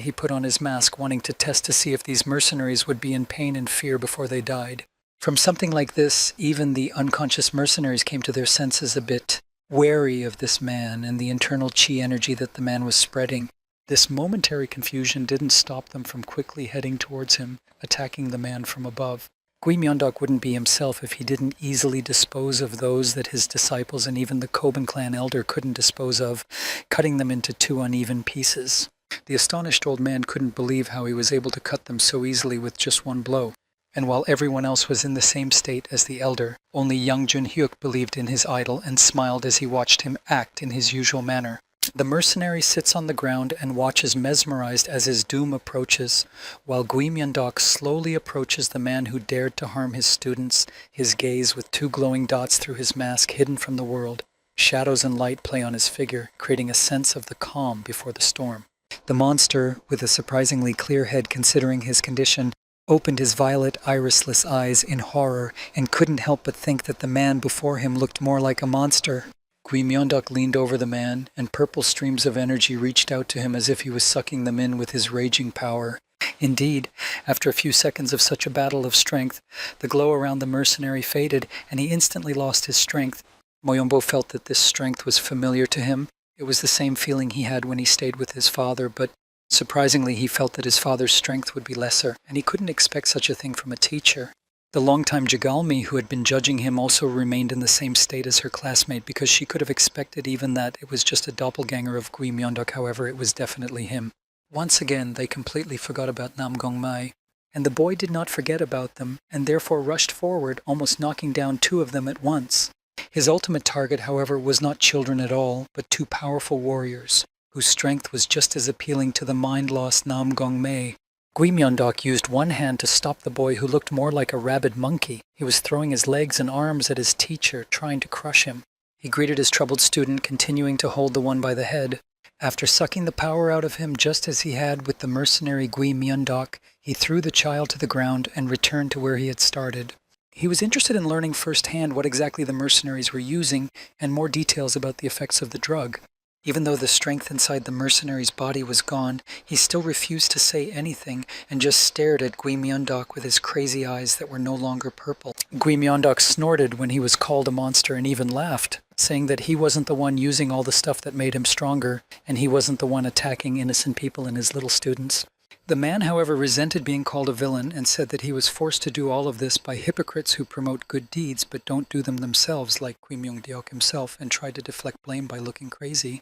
he put on his mask, wanting to test to see if these mercenaries would be in pain and fear before they died. From something like this, even the unconscious mercenaries came to their senses a bit, wary of this man and the internal chi energy that the man was spreading. This momentary confusion didn't stop them from quickly heading towards him, attacking the man from above. Gui Myeondok wouldn't be himself if he didn't easily dispose of those that his disciples and even the Koban clan elder couldn't dispose of, cutting them into two uneven pieces. The astonished old man couldn't believe how he was able to cut them so easily with just one blow. And while everyone else was in the same state as the elder, only young Junhyuk believed in his idol and smiled as he watched him act in his usual manner. The mercenary sits on the ground and watches mesmerized as his doom approaches, while Gui Myeondok slowly approaches the man who dared to harm his students, his gaze with two glowing dots through his mask hidden from the world. Shadows and light play on his figure, creating a sense of the calm before the storm. The monster, with a surprisingly clear head considering his condition, opened his violet irisless eyes in horror and couldn't help but think that the man before him looked more like a monster. Gui Myeondok leaned over the man, and purple streams of energy reached out to him as if he was sucking them in with his raging power. Indeed, after a few seconds of such a battle of strength, the glow around the mercenary faded, and he instantly lost his strength. Moyombo felt that this strength was familiar to him. It was the same feeling he had when he stayed with his father, but surprisingly he felt that his father's strength would be lesser, and he couldn't expect such a thing from a teacher. The longtime Jagalmi who had been judging him also remained in the same state as her classmate because she could have expected even that it was just a doppelganger of Gui Myeondok. However, it was definitely him. Once again, they completely forgot about Nam Gong Mai, and the boy did not forget about them and therefore rushed forward, almost knocking down two of them at once. His ultimate target, however, was not children at all, but two powerful warriors, whose strength was just as appealing to the mind-lost Nam Gong Mai. Gui Myeondok used one hand to stop the boy who looked more like a rabid monkey. He was throwing his legs and arms at his teacher, trying to crush him. He greeted his troubled student, continuing to hold the one by the head. After sucking the power out of him just as he had with the mercenary Gui Myeondok, he threw the child to the ground and returned to where he had started. He was interested in learning firsthand what exactly the mercenaries were using and more details about the effects of the drug. Even though the strength inside the mercenary's body was gone, he still refused to say anything and just stared at Gui Myeondok with his crazy eyes that were no longer purple. Gui Myeondok snorted when he was called a monster and even laughed, saying that he wasn't the one using all the stuff that made him stronger, and he wasn't the one attacking innocent people and his little students. The man, however, resented being called a villain and said that he was forced to do all of this by hypocrites who promote good deeds but don't do them themselves, like Gui Myeondok himself, and tried to deflect blame by looking crazy.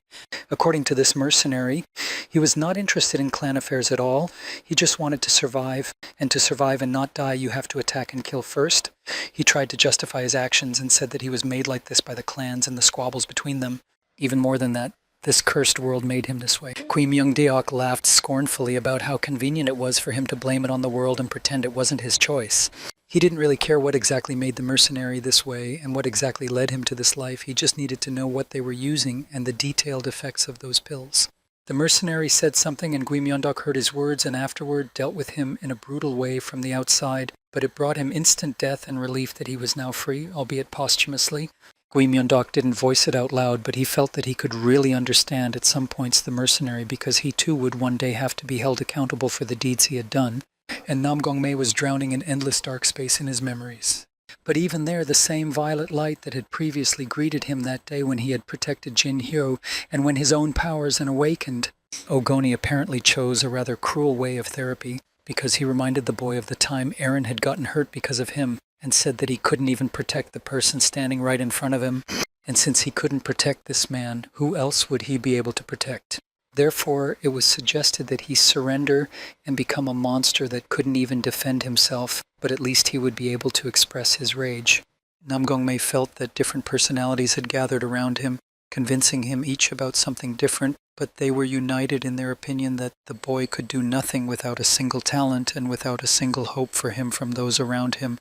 According to this mercenary, he was not interested in clan affairs at all. He just wanted to survive, and to survive and not die, you have to attack and kill first. He tried to justify his actions and said that he was made like this by the clans and the squabbles between them. Even more than that, this cursed world made him this way. Gui Myeondok laughed scornfully about how convenient it was for him to blame it on the world and pretend it wasn't his choice. He didn't really care what exactly made the mercenary this way and what exactly led him to this life. He just needed to know what they were using and the detailed effects of those pills. The mercenary said something and Gui Myeondok heard his words and afterward dealt with him in a brutal way from the outside, but it brought him instant death and relief that he was now free, albeit posthumously. Gui Myeondok didn't voice it out loud, but he felt that he could really understand at some points the mercenary because he too would one day have to be held accountable for the deeds he had done, and Nam Gong Mai was drowning in endless dark space in his memories. But even there, the same violet light that had previously greeted him that day when he had protected Jin Hyo and when his own powers had awakened. Ogoni apparently chose a rather cruel way of therapy because he reminded the boy of the time Aaron had gotten hurt because of him, and said that he couldn't even protect the person standing right in front of him, and since he couldn't protect this man, who else would he be able to protect? Therefore, it was suggested that he surrender and become a monster that couldn't even defend himself, but at least he would be able to express his rage. Nam Gong Mai felt that different personalities had gathered around him, convincing him each about something different, but they were united in their opinion that the boy could do nothing without a single talent and without a single hope for him from those around him.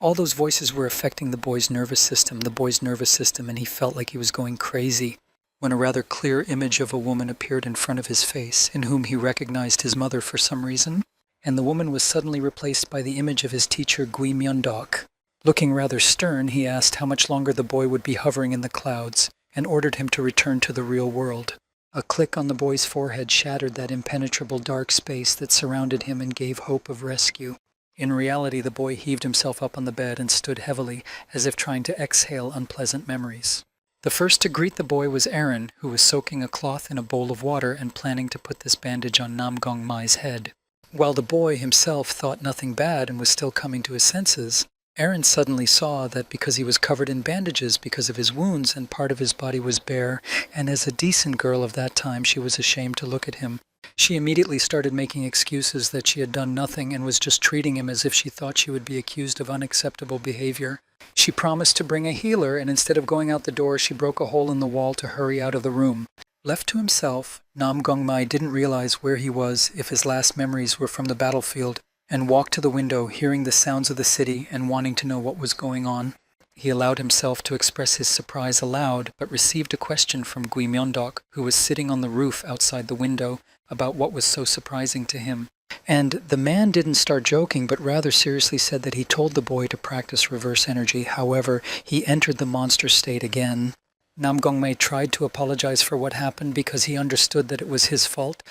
All those voices were affecting the boy's nervous system, and he felt like he was going crazy when a rather clear image of a woman appeared in front of his face, in whom he recognized his mother for some reason, and the woman was suddenly replaced by the image of his teacher Gui Myeondok. Looking rather stern, he asked how much longer the boy would be hovering in the clouds, and ordered him to return to the real world. A click on the boy's forehead shattered that impenetrable dark space that surrounded him and gave hope of rescue. In reality, the boy heaved himself up on the bed and stood heavily, as if trying to exhale unpleasant memories. The first to greet the boy was Aaron, who was soaking a cloth in a bowl of water and planning to put this bandage on Nam Gong Mai's head. While the boy himself thought nothing bad and was still coming to his senses, Aaron suddenly saw that because he was covered in bandages because of his wounds and part of his body was bare, and as a decent girl of that time she was ashamed to look at him. She immediately started making excuses that she had done nothing and was just treating him as if she thought she would be accused of unacceptable behavior. She promised to bring a healer, and instead of going out the door, she broke a hole in the wall to hurry out of the room. Left to himself, Nam Gongmai didn't realize where he was if his last memories were from the battlefield, and walked to the window, hearing the sounds of the city and wanting to know what was going on. He allowed himself to express his surprise aloud, but received a question from Gui Myeondok, who was sitting on the roof outside the window, about what was so surprising to him. And the man didn't start joking, but rather seriously said that he told the boy to practice reverse energy. However, he entered the monster state again. Nam Gongmei tried to apologize for what happened because he understood that it was his fault,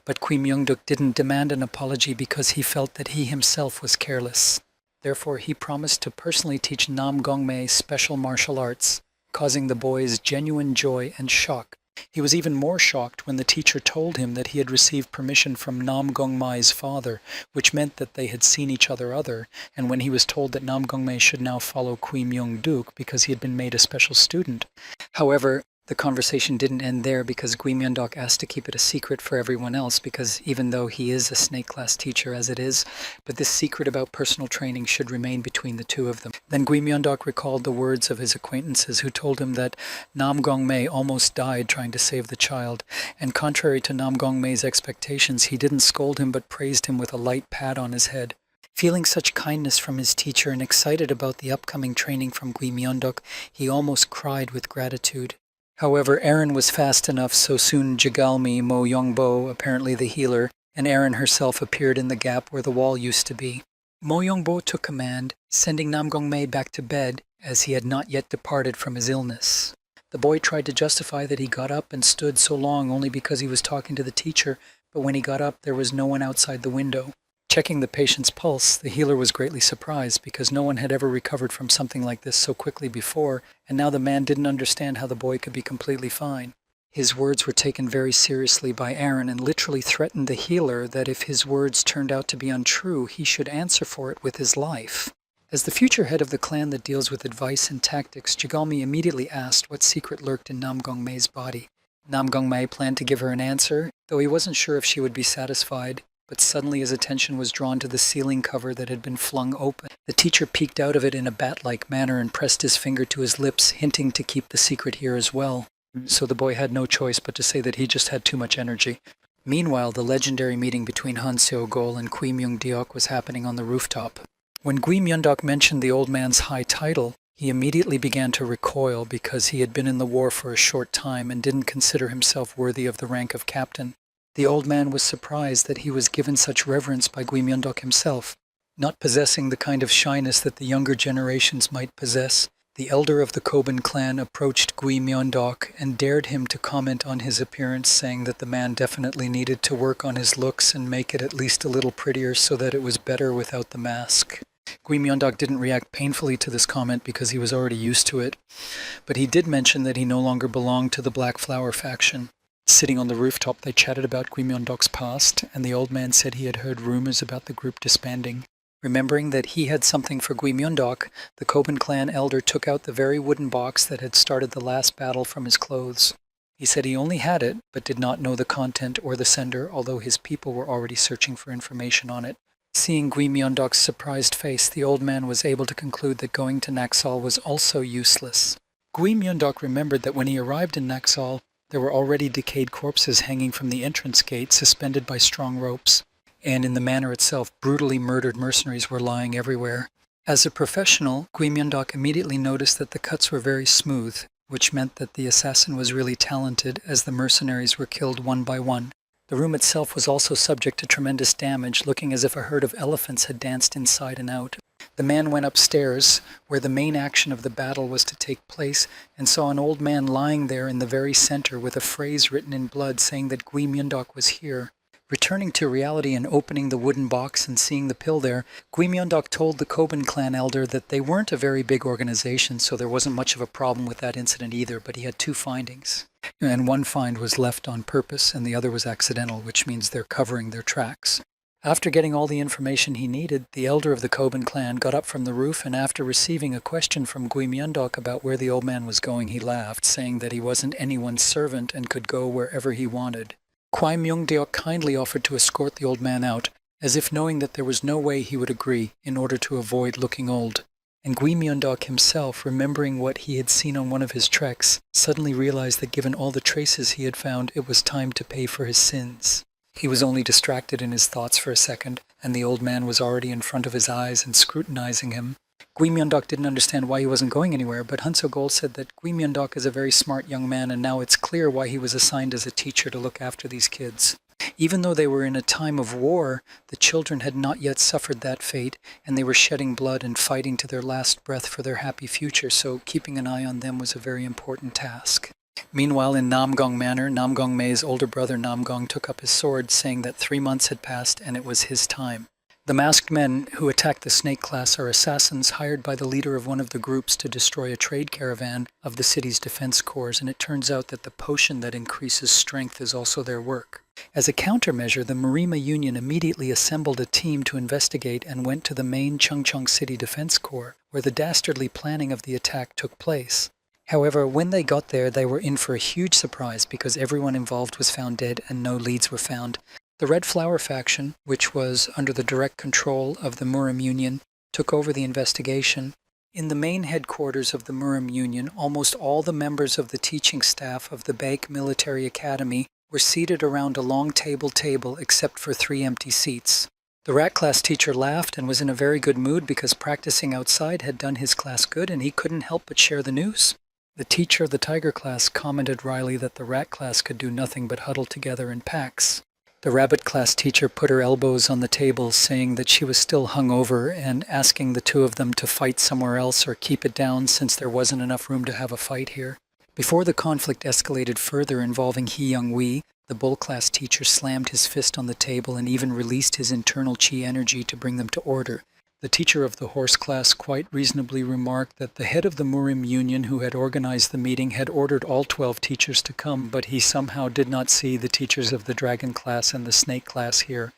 but Gui Myeongduk didn't demand an apology because he felt that he himself was careless. Therefore, he promised to personally teach Nam Gongmei special martial arts, causing the boys genuine joy and shock. He was even more shocked when the teacher told him that he had received permission from Nam Gongmai's father, which meant that they had seen each other, and when he was told that Nam Gongmei should now follow Gui Myeongduk because he had been made a special student. However, the conversation didn't end there because Gui Myeondok asked to keep it a secret for everyone else because even though he is a snake class teacher as it is, but this secret about personal training should remain between the two of them. Then Gui Myeondok recalled the words of his acquaintances who told him that Nam Gongmei almost died trying to save the child, and contrary to Nam Gongmei's expectations, he didn't scold him but praised him with a light pat on his head. Feeling such kindness from his teacher and excited about the upcoming training from Gui Myeondok, he almost cried with gratitude. However, Aaron was fast enough, so soon Jigalmi Mo Yongbo, apparently the healer, and Aaron herself appeared in the gap where the wall used to be. Mo Yongbo took command, sending Nam Gongmei back to bed, as he had not yet departed from his illness. The boy tried to justify that he got up and stood so long only because he was talking to the teacher, but when he got up there was no one outside the window. Checking the patient's pulse, the healer was greatly surprised because no one had ever recovered from something like this so quickly before, and now the man didn't understand how the boy could be completely fine. His words were taken very seriously by Aaron and literally threatened the healer that if his words turned out to be untrue, he should answer for it with his life. As the future head of the clan that deals with advice and tactics, Jigalmi immediately asked what secret lurked in Nam Gongmei's body. Nam Gongmei planned to give her an answer, though he wasn't sure if she would be satisfied. But suddenly his attention was drawn to the ceiling cover that had been flung open. The teacher peeked out of it in a bat-like manner and pressed his finger to his lips, hinting to keep the secret here as well. So the boy had no choice but to say that he just had too much energy. Meanwhile, the legendary meeting between Han Seo-gol and Gui Myeongdeok was happening on the rooftop. When Gui Myeondok mentioned the old man's high title, he immediately began to recoil because he had been in the war for a short time and didn't consider himself worthy of the rank of captain. The old man was surprised that he was given such reverence by Gui Myeondok himself. Not possessing the kind of shyness that the younger generations might possess, the elder of the Koban clan approached Gui Myeondok and dared him to comment on his appearance, saying that the man definitely needed to work on his looks and make it at least a little prettier so that it was better without the mask. Gui Myeondok didn't react painfully to this comment because he was already used to it, but he did mention that he no longer belonged to the Black Flower faction. Sitting on the rooftop, they chatted about Gui Myeondok's past, and the old man said he had heard rumors about the group disbanding. Remembering that he had something for Gui Myeondok, the Koban clan elder took out the very wooden box that had started the last battle from his clothes. He said he only had it, but did not know the content or the sender, although his people were already searching for information on it. Seeing Gui Myeondok's surprised face, the old man was able to conclude that going to Naxal was also useless. Gui Myeondok remembered that when he arrived in Naxal, there were already decayed corpses hanging from the entrance gate, suspended by strong ropes, and in the manor itself, brutally murdered mercenaries were lying everywhere. As a professional, Gui Myeondok immediately noticed that the cuts were very smooth, which meant that the assassin was really talented, as the mercenaries were killed one by one. The room itself was also subject to tremendous damage, looking as if a herd of elephants had danced inside and out. The man went upstairs, where the main action of the battle was to take place, and saw an old man lying there in the very center with a phrase written in blood saying that Gui Myeondok was here. Returning to reality and opening the wooden box and seeing the pill there, Gui Myeondok told the Koban clan elder that they weren't a very big organization, so there wasn't much of a problem with that incident either, but he had two findings. And one find was left on purpose, and the other was accidental, which means they're covering their tracks. After getting all the information he needed, the elder of the Koban clan got up from the roof, and after receiving a question from Gui Myundok about where the old man was going, he laughed, saying that he wasn't anyone's servant and could go wherever he wanted. Kwai Myungdeok kindly offered to escort the old man out, as if knowing that there was no way he would agree in order to avoid looking old. And Gui Myundok himself, remembering what he had seen on one of his treks, suddenly realized that given all the traces he had found, it was time to pay for his sins. He was only distracted in his thoughts for a second, and the old man was already in front of his eyes and scrutinizing him. Gui Myundok didn't understand why he wasn't going anywhere, but Hunso Gold said that Gui Myundok is a very smart young man, and now it's clear why he was assigned as a teacher to look after these kids. Even though they were in a time of war, the children had not yet suffered that fate, and they were shedding blood and fighting to their last breath for their happy future, so keeping an eye on them was a very important task. Meanwhile, in Namgong Manor, Namgong Mei's older brother Namgong took up his sword, saying that 3 months had passed and it was his time. The masked men who attacked the snake class are assassins hired by the leader of one of the groups to destroy a trade caravan of the city's defense corps, and it turns out that the potion that increases strength is also their work. As a countermeasure, the Marima Union immediately assembled a team to investigate and went to the main Chungcheong City Defense Corps, where the dastardly planning of the attack took place. However, when they got there, they were in for a huge surprise because everyone involved was found dead and no leads were found. The Red Flower faction, which was under the direct control of the Murim Union, took over the investigation. In the main headquarters of the Murim Union, almost all the members of the teaching staff of the Baek Military Academy were seated around a long table except for 3 empty seats. The rat class teacher laughed and was in a very good mood because practicing outside had done his class good and he couldn't help but share the news. The teacher of the tiger class commented wryly that the rat class could do nothing but huddle together in packs. The rabbit class teacher put her elbows on the table, saying that she was still hungover and asking the two of them to fight somewhere else or keep it down since there wasn't enough room to have a fight here. Before the conflict escalated further involving He Young Wee, the bull class teacher slammed his fist on the table and even released his internal chi energy to bring them to order. The teacher of the horse class quite reasonably remarked that the head of the Murim Union who had organized the meeting had ordered all 12 teachers to come, but he somehow did not see the teachers of the dragon class and the snake class here.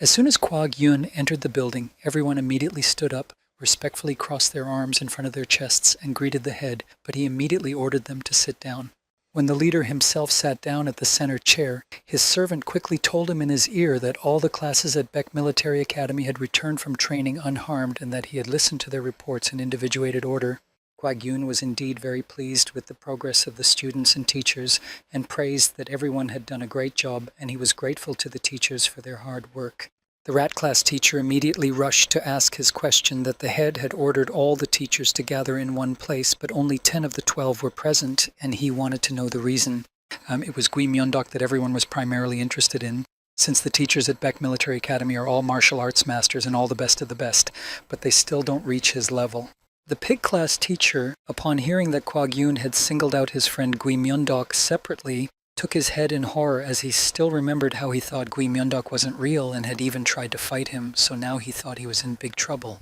As soon as Kwag Yun entered the building, everyone immediately stood up, respectfully crossed their arms in front of their chests, and greeted the head, but he immediately ordered them to sit down. When the leader himself sat down at the center chair, his servant quickly told him in his ear that all the classes at Baek Military Academy had returned from training unharmed and that he had listened to their reports in individuated order. Kwag Yun was indeed very pleased with the progress of the students and teachers and praised that everyone had done a great job, and he was grateful to the teachers for their hard work. The rat class teacher immediately rushed to ask his question that the head had ordered all the teachers to gather in one place, but only 10 of the 12 were present, and he wanted to know the reason. It was Gui Myundok that everyone was primarily interested in, since the teachers at Baek Military Academy are all martial arts masters and all the best of the best, but they still don't reach his level. The pig class teacher, upon hearing that Kwag Yun had singled out his friend Gui Myundok separately, took his head in horror as he still remembered how he thought Gui Myundok wasn't real and had even tried to fight him, so now he thought he was in big trouble.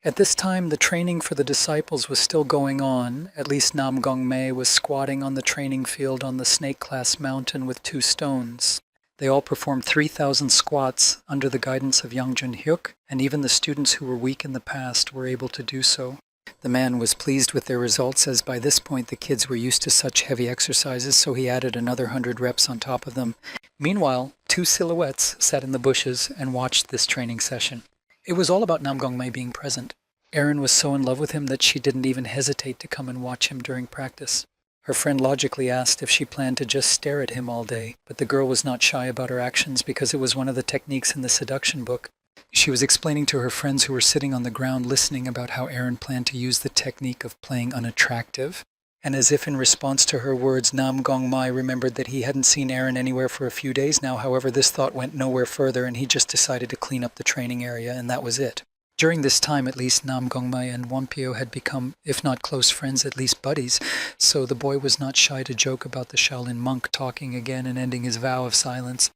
At this time, the training for the disciples was still going on. At least Namgong Mei was squatting on the training field on the snake class mountain with 2 stones. They all performed 3,000 squats under the guidance of Yang Jun Hyuk, and even the students who were weak in the past were able to do so. The man was pleased with their results, as by this point the kids were used to such heavy exercises, so he added another 100 reps on top of them. Meanwhile, 2 silhouettes sat in the bushes and watched this training session. It was all about Namgong Mei being present. Erin was so in love with him that she didn't even hesitate to come and watch him during practice. Her friend logically asked if she planned to just stare at him all day, but the girl was not shy about her actions because it was one of the techniques in the seduction book. She was explaining to her friends who were sitting on the ground listening about how Erin planned to use the technique of playing unattractive. And as if in response to her words, Namgong Mei remembered that he hadn't seen Erin anywhere for a few days now. However, this thought went nowhere further, and he just decided to clean up the training area, and that was it. During this time, at least, Namgong Mei and Wampio had become, if not close friends, at least buddies, so the boy was not shy to joke about the Shaolin monk talking again and ending his vow of silence.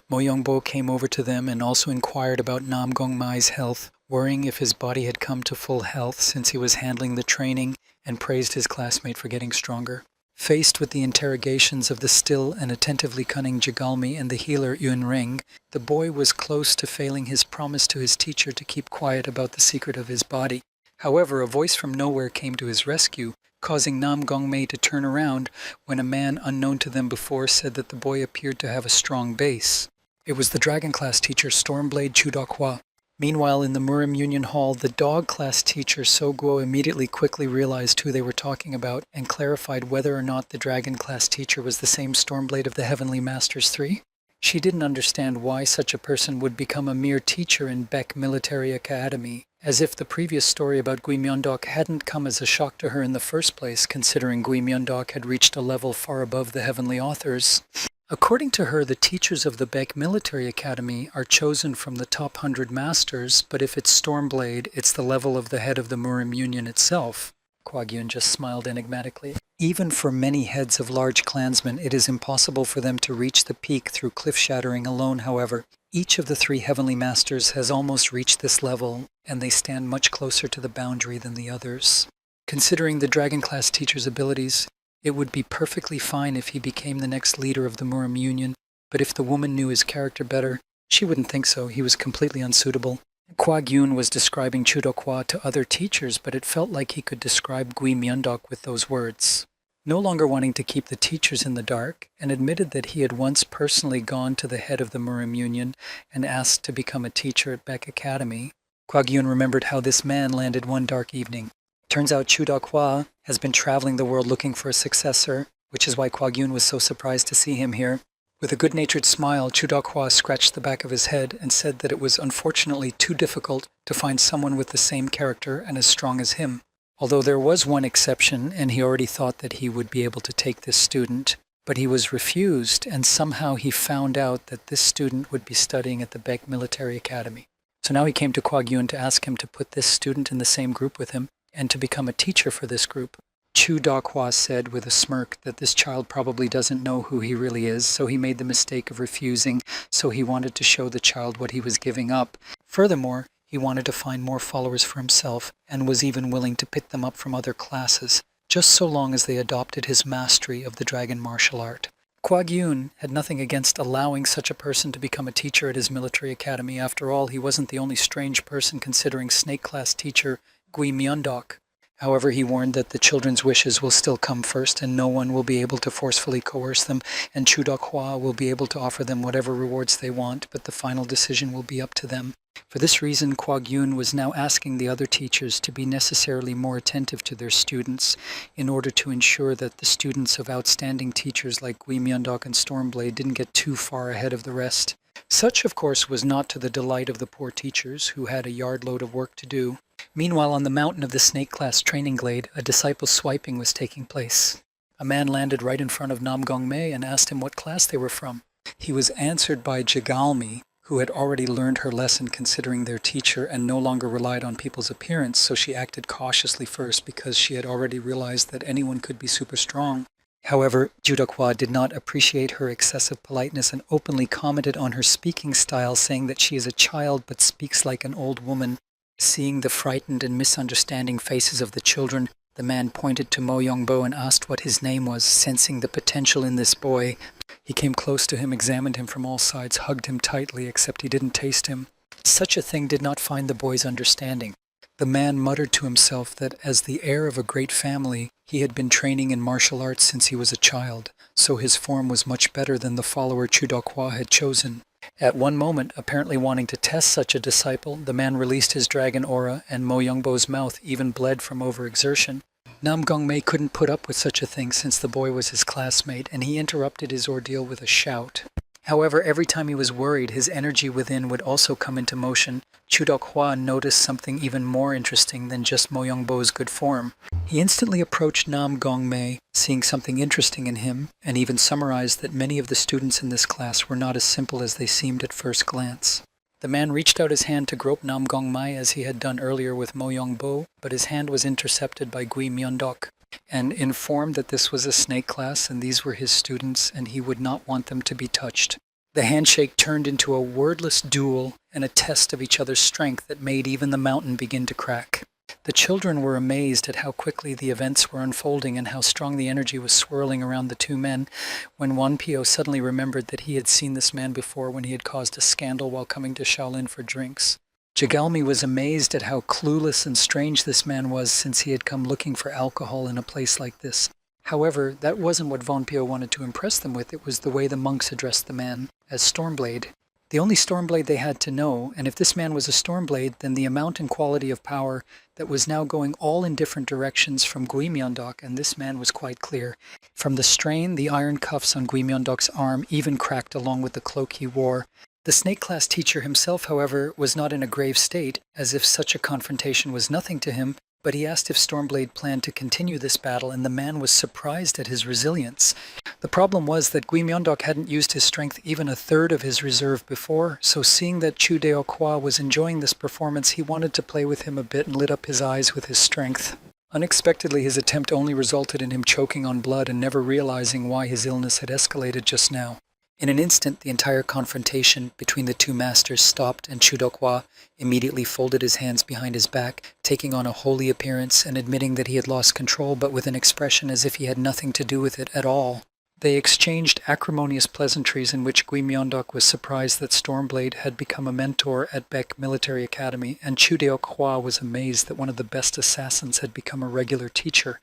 Mo Yongbo came over to them and also inquired about Namgong Mai's health, worrying if his body had come to full health since he was handling the training, and praised his classmate for getting stronger. Faced with the interrogations of the still and attentively cunning Jigalmi and the healer Yun Ring, the boy was close to failing his promise to his teacher to keep quiet about the secret of his body. However, a voice from nowhere came to his rescue, causing Nam Gongmei to turn around when a man unknown to them before said that the boy appeared to have a strong base. It was the Dragon class teacher Stormblade Chudokwa. Meanwhile, in the Murim Union Hall, the Dog class teacher Soguo immediately quickly realized who they were talking about and clarified whether or not the Dragon class teacher was the same Stormblade of the Heavenly Masters 3. She didn't understand why such a person would become a mere teacher in Baek Military Academy, as if the previous story about Gui Myeondok hadn't come as a shock to her in the first place, considering Gui Myeondok had reached a level far above the Heavenly Authors. According to her, the teachers of the Baek Military Academy are chosen from the top 100 masters, but if it's Stormblade, it's the level of the head of the Murim Union itself. Kwag-Yun just smiled enigmatically. Even for many heads of large clansmen, it is impossible for them to reach the peak through cliff shattering alone, however. Each of the 3 heavenly masters has almost reached this level, and they stand much closer to the boundary than the others. Considering the Dragon class teacher's abilities, it would be perfectly fine if he became the next leader of the Murim Union, but if the woman knew his character better, she wouldn't think so. He was completely unsuitable. Kwag-Yun was describing Chudokwa to other teachers, but it felt like he could describe Gui Myeondok with those words. No longer wanting to keep the teachers in the dark, and admitted that he had once personally gone to the head of the Murim Union and asked to become a teacher at Baek Academy, Kwag-Yun remembered how this man landed one dark evening. Turns out Chudokwa has been traveling the world looking for a successor, which is why Kwag-Yun was so surprised to see him here. With a good-natured smile, Chudokwa scratched the back of his head and said that it was unfortunately too difficult to find someone with the same character and as strong as him. Although there was one exception, and he already thought that he would be able to take this student, but he was refused, and somehow he found out that this student would be studying at the Baek Military Academy. So now he came to Kwag-Yun to ask him to put this student in the same group with him, and to become a teacher for this group. Chudokwa said with a smirk that this child probably doesn't know who he really is, so he made the mistake of refusing, so he wanted to show the child what he was giving up. Furthermore, he wanted to find more followers for himself, and was even willing to pick them up from other classes, just so long as they adopted his mastery of the dragon martial art. Kwag-Yun had nothing against allowing such a person to become a teacher at his military academy. After all, he wasn't the only strange person considering Snake class teacher Gui Myeondok. However, he warned that the children's wishes will still come first, and no one will be able to forcefully coerce them, and Chudokwa will be able to offer them whatever rewards they want, but the final decision will be up to them. For this reason, Kwag-Yun was now asking the other teachers to be necessarily more attentive to their students in order to ensure that the students of outstanding teachers like Gui Myeondok and Stormblade didn't get too far ahead of the rest. Such, of course, was not to the delight of the poor teachers, who had a yard-load of work to do. Meanwhile, on the mountain of the Snake class training glade, a disciple swiping was taking place. A man landed right in front of Nam Gongmei and asked him what class they were from. He was answered by Jigalmi, who had already learned her lesson considering their teacher and no longer relied on people's appearance, so she acted cautiously first because she had already realized that anyone could be super strong. However, Chudokwa did not appreciate her excessive politeness and openly commented on her speaking style, saying that she is a child but speaks like an old woman. Seeing the frightened and misunderstanding faces of the children, the man pointed to Mo Yongbo and asked what his name was, sensing the potential in this boy. He came close to him, examined him from all sides, hugged him tightly, except he didn't taste him. Such a thing did not find the boy's understanding. The man muttered to himself that as the heir of a great family, he had been training in martial arts since he was a child, so his form was much better than the follower Chudokwa had chosen. At one moment, apparently wanting to test such a disciple, the man released his dragon aura, and Mo Yongbo's mouth even bled from overexertion. Nam Gongmei couldn't put up with such a thing since the boy was his classmate, and he interrupted his ordeal with a shout. However, every time he was worried, his energy within would also come into motion. Chudokwa noticed something even more interesting than just Mo Yongbo's good form. He instantly approached Nam Gongmei, seeing something interesting in him, and even summarized that many of the students in this class were not as simple as they seemed at first glance. The man reached out his hand to grope Nam Gongmei as he had done earlier with Mo Yongbo, but his hand was intercepted by Gui Myeondok, and informed that this was a snake class and these were his students and he would not want them to be touched. The handshake turned into a wordless duel and a test of each other's strength that made even the mountain begin to crack. The children were amazed at how quickly the events were unfolding and how strong the energy was swirling around the two men when Wanpio suddenly remembered that he had seen this man before when he had caused a scandal while coming to Shaolin for drinks. Jagalmi was amazed at how clueless and strange this man was since he had come looking for alcohol in a place like this. However, that wasn't what Wanpio wanted to impress them with, it was the way the monks addressed the man as Stormblade. The only Stormblade they had to know, and if this man was a Stormblade, then the amount and quality of power that was now going all in different directions from Guimyeondok, and this man was quite clear. From the strain, the iron cuffs on Guimyeondok's arm even cracked along with the cloak he wore. The snake class teacher himself, however, was not in a grave state, as if such a confrontation was nothing to him, but he asked if Stormblade planned to continue this battle, and the man was surprised at his resilience. The problem was that Guimyeondok hadn't used his strength even a third of his reserve before, so seeing that Chu Deokwa was enjoying this performance, he wanted to play with him a bit and lit up his eyes with his strength. Unexpectedly, his attempt only resulted in him choking on blood and never realizing why his illness had escalated just now. In an instant, the entire confrontation between the two masters stopped, and Chu Deokwa immediately folded his hands behind his back, taking on a holy appearance and admitting that he had lost control, but with an expression as if he had nothing to do with it at all. They exchanged acrimonious pleasantries in which Guimyeondok was surprised that Stormblade had become a mentor at Beck Military Academy, and Chu Deokwa was amazed that one of the best assassins had become a regular teacher.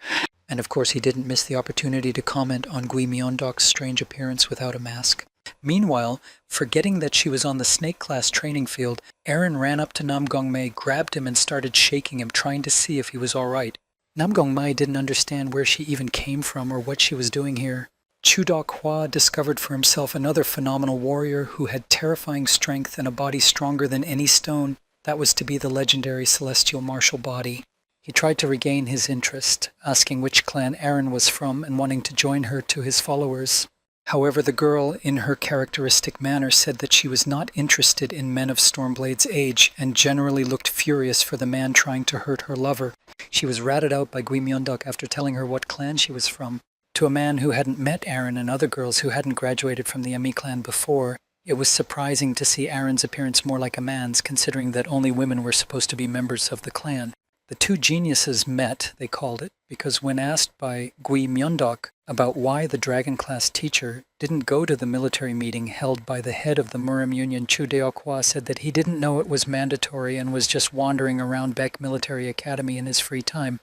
And of course he didn't miss the opportunity to comment on Guimyeondok's strange appearance without a mask. Meanwhile, forgetting that she was on the snake class training field, Aaron ran up to Nam Gongmei, grabbed him and started shaking him, trying to see if he was all right. Nam Gongmei didn't understand where she even came from or what she was doing here. Chu Deokwa discovered for himself another phenomenal warrior who had terrifying strength and a body stronger than any stone. That was to be the legendary celestial martial body. He tried to regain his interest, asking which clan Aaron was from and wanting to join her to his followers. However, the girl, in her characteristic manner, said that she was not interested in men of Stormblade's age and generally looked furious for the man trying to hurt her lover. She was ratted out by Guimyeondok after telling her what clan she was from. To a man who hadn't met Aaron and other girls who hadn't graduated from the Emi clan before, it was surprising to see Aaron's appearance more like a man's, considering that only women were supposed to be members of the clan. The two geniuses met, they called it, because when asked by Guimyeondok about why the Dragon class teacher didn't go to the military meeting held by the head of the Murim Union, Chu Deokwa said that he didn't know it was mandatory and was just wandering around Beck Military Academy in his free time.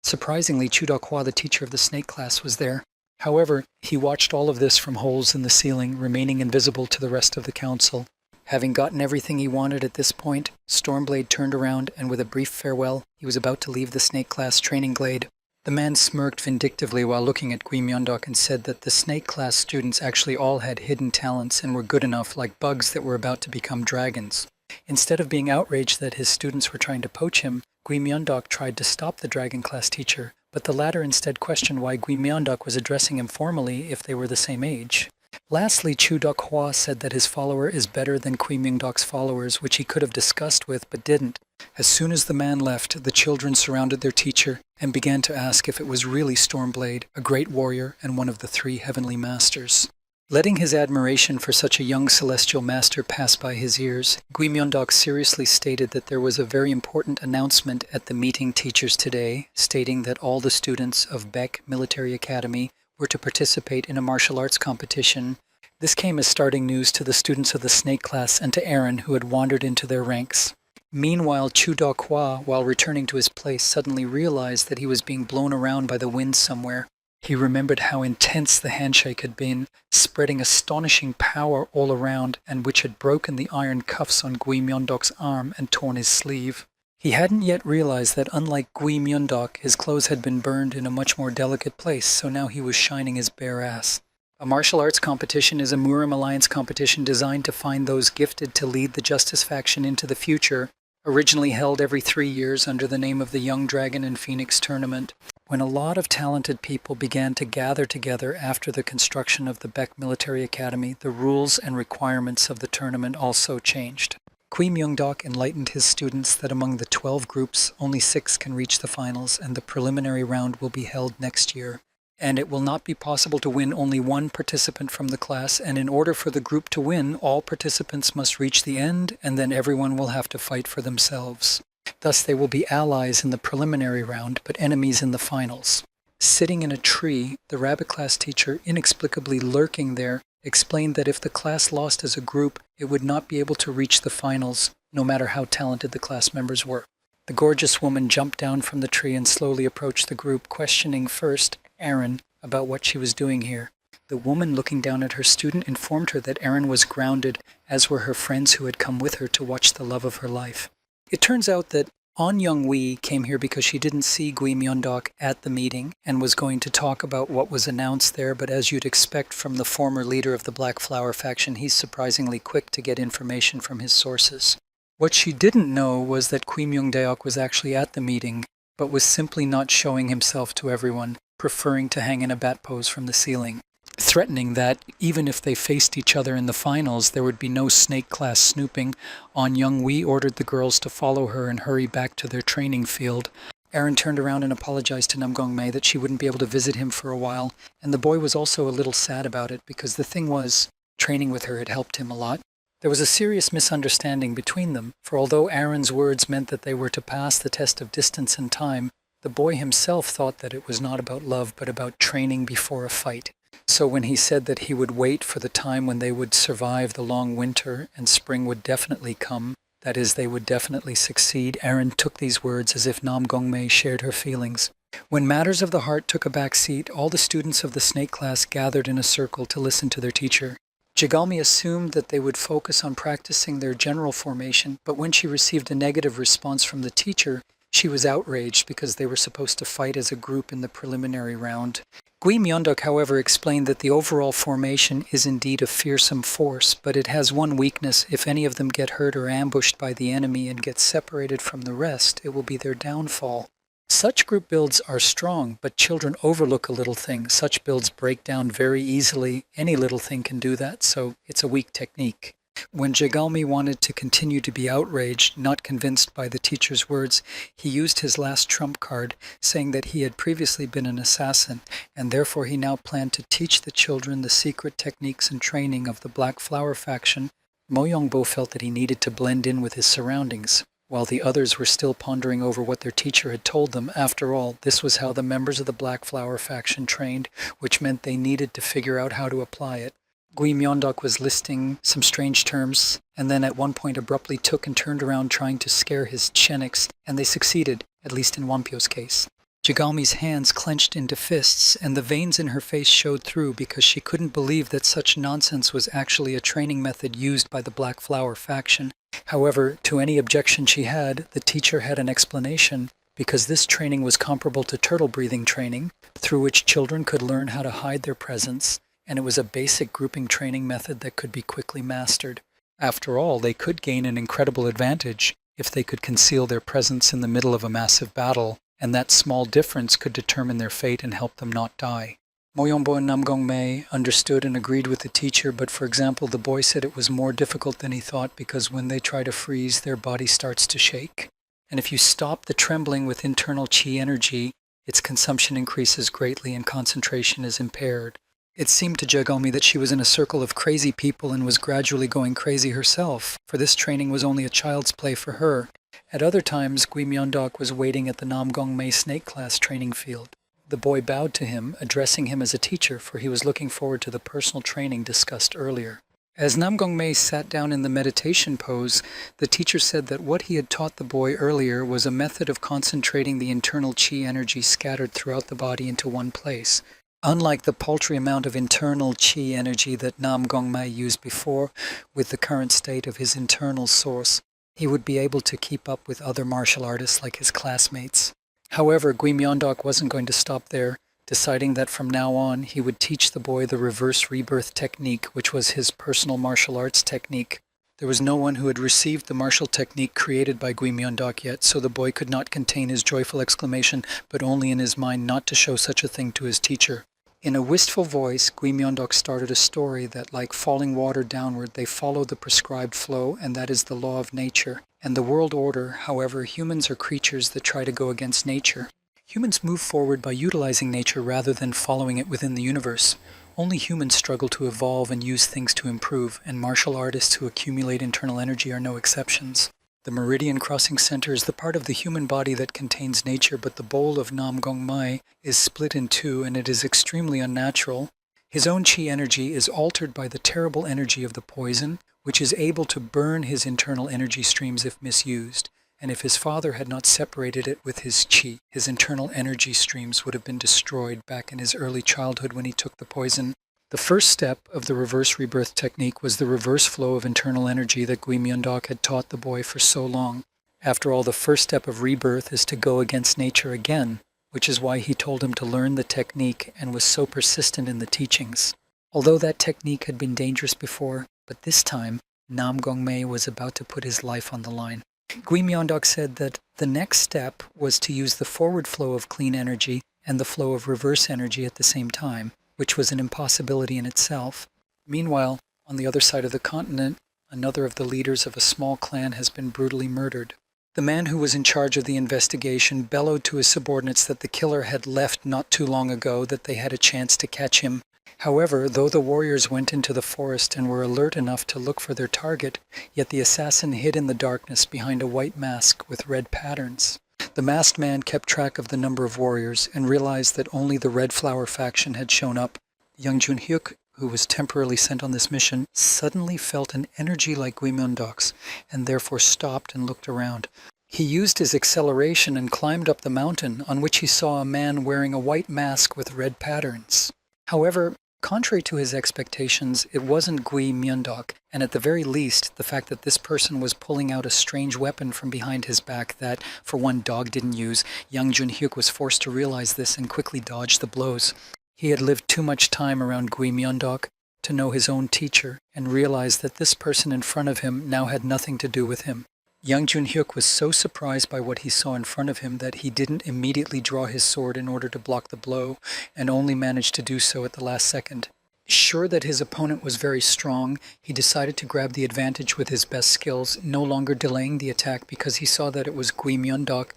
Surprisingly, Chu Deokwa, the teacher of the snake class, was there. However, he watched all of this from holes in the ceiling, remaining invisible to the rest of the council. Having gotten everything he wanted at this point, Stormblade turned around and with a brief farewell, he was about to leave the snake class training glade. The man smirked vindictively while looking at Guimyeondok and said that the snake class students actually all had hidden talents and were good enough, like bugs that were about to become dragons. Instead of being outraged that his students were trying to poach him, Guimyeondok tried to stop the dragon class teacher, but the latter instead questioned why Guimyeondok was addressing him formally if they were the same age. Lastly, Chu Deokwa said that his follower is better than Guimyeondok's followers, which he could have discussed with but didn't. As soon as the man left, the children surrounded their teacher and began to ask if it was really Stormblade, a great warrior and one of the three heavenly masters. Letting his admiration for such a young celestial master pass by his ears, Guimyeondok seriously stated that there was a very important announcement at the meeting teachers today, stating that all the students of Beck Military Academy were to participate in a martial arts competition. This came as starting news to the students of the snake class and to Aaron, who had wandered into their ranks. Meanwhile, Chu Deokwa, while returning to his place, suddenly realized that he was being blown around by the wind somewhere. He remembered how intense the handshake had been, spreading astonishing power all around, and which had broken the iron cuffs on Guimyeondok's arm and torn his sleeve. He hadn't yet realized that unlike Guimyeondok, his clothes had been burned in a much more delicate place, so now he was shining his bare ass. A martial arts competition is a Murim Alliance competition designed to find those gifted to lead the Justice faction into the future, originally held every 3 years under the name of the Young Dragon and Phoenix Tournament. When a lot of talented people began to gather together after the construction of the Beck Military Academy, the rules and requirements of the tournament also changed. Guimyeondok enlightened his students that among the 12 groups, only 6 can reach the finals, and the preliminary round will be held next year. And it will not be possible to win only one participant from the class, and in order for the group to win, all participants must reach the end, and then everyone will have to fight for themselves. Thus they will be allies in the preliminary round, but enemies in the finals. Sitting in a tree, the rabbit class teacher, inexplicably lurking there, explained that if the class lost as a group, it would not be able to reach the finals, no matter how talented the class members were. The gorgeous woman jumped down from the tree and slowly approached the group, questioning first Erin about what she was doing here. The woman looking down at her student informed her that Erin was grounded, as were her friends who had come with her to watch the love of her life. It turns out that An Young-wee came here because she didn't see Gui Myeondok at the meeting and was going to talk about what was announced there, but as you'd expect from the former leader of the Black Flower faction, he's surprisingly quick to get information from his sources. What she didn't know was that Gui Myeongdaok was actually at the meeting, but was simply not showing himself to everyone, preferring to hang in a bat pose from the ceiling, threatening that, even if they faced each other in the finals, there would be no snake class snooping. An Young-wee ordered the girls to follow her and hurry back to their training field. Erin turned around and apologized to Nam Gong-mei that she wouldn't be able to visit him for a while, and the boy was also a little sad about it because the thing was, training with her had helped him a lot. There was a serious misunderstanding between them, for although Erin's words meant that they were to pass the test of distance and time, the boy himself thought that it was not about love but about training before a fight. So when he said that he would wait for the time when they would survive the long winter and spring would definitely come, that is, they would definitely succeed, Erin took these words as if Nam Gong-mei shared her feelings. When matters of the heart took a back seat, all the students of the snake class gathered in a circle to listen to their teacher. Jigalmi assumed that they would focus on practicing their general formation, but when she received a negative response from the teacher, she was outraged because they were supposed to fight as a group in the preliminary round. Gui Myeondok, however, explained that the overall formation is indeed a fearsome force, but it has one weakness: if any of them get hurt or ambushed by the enemy and get separated from the rest, it will be their downfall. Such group builds are strong, but children overlook a little thing. Such builds break down very easily. Any little thing can do that, so it's a weak technique. When Jigalmi wanted to continue to be outraged, not convinced by the teacher's words, he used his last trump card, saying that he had previously been an assassin, and therefore he now planned to teach the children the secret techniques and training of the Black Flower faction. Mo Yongbo felt that he needed to blend in with his surroundings. While the others were still pondering over what their teacher had told them, after all, this was how the members of the Black Flower faction trained, which meant they needed to figure out how to apply it. Gui Myeondok was listing some strange terms, and then at one point abruptly took and turned around trying to scare his Chenix, and they succeeded, at least in Wampyo's case. Jigalmi's hands clenched into fists, and the veins in her face showed through because she couldn't believe that such nonsense was actually a training method used by the Black Flower faction. However, to any objection she had, the teacher had an explanation, because this training was comparable to turtle breathing training, through which children could learn how to hide their presence, and it was a basic grouping training method that could be quickly mastered. After all, they could gain an incredible advantage if they could conceal their presence in the middle of a massive battle, and that small difference could determine their fate and help them not die. Mo Yongbo and Nam Gong-mei understood and agreed with the teacher, but for example, the boy said it was more difficult than he thought because when they try to freeze, their body starts to shake. And if you stop the trembling with internal chi energy, its consumption increases greatly and concentration is impaired. It seemed to Jigalmi that she was in a circle of crazy people and was gradually going crazy herself, for this training was only a child's play for her. At other times, Gui Myeondok was waiting at the Nam Gong-mei snake class training field. The boy bowed to him, addressing him as a teacher, for he was looking forward to the personal training discussed earlier. As Nam Gong-mei sat down in the meditation pose, the teacher said that what he had taught the boy earlier was a method of concentrating the internal chi energy scattered throughout the body into one place. Unlike the paltry amount of internal chi energy that Nam Gong-mei used before, with the current state of his internal source, he would be able to keep up with other martial artists like his classmates. However, Gui Myeondok wasn't going to stop there, deciding that from now on he would teach the boy the reverse rebirth technique, which was his personal martial arts technique. There was no one who had received the martial technique created by Gui Myeondok yet, so the boy could not contain his joyful exclamation, but only in his mind not to show such a thing to his teacher. In a wistful voice, Gui Myeondok started a story that, like falling water downward, they follow the prescribed flow, and that is the law of nature. And the world order, however, humans are creatures that try to go against nature. Humans move forward by utilizing nature rather than following it within the universe. Only humans struggle to evolve and use things to improve, and martial artists who accumulate internal energy are no exceptions. The meridian crossing center is the part of the human body that contains nature, but the bowl of Nam Gong Mai is split in two and it is extremely unnatural. His own chi energy is altered by the terrible energy of the poison, which is able to burn his internal energy streams if misused. And if his father had not separated it with his chi, his internal energy streams would have been destroyed back in his early childhood when he took the poison. The first step of the reverse rebirth technique was the reverse flow of internal energy that Gui Myondok had taught the boy for so long. After all, the first step of rebirth is to go against nature again, which is why he told him to learn the technique and was so persistent in the teachings. Although that technique had been dangerous before, but this time, Nam Gong Mei was about to put his life on the line. Gui Myondok said that the next step was to use the forward flow of clean energy and the flow of reverse energy at the same time, which was an impossibility in itself. Meanwhile, on the other side of the continent, another of the leaders of a small clan has been brutally murdered. The man who was in charge of the investigation bellowed to his subordinates that the killer had left not too long ago, that they had a chance to catch him. However, though the warriors went into the forest and were alert enough to look for their target, yet the assassin hid in the darkness behind a white mask with red patterns. The masked man kept track of the number of warriors and realized that only the Red Flower faction had shown up. Young Junhyuk, who was temporarily sent on this mission, suddenly felt an energy like Gui Myondok's and therefore stopped and looked around. He used his acceleration and climbed up the mountain, on which he saw a man wearing a white mask with red patterns. However, contrary to his expectations, it wasn't Gui Myondok, and at the very least, the fact that this person was pulling out a strange weapon from behind his back that, for one, dog didn't use, young Junhyuk was forced to realize this and quickly dodged the blows. He had lived too much time around Gui Myondok to know his own teacher and realized that this person in front of him now had nothing to do with him. Young Junhyuk was so surprised by what he saw in front of him that he didn't immediately draw his sword in order to block the blow, and only managed to do so at the last second. Sure that his opponent was very strong, he decided to grab the advantage with his best skills, no longer delaying the attack because he saw that it was Gui Myondok.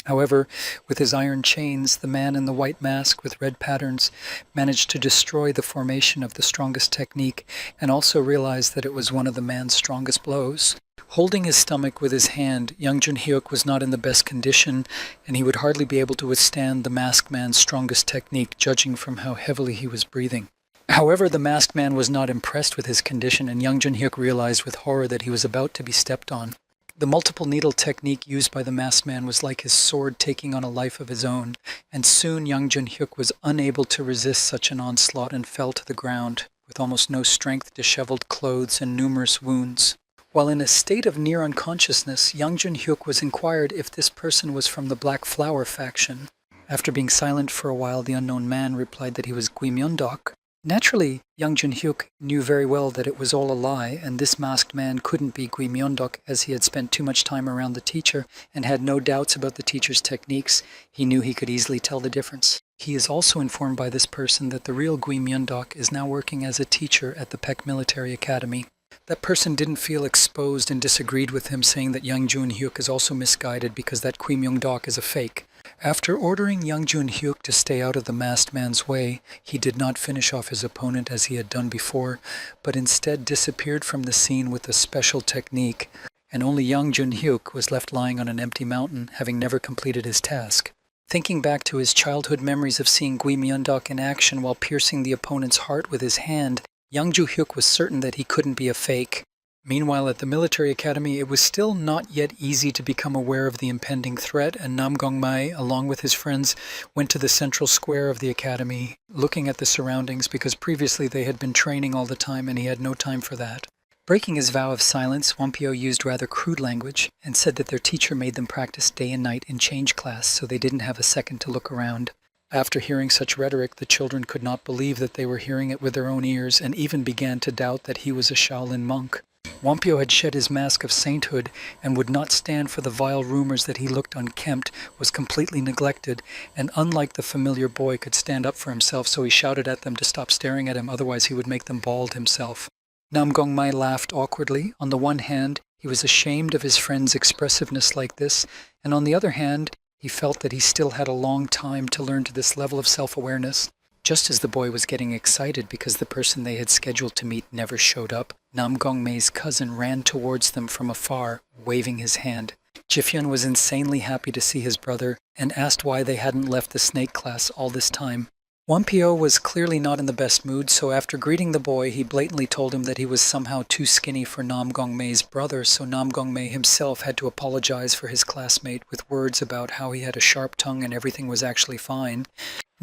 However, with his iron chains, the man in the white mask with red patterns managed to destroy the formation of the strongest technique and also realized that it was one of the man's strongest blows. Holding his stomach with his hand, young Junhyuk was not in the best condition, and he would hardly be able to withstand the masked man's strongest technique, judging from how heavily he was breathing. However, the masked man was not impressed with his condition, and young Junhyuk realized with horror that he was about to be stepped on. The multiple needle technique used by the masked man was like his sword taking on a life of his own, and soon young Junhyuk was unable to resist such an onslaught and fell to the ground, with almost no strength, disheveled clothes, and numerous wounds. While in a state of near unconsciousness, young Junhyuk was inquired if this person was from the Black Flower faction. After being silent for a while, the unknown man replied that he was Gui Myondok. Naturally, young Junhyuk knew very well that it was all a lie, and this masked man couldn't be Gui Myondok, as he had spent too much time around the teacher and had no doubts about the teacher's techniques. He knew he could easily tell the difference. He is also informed by this person that the real Gui Myondok is now working as a teacher at the Peck Military Academy. That person didn't feel exposed and disagreed with him, saying that young Junhyuk is also misguided because that Gui Myondok is a fake. After ordering young Junhyuk to stay out of the masked man's way, he did not finish off his opponent as he had done before, but instead disappeared from the scene with a special technique, and only young Junhyuk was left lying on an empty mountain, having never completed his task. Thinking back to his childhood memories of seeing Gui Myondok in action while piercing the opponent's heart with his hand, young Junhyuk was certain that he couldn't be a fake. Meanwhile, at the military academy, it was still not yet easy to become aware of the impending threat, and Nam Gong Mai, along with his friends, went to the central square of the academy, looking at the surroundings because previously they had been training all the time and he had no time for that. Breaking his vow of silence, Wampio used rather crude language and said that their teacher made them practice day and night in change class, so they didn't have a second to look around. After hearing such rhetoric, the children could not believe that they were hearing it with their own ears and even began to doubt that he was a Shaolin monk. Wampio had shed his mask of sainthood and would not stand for the vile rumors that he looked unkempt, was completely neglected, and unlike the familiar boy could stand up for himself, so he shouted at them to stop staring at him, otherwise he would make them bald himself. Nam Gong Mai laughed awkwardly. On the one hand, he was ashamed of his friend's expressiveness like this, and on the other hand, he felt that he still had a long time to learn to this level of self-awareness. Just as the boy was getting excited because the person they had scheduled to meet never showed up, Nam Gongmei's cousin ran towards them from afar, waving his hand. Jifyun was insanely happy to see his brother and asked why they hadn't left the snake class all this time. Wampio was clearly not in the best mood, so after greeting the boy, he blatantly told him that he was somehow too skinny for Nam Gongmei's brother, so Nam Gongmei himself had to apologize for his classmate with words about how he had a sharp tongue and everything was actually fine.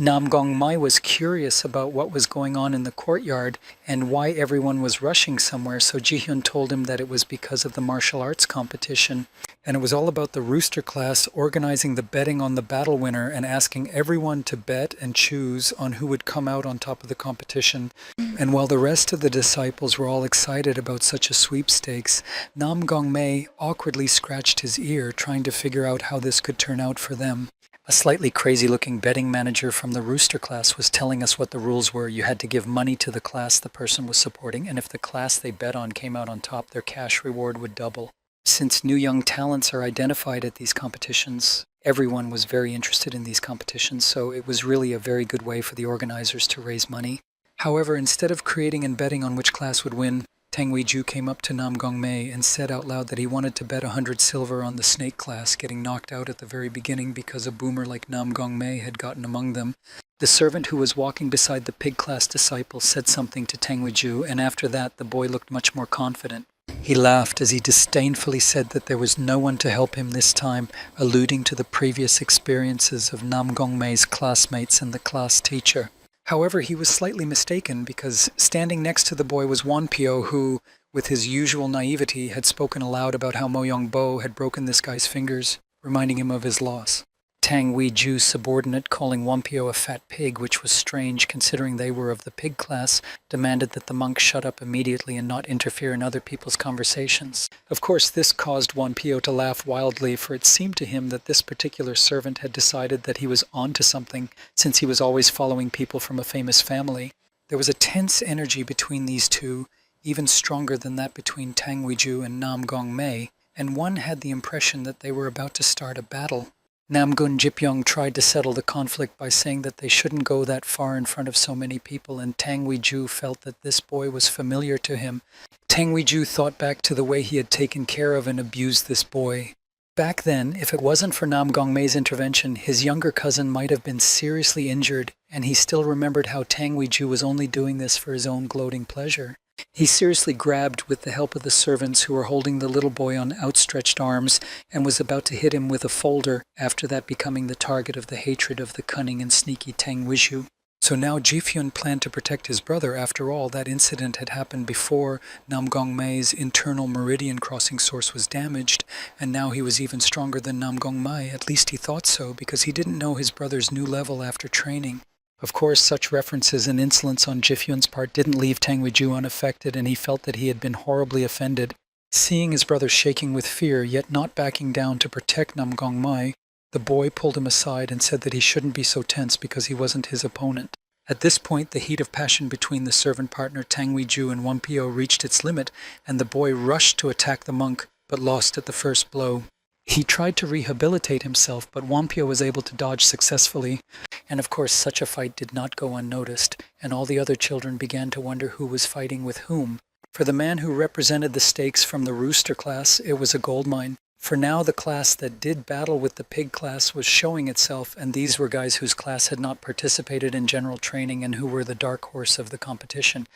Nam Gongmei was curious about what was going on in the courtyard and why everyone was rushing somewhere, so Jihyun told him that it was because of the martial arts competition, and it was all about the rooster class organizing the betting on the battle winner and asking everyone to bet and choose on who would come out on top of the competition. And while the rest of the disciples were all excited about such a sweepstakes, Nam Gongmei awkwardly scratched his ear, trying to figure out how this could turn out for them. A slightly crazy-looking betting manager from the rooster class was telling us what the rules were. You had to give money to the class the person was supporting, and if the class they bet on came out on top, their cash reward would double. Since new young talents are identified at these competitions, everyone was very interested in these competitions, so it was really a very good way for the organizers to raise money. However, instead of creating and betting on which class would win, Tang Weiju came up to Nam Gongmei and said out loud that he wanted to bet 100 silver on the snake class getting knocked out at the very beginning because a boomer like Nam Gongmei had gotten among them. The servant who was walking beside the pig class disciple said something to Tang Weiju, and after that the boy looked much more confident. He laughed as he disdainfully said that there was no one to help him this time, alluding to the previous experiences of Nam Gongmei's classmates and the class teacher. However, he was slightly mistaken because standing next to the boy was Wampio, who, with his usual naivety, had spoken aloud about how Mo Yong-bo had broken this guy's fingers, reminding him of his loss. Tang Weiju's subordinate, calling Wampio a fat pig, which was strange considering they were of the pig class, demanded that the monk shut up immediately and not interfere in other people's conversations. Of course, this caused Wampio to laugh wildly, for it seemed to him that this particular servant had decided that he was onto something, since he was always following people from a famous family. There was a tense energy between these two, even stronger than that between Tang Weiju and Nam Gongmei, and one had the impression that they were about to start a battle. Namgun Jipyong tried to settle the conflict by saying that they shouldn't go that far in front of so many people, and Tang Weiju felt that this boy was familiar to him. Tang Weiju thought back to the way he had taken care of and abused this boy. Back then, if it wasn't for Nam Gongmei's intervention, his younger cousin might have been seriously injured, and he still remembered how Tang Weiju was only doing this for his own gloating pleasure. He seriously grabbed with the help of the servants who were holding the little boy on outstretched arms and was about to hit him with a folder, after that becoming the target of the hatred of the cunning and sneaky Tang Weiju. So now Jifyun planned to protect his brother. After all, that incident had happened before Nam Gongmei's internal meridian crossing source was damaged, and now he was even stronger than Nam Gongmei. At least he thought so, because he didn't know his brother's new level after training. Of course, such references and insolence on Jifyun's part didn't leave Tang Weiju unaffected, and he felt that he had been horribly offended. Seeing his brother shaking with fear, yet not backing down to protect Nam Gongmei, the boy pulled him aside and said that he shouldn't be so tense because he wasn't his opponent. At this point, the heat of passion between the servant partner Tang Weiju and Wampio reached its limit, and the boy rushed to attack the monk, but lost at the first blow. He tried to rehabilitate himself, but Wampio was able to dodge successfully, and of course such a fight did not go unnoticed, and all the other children began to wonder who was fighting with whom. For the man who represented the stakes from the rooster class, it was a goldmine. For now the class that did battle with the pig class was showing itself, and these were guys whose class had not participated in general training and who were the dark horse of the competition.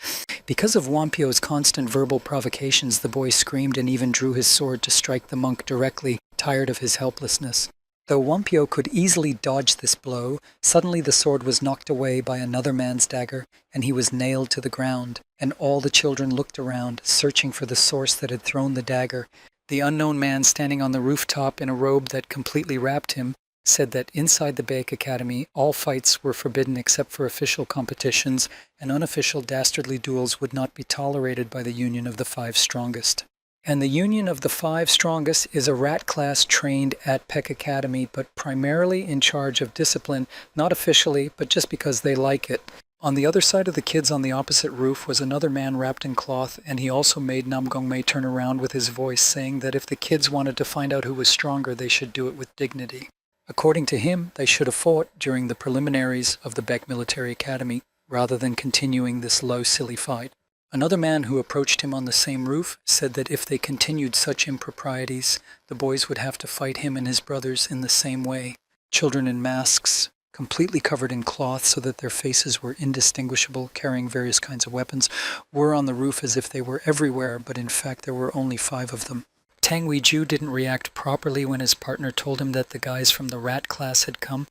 Because of Wampio's constant verbal provocations, the boy screamed and even drew his sword to strike the monk directly, tired of his helplessness. Though Wampio could easily dodge this blow, suddenly the sword was knocked away by another man's dagger, and he was nailed to the ground, and all the children looked around, searching for the source that had thrown the dagger. The unknown man standing on the rooftop in a robe that completely wrapped him said that inside the Baek Academy, all fights were forbidden except for official competitions, and unofficial dastardly duels would not be tolerated by the Union of the Five Strongest. And the Union of the Five Strongest is a rat class trained at Baek Academy, but primarily in charge of discipline, not officially, but just because they like it. On the other side of the kids on the opposite roof was another man wrapped in cloth, and he also made Nam Gongmei turn around with his voice, saying that if the kids wanted to find out who was stronger, they should do it with dignity. According to him, they should have fought during the preliminaries of the Beck Military Academy rather than continuing this low, silly fight. Another man who approached him on the same roof said that if they continued such improprieties, the boys would have to fight him and his brothers in the same way. Children in masks, completely covered in cloth so that their faces were indistinguishable, carrying various kinds of weapons, were on the roof as if they were everywhere, but in fact there were only 5 of them. Tang Weiju didn't react properly when his partner told him that the guys from the rat class had come.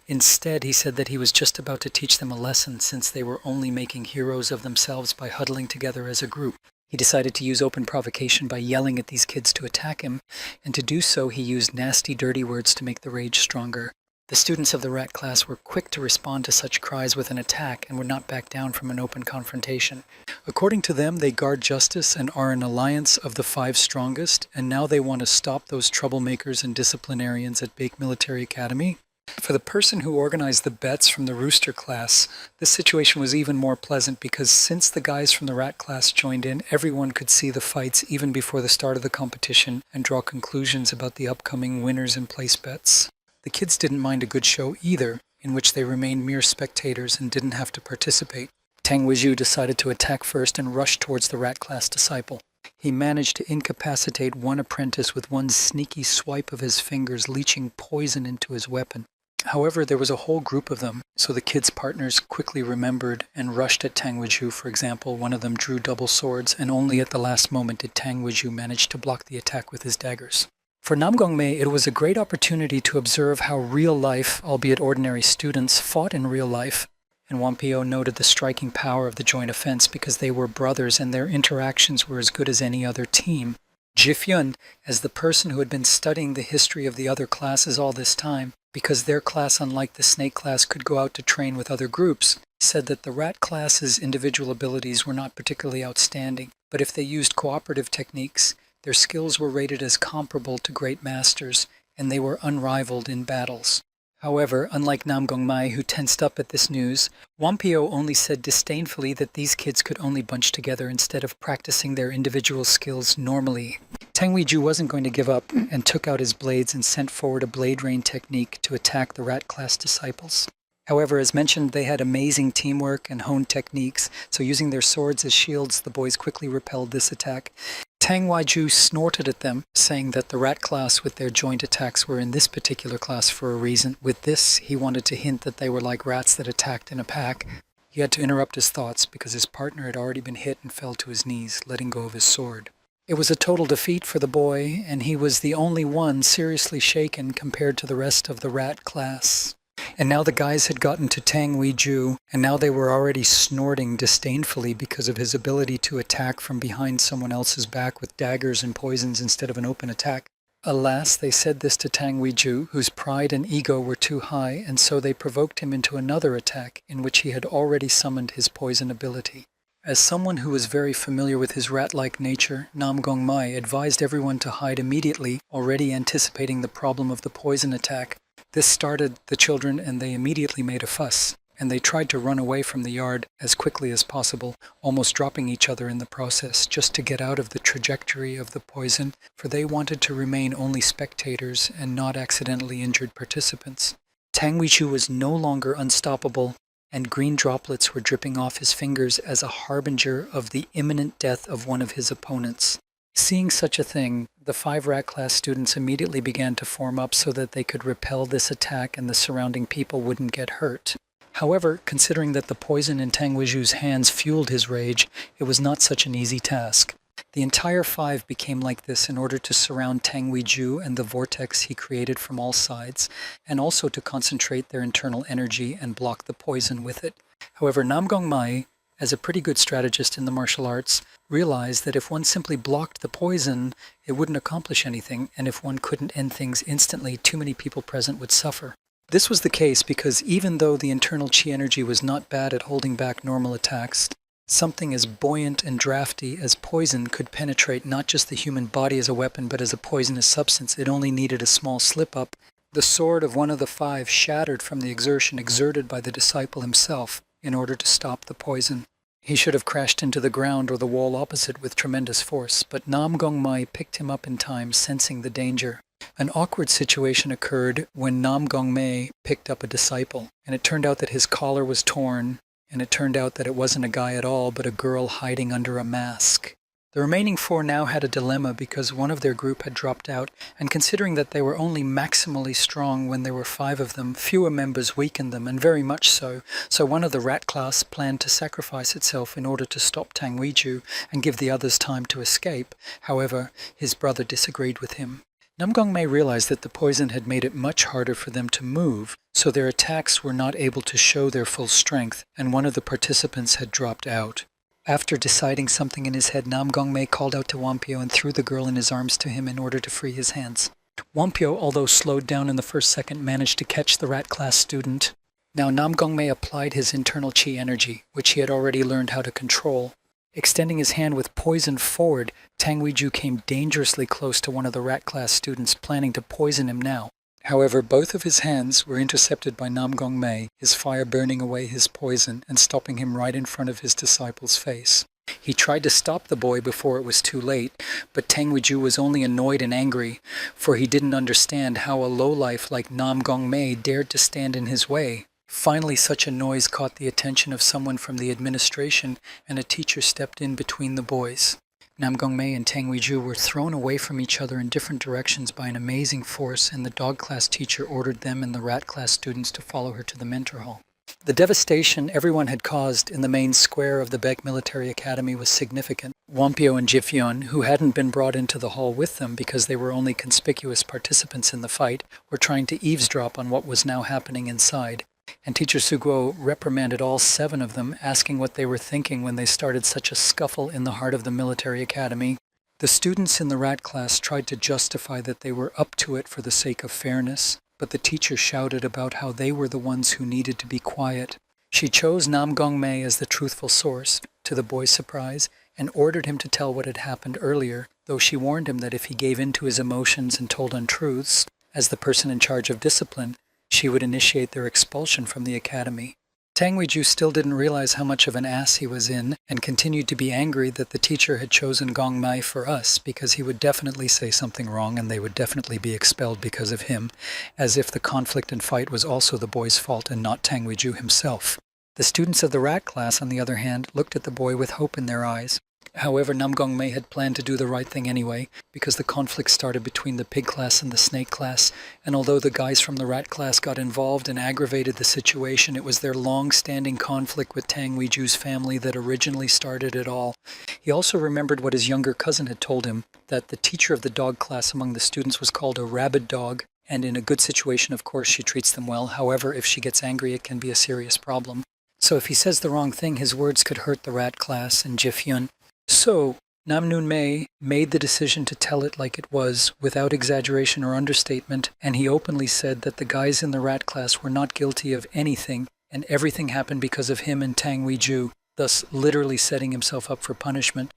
Instead, he said that he was just about to teach them a lesson since they were only making heroes of themselves by huddling together as a group. He decided to use open provocation by yelling at these kids to attack him, and to do so he used nasty, dirty words to make the rage stronger. The students of the rat class were quick to respond to such cries with an attack and would not back down from an open confrontation. According to them, they guard justice and are an alliance of the 5 strongest, and now they want to stop those troublemakers and disciplinarians at Bake Military Academy. For the person who organized the bets from the rooster class, this situation was even more pleasant because since the guys from the rat class joined in, everyone could see the fights even before the start of the competition and draw conclusions about the upcoming winners and place bets. The kids didn't mind a good show either, in which they remained mere spectators and didn't have to participate. Tang Weiju decided to attack first and rushed towards the rat class disciple. He managed to incapacitate one apprentice with one sneaky swipe of his fingers, leaching poison into his weapon. However, there was a whole group of them, so the kids' partners quickly remembered and rushed at Tang Weiju. For example, one of them drew double swords, and only at the last moment did Tang Weiju manage to block the attack with his daggers. For Nam Gongmei, it was a great opportunity to observe how real life, albeit ordinary students, fought in real life. And Wampio noted the striking power of the joint offense because they were brothers and their interactions were as good as any other team. Jifyun, as the person who had been studying the history of the other classes all this time, because their class, unlike the snake class, could go out to train with other groups, said that the rat class's individual abilities were not particularly outstanding, but if they used cooperative techniques, their skills were rated as comparable to great masters, and they were unrivaled in battles. However, unlike Nam Gongmai, who tensed up at this news, Wampio only said disdainfully that these kids could only bunch together instead of practicing their individual skills normally. Tang Weiju wasn't going to give up and took out his blades and sent forward a blade rain technique to attack the rat class disciples. However, as mentioned, they had amazing teamwork and honed techniques, so using their swords as shields, the boys quickly repelled this attack. Tang Weiju snorted at them, saying that the rat class with their joint attacks were in this particular class for a reason. With this, he wanted to hint that they were like rats that attacked in a pack. He had to interrupt his thoughts because his partner had already been hit and fell to his knees, letting go of his sword. It was a total defeat for the boy, and he was the only one seriously shaken compared to the rest of the rat class. And now the guys had gotten to Tang Weiju, and now they were already snorting disdainfully because of his ability to attack from behind someone else's back with daggers and poisons instead of an open attack. Alas, they said this to Tang Weiju, whose pride and ego were too high, and so they provoked him into another attack in which he had already summoned his poison ability. As someone who was very familiar with his rat-like nature, Nam Gongmai advised everyone to hide immediately, already anticipating the problem of the poison attack. This started the children and they immediately made a fuss, and they tried to run away from the yard as quickly as possible, almost dropping each other in the process, just to get out of the trajectory of the poison, for they wanted to remain only spectators and not accidentally injured participants. Tang Weiju was no longer unstoppable, and green droplets were dripping off his fingers as a harbinger of the imminent death of one of his opponents. Seeing such a thing, the 5 rat class students immediately began to form up so that they could repel this attack and the surrounding people wouldn't get hurt. However, considering that the poison in Tang Weiju's hands fueled his rage, it was not such an easy task. The entire 5 became like this in order to surround Tang Weiju and the vortex he created from all sides, and also to concentrate their internal energy and block the poison with it. However, Nam Gongmai, as a pretty good strategist in the martial arts, realized that if one simply blocked the poison, it wouldn't accomplish anything, and if one couldn't end things instantly, too many people present would suffer. This was the case because even though the internal chi energy was not bad at holding back normal attacks, something as buoyant and drafty as poison could penetrate not just the human body as a weapon, but as a poisonous substance. It only needed a small slip-up. The sword of one of the 5 shattered from the exertion exerted by the disciple himself in order to stop the poison. He should have crashed into the ground or the wall opposite with tremendous force, but Nam Gongmai picked him up in time, sensing the danger. An awkward situation occurred when Nam Gongmei picked up a disciple, and it turned out that his collar was torn, and it turned out that it wasn't a guy at all, but a girl hiding under a mask. The remaining 4 now had a dilemma because one of their group had dropped out, and considering that they were only maximally strong when there were 5 of them, fewer members weakened them, and very much so. So one of the rat class planned to sacrifice itself in order to stop Tang Weiju and give the others time to escape. However, his brother disagreed with him. Nam Gongmei realized that the poison had made it much harder for them to move, so their attacks were not able to show their full strength, and one of the participants had dropped out. After deciding something in his head, Nam Gongmei called out to Wampio and threw the girl in his arms to him in order to free his hands. Wampio, although slowed down in the first second, managed to catch the rat class student. Now Nam Gongmei applied his internal chi energy, which he had already learned how to control. Extending his hand with poison forward, Tang Weiju came dangerously close to one of the rat class students, planning to poison him now. However, both of his hands were intercepted by Nam Gongmei, his fire burning away his poison and stopping him right in front of his disciple's face. He tried to stop the boy before it was too late, but Tang Weiju was only annoyed and angry, for he didn't understand how a lowlife like Nam Gongmei dared to stand in his way. Finally, such a noise caught the attention of someone from the administration, and a teacher stepped in between the boys. Nam Gongmei and Tang Weiju were thrown away from each other in different directions by an amazing force, and the dog class teacher ordered them and the rat class students to follow her to the mentor hall. The devastation everyone had caused in the main square of the Baek Military Academy was significant. Wampio and Jifyun, who hadn't been brought into the hall with them because they were only conspicuous participants in the fight, were trying to eavesdrop on what was now happening inside. And Teacher Suguo reprimanded all 7 of them, asking what they were thinking when they started such a scuffle in the heart of the military academy. The students in the rat class tried to justify that they were up to it for the sake of fairness, but the teacher shouted about how they were the ones who needed to be quiet. She chose Nam Gongmei as the truthful source, to the boy's surprise, and ordered him to tell what had happened earlier, though she warned him that if he gave in to his emotions and told untruths, as the person in charge of discipline, she would initiate their expulsion from the academy. Tang Weiju still didn't realize how much of an ass he was in, and continued to be angry that the teacher had chosen Gongmei for us, because he would definitely say something wrong and they would definitely be expelled because of him, as if the conflict and fight was also the boy's fault and not Tang Weiju himself. The students of the rat class, on the other hand, looked at the boy with hope in their eyes. However, Nam Gongmei had planned to do the right thing anyway, because the conflict started between the pig class and the snake class, and although the guys from the rat class got involved and aggravated the situation, it was their long-standing conflict with Tang Weiju's family that originally started it all. He also remembered what his younger cousin had told him, that the teacher of the dog class among the students was called a rabid dog, and in a good situation, of course, she treats them well. However, if she gets angry, it can be a serious problem. So if he says the wrong thing, his words could hurt the rat class and Jifyun. So, Nam Noon Mei made the decision to tell it like it was, without exaggeration or understatement, and he openly said that the guys in the rat class were not guilty of anything, and everything happened because of him and Tang Weiju, thus literally setting himself up for punishment.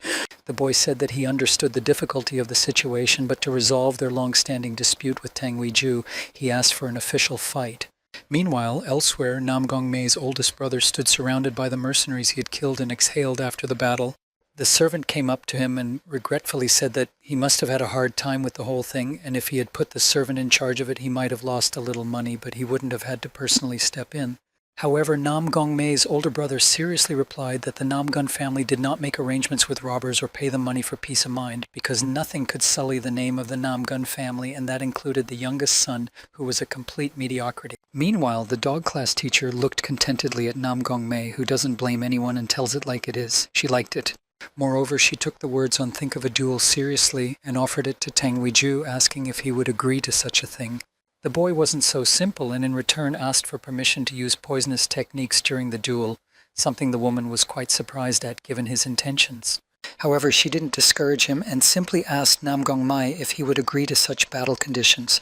The boy said that he understood the difficulty of the situation, but to resolve their long-standing dispute with Tang Weiju, he asked for an official fight. Meanwhile, elsewhere, Nam Gongmei's oldest brother stood surrounded by the mercenaries he had killed and exhaled after the battle. The servant came up to him and regretfully said that he must have had a hard time with the whole thing, and if he had put the servant in charge of it, he might have lost a little money, but he wouldn't have had to personally step in. However, Nam Gongmei's older brother seriously replied that the Namgun family did not make arrangements with robbers or pay them money for peace of mind, because nothing could sully the name of the Namgun family, and that included the youngest son, who was a complete mediocrity. Meanwhile, the dog class teacher looked contentedly at Nam Gongmei, who doesn't blame anyone and tells it like it is. She liked it. Moreover, she took the words on Think of a Duel seriously and offered it to Tang Weiju, asking if he would agree to such a thing. The boy wasn't so simple, and in return asked for permission to use poisonous techniques during the duel, something the woman was quite surprised at given his intentions. However, she didn't discourage him and simply asked Nam Gongmei if he would agree to such battle conditions,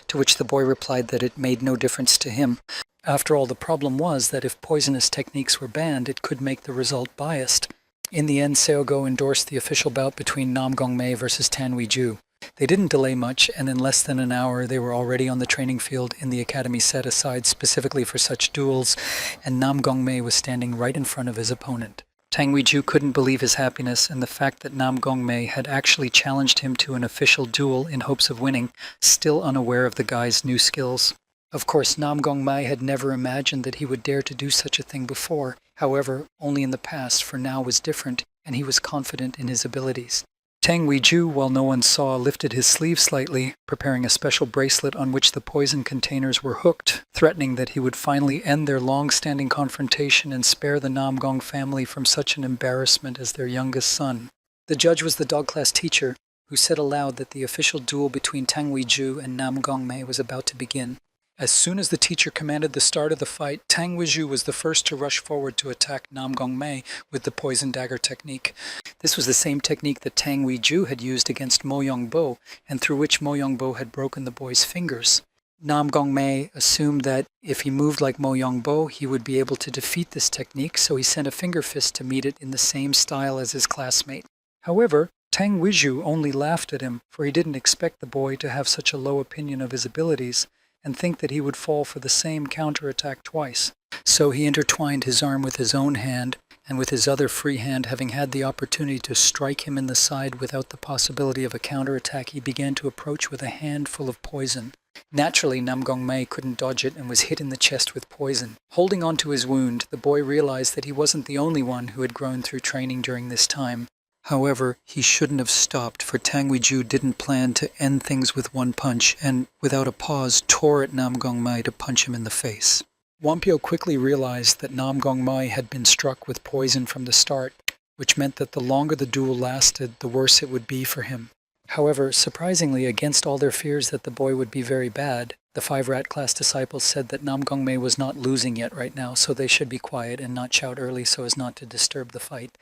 to which the boy replied that it made no difference to him. After all, the problem was that if poisonous techniques were banned, it could make the result biased. In the end, Seogo endorsed the official bout between Nam Gongmei versus Tang Weiju. They didn't delay much, and in less than an hour they were already on the training field in the academy set aside specifically for such duels, and Nam Gongmei was standing right in front of his opponent. Tang Weiju couldn't believe his happiness, and the fact that Nam Gongmei had actually challenged him to an official duel in hopes of winning, still unaware of the guy's new skills. Of course, Nam Gongmei had never imagined that he would dare to do such a thing before. However, only in the past, for now was different, and he was confident in his abilities. Tang Weiju, while no one saw, lifted his sleeve slightly, preparing a special bracelet on which the poison containers were hooked, threatening that he would finally end their long-standing confrontation and spare the Nam Gong family from such an embarrassment as their youngest son. The judge was the dog class teacher, who said aloud that the official duel between Tang Weiju and Nam Gongmei was about to begin. As soon as the teacher commanded the start of the fight, Tang Weiju was the first to rush forward to attack Nam Gongmei with the poison dagger technique. This was the same technique that Tang Weiju had used against Mo Yongbo, and through which Mo Yongbo had broken the boy's fingers. Nam Gongmei assumed that if he moved like Mo Yongbo, he would be able to defeat this technique, so he sent a finger fist to meet it in the same style as his classmate. However, Tang Weiju only laughed at him, for he didn't expect the boy to have such a low opinion of his abilities, and think that he would fall for the same counterattack twice. So he intertwined his arm with his own hand, and with his other free hand, having had the opportunity to strike him in the side without the possibility of a counterattack, he began to approach with a hand full of poison. Naturally, Nam Gongmei couldn't dodge it and was hit in the chest with poison. Holding on to his wound, the boy realized that he wasn't the only one who had grown through training during this time. However, he shouldn't have stopped, for Tang Weiju didn't plan to end things with one punch, and without a pause tore at Nam Gongmei to punch him in the face. Wampio quickly realized that Nam Gongmei had been struck with poison from the start, which meant that the longer the duel lasted, the worse it would be for him. However, surprisingly, against all their fears that the boy would be very bad, the 5 rat class disciples said that Nam Gongmei was not losing yet right now, so they should be quiet and not shout early so as not to disturb the fight.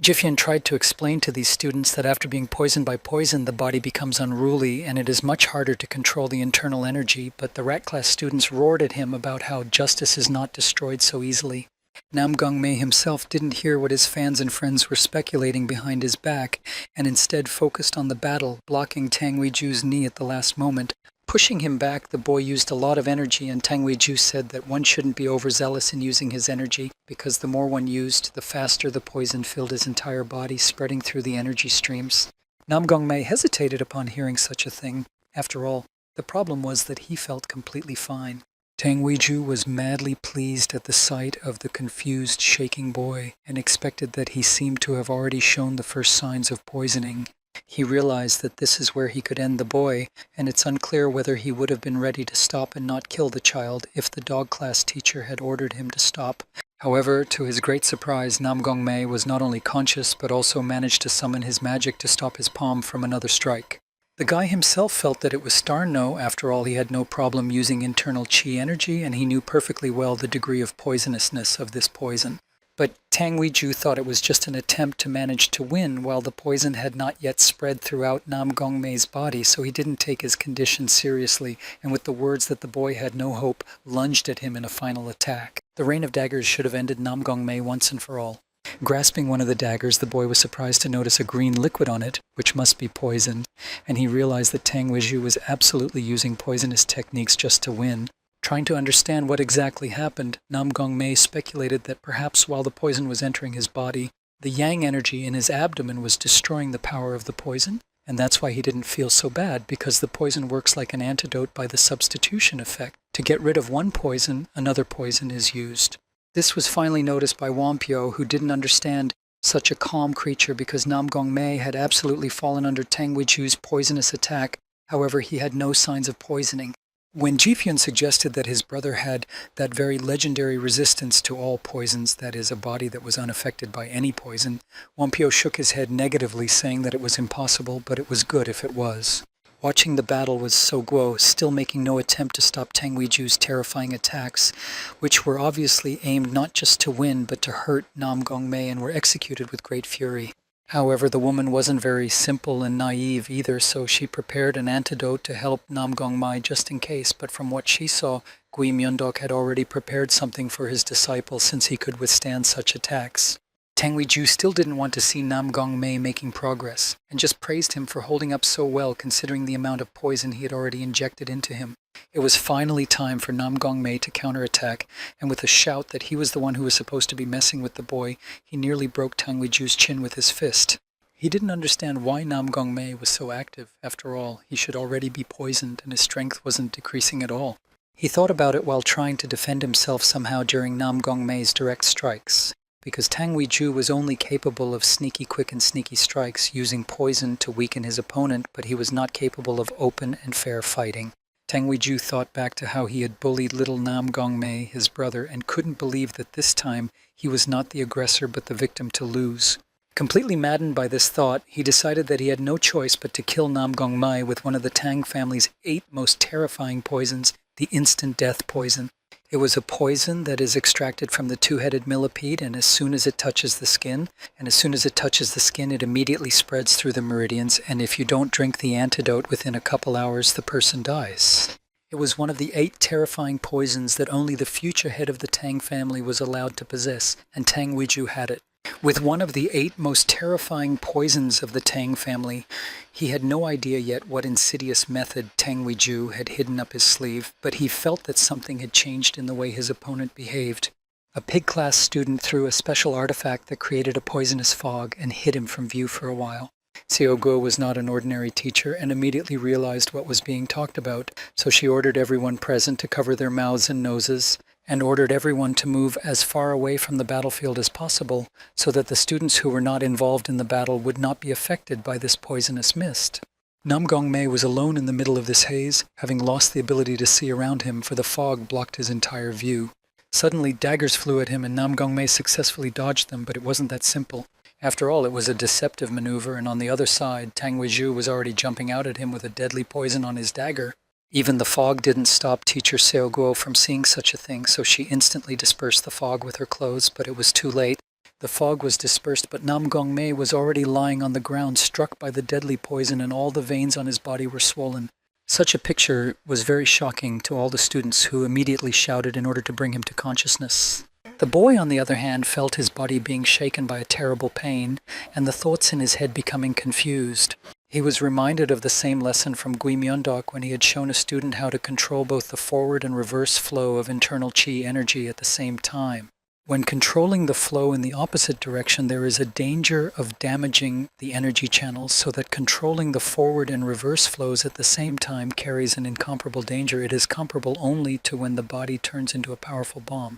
Jifian tried to explain to these students that after being poisoned by poison, the body becomes unruly and it is much harder to control the internal energy, but the rat class students roared at him about how justice is not destroyed so easily. Nam Gongmei himself didn't hear what his fans and friends were speculating behind his back, and instead focused on the battle, blocking Tang Weiju's knee at the last moment. Pushing him back, the boy used a lot of energy, and Tang Weiju said that one shouldn't be overzealous in using his energy, because the more one used, the faster the poison filled his entire body, spreading through the energy streams. Nam Gongmei hesitated upon hearing such a thing. After all, the problem was that he felt completely fine. Tang Weiju was madly pleased at the sight of the confused, shaking boy, and expected that he seemed to have already shown the first signs of poisoning. He realized that this is where he could end the boy, and it's unclear whether he would have been ready to stop and not kill the child if the dog class teacher had ordered him to stop. However, to his great surprise, Nam Gongmei was not only conscious but also managed to summon his magic to stop his palm from another strike. The guy himself felt that it was darn no. After all, he had no problem using internal chi energy, and he knew perfectly well the degree of poisonousness of this poison. But Tang Weiju thought it was just an attempt to manage to win, while the poison had not yet spread throughout Nam Gongmei's body, so he didn't take his condition seriously, and with the words that the boy had no hope, lunged at him in a final attack. The rain of daggers should have ended Nam Gongmei once and for all. Grasping one of the daggers, the boy was surprised to notice a green liquid on it, which must be poison, and he realized that Tang Weiju was absolutely using poisonous techniques just to win. Trying to understand what exactly happened, Nam Gongmei speculated that perhaps while the poison was entering his body, the yang energy in his abdomen was destroying the power of the poison, and that's why he didn't feel so bad, because the poison works like an antidote by the substitution effect. To get rid of one poison, another poison is used. This was finally noticed by Wampio, who didn't understand such a calm creature because Nam Gongmei had absolutely fallen under Tang Weiju's poisonous attack. However, he had no signs of poisoning. When Jifian suggested that his brother had that very legendary resistance to all poisons, that is, a body that was unaffected by any poison, Wampio shook his head negatively, saying that it was impossible, but it was good if it was. Watching the battle was So Guo, still making no attempt to stop Tang Weiju's terrifying attacks, which were obviously aimed not just to win, but to hurt Nam Gongmei, and were executed with great fury. However, the woman wasn't very simple and naive either, so she prepared an antidote to help Nam Gongmei just in case, but from what she saw, Gui Myeondok had already prepared something for his disciple since he could withstand such attacks. Tang Weiju still didn't want to see Nam Gongmei making progress, and just praised him for holding up so well considering the amount of poison he had already injected into him. It was finally time for Nam Gongmei to counterattack, and with a shout that he was the one who was supposed to be messing with the boy, he nearly broke Tang Weiju's chin with his fist. He didn't understand why Nam Gongmei was so active. After all, he should already be poisoned, and his strength wasn't decreasing at all. He thought about it while trying to defend himself somehow during Nam Gongmei's direct strikes. Because Tang Weiju was only capable of sneaky quick and sneaky strikes, using poison to weaken his opponent, but he was not capable of open and fair fighting. Tang Weiju thought back to how he had bullied little Nam Gongmei, his brother, and couldn't believe that this time he was not the aggressor but the victim to lose. Completely maddened by this thought, he decided that he had no choice but to kill Nam Gongmei with one of the Tang family's 8 most terrifying poisons, the instant death poison. It was a poison that is extracted from the 2-headed millipede, and as soon as it touches the skin, it immediately spreads through the meridians, and if you don't drink the antidote within a couple hours, the person dies. It was one of the 8 terrifying poisons that only the future head of the Tang family was allowed to possess, and Tang Weiju had it. With one of the 8 most terrifying poisons of the Tang family, he had no idea yet what insidious method Tang Weiju had hidden up his sleeve, but he felt that something had changed in the way his opponent behaved. A pig class student threw a special artifact that created a poisonous fog and hid him from view for a while. Xiao Guo was not an ordinary teacher and immediately realized what was being talked about, so she ordered everyone present to cover their mouths and noses, and ordered everyone to move as far away from the battlefield as possible so that the students who were not involved in the battle would not be affected by this poisonous mist. Nam Gongmei was alone in the middle of this haze, having lost the ability to see around him, for the fog blocked his entire view. Suddenly, daggers flew at him, and Nam Gongmei successfully dodged them, but it wasn't that simple. After all, it was a deceptive maneuver, and on the other side, Tang Weiju was already jumping out at him with a deadly poison on his dagger. Even the fog didn't stop teacher Xiao Guo from seeing such a thing, so she instantly dispersed the fog with her clothes, but it was too late. The fog was dispersed, but Nam Gongmei was already lying on the ground, struck by the deadly poison, and all the veins on his body were swollen. Such a picture was very shocking to all the students, who immediately shouted in order to bring him to consciousness. The boy, on the other hand, felt his body being shaken by a terrible pain, and the thoughts in his head becoming confused. He was reminded of the same lesson from Gui Myeondok when he had shown a student how to control both the forward and reverse flow of internal qi energy at the same time. When controlling the flow in the opposite direction, there is a danger of damaging the energy channels, so that controlling the forward and reverse flows at the same time carries an incomparable danger. It is comparable only to when the body turns into a powerful bomb.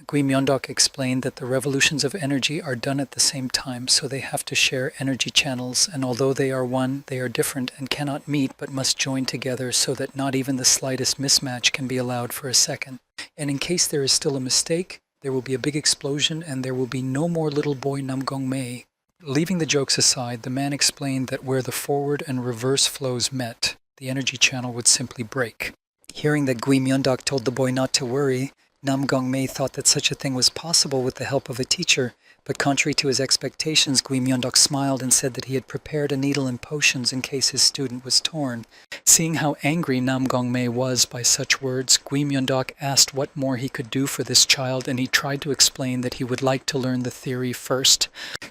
Gui Myeondok explained that the revolutions of energy are done at the same time, so they have to share energy channels, and although they are one, they are different and cannot meet but must join together so that not even the slightest mismatch can be allowed for a second. And in case there is still a mistake, there will be a big explosion and there will be no more little boy Nam Gongmei. Leaving the jokes aside, the man explained that where the forward and reverse flows met, the energy channel would simply break. Hearing that Gui Myeondok told the boy not to worry, Nam Gongmei thought that such a thing was possible with the help of a teacher, but contrary to his expectations, Gui Myeondok smiled and said that he had prepared a needle and potions in case his student was torn. Seeing how angry Nam Gongmei was by such words, Gui Myeondok asked what more he could do for this child, and he tried to explain that he would like to learn the theory first.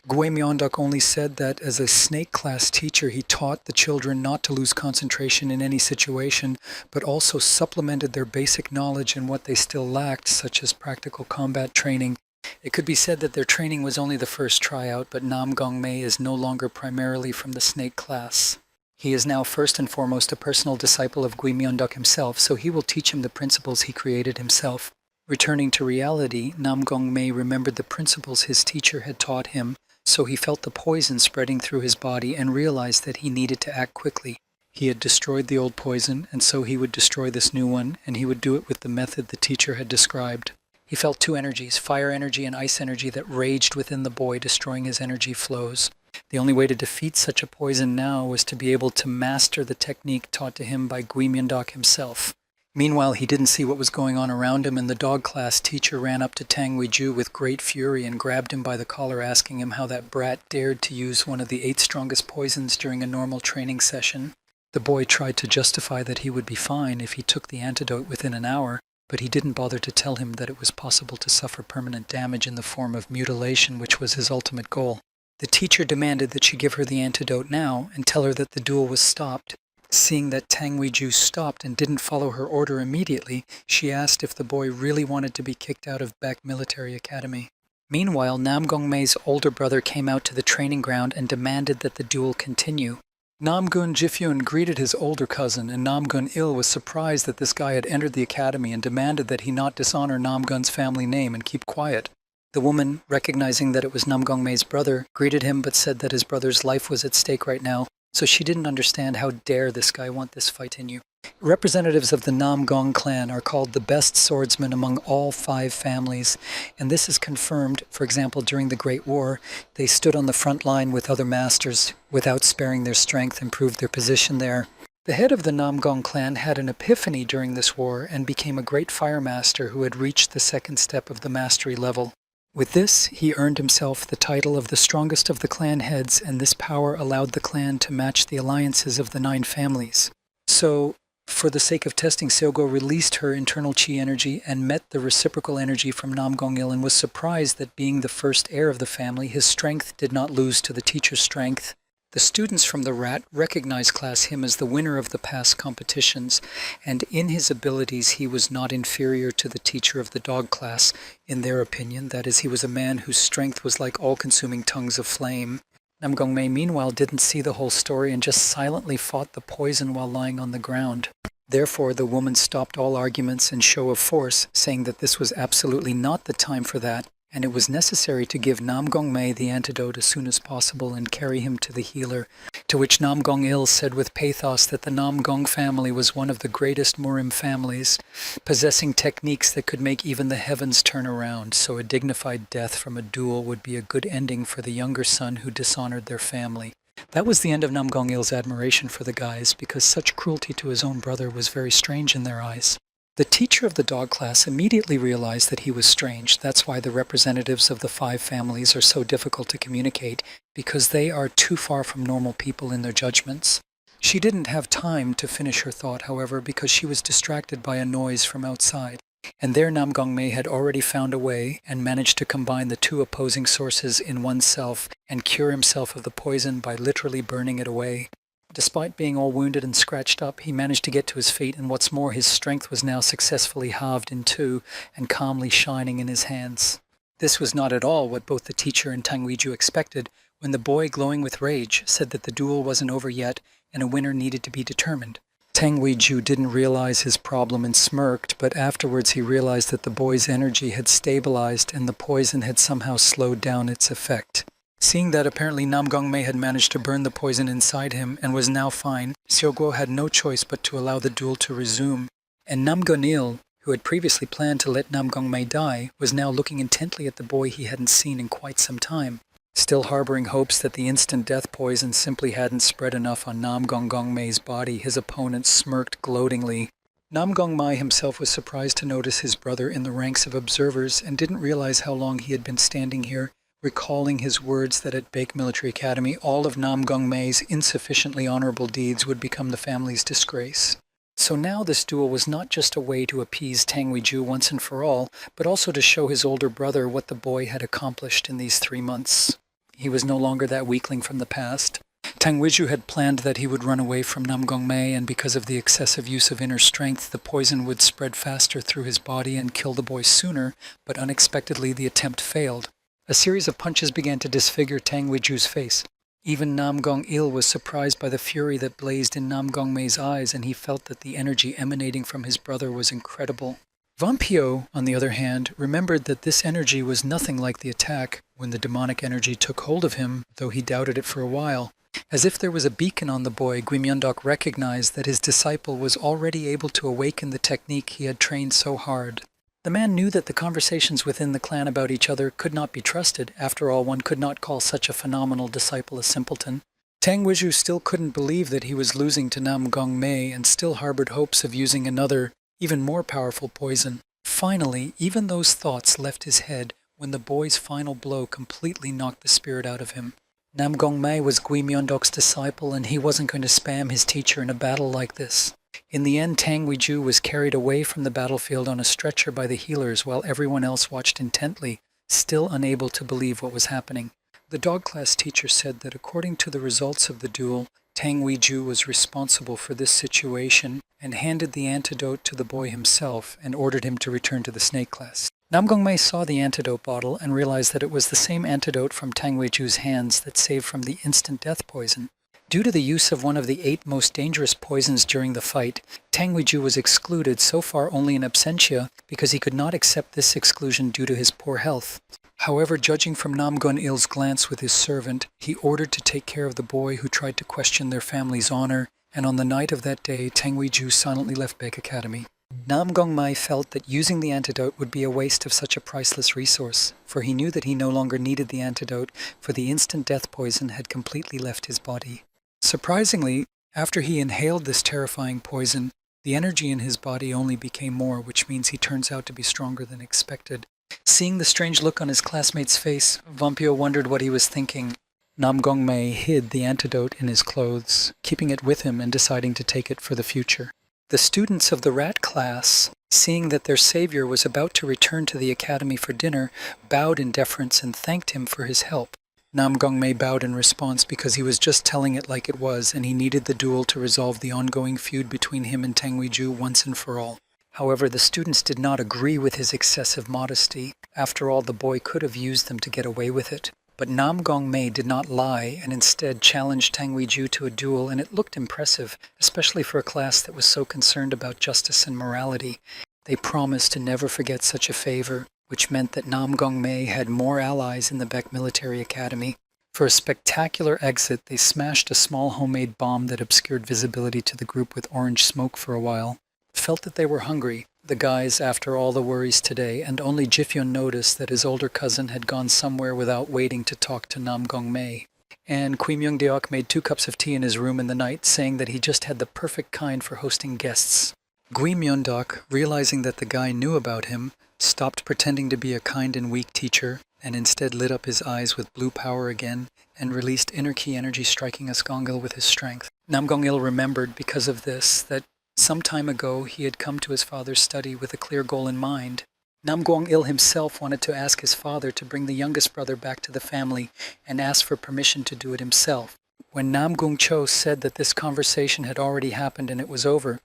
Gui Myeondok only said that as a snake class teacher, he taught the children not to lose concentration in any situation, but also supplemented their basic knowledge in what they still lacked, such as practical combat training. It could be said that their training was only the first tryout, but Nam Gongmei is no longer primarily from the snake class. He is now first and foremost a personal disciple of Gui Myeondok himself, so he will teach him the principles he created himself. Returning to reality, Nam Gongmei remembered the principles his teacher had taught him, so he felt the poison spreading through his body and realized that he needed to act quickly. He had destroyed the old poison, and so he would destroy this new one, and he would do it with the method the teacher had described. He felt 2 energies, fire energy and ice energy, that raged within the boy, destroying his energy flows. The only way to defeat such a poison now was to be able to master the technique taught to him by Gui Myeondok himself. Meanwhile, he didn't see what was going on around him, and the dog class teacher ran up to Tang Weiju with great fury and grabbed him by the collar, asking him how that brat dared to use one of the 8 strongest poisons during a normal training session. The boy tried to justify that he would be fine if he took the antidote within an hour, but he didn't bother to tell him that it was possible to suffer permanent damage in the form of mutilation, which was his ultimate goal. The teacher demanded that she give her the antidote now and tell her that the duel was stopped. Seeing that Tang Weiju stopped and didn't follow her order immediately, she asked if the boy really wanted to be kicked out of Beck Military Academy. Meanwhile, Nam Gongmei's older brother came out to the training ground and demanded that the duel continue. Namgun Jifyun greeted his older cousin, and Namgun Il was surprised that this guy had entered the academy and demanded that he not dishonor Namgun's family name and keep quiet. The woman, recognizing that it was Nam Gongmei's brother, greeted him but said that his brother's life was at stake right now, so she didn't understand how dare this guy want this fight in you. Representatives of the Nam Gong clan are called the best swordsmen among all 5 families, and this is confirmed. For example, during the Great War, they stood on the front line with other masters without sparing their strength and proved their position there. The head of the Nam Gong clan had an epiphany during this war and became a great fire master who had reached the 2nd step of the mastery level. With this, he earned himself the title of the strongest of the clan heads, and this power allowed the clan to match the alliances of the 9 families. So, for the sake of testing, Seogo released her internal chi energy and met the reciprocal energy from Nam Gong-il and was surprised that being the first heir of the family, his strength did not lose to the teacher's strength. The students from the Rat recognized Class him as the winner of the past competitions, and in his abilities he was not inferior to the teacher of the Dog class, in their opinion. That is, he was a man whose strength was like all-consuming tongues of flame. Nam Gongmei, meanwhile, didn't see the whole story and just silently fought the poison while lying on the ground. Therefore, the woman stopped all arguments and show of force, saying that this was absolutely not the time for that, and it was necessary to give Nam Gongmei the antidote as soon as possible and carry him to the healer, to which Nam Gong-il said with pathos that the Nam Gong family was one of the greatest Murim families, possessing techniques that could make even the heavens turn around, so a dignified death from a duel would be a good ending for the younger son who dishonored their family. That was the end of Nam Gong-il's admiration for the guys, because such cruelty to his own brother was very strange in their eyes. The teacher of the Dog class immediately realized that he was strange. That's why the representatives of the 5 families are so difficult to communicate, because they are too far from normal people in their judgments. She didn't have time to finish her thought, however, because she was distracted by a noise from outside. And there Nam Gongmei had already found a way and managed to combine the 2 opposing sources in oneself and cure himself of the poison by literally burning it away. Despite being all wounded and scratched up, he managed to get to his feet, and what's more, his strength was now successfully halved in 2 and calmly shining in his hands. This was not at all what both the teacher and Tang Weiju expected, when the boy, glowing with rage, said that the duel wasn't over yet and a winner needed to be determined. Tang Weiju didn't realize his problem and smirked, but afterwards he realized that the boy's energy had stabilized and the poison had somehow slowed down its effect. Seeing that apparently Nam Gongmei had managed to burn the poison inside him and was now fine, Seoguo had no choice but to allow the duel to resume. And Nam Gon-il, who had previously planned to let Nam Gongmei die, was now looking intently at the boy he hadn't seen in quite some time, still harboring hopes that the instant death poison simply hadn't spread enough on Nam Gongmei's body. His opponent smirked gloatingly. Nam Gongmei himself was surprised to notice his brother in the ranks of observers and didn't realize how long he had been standing here, recalling his words that at Baek Military Academy all of Nam Gongmei's insufficiently honorable deeds would become the family's disgrace. So now this duel was not just a way to appease Tang Weiju once and for all, but also to show his older brother what the boy had accomplished in these 3 months. He was no longer that weakling from the past. Tang Weiju had planned that he would run away from Nam Gongmei, and because of the excessive use of inner strength, the poison would spread faster through his body and kill the boy sooner, but unexpectedly the attempt failed. A series of punches began to disfigure Tang Weiju's face. Even Nam Gong-il was surprised by the fury that blazed in Nam Gongmei's eyes, and he felt that the energy emanating from his brother was incredible. Van Pio, on the other hand, remembered that this energy was nothing like the attack when the demonic energy took hold of him, though he doubted it for a while. As if there was a beacon on the boy, Gui Myeondok recognized that his disciple was already able to awaken the technique he had trained so hard. The man knew that the conversations within the clan about each other could not be trusted. After all, one could not call such a phenomenal disciple a simpleton. Tang Weiju still couldn't believe that he was losing to Nam Gongmei and still harbored hopes of using another, even more powerful poison. Finally, even those thoughts left his head when the boy's final blow completely knocked the spirit out of him. Nam Gongmei was Gui Myeondok's disciple, and he wasn't going to spam his teacher in a battle like this. In the end, Tang Weiju was carried away from the battlefield on a stretcher by the healers while everyone else watched intently, still unable to believe what was happening. The dog class teacher said that according to the results of the duel, Tang Weiju was responsible for this situation and handed the antidote to the boy himself and ordered him to return to the snake class. Nam Gongmei saw the antidote bottle and realized that it was the same antidote from Tang Weiju's hands that saved from the instant death poison. Due to the use of one of the 8 most dangerous poisons during the fight, Tang Weiju was excluded so far only in absentia because he could not accept this exclusion due to his poor health. However, judging from Nam Gun-il's glance with his servant, he ordered to take care of the boy who tried to question their family's honor, and on the night of that day, Tang Weiju silently left Baek Academy. Nam Gongmei felt that using the antidote would be a waste of such a priceless resource, for he knew that he no longer needed the antidote, for the instant death poison had completely left his body. Surprisingly, after he inhaled this terrifying poison, the energy in his body only became more, which means he turns out to be stronger than expected. Seeing the strange look on his classmate's face, Vampio wondered what he was thinking. Nam Gongmei hid the antidote in his clothes, keeping it with him and deciding to take it for the future. The students of the rat class, seeing that their savior was about to return to the academy for dinner, bowed in deference and thanked him for his help. Nam Gongmei bowed in response because he was just telling it like it was, and he needed the duel to resolve the ongoing feud between him and Tang Weiju once and for all. However, the students did not agree with his excessive modesty. After all, the boy could have used them to get away with it. But Nam Gongmei did not lie and instead challenged Tang Weiju to a duel, and it looked impressive, especially for a class that was so concerned about justice and morality. They promised to never forget such a favor, which meant that Nam Gongmei had more allies in the Baek Military Academy. For a spectacular exit, they smashed a small homemade bomb that obscured visibility to the group with orange smoke for a while. Felt that they were hungry, the guys, after all the worries today, and only Jifyun noticed that his older cousin had gone somewhere without waiting to talk to Nam Gongmei. And Kui Myung-deok made 2 cups of tea in his room in the night, saying that he just had the perfect kind for hosting guests. Gui Myung-deok, realizing that the guy knew about him, stopped pretending to be a kind and weak teacher, and instead lit up his eyes with blue power again, and released inner ki energy striking Asgongil with his strength. Nam Gong-il remembered, because of this, that some time ago he had come to his father's study with a clear goal in mind. Nam Gong-il himself wanted to ask his father to bring the youngest brother back to the family and asked for permission to do it himself. When Nam Gung-cho said that this conversation had already happened and it was over,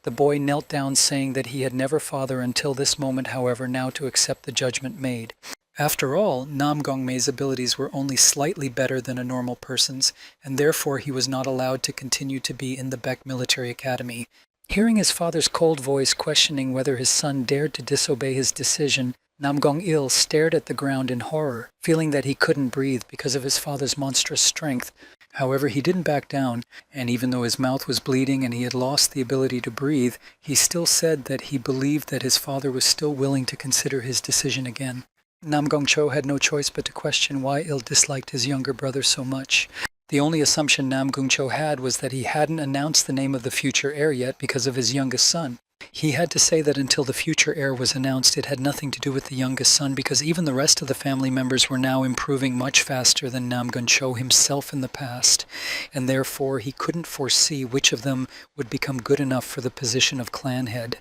the boy knelt down saying that he had never father until this moment, however, now to accept the judgment made. After all, Nam Gongmei's abilities were only slightly better than a normal person's, and therefore he was not allowed to continue to be in the Baek Military Academy. Hearing his father's cold voice questioning whether his son dared to disobey his decision, Nam Gong-il stared at the ground in horror, feeling that he couldn't breathe because of his father's monstrous strength. However, he didn't back down, and even though his mouth was bleeding and he had lost the ability to breathe, he still said that he believed that his father was still willing to consider his decision again. Nam Gong-cho had no choice but to question why Il disliked his younger brother so much. The only assumption Nam Gong-cho had was that he hadn't announced the name of the future heir yet because of his youngest son. He had to say that until the future heir was announced, it had nothing to do with the youngest son, because even the rest of the family members were now improving much faster than Nam Gun-cho himself in the past, and therefore he couldn't foresee which of them would become good enough for the position of clan head.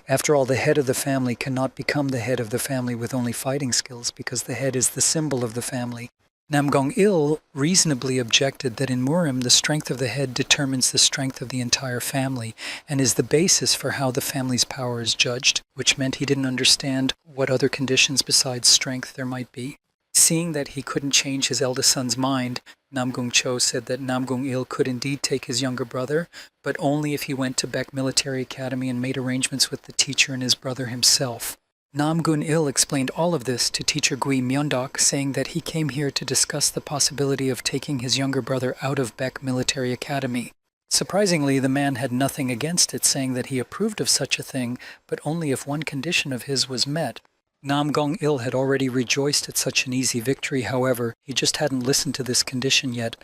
After all, the head of the family cannot become the head of the family with only fighting skills, because the head is the symbol of the family. Nam Gong-il reasonably objected that in Murim the strength of the head determines the strength of the entire family and is the basis for how the family's power is judged, which meant he didn't understand what other conditions besides strength there might be. Seeing that he couldn't change his eldest son's mind, Nam Gung-cho said that Nam Gung-il could indeed take his younger brother, but only if he went to Baek Military Academy and made arrangements with the teacher and his brother himself. Nam Gun-il explained all of this to teacher Gui Myung-deok, saying that he came here to discuss the possibility of taking his younger brother out of Baek Military Academy. Surprisingly, the man had nothing against it, saying that he approved of such a thing, but only if one condition of his was met. Nam Gong-il had already rejoiced at such an easy victory, however, he just hadn't listened to this condition yet.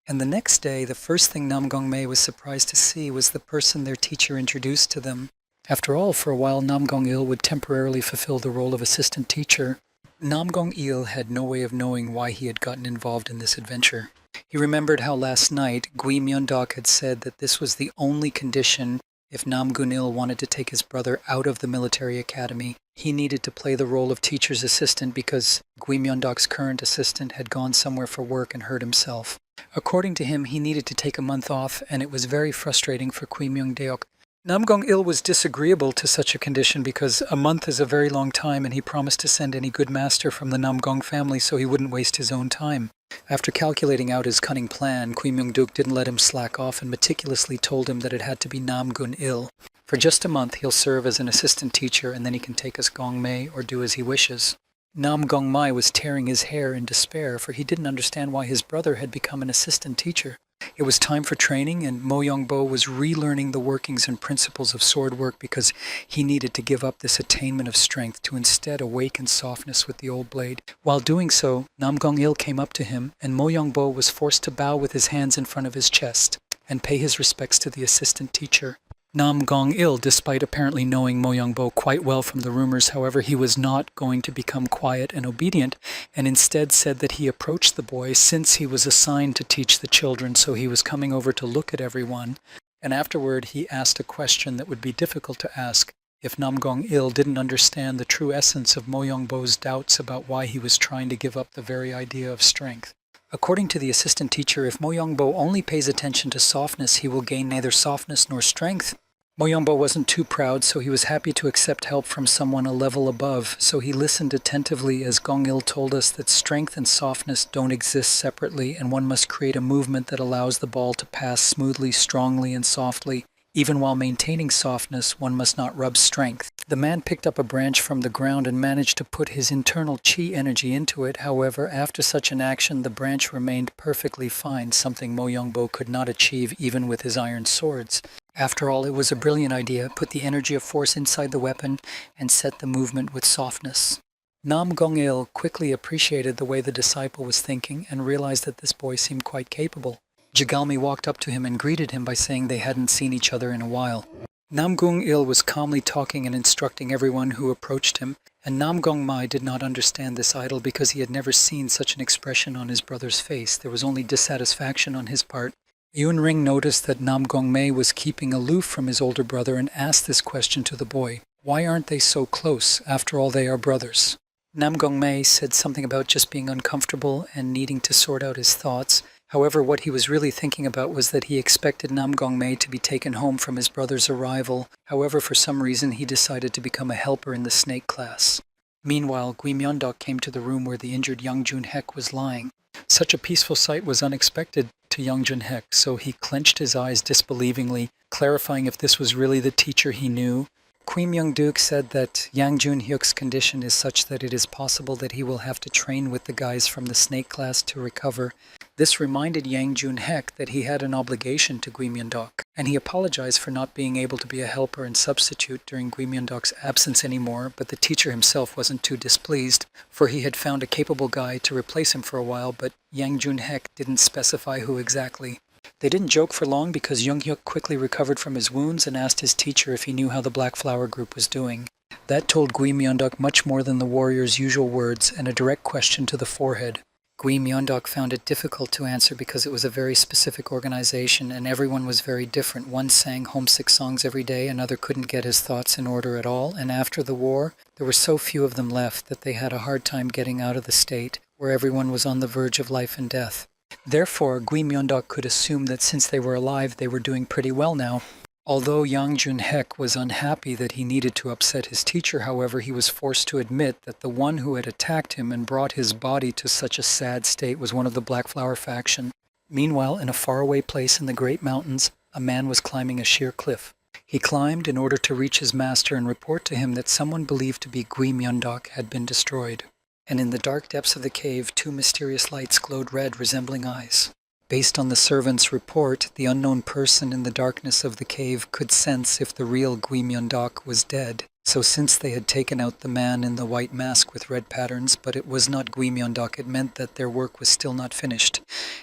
And the next day, the first thing Nam Gong-mei was surprised to see was the person their teacher introduced to them. After all, for a while, Nam Gong-il would temporarily fulfill the role of assistant teacher. Nam Gong-il had no way of knowing why he had gotten involved in this adventure. He remembered how last night Gui Myung-deok had said that this was the only condition If Namgun-il wanted to take his brother out of the military academy, he needed to play the role of teacher's assistant because Gui Myeondok's current assistant had gone somewhere for work and hurt himself. According to him, he needed to take a month off, and it was very frustrating for Gui Myeongdeok. Namgung-il was disagreeable to such a condition because a month is a very long time, and he promised to send any good master from the Namgong family so he wouldn't waste his own time. After calculating out his cunning plan, Gui Myeongdeok didn't let him slack off and meticulously told him that it had to be Namgun-il. For just a month, he'll serve as an assistant teacher, and then he can take us Gongmei or do as he wishes. Nam Gongmai was tearing his hair in despair, for he didn't understand why his brother had become an assistant teacher. It was time for training, and Mo Yongbo was relearning the workings and principles of sword work because he needed to give up this attainment of strength to instead awaken softness with the old blade. While doing so, Nam Gong-il came up to him, and Mo Yongbo was forced to bow with his hands in front of his chest and pay his respects to the assistant teacher. Nam Gong-il, despite apparently knowing Mo Yongbo quite well from the rumors, however, he was not going to become quiet and obedient, and instead said that he approached the boy since he was assigned to teach the children, so he was coming over to look at everyone. And afterward, he asked a question that would be difficult to ask if Nam Gong-il didn't understand the true essence of Mo Yongbo's doubts about why he was trying to give up the very idea of strength. According to the assistant teacher, if Mo Yongbo only pays attention to softness, he will gain neither softness nor strength. Mo Yongbo wasn't too proud, so he was happy to accept help from someone a level above, so he listened attentively as Gong-il told us that strength and softness don't exist separately, and one must create a movement that allows the ball to pass smoothly, strongly, and softly. Even while maintaining softness, one must not rub strength. The man picked up a branch from the ground and managed to put his internal chi energy into it. However, after such an action, the branch remained perfectly fine, something Mo Yongbo could not achieve even with his iron swords. After all, it was a brilliant idea. Put the energy of force inside the weapon and set the movement with softness. Nam Gong-il quickly appreciated the way the disciple was thinking and realized that this boy seemed quite capable. Jigalmi walked up to him and greeted him by saying they hadn't seen each other in a while. Nam Gong-il was calmly talking and instructing everyone who approached him, and Nam Gong-mai did not understand this idol because he had never seen such an expression on his brother's face. There was only dissatisfaction on his part. Yun Ring noticed that Nam Gong-mei was keeping aloof from his older brother and asked this question to the boy. Why aren't they so close? After all, they are brothers. Nam Gong-mei said something about just being uncomfortable and needing to sort out his thoughts. However, what he was really thinking about was that he expected Nam Gong-mei to be taken home from his brother's arrival. However, for some reason, he decided to become a helper in the snake class. Meanwhile, Gui Myeondok came to the room where the injured Young Jun-hek was lying. Such a peaceful sight was unexpected to Young Jun-hek, so he clenched his eyes disbelievingly, clarifying if this was really the teacher he knew. Gui Myeongdeok said that Yang Jun-hyuk's condition is such that it is possible that he will have to train with the guys from the snake class to recover. This reminded Yang Jun-hek that he had an obligation to Gui Myeondok, and he apologized for not being able to be a helper and substitute during Gui Myeondok's absence anymore, but the teacher himself wasn't too displeased, for he had found a capable guy to replace him for a while, but Yang Jun-hek didn't specify who exactly. They didn't joke for long because Jung-hyuk quickly recovered from his wounds and asked his teacher if he knew how the Black Flower group was doing. That told Gui Myeondok much more than the warrior's usual words and a direct question to the forehead. Gui Myeondok found it difficult to answer because it was a very specific organization and everyone was very different. One sang homesick songs every day, another couldn't get his thoughts in order at all, and after the war, there were so few of them left that they had a hard time getting out of the state where everyone was on the verge of life and death. Therefore, Gui Myeondok could assume that since they were alive, they were doing pretty well now. Although Yang Jun-hek was unhappy that he needed to upset his teacher, however, he was forced to admit that the one who had attacked him and brought his body to such a sad state was one of the Black Flower faction. Meanwhile, in a faraway place in the Great Mountains, a man was climbing a sheer cliff. He climbed in order to reach his master and report to him that someone believed to be Gui Myeondok had been destroyed. And in the dark depths of the cave, two mysterious lights glowed red, resembling eyes. Based on the servant's report, the unknown person in the darkness of the cave could sense if the real Gui Myeondok was dead. So since they had taken out the man in the white mask with red patterns, but it was not Gui Myeondok, it meant that their work was still not finished.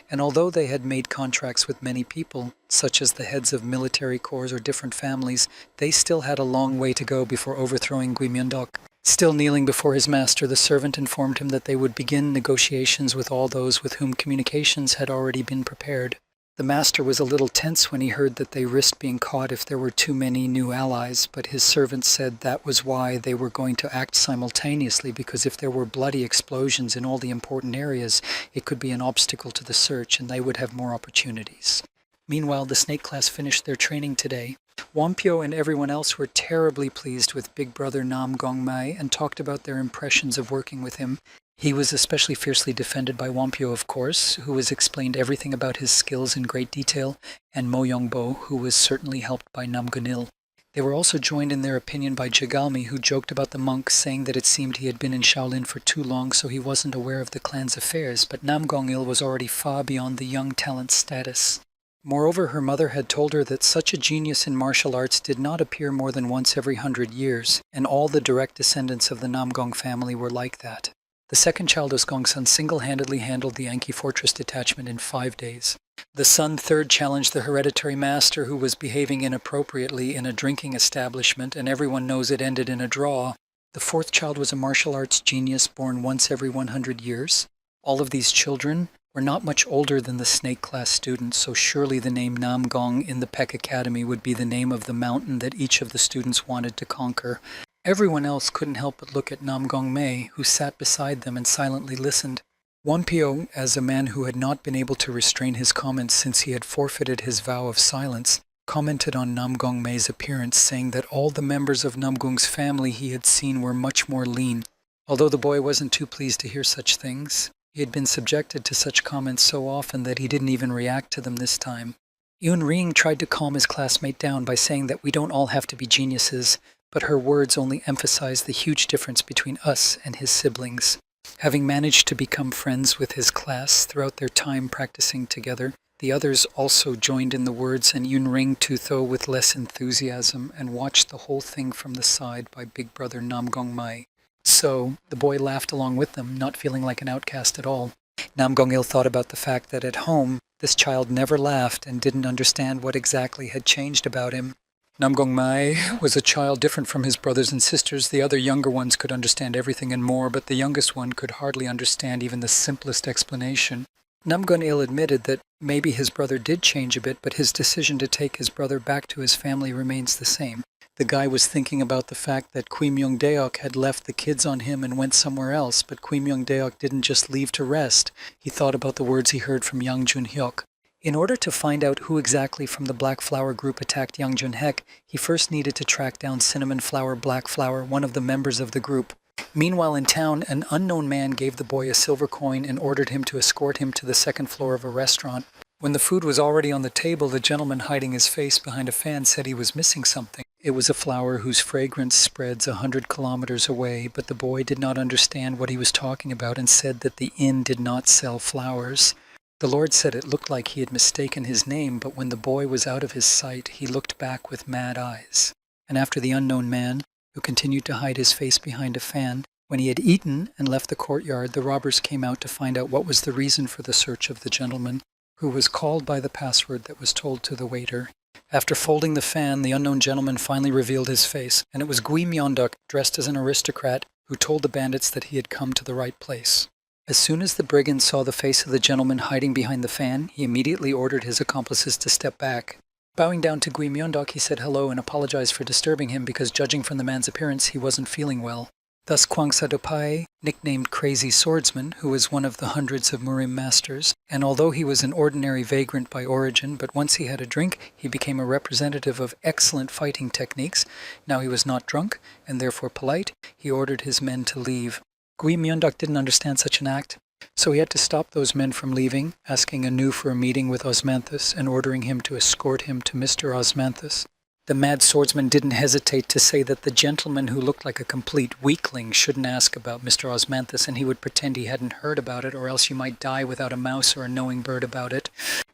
And although they had made contracts with many people, such as the heads of military corps or different families, they still had a long way to go before overthrowing Gui Myeondok. Still kneeling before his master, the servant informed him that they would begin negotiations with all those with whom communications had already been prepared. The master was a little tense when he heard that they risked being caught if there were too many new allies, but his servant said that was why they were going to act simultaneously, because if there were bloody explosions in all the important areas, it could be an obstacle to the search and they would have more opportunities. Meanwhile, the snake class finished their training today. Wampio and everyone else were terribly pleased with Big Brother Nam Gongmai and talked about their impressions of working with him. He was especially fiercely defended by Wampio, of course, who was explained everything about his skills in great detail, and Mo Yongbo, who was certainly helped by Nam Gunil. They were also joined in their opinion by Jagalmi, who joked about the monk, saying that it seemed he had been in Shaolin for too long, so he wasn't aware of the clan's affairs, but Nam Gongil was already far beyond the young talent's status. Moreover, her mother had told her that such a genius in martial arts did not appear more than once every 100 years, and all the direct descendants of the Namgong family were like that. The second child of Gongsun single-handedly handled the Anki Fortress detachment in 5 days. The son third challenged the hereditary master, who was behaving inappropriately in a drinking establishment, and everyone knows it ended in a draw. The fourth child was a martial arts genius born once every 100 years. All of these children were not much older than the snake class students, so surely the name Namgong in the Peck Academy would be the name of the mountain that each of the students wanted to conquer. Everyone else couldn't help but look at Nam Gong Mei, who sat beside them and silently listened. Wampio, as a man who had not been able to restrain his comments since he had forfeited his vow of silence, commented on Nam Gong Mei's appearance, saying that all the members of Namgung's family he had seen were much more lean. Although the boy wasn't too pleased to hear such things, he had been subjected to such comments so often that he didn't even react to them this time. Yun Ring tried to calm his classmate down by saying that we don't all have to be geniuses, but her words only emphasized the huge difference between us and his siblings. Having managed to become friends with his class throughout their time practicing together, the others also joined in the words, and Yun Ring Tutho with less enthusiasm and watched the whole thing from the side by Big Brother Nam Gong Mai. So the boy laughed along with them, not feeling like an outcast at all. Nam Gong Il thought about the fact that at home, this child never laughed and didn't understand what exactly had changed about him. Nam Gong Mai was a child different from his brothers and sisters. The other younger ones could understand everything and more, but the youngest one could hardly understand even the simplest explanation. Nam Gong Il admitted that maybe his brother did change a bit, but his decision to take his brother back to his family remains the same. The guy was thinking about the fact that Kui Myung Deok had left the kids on him and went somewhere else, but Kui Myung Deok didn't just leave to rest. He thought about the words he heard from Yang Jun Hyuk. In order to find out who exactly from the Black Flower group attacked Yang Jun Hek, he first needed to track down Cinnamon Flower Black Flower, one of the members of the group. Meanwhile in town, an unknown man gave the boy a silver coin and ordered him to escort him to the second floor of a restaurant. When the food was already on the table, the gentleman hiding his face behind a fan said he was missing something. It was a flower whose fragrance spreads 100 kilometers away, but the boy did not understand what he was talking about and said that the inn did not sell flowers. The Lord said it looked like he had mistaken his name, but when the boy was out of his sight, he looked back with mad eyes. And after the unknown man, who continued to hide his face behind a fan, when he had eaten and left the courtyard, the robbers came out to find out what was the reason for the search of the gentleman, who was called by the password that was told to the waiter. After folding the fan, the unknown gentleman finally revealed his face, and it was Gui Myeonduk, dressed as an aristocrat, who told the bandits that he had come to the right place. As soon as the brigand saw the face of the gentleman hiding behind the fan, he immediately ordered his accomplices to step back. Bowing down to Gui Myeonduk, he said hello and apologized for disturbing him because, judging from the man's appearance, he wasn't feeling well. Thus Kwang Sadopai, nicknamed Crazy Swordsman, who was one of the hundreds of Murim masters, and although he was an ordinary vagrant by origin, but once he had a drink, he became a representative of excellent fighting techniques. Now he was not drunk, and therefore polite, he ordered his men to leave. Gui Myeonduk didn't understand such an act, so he had to stop those men from leaving, asking Anu for a meeting with Osmanthus and ordering him to escort him to Mr. Osmanthus. The mad swordsman didn't hesitate to say that the gentleman who looked like a complete weakling shouldn't ask about Mr. Osmanthus, and he would pretend he hadn't heard about it, or else you might die without a mouse or a knowing bird about it.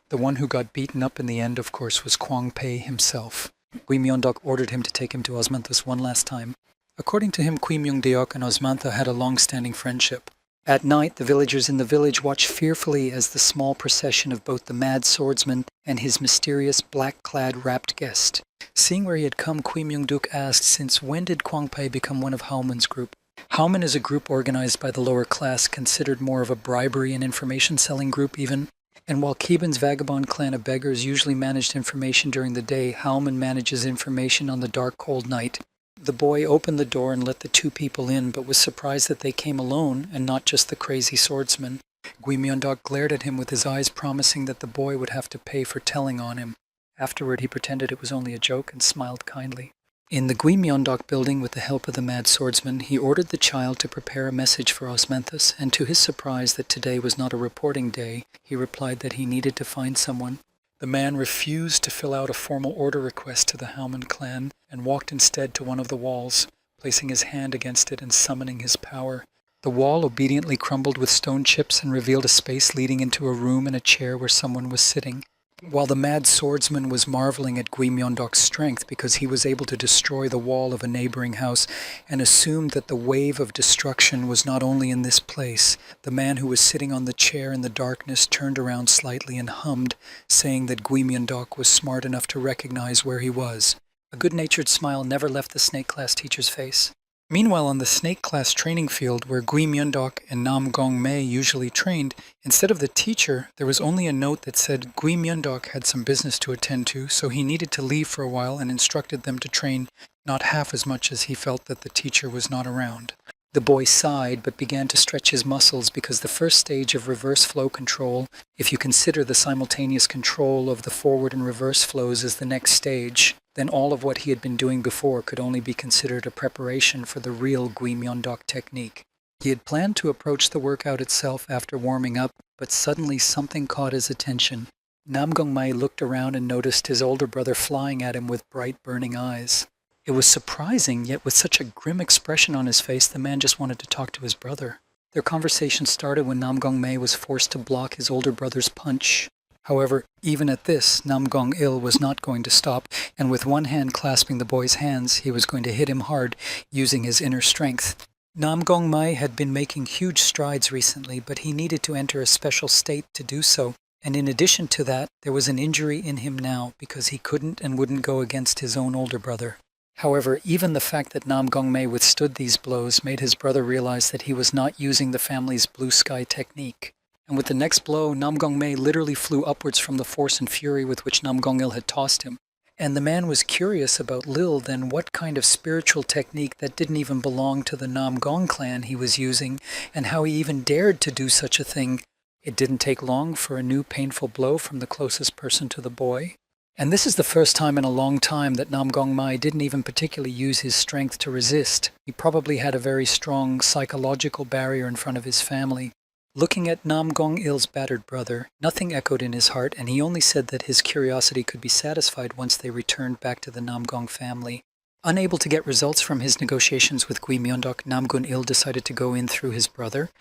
The one who got beaten up in the end, of course, was Kwang Pei himself. Gui Myeonduk ordered him to take him to Osmanthus one last time. According to him, Kui Myung Deok and Osmantha had a long-standing friendship. At night, the villagers in the village watched fearfully as the small procession of both the mad swordsman and his mysterious black-clad wrapped guest. Seeing where he had come, Kui Myung-duk asked, since when did Kwang Pei become one of Hauman's group? Hauman is a group organized by the lower class, considered more of a bribery and information-selling group even. And while Keban's vagabond clan of beggars usually managed information during the day, Halman manages information on the dark, cold night. The boy opened the door and let the two people in, but was surprised that they came alone and not just the crazy swordsman. Guimyeondok glared at him with his eyes, promising that the boy would have to pay for telling on him. Afterward, he pretended it was only a joke and smiled kindly. In the Guimyeondok building, with the help of the mad swordsman, he ordered the child to prepare a message for Osmanthus, and to his surprise that today was not a reporting day, he replied that he needed to find someone. The man refused to fill out a formal order request to the Halman clan and walked instead to one of the walls, placing his hand against it and summoning his power. The wall obediently crumbled with stone chips and revealed a space leading into a room and a chair where someone was sitting. While the mad swordsman was marveling at Guimyeondok's strength because he was able to destroy the wall of a neighboring house and assumed that the wave of destruction was not only in this place, the man who was sitting on the chair in the darkness turned around slightly and hummed, saying that Guimyeondok was smart enough to recognize where he was. A good-natured smile never left the snake class teacher's face. Meanwhile, on the snake class training field where Guimyeondok and Nam Gong-mei usually trained, instead of the teacher, there was only a note that said Guimyeondok had some business to attend to, so he needed to leave for a while and instructed them to train not half as much as he felt that the teacher was not around. The boy sighed but began to stretch his muscles because the first stage of reverse flow control, if you consider the simultaneous control of the forward and reverse flows as the next stage, then all of what he had been doing before could only be considered a preparation for the real Guimyeondok technique. He had planned to approach the workout itself after warming up, but suddenly something caught his attention. Nam Gong-mei looked around and noticed his older brother flying at him with bright, burning eyes. It was surprising, yet with such a grim expression on his face, the man just wanted to talk to his brother. Their conversation started when Nam Gong-mei was forced to block his older brother's punch. However, even at this, Nam Gong-il was not going to stop, and with one hand clasping the boy's hands, he was going to hit him hard, using his inner strength. Nam Gong-mei had been making huge strides recently, but he needed to enter a special state to do so. And in addition to that, there was an injury in him now, because he couldn't and wouldn't go against his own older brother. However, even the fact that Nam Gong-mei withstood these blows made his brother realize that he was not using the family's blue sky technique. And with the next blow, Nam Gong-mei literally flew upwards from the force and fury with which Nam Gong-il had tossed him. And the man was curious about Lil then what kind of spiritual technique that didn't even belong to the Nam Gong clan he was using, and how he even dared to do such a thing. It didn't take long for a new painful blow from the closest person to the boy. And this is the first time in a long time that Nam Gong-mei didn't even particularly use his strength to resist. He probably had a very strong psychological barrier in front of his family. Looking at Nam Gong-il's battered brother, nothing echoed in his heart, and he only said that his curiosity could be satisfied once they returned back to the Nam Gong family. Unable to get results from his negotiations with Guimyeondok, Nam Gun-il decided to go in through his brother,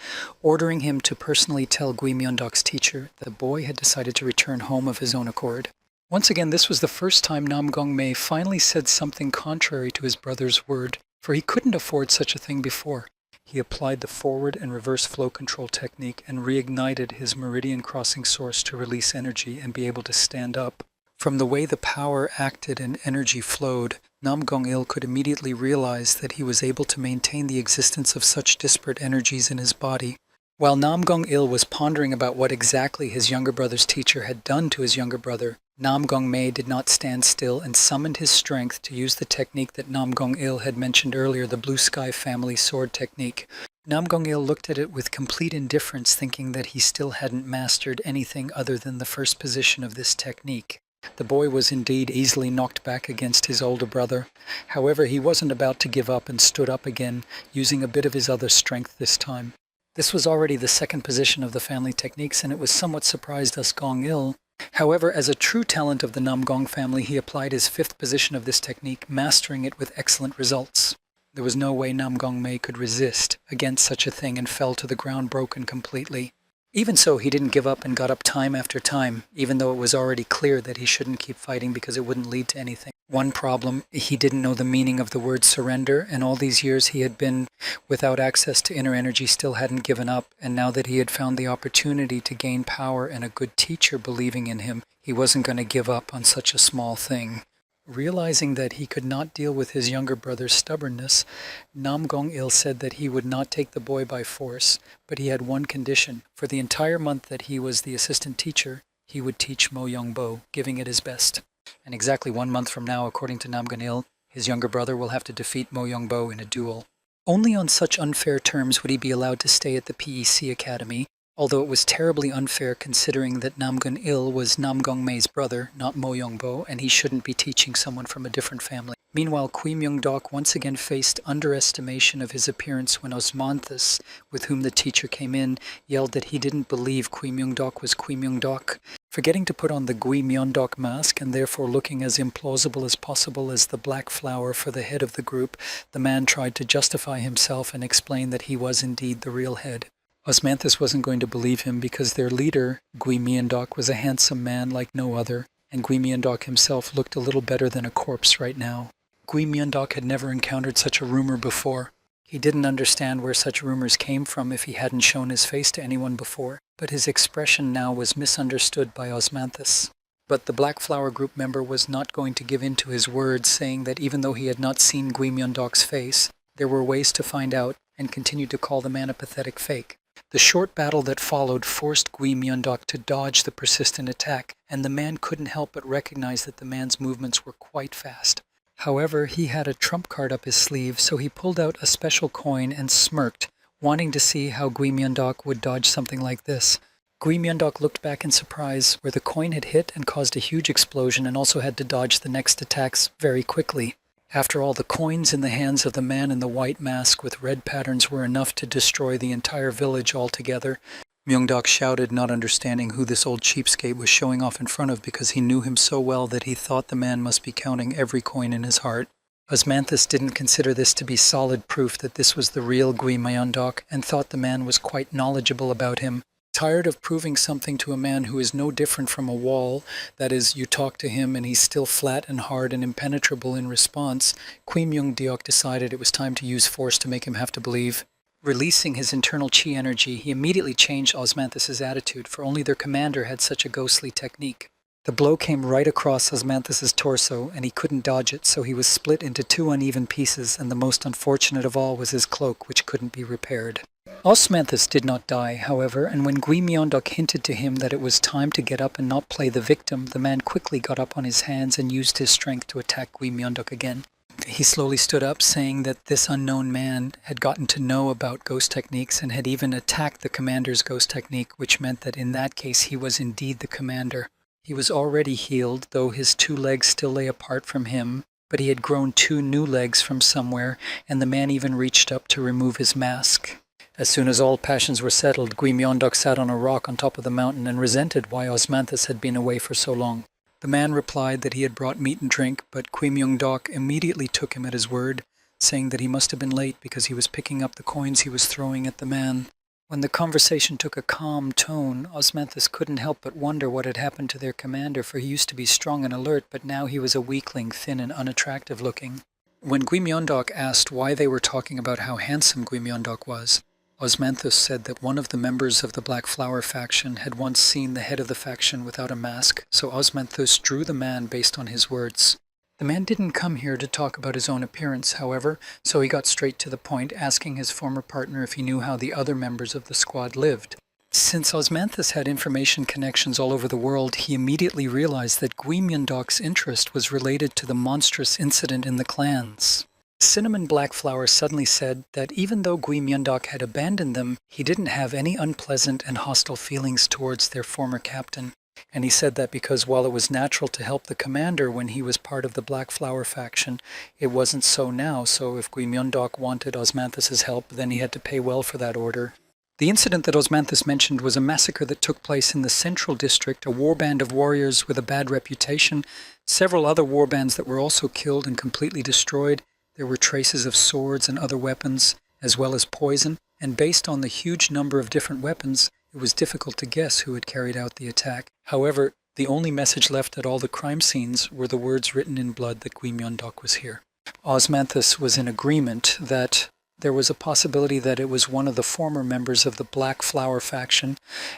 ordering him to personally tell Guimyeondok's teacher that the boy had decided to return home of his own accord. Once again, this was the first time Nam Gong-mei finally said something contrary to his brother's word, for he couldn't afford such a thing before. He applied the forward and reverse flow control technique and reignited his meridian crossing source to release energy and be able to stand up. From the way the power acted and energy flowed, Nam Gong-il could immediately realize that he was able to maintain the existence of such disparate energies in his body. While Nam Gong-il was pondering about what exactly his younger brother's teacher had done to his younger brother, Nam Gong-mei did not stand still and summoned his strength to use the technique that Nam Gong-il had mentioned earlier, the Blue Sky Family Sword technique. Nam Gong-il looked at it with complete indifference, thinking that he still hadn't mastered anything other than the first position of this technique. The boy was indeed easily knocked back against his older brother. However, he wasn't about to give up and stood up again, using a bit of his other strength this time. This was already the second position of the family techniques, and it was somewhat surprised us Gong-il. However, as a true talent of the Nam Gong family, he applied his fifth position of this technique, mastering it with excellent results. There was no way Nam Gong-mei could resist against such a thing and fell to the ground broken completely. Even so, he didn't give up and got up time after time, even though it was already clear that he shouldn't keep fighting because it wouldn't lead to anything. One problem, he didn't know the meaning of the word surrender, and all these years he had been without access to inner energy still hadn't given up, and now that he had found the opportunity to gain power and a good teacher believing in him, he wasn't going to give up on such a small thing. Realizing that he could not deal with his younger brother's stubbornness, Nam Gong-il said that he would not take the boy by force, but he had one condition. For the entire month that he was the assistant teacher, he would teach Mo Young-bo, giving it his best. And exactly 1 month from now, according to Nam Gong-il, his younger brother will have to defeat Mo Young-bo in a duel. Only on such unfair terms would he be allowed to stay at the PEC Academy, although it was terribly unfair considering that Nam Gun-il was Nam Gong-mei's brother, not Mo Young-bo, and he shouldn't be teaching someone from a different family. Meanwhile, Kui Myung-dok once again faced underestimation of his appearance when Osmanthus, with whom the teacher came in, yelled that he didn't believe Kui Myung-dok was Kui Myung-dok. Forgetting to put on the Gui Myeon-dok mask and therefore looking as implausible as possible as the black flower for the head of the group, the man tried to justify himself and explain that he was indeed the real head. Osmanthus wasn't going to believe him because their leader, Gui Myeon-dok, was a handsome man like no other, and Gui Myeon-dok himself looked a little better than a corpse right now. Gui Myeon-dok had never encountered such a rumor before. He didn't understand where such rumors came from if he hadn't shown his face to anyone before, but his expression now was misunderstood by Osmanthus. But the Black Flower Group member was not going to give in to his words, saying that even though he had not seen Gui Myeon-dok's face, there were ways to find out, and continued to call the man a pathetic fake. The short battle that followed forced Gui Myeon-dok to dodge the persistent attack, and the man couldn't help but recognize that the man's movements were quite fast. However, he had a trump card up his sleeve, so he pulled out a special coin and smirked, wanting to see how Gui Myeon-dok would dodge something like this. Gui Myeon-dok looked back in surprise, where the coin had hit and caused a huge explosion and also had to dodge the next attacks very quickly. After all, the coins in the hands of the man in the white mask with red patterns were enough to destroy the entire village altogether. Myung-dok shouted, not understanding who this old cheapskate was showing off in front of because he knew him so well that he thought the man must be counting every coin in his heart. Osmanthus didn't consider this to be solid proof that this was the real Gui Myeon-dok and thought the man was quite knowledgeable about him. Tired of proving something to a man who is no different from a wall, that is, you talk to him and he's still flat and hard and impenetrable in response, Kui Myung-deok decided it was time to use force to make him have to believe. Releasing his internal chi energy, he immediately changed Osmanthus's attitude, for only their commander had such a ghostly technique. The blow came right across Osmanthus's torso, and he couldn't dodge it, so he was split into 2 uneven pieces, and the most unfortunate of all was his cloak, which couldn't be repaired. Osmanthus did not die, however, and when Gui Myeon-dok hinted to him that it was time to get up and not play the victim, the man quickly got up on his hands and used his strength to attack Gui Myeon-dok again. He slowly stood up, saying that this unknown man had gotten to know about ghost techniques and had even attacked the commander's ghost technique, which meant that in that case he was indeed the commander. He was already healed, though his 2 legs still lay apart from him, but he had grown 2 new legs from somewhere, and the man even reached up to remove his mask. As soon as all passions were settled, Gui Myeon-dok sat on a rock on top of the mountain and resented why Osmanthus had been away for so long. The man replied that he had brought meat and drink, but Kui Myung-dok immediately took him at his word, saying that he must have been late because he was picking up the coins he was throwing at the man. When the conversation took a calm tone, Osmanthus couldn't help but wonder what had happened to their commander, for he used to be strong and alert, but now he was a weakling, thin and unattractive looking. When Gui Myeon-dok asked why they were talking about how handsome Gui Myeon-dok was, Osmanthus said that one of the members of the Black Flower faction had once seen the head of the faction without a mask, so Osmanthus drew the man based on his words. The man didn't come here to talk about his own appearance, however, so he got straight to the point, asking his former partner if he knew how the other members of the squad lived. Since Osmanthus had information connections all over the world, he immediately realized that Gui Myeon-dok's interest was related to the monstrous incident in the clans. Cinnamon Blackflower suddenly said that even though Gui Myeon-dok had abandoned them, he didn't have any unpleasant and hostile feelings towards their former captain. And he said that because while it was natural to help the commander when he was part of the Black Flower faction, it wasn't so now, so if Gui Myeon-dok wanted Osmanthus's help, then he had to pay well for that order. The incident that Osmanthus mentioned was a massacre that took place in the Central District, a warband of warriors with a bad reputation, several other warbands that were also killed and completely destroyed. There were traces of swords and other weapons, as well as poison, and based on the huge number of different weapons, it was difficult to guess who had carried out the attack. However, the only message left at all the crime scenes were the words written in blood that Gui Myeon-dok was here. Osmanthus was in agreement that there was a possibility that it was one of the former members of the Black Flower faction,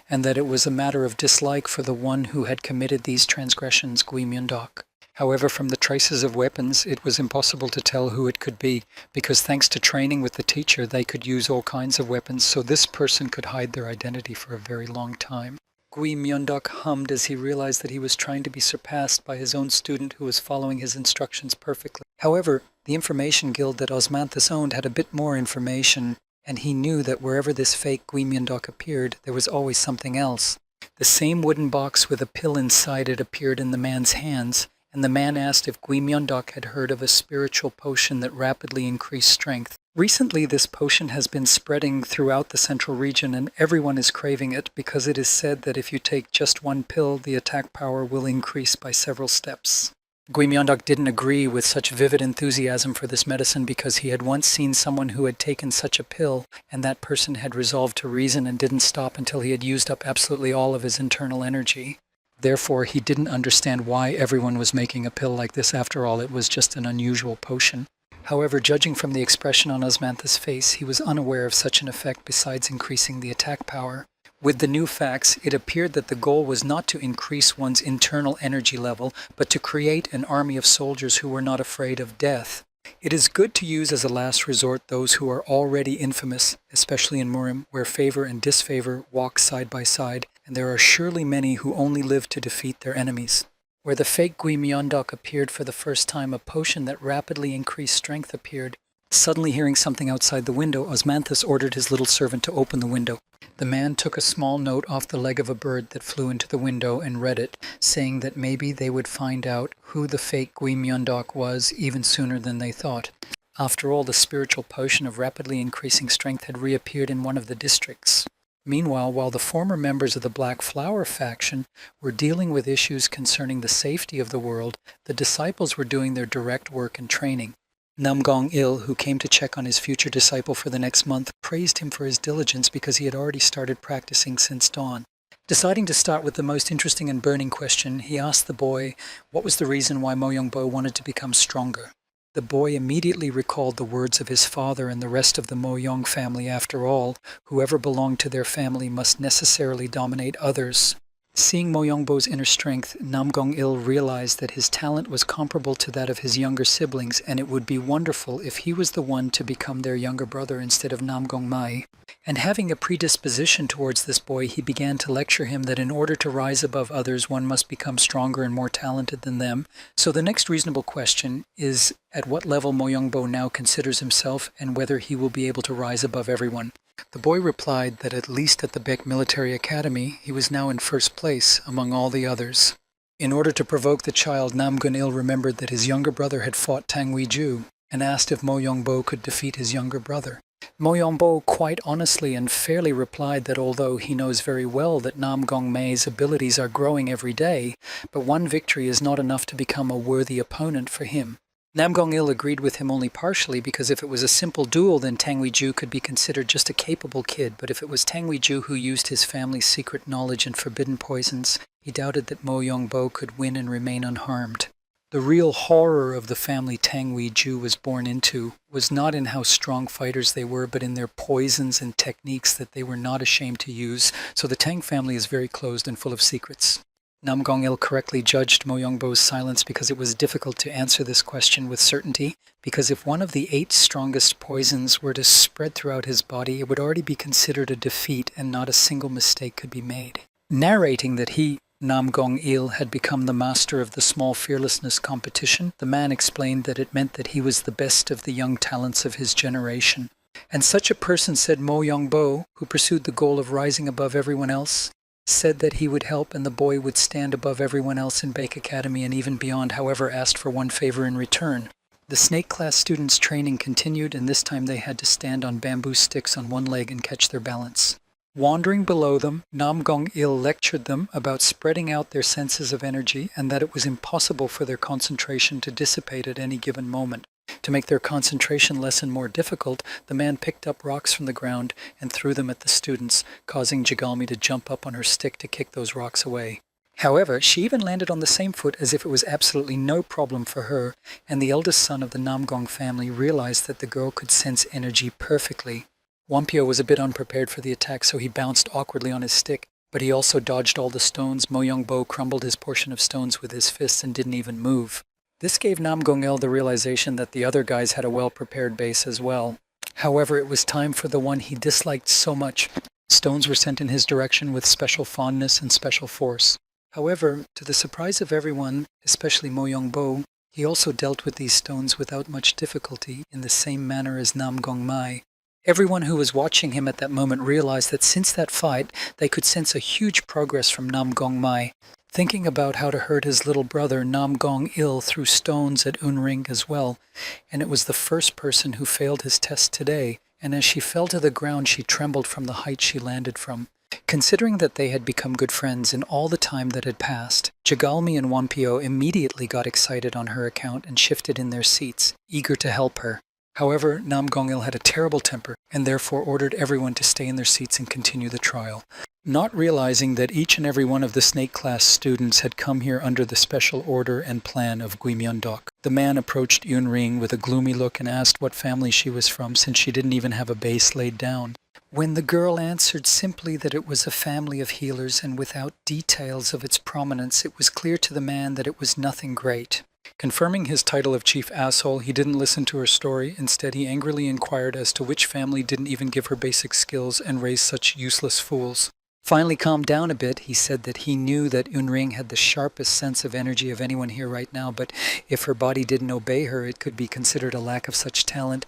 and that it was a matter of dislike for the one who had committed these transgressions, Gui Myeon-dok. However, from the traces of weapons, it was impossible to tell who it could be, because thanks to training with the teacher, they could use all kinds of weapons, so this person could hide their identity for a very long time. Gui Myeondok hummed as he realized that he was trying to be surpassed by his own student who was following his instructions perfectly. However, the information guild that Osmanthus owned had a bit more information, and he knew that wherever this fake Gui Myeondok appeared, there was always something else. The same wooden box with a pill inside it appeared in the man's hands, and the man asked if Gui Myeondok had heard of a spiritual potion that rapidly increased strength. Recently, this potion has been spreading throughout the central region, and everyone is craving it because it is said that if you take just one pill, the attack power will increase by several steps. Gui Myeondok didn't agree with such vivid enthusiasm for this medicine because he had once seen someone who had taken such a pill, and that person had resolved to reason and didn't stop until he had used up absolutely all of his internal energy. Therefore, he didn't understand why everyone was making a pill like this. After all, it was just an unusual potion. However, judging from the expression on Osmanthus' face, he was unaware of such an effect besides increasing the attack power. With the new facts, it appeared that the goal was not to increase one's internal energy level, but to create an army of soldiers who were not afraid of death. It is good to use as a last resort those who are already infamous, especially in Murim, where favor and disfavor walk side by side, and there are surely many who only live to defeat their enemies. Where the fake Gui Myeondok appeared for the first time, a potion that rapidly increased strength appeared. Suddenly hearing something outside the window, Osmanthus ordered his little servant to open the window. The man took a small note off the leg of a bird that flew into the window and read it, saying that maybe they would find out who the fake Gui Myeondok was even sooner than they thought. After all, the spiritual potion of rapidly increasing strength had reappeared in one of the districts. Meanwhile, while the former members of the Black Flower faction were dealing with issues concerning the safety of the world, the disciples were doing their direct work and training. Namgong-il, who came to check on his future disciple for the next month, praised him for his diligence because he had already started practicing since dawn. Deciding to start with the most interesting and burning question, he asked the boy what was the reason why Mo Yongbo wanted to become stronger. The boy immediately recalled the words of his father and the rest of the Mo Yong family. After all, whoever belonged to their family must necessarily dominate others. Seeing Mo Yongbo's inner strength, Namgong-il realized that his talent was comparable to that of his younger siblings, and it would be wonderful if he was the one to become their younger brother instead of Namgong-mai. And having a predisposition towards this boy, he began to lecture him that in order to rise above others, one must become stronger and more talented than them. So the next reasonable question is at what level Mo Yongbo now considers himself and whether he will be able to rise above everyone. The boy replied that at least at the Baek Military Academy, he was now in first place among all the others. In order to provoke the child, Namgun-il remembered that his younger brother had fought Tang Wei-ju and asked if Mo Yongbo could defeat his younger brother. Mo Yongbo quite honestly and fairly replied that although he knows very well that Namgong-mei's abilities are growing every day, but one victory is not enough to become a worthy opponent for him. Namgong-il agreed with him only partially because if it was a simple duel, then Tang Wei-ju could be considered just a capable kid, but if it was Tang Wei-ju who used his family's secret knowledge and forbidden poisons, he doubted that Mo Yongbo could win and remain unharmed. The real horror of the family Tang Wei-ju was born into was not in how strong fighters they were, but in their poisons and techniques that they were not ashamed to use, so the Tang family is very closed and full of secrets. Namgong-il correctly judged Mo Yongbo's silence because it was difficult to answer this question with certainty, because if one of the 8 strongest poisons were to spread throughout his body, it would already be considered a defeat and not a single mistake could be made. Narrating that he, Namgong-il, had become the master of the small fearlessness competition, the man explained that it meant that he was the best of the young talents of his generation. And such a person, said Mo Yongbo, who pursued the goal of rising above everyone else, said that he would help and the boy would stand above everyone else in Baek Academy and even beyond, however, asked for one favor in return. The snake class students' training continued, and this time they had to stand on bamboo sticks on one leg and catch their balance. Wandering below them, Namgong-il lectured them about spreading out their senses of energy and that it was impossible for their concentration to dissipate at any given moment. To make their concentration lesson more difficult, the man picked up rocks from the ground and threw them at the students, causing Jigalmi to jump up on her stick to kick those rocks away. However, she even landed on the same foot as if it was absolutely no problem for her, and the eldest son of the Namgong family realized that the girl could sense energy perfectly. Wampio was a bit unprepared for the attack, so he bounced awkwardly on his stick, but he also dodged all the stones. Mo Yongbo crumbled his portion of stones with his fists and didn't even move. This gave Nam Gong-il the realization that the other guys had a well-prepared base as well. However, it was time for the one he disliked so much. Stones were sent in his direction with special fondness and special force. However, to the surprise of everyone, especially Mo Yong-bo, he also dealt with these stones without much difficulty in the same manner as Nam Gong-mai. Everyone who was watching him at that moment realized that since that fight, they could sense a huge progress from Nam Gong-mai. Thinking about how to hurt his little brother, Nam Gong-il threw stones at Un-ring as well, and it was the first person who failed his test today, and as she fell to the ground she trembled from the height she landed from. Considering that they had become good friends in all the time that had passed, Jagalmi and Wampio immediately got excited on her account and shifted in their seats, eager to help her. However, Nam Gong-il had a terrible temper and therefore ordered everyone to stay in their seats and continue the trial. Not realizing that each and every one of the snake class students had come here under the special order and plan of Gui Myeon-dok, the man approached Yun-ring with a gloomy look and asked what family she was from since she didn't even have a base laid down. When the girl answered simply that it was a family of healers and without details of its prominence, it was clear to the man that it was nothing great. Confirming his title of chief asshole, he didn't listen to her story. Instead, he angrily inquired as to which family didn't even give her basic skills and raised such useless fools. Finally calmed down a bit, he said that he knew that Un-ring had the sharpest sense of energy of anyone here right now, but if her body didn't obey her, it could be considered a lack of such talent.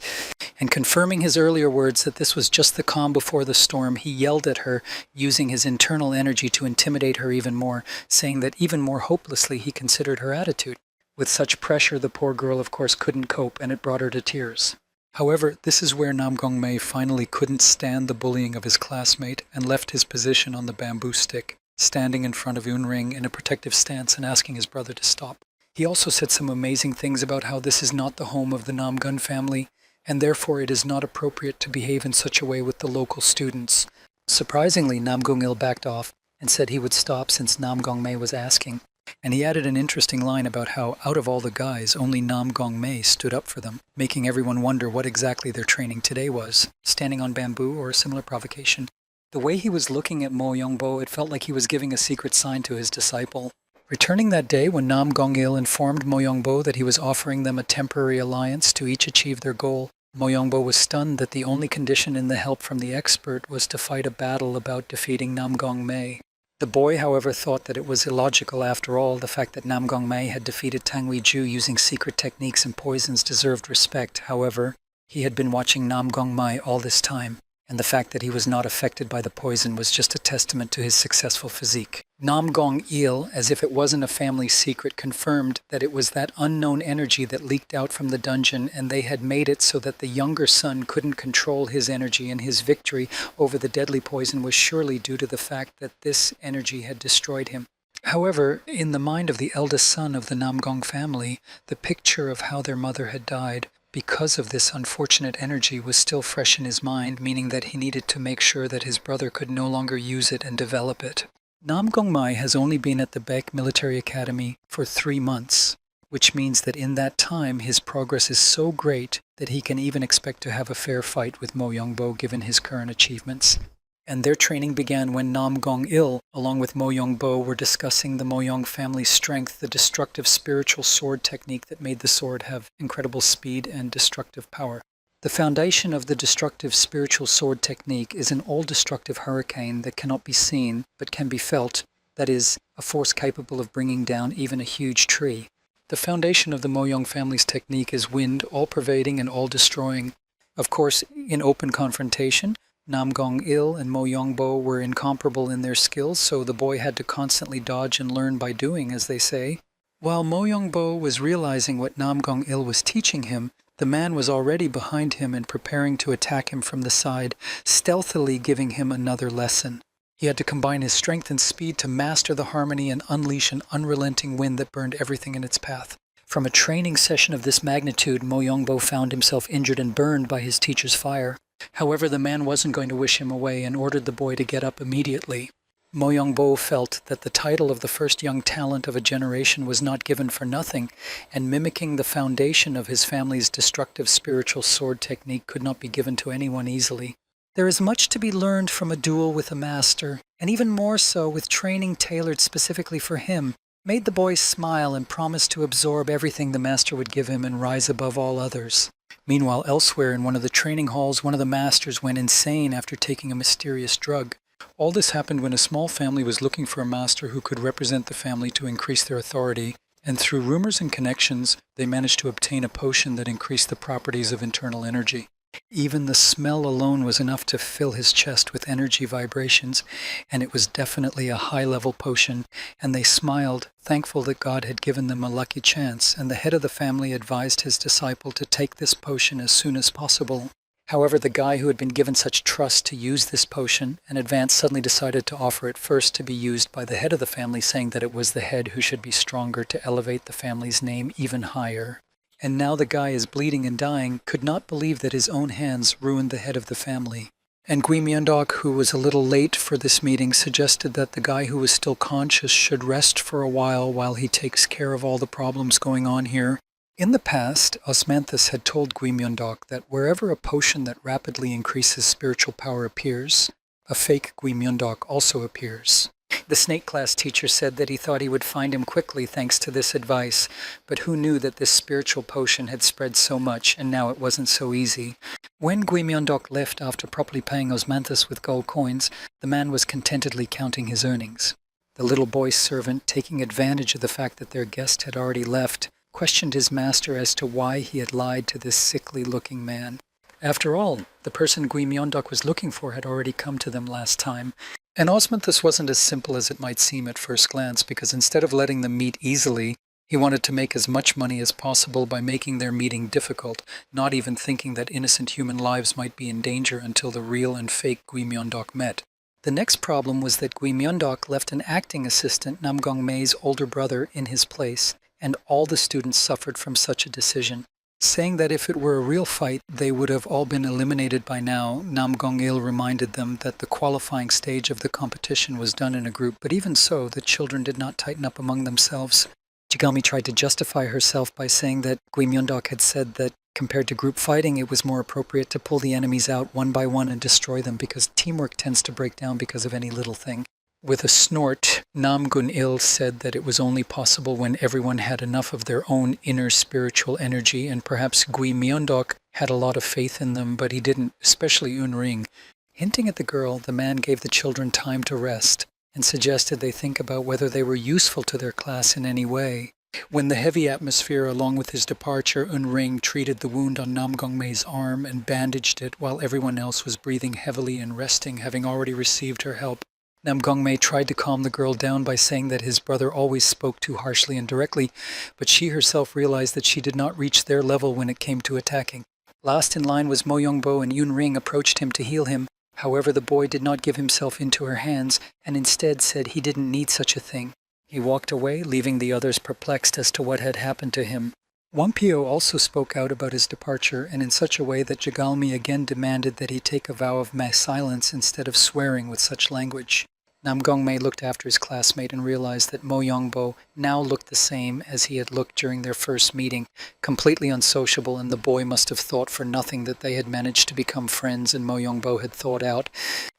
And confirming his earlier words that this was just the calm before the storm, he yelled at her, using his internal energy to intimidate her even more, saying that even more hopelessly he considered her attitude. With such pressure, the poor girl of course couldn't cope, and it brought her to tears. However, this is where Nam Gong-mai finally couldn't stand the bullying of his classmate and left his position on the bamboo stick, standing in front of Un-ring in a protective stance and asking his brother to stop. He also said some amazing things about how this is not the home of the Nam Gun family, and therefore it is not appropriate to behave in such a way with the local students. Surprisingly, Nam Gong-il backed off and said he would stop since Nam Gong-mai was asking. And he added an interesting line about how, out of all the guys, only Nam Gong-mai stood up for them, making everyone wonder what exactly their training today was, standing on bamboo or a similar provocation. The way he was looking at Mo Yong-bo, it felt like he was giving a secret sign to his disciple. Returning that day, when Nam Gong-il informed Mo Yong-bo that he was offering them a temporary alliance to each achieve their goal, Mo Yong-bo was stunned that the only condition in the help from the expert was to fight a battle about defeating Nam Gong-mai. The boy, however, thought that it was illogical after all. The fact that Nam Gong-mai had defeated Tang Wei-ju using secret techniques and poisons deserved respect. However, he had been watching Nam Gong-mai all this time, and the fact that he was not affected by the poison was just a testament to his successful physique. Nam Gong-il, as if it wasn't a family secret, confirmed that it was that unknown energy that leaked out from the dungeon, and they had made it so that the younger son couldn't control his energy, and his victory over the deadly poison was surely due to the fact that this energy had destroyed him. However, in the mind of the eldest son of the Nam Gong family, the picture of how their mother had died because of this unfortunate energy was still fresh in his mind, meaning that he needed to make sure that his brother could no longer use it and develop it. Nam Gong-mai has only been at the Baek Military Academy for 3 months, which means that in that time his progress is so great that he can even expect to have a fair fight with Mo Yong-bo given his current achievements. And their training began when Nam Gong-il, along with Mo Yong-bo, were discussing the Mo Yong family's strength, the destructive spiritual sword technique that made the sword have incredible speed and destructive power. The foundation of the destructive spiritual sword technique is an all-destructive hurricane that cannot be seen but can be felt, that is, a force capable of bringing down even a huge tree. The foundation of the Mo Yong family's technique is wind, all-pervading and all-destroying. Of course, in open confrontation, Nam Gong-il and Mo Yong-bo were incomparable in their skills, so the boy had to constantly dodge and learn by doing, as they say. While Mo Yong-bo was realizing what Nam Gong-il was teaching him, the man was already behind him and preparing to attack him from the side, stealthily giving him another lesson. He had to combine his strength and speed to master the harmony and unleash an unrelenting wind that burned everything in its path. From a training session of this magnitude, Mo Yong-bo found himself injured and burned by his teacher's fire. However, the man wasn't going to wish him away and ordered the boy to get up immediately. Mo Yong-bo felt that the title of the first young talent of a generation was not given for nothing, and mimicking the foundation of his family's destructive spiritual sword technique could not be given to anyone easily. There is much to be learned from a duel with a master, and even more so with training tailored specifically for him. made the boy smile and promise to absorb everything the master would give him and rise above all others. Meanwhile, elsewhere in one of the training halls, one of the masters went insane after taking a mysterious drug. All this happened when a small family was looking for a master who could represent the family to increase their authority, and through rumors and connections, they managed to obtain a potion that increased the properties of internal energy. Even the smell alone was enough to fill his chest with energy vibrations, and it was definitely a high-level potion, and they smiled, thankful that God had given them a lucky chance, and the head of the family advised his disciple to take this potion as soon as possible. However, the guy who had been given such trust to use this potion in advance suddenly decided to offer it first to be used by the head of the family, saying that it was the head who should be stronger to elevate the family's name even higher. And now the guy is bleeding and dying, could not believe that his own hands ruined the head of the family. And Gui Myondok, who was a little late for this meeting, suggested that the guy who was still conscious should rest for a while he takes care of all the problems going on here. In the past, Osmanthus had told Gui Myondok that wherever a potion that rapidly increases spiritual power appears, a fake Gui Myondok also appears. The snake class teacher said that he thought he would find him quickly thanks to this advice, but who knew that this spiritual potion had spread so much and now it wasn't so easy. When Gui Myondok left after properly paying Osmanthus with gold coins, the man was contentedly counting his earnings. The little boy's servant, taking advantage of the fact that their guest had already left, questioned his master as to why he had lied to this sickly-looking man. After all, the person Gui Myondok was looking for had already come to them last time. And Osmanthus wasn't as simple as it might seem at first glance, because instead of letting them meet easily, he wanted to make as much money as possible by making their meeting difficult, not even thinking that innocent human lives might be in danger until the real and fake Gui Myondok met. The next problem was that Gui Myondok left an acting assistant, Nam Gongmei's older brother, in his place, and all the students suffered from such a decision. Saying that if it were a real fight, they would have all been eliminated by now, Nam Gong-il reminded them that the qualifying stage of the competition was done in a group, but even so, the children did not tighten up among themselves. Jigami tried to justify herself by saying that Gui Myondok had said that compared to group fighting, it was more appropriate to pull the enemies out one by one and destroy them because teamwork tends to break down because of any little thing. With a snort, Nam Gun-il said that it was only possible when everyone had enough of their own inner spiritual energy, and perhaps Gui Myondok had a lot of faith in them, but he didn't, especially Un-ring. Hinting at the girl, the man gave the children time to rest, and suggested they think about whether they were useful to their class in any way. When the heavy atmosphere, along with his departure, Un-ring treated the wound on Nam Gongmei's arm and bandaged it while everyone else was breathing heavily and resting, having already received her help. Nam Gongmei tried to calm the girl down by saying that his brother always spoke too harshly and directly, but she herself realized that she did not reach their level when it came to attacking. Last in line was Mo Yongbo, and Yun-ring approached him to heal him. However, the boy did not give himself into her hands, and instead said he didn't need such a thing. He walked away, leaving the others perplexed as to what had happened to him. Wampio also spoke out about his departure, and in such a way that Jigalmi again demanded that he take a vow of mass silence instead of swearing with such language. Nam Gongmei looked after his classmate and realized that Mo Yongbo now looked the same as he had looked during their first meeting, completely unsociable, and the boy must have thought for nothing that they had managed to become friends and Mo Yongbo had thawed out.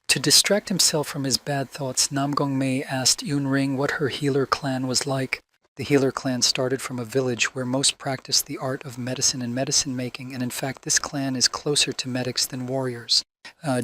To distract himself from his bad thoughts, Nam Gongmei asked Yun-ring what her healer clan was like. The healer clan started from a village where most practiced the art of medicine and medicine making, and in fact this clan is closer to medics than warriors.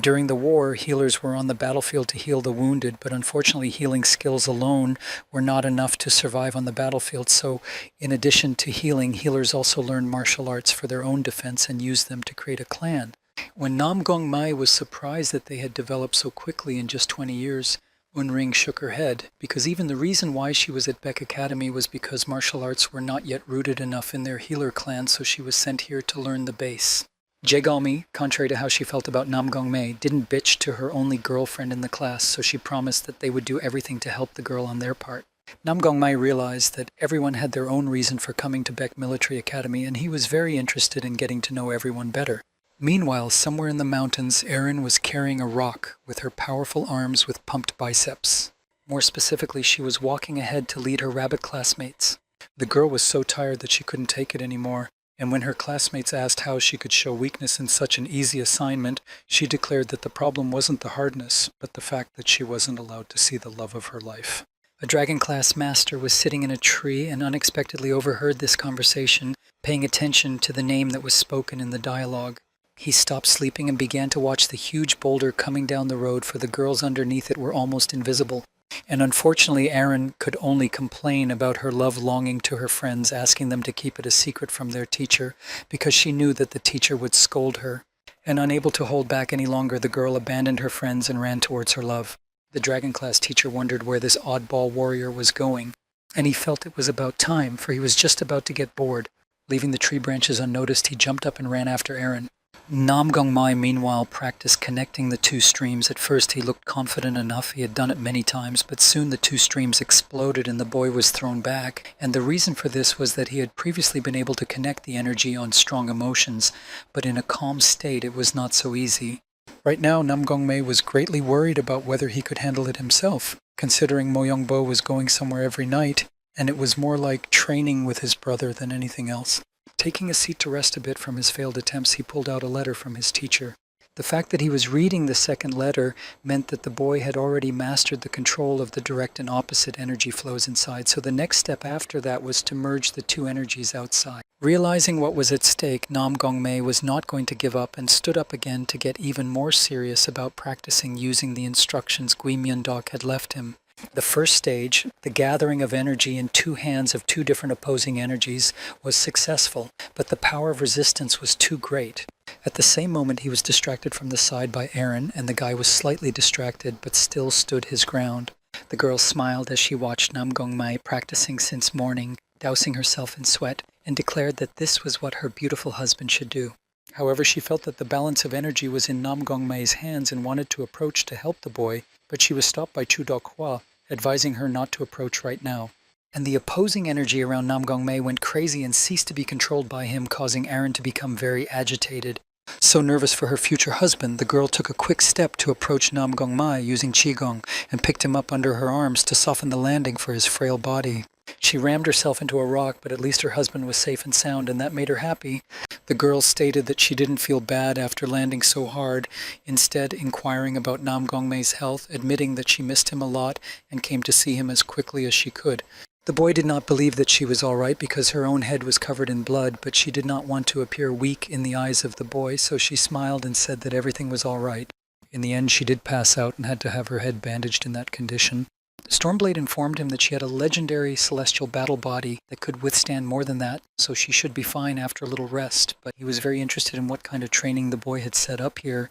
During the war, healers were on the battlefield to heal the wounded, but unfortunately healing skills alone were not enough to survive on the battlefield, so in addition to healing, healers also learned martial arts for their own defense and used them to create a clan. When Nam Gongmei was surprised that they had developed so quickly in just 20 years, Un-ring shook her head, because even the reason why she was at Beck Academy was because martial arts were not yet rooted enough in their healer clan, so she was sent here to learn the base. Jaegalmi, contrary to how she felt about Nam Gongmei, didn't bitch to her only girlfriend in the class, so she promised that they would do everything to help the girl on their part. Nam Gongmei realized that everyone had their own reason for coming to Beck Military Academy, and he was very interested in getting to know everyone better. Meanwhile, somewhere in the mountains, Erin was carrying a rock with her powerful arms with pumped biceps. More specifically, she was walking ahead to lead her rabbit classmates. The girl was so tired that she couldn't take it anymore, and when her classmates asked how she could show weakness in such an easy assignment, she declared that the problem wasn't the hardness, but the fact that she wasn't allowed to see the love of her life. A Dragon Class master was sitting in a tree and unexpectedly overheard this conversation, paying attention to the name that was spoken in the dialogue. He stopped sleeping and began to watch the huge boulder coming down the road, for the girls underneath it were almost invisible. And unfortunately, Erin could only complain about her love longing to her friends, asking them to keep it a secret from their teacher, because she knew that the teacher would scold her. And unable to hold back any longer, the girl abandoned her friends and ran towards her love. The Dragon Class teacher wondered where this oddball warrior was going, and he felt it was about time, for he was just about to get bored. Leaving the tree branches unnoticed, he jumped up and ran after Erin. Nam Gong Mai, meanwhile, practiced connecting the two streams. At first he looked confident enough, he had done it many times, but soon the two streams exploded and the boy was thrown back. And the reason for this was that he had previously been able to connect the energy on strong emotions, but in a calm state it was not so easy. Right now, Nam Gong Mai was greatly worried about whether he could handle it himself, considering Mo Young Bo was going somewhere every night, and it was more like training with his brother than anything else. Taking a seat to rest a bit from his failed attempts, he pulled out a letter from his teacher. The fact that he was reading the second letter meant that the boy had already mastered the control of the direct and opposite energy flows inside, so the next step after that was to merge the two energies outside. Realizing what was at stake, Nam Gong Mai was not going to give up and stood up again to get even more serious about practicing using the instructions Gui Myung-dok had left him. The first stage, the gathering of energy in two hands of two different opposing energies, was successful, but the power of resistance was too great. At the same moment, he was distracted from the side by Erin, and the guy was slightly distracted but still stood his ground. The girl smiled as she watched Nam Gong Mai practicing since morning, dousing herself in sweat, and declared that this was what her beautiful husband should do. However, she felt that the balance of energy was in Nam Gong Mai's hands and wanted to approach to help the boy, but she was stopped by Chu Dok-hwa, advising her not to approach right now. And the opposing energy around Nam Gong Mai went crazy and ceased to be controlled by him, causing Erin to become very agitated. So nervous for her future husband, the girl took a quick step to approach Nam Gong Mai using Qigong and picked him up under her arms to soften the landing for his frail body. She rammed herself into a rock, but at least her husband was safe and sound, and that made her happy. The girl stated that she didn't feel bad after landing so hard, instead inquiring about Nam Gong Mai's health, admitting that she missed him a lot and came to see him as quickly as she could. The boy did not believe that she was all right because her own head was covered in blood, but she did not want to appear weak in the eyes of the boy, so she smiled and said that everything was all right. In the end, she did pass out and had to have her head bandaged in that condition. Stormblade informed him that she had a legendary celestial battle body that could withstand more than that, so she should be fine after a little rest, but he was very interested in what kind of training the boy had set up here.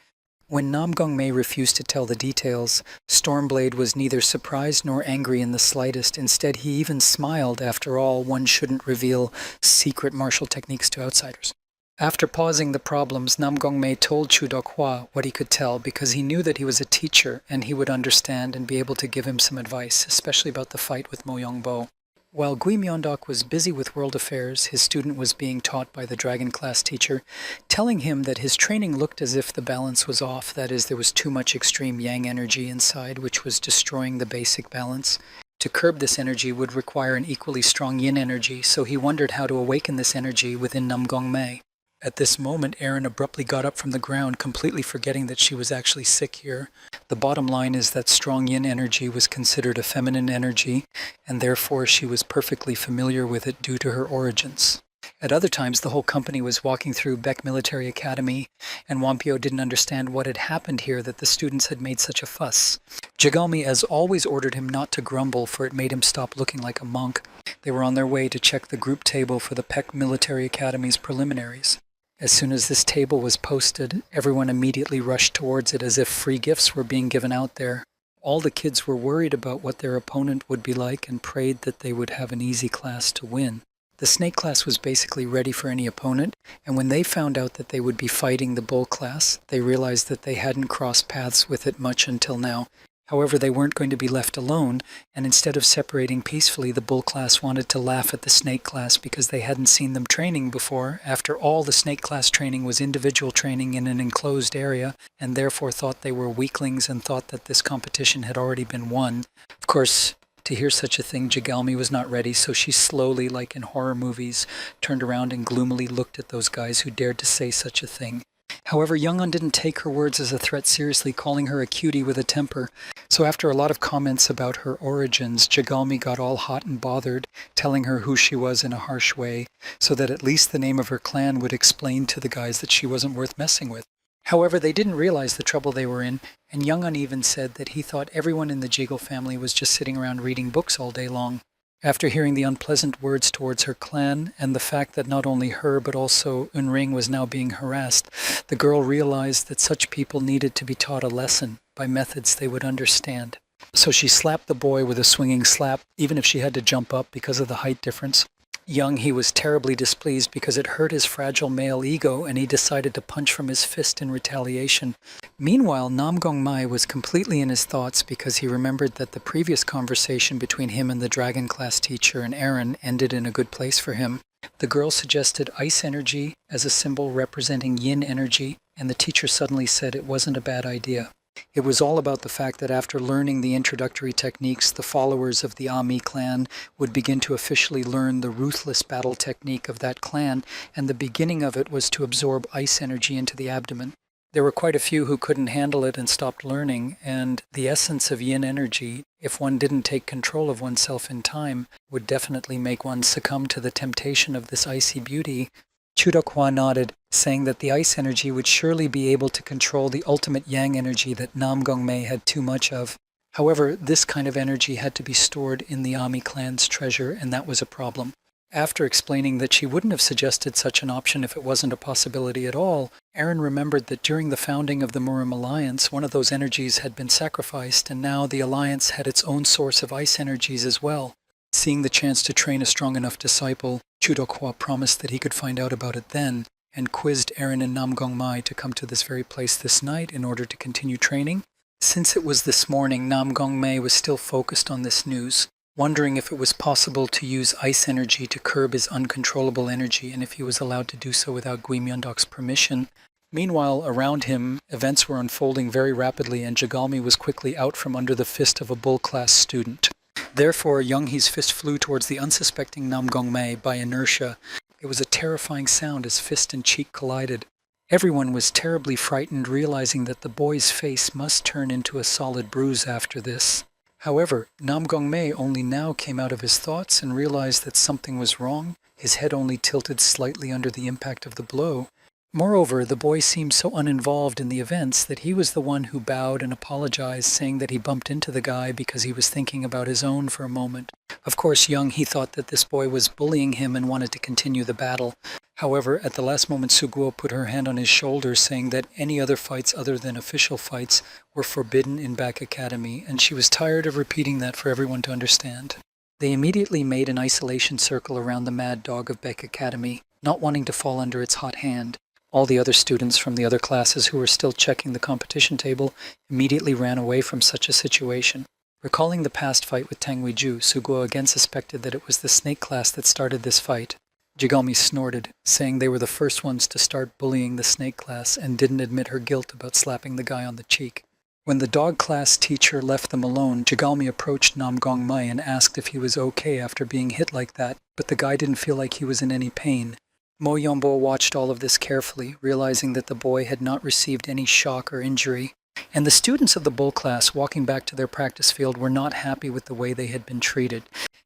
When Nam Gong Mai refused to tell the details, Stormblade was neither surprised nor angry in the slightest. Instead, he even smiled. After all, one shouldn't reveal secret martial techniques to outsiders. After pausing the problems, Nam Gong Mai told Chu Dok-hwa what he could tell, because he knew that he was a teacher and he would understand and be able to give him some advice, especially about the fight with Mo Young Bo. While Gui Myung-dok was busy with world affairs, his student was being taught by the Dragon Class teacher, telling him that his training looked as if the balance was off, that is, there was too much extreme yang energy inside, which was destroying the basic balance. To curb this energy would require an equally strong yin energy, so he wondered how to awaken this energy within Nam Gong Mai. At this moment, Erin abruptly got up from the ground, completely forgetting that she was actually sick here. The bottom line is that strong yin energy was considered a feminine energy, and therefore she was perfectly familiar with it due to her origins. At other times, the whole company was walking through Beck Military Academy, and Wampio didn't understand what had happened here that the students had made such a fuss. Jigalmi, as always, ordered him not to grumble, for it made him stop looking like a monk. They were on their way to check the group table for the Peck Military Academy's preliminaries. As soon as this table was posted, everyone immediately rushed towards it as if free gifts were being given out there. All the kids were worried about what their opponent would be like and prayed that they would have an easy class to win. The snake class was basically ready for any opponent, and when they found out that they would be fighting the bull class, they realized that they hadn't crossed paths with it much until now. However, they weren't going to be left alone, and instead of separating peacefully, the bull class wanted to laugh at the snake class because they hadn't seen them training before. After all, the snake class training was individual training in an enclosed area, and therefore thought they were weaklings and thought that this competition had already been won. Of course, to hear such a thing, Jigalmi was not ready, so she slowly, like in horror movies, turned around and gloomily looked at those guys who dared to say such a thing. However, Young-un didn't take her words as a threat seriously, calling her a cutie with a temper. So after a lot of comments about her origins, Jagalmi got all hot and bothered, telling her who she was in a harsh way, so that at least the name of her clan would explain to the guys that she wasn't worth messing with. However, they didn't realize the trouble they were in, and Young-un even said that he thought everyone in the Jiggle family was just sitting around reading books all day long. After hearing the unpleasant words towards her clan, and the fact that not only her but also Unring was now being harassed, the girl realized that such people needed to be taught a lesson by methods they would understand. So she slapped the boy with a swinging slap, even if she had to jump up because of the height difference. Young, he was terribly displeased because it hurt his fragile male ego, and he decided to punch from his fist in retaliation. Meanwhile, Nam Gong Mai was completely in his thoughts because he remembered that the previous conversation between him and the Dragon class teacher and Aaron ended in a good place for him. The girl suggested ice energy as a symbol representing yin energy, and the teacher suddenly said it wasn't a bad idea. It was all about the fact that after learning the introductory techniques, the followers of the Ami clan would begin to officially learn the ruthless battle technique of that clan, and the beginning of it was to absorb ice energy into the abdomen. There were quite a few who couldn't handle it and stopped learning, and the essence of yin energy, if one didn't take control of oneself in time, would definitely make one succumb to the temptation of this icy beauty. Chudokhwa nodded, saying that the ice energy would surely be able to control the ultimate yang energy that Nam Gong Mei had too much of. However, this kind of energy had to be stored in the Ami clan's treasure, and that was a problem. After explaining that she wouldn't have suggested such an option if it wasn't a possibility at all, Aaron remembered that during the founding of the Murim Alliance, one of those energies had been sacrificed, and now the Alliance had its own source of ice energies as well. Seeing the chance to train a strong enough disciple, Chudokhwa promised that he could find out about it then, and quizzed Aaron and Nam Gong Mai to come to this very place this night in order to continue training. Since it was this morning, Nam Gong Mei was still focused on this news, wondering if it was possible to use ice energy to curb his uncontrollable energy and if he was allowed to do so without Gui Myeondok's permission. Meanwhile, around him, events were unfolding very rapidly, and Jagalmi was quickly out from under the fist of a bull-class student. Therefore, Young-hee's fist flew towards the unsuspecting Nam Gong Mei by inertia. It was a terrifying sound as fist and cheek collided. Everyone was terribly frightened, realizing that the boy's face must turn into a solid bruise after this. However, Nam Gong Mei only now came out of his thoughts and realized that something was wrong. His head only tilted slightly under the impact of the blow. Moreover, the boy seemed so uninvolved in the events that he was the one who bowed and apologized, saying that he bumped into the guy because he was thinking about his own for a moment. Of course, Young-hee thought that this boy was bullying him and wanted to continue the battle. However, at the last moment, Suguo put her hand on his shoulder, saying that any other fights other than official fights were forbidden in Back Academy, and she was tired of repeating that for everyone to understand. They immediately made an isolation circle around the mad dog of Back Academy, not wanting to fall under its hot hand. All the other students from the other classes who were still checking the competition table immediately ran away from such a situation. Recalling the past fight with Tang Weiju, Suguo again suspected that it was the snake class that started this fight. Jigalmi snorted, saying they were the first ones to start bullying the snake class and didn't admit her guilt about slapping the guy on the cheek. When the dog class teacher left them alone, Jigalmi approached Nam Gong Mai and asked if he was okay after being hit like that, but the guy didn't feel like he was in any pain. Mo Yombo watched all of this carefully, realizing that the boy had not received any shock or injury. And the students of the bull class walking back to their practice field were not happy with the way they had been treated.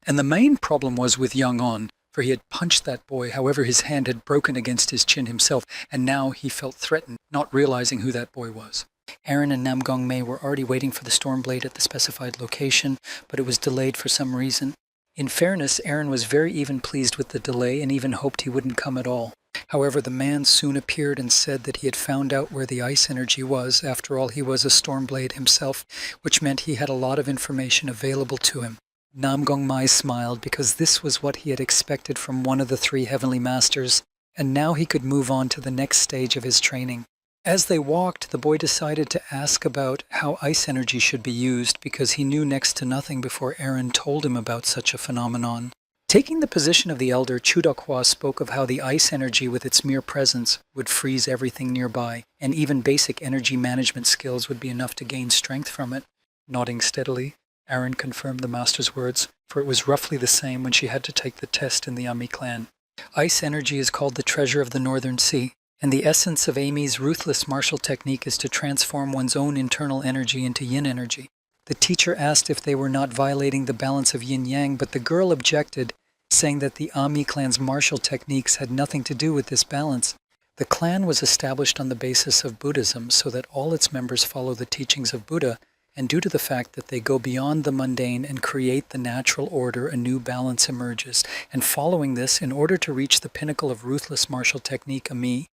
And the main problem was with Young-on, for he had punched that boy, however his hand had broken against his chin himself, and now he felt threatened, not realizing who that boy was. Aaron and Nam Gong Mei were already waiting for the Stormblade at the specified location, but it was delayed for some reason. In fairness, Aaron was very even pleased with the delay and even hoped he wouldn't come at all. However, the man soon appeared and said that he had found out where the ice energy was. After all, he was a Stormblade himself, which meant he had a lot of information available to him. Nam Gong Mai smiled because this was what he had expected from one of the three Heavenly Masters, and now he could move on to the next stage of his training. As they walked, the boy decided to ask about how ice energy should be used because he knew next to nothing before Aaron told him about such a phenomenon. Taking the position of the elder, Chudokhwa spoke of how the ice energy with its mere presence would freeze everything nearby, and even basic energy management skills would be enough to gain strength from it. Nodding steadily, Aaron confirmed the master's words, for it was roughly the same when she had to take the test in the Ami clan. Ice energy is called the treasure of the Northern Sea. And the essence of Amy's ruthless martial technique is to transform one's own internal energy into yin energy. The teacher asked if they were not violating the balance of yin-yang, but the girl objected, saying that the Ami clan's martial techniques had nothing to do with this balance. The clan was established on the basis of Buddhism so that all its members follow the teachings of Buddha, and due to the fact that they go beyond the mundane and create the natural order, a new balance emerges. And following this, in order to reach the pinnacle of ruthless martial technique, Ami,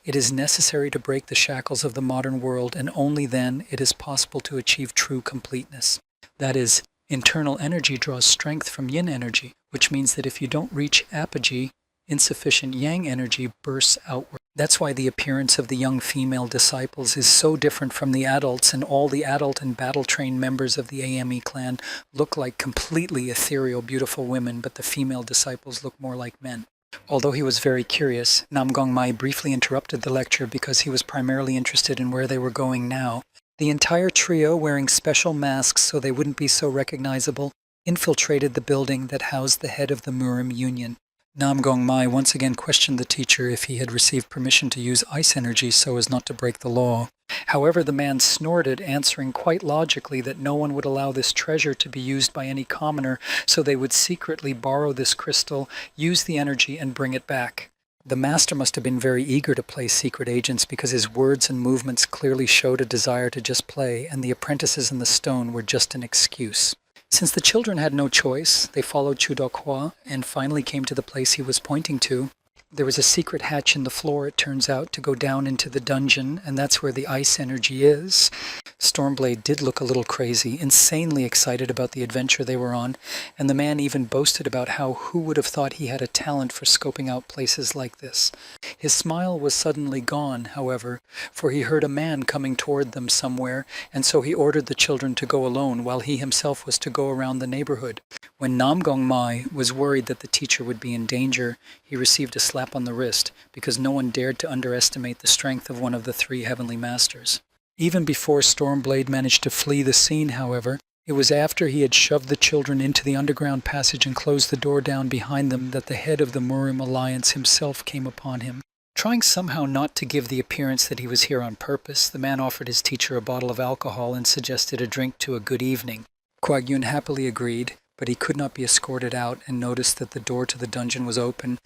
it is necessary to break the shackles of the modern world, and only then it is possible to achieve true completeness. That is, internal energy draws strength from yin energy, which means that if you don't reach apogee, insufficient yang energy bursts outward. That's why the appearance of the young female disciples is so different from the adults, and all the adult and battle-trained members of the AME clan look like completely ethereal, beautiful women, but the female disciples look more like men. Although he was very curious, Nam Gong Mai briefly interrupted the lecture because he was primarily interested in where they were going now. The entire trio, wearing special masks so they wouldn't be so recognizable, infiltrated the building that housed the head of the Murim Union. Nam Gong Mai once again questioned the teacher if he had received permission to use ice energy so as not to break the law. However, the man snorted, answering quite logically that no one would allow this treasure to be used by any commoner, so they would secretly borrow this crystal, use the energy, and bring it back. The master must have been very eager to play secret agents because his words and movements clearly showed a desire to just play, and the apprentices in the stone were just an excuse. Since the children had no choice, they followed Chu Dokwa and finally came to the place he was pointing to. There was a secret hatch in the floor, it turns out, to go down into the dungeon, and that's where the ice energy is. Stormblade did look a little crazy, insanely excited about the adventure they were on, and the man even boasted about how who would have thought he had a talent for scoping out places like this. His smile was suddenly gone, however, for he heard a man coming toward them somewhere, and so he ordered the children to go alone, while he himself was to go around the neighborhood. When Nam Gong Mai was worried that the teacher would be in danger, he received a slap on the wrist, because no one dared to underestimate the strength of one of the three heavenly masters. Even before Stormblade managed to flee the scene, however, it was after he had shoved the children into the underground passage and closed the door down behind them that the head of the Murim Alliance himself came upon him. Trying somehow not to give the appearance that he was here on purpose, the man offered his teacher a bottle of alcohol and suggested a drink to a good evening. Kwag Yun happily agreed, but he could not be escorted out and noticed that the door to the dungeon was open.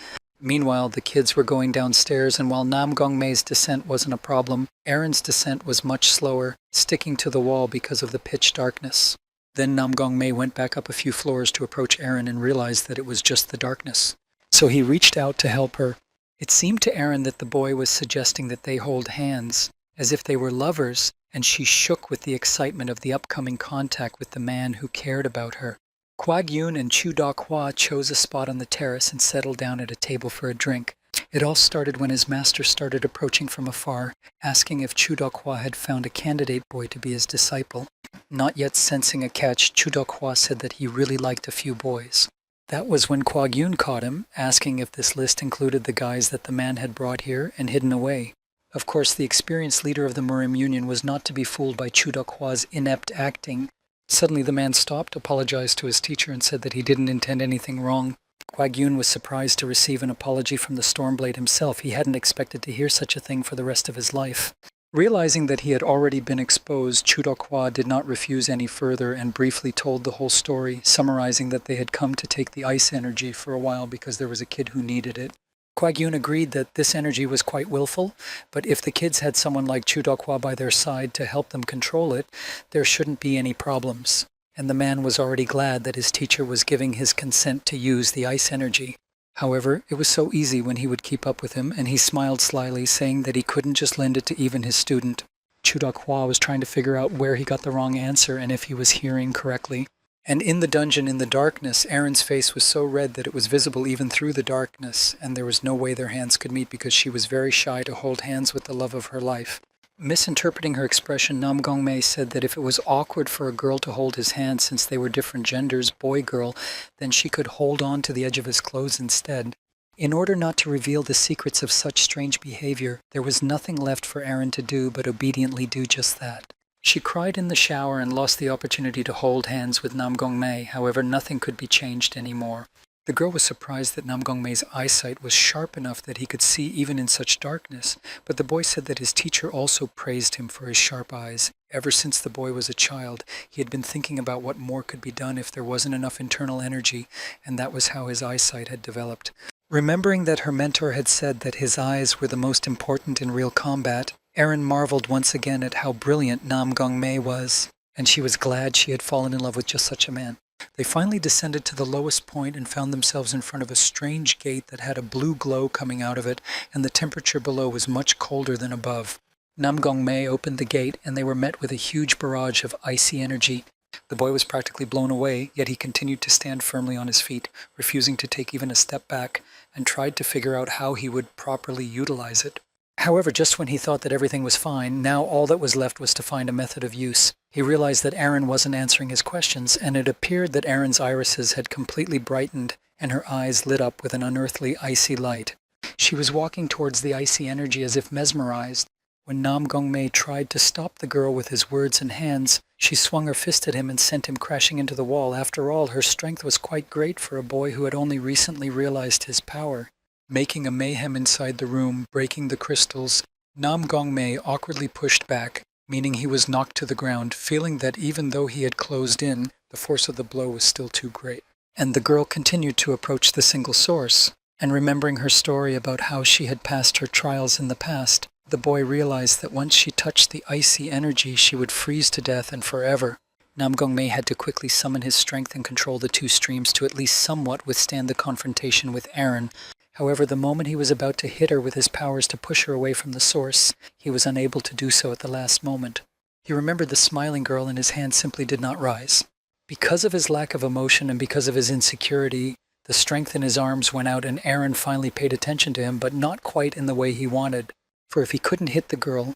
Meanwhile, the kids were going downstairs, and while Nam Gong Mei's descent wasn't a problem, Aaron's descent was much slower, sticking to the wall because of the pitch darkness. Then Nam Gong Mei went back up a few floors to approach Aaron and realized that it was just the darkness. So he reached out to help her. It seemed to Aaron that the boy was suggesting that they hold hands, as if they were lovers, and she shook with the excitement of the upcoming contact with the man who cared about her. Kwag Yun and Chu Dokwa chose a spot on the terrace and settled down at a table for a drink. It all started when his master started approaching from afar, asking if Chu Dokwa had found a candidate boy to be his disciple. Not yet sensing a catch, Chu Dokwa said that he really liked a few boys. That was when Kwag Yun caught him, asking if this list included the guys that the man had brought here and hidden away. Of course, the experienced leader of the Murim Union was not to be fooled by Chu Dokwa's inept acting. Suddenly the man stopped, apologized to his teacher, and said that he didn't intend anything wrong. Kwag Yun was surprised to receive an apology from the Stormblade himself. He hadn't expected to hear such a thing for the rest of his life. Realizing that he had already been exposed, Chu Dokwa did not refuse any further and briefly told the whole story, summarizing that they had come to take the ice energy for a while because there was a kid who needed it. Kwag Yun agreed that this energy was quite willful, but if the kids had someone like Chu Dokwa by their side to help them control it, there shouldn't be any problems. And the man was already glad that his teacher was giving his consent to use the ice energy. However, it was so easy when he would keep up with him, and he smiled slyly, saying that he couldn't just lend it to even his student. Chu Dokwa was trying to figure out where he got the wrong answer and if he was hearing correctly. And in the dungeon, in the darkness, Aaron's face was so red that it was visible even through the darkness, and there was no way their hands could meet because she was very shy to hold hands with the love of her life. Misinterpreting her expression, Nam Gong Mei said that if it was awkward for a girl to hold his hand since they were different genders, boy-girl, then she could hold on to the edge of his clothes instead. In order not to reveal the secrets of such strange behavior, there was nothing left for Aaron to do but obediently do just that. She cried in the shower and lost the opportunity to hold hands with Nam Gong Mei. However, nothing could be changed anymore. The girl was surprised that Nam Gongmei's eyesight was sharp enough that he could see even in such darkness, but the boy said that his teacher also praised him for his sharp eyes. Ever since the boy was a child, he had been thinking about what more could be done if there wasn't enough internal energy, and that was how his eyesight had developed. Remembering that her mentor had said that his eyes were the most important in real combat, Erin marveled once again at how brilliant Nam Gongmei was, and she was glad she had fallen in love with just such a man. They finally descended to the lowest point and found themselves in front of a strange gate that had a blue glow coming out of it, and the temperature below was much colder than above. Nam Gongmei opened the gate, and they were met with a huge barrage of icy energy. The boy was practically blown away, yet he continued to stand firmly on his feet, refusing to take even a step back, and tried to figure out how he would properly utilize it. However, just when he thought that everything was fine, now all that was left was to find a method of use. He realized that Erin wasn't answering his questions, and it appeared that Erin's irises had completely brightened, and her eyes lit up with an unearthly icy light. She was walking towards the icy energy as if mesmerized. When Nam Gongmei tried to stop the girl with his words and hands, she swung her fist at him and sent him crashing into the wall. After all, her strength was quite great for a boy who had only recently realized his power. Making a mayhem inside the room, breaking the crystals, Nam Gongmei awkwardly pushed back, meaning he was knocked to the ground, feeling that even though he had closed in, the force of the blow was still too great. And the girl continued to approach the single source. And remembering her story about how she had passed her trials in the past, the boy realized that once she touched the icy energy, she would freeze to death and forever. Nam Gongmei had to quickly summon his strength and control the two streams to at least somewhat withstand the confrontation with Erin. However, the moment he was about to hit her with his powers to push her away from the source, he was unable to do so at the last moment. He remembered the smiling girl, and his hand simply did not rise. Because of his lack of emotion and because of his insecurity, the strength in his arms went out, and Erin finally paid attention to him, but not quite in the way he wanted. For if he couldn't hit the girl,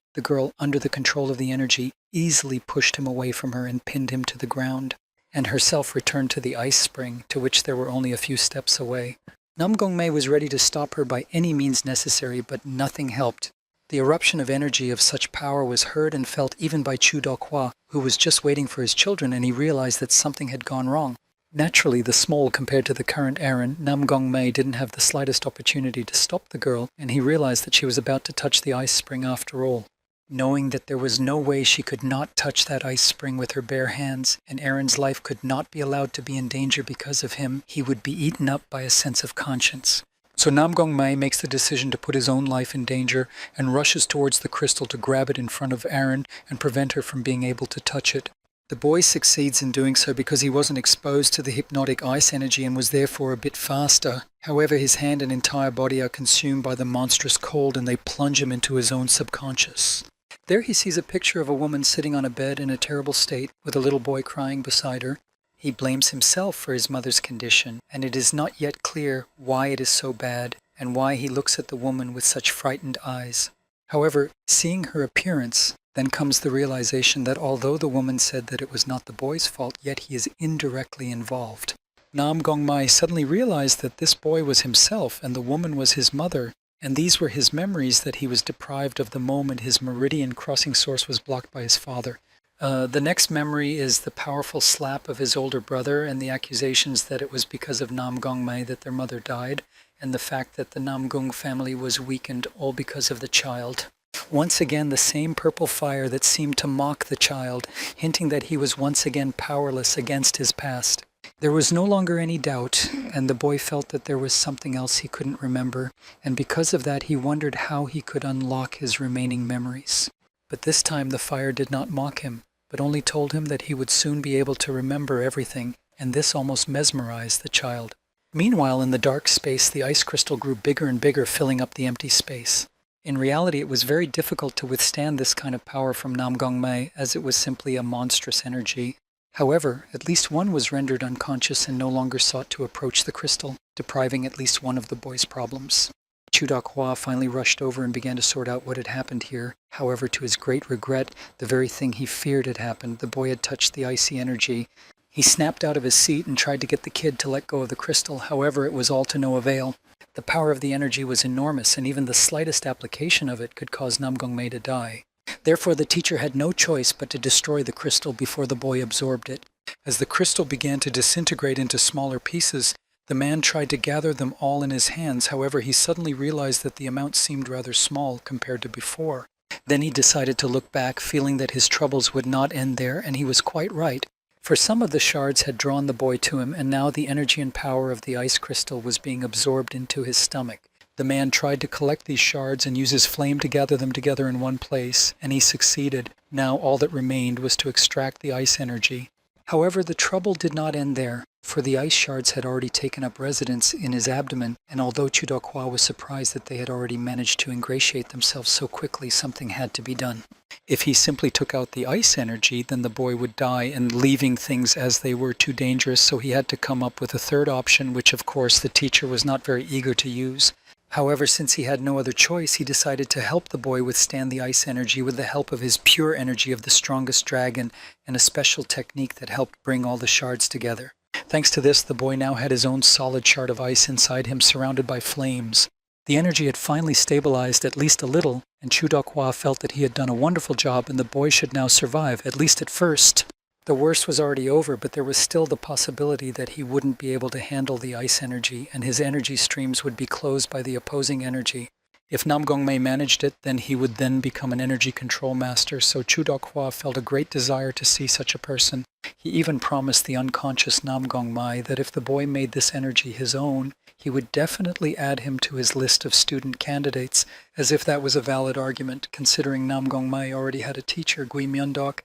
under the control of the energy, easily pushed him away from her and pinned him to the ground, and herself returned to the ice spring, to which there were only a few steps away. Nam Gongmei was ready to stop her by any means necessary, but nothing helped. The eruption of energy of such power was heard and felt even by Chu Dokhwa, who was just waiting for his children, and he realized that something had gone wrong. Naturally, the small compared to the current Erin, Nam Gongmei didn't have the slightest opportunity to stop the girl, and he realized that she was about to touch the ice spring after all. Knowing that there was no way she could not touch that ice spring with her bare hands, and Erin's life could not be allowed to be in danger because of him, he would be eaten up by a sense of conscience. So Nam Gongmei makes the decision to put his own life in danger and rushes towards the crystal to grab it in front of Erin and prevent her from being able to touch it. The boy succeeds in doing so because he wasn't exposed to the hypnotic ice energy and was therefore a bit faster. However, his hand and entire body are consumed by the monstrous cold, and they plunge him into his own subconscious. There he sees a picture of a woman sitting on a bed in a terrible state with a little boy crying beside her. He blames himself for his mother's condition, and it is not yet clear why it is so bad and why he looks at the woman with such frightened eyes. However, seeing her appearance, then comes the realization that although the woman said that it was not the boy's fault, yet he is indirectly involved. Nam Gongmei suddenly realized that this boy was himself and the woman was his mother, and these were his memories that he was deprived of the moment his meridian crossing source was blocked by his father. The next memory is the powerful slap of his older brother and the accusations that it was because of Nam Gongmei that their mother died, and the fact that the Namgung family was weakened all because of the child. Once again, the same purple fire that seemed to mock the child, hinting that he was once again powerless against his past. There was no longer any doubt, and the boy felt that there was something else he couldn't remember, and because of that he wondered how he could unlock his remaining memories. But this time the fire did not mock him, but only told him that he would soon be able to remember everything, and this almost mesmerized the child. Meanwhile, in the dark space, the ice crystal grew bigger and bigger, filling up the empty space. In reality, it was very difficult to withstand this kind of power from Nam Gongmei, as it was simply a monstrous energy. However, at least one was rendered unconscious and no longer sought to approach the crystal, depriving at least one of the boy's problems. Chu Dokhwa finally rushed over and began to sort out what had happened here. However, to his great regret, the very thing he feared had happened. The boy had touched the icy energy. He snapped out of his seat and tried to get the kid to let go of the crystal. However, it was all to no avail. The power of the energy was enormous, and even the slightest application of it could cause Nam Gongmei to die. Therefore, the teacher had no choice but to destroy the crystal before the boy absorbed it. As the crystal began to disintegrate into smaller pieces, The man tried to gather them all in his hands, however, he suddenly realized that the amount seemed rather small compared to before. Then he decided to look back, feeling that his troubles would not end there, and he was quite right. For some of the shards had drawn the boy to him, and now the energy and power of the ice crystal was being absorbed into his stomach. The man tried to collect these shards and use his flame to gather them together in one place, and he succeeded. Now all that remained was to extract the ice energy. However, the trouble did not end there, for the ice shards had already taken up residence in his abdomen, and although Chudokwa was surprised that they had already managed to ingratiate themselves so quickly, something had to be done. If he simply took out the ice energy, then the boy would die, and leaving things as they were too dangerous, so he had to come up with a third option, which of course the teacher was not very eager to use. However, since he had no other choice, he decided to help the boy withstand the ice energy with the help of his pure energy of the strongest dragon and a special technique that helped bring all the shards together. Thanks to this, the boy now had his own solid shard of ice inside him, surrounded by flames. The energy had finally stabilized at least a little, and Chudokwa felt that he had done a wonderful job and the boy should now survive, at least at first. The worst was already over, but there was still the possibility that he wouldn't be able to handle the ice energy, and his energy streams would be closed by the opposing energy. If Namgongmei managed it, then he would then become an energy control master, so Chudokwa felt a great desire to see such a person. He even promised the unconscious Namgongmei that if the boy made this energy his own, he would definitely add him to his list of student candidates, as if that was a valid argument, considering Namgongmei already had a teacher, Gui Myundok.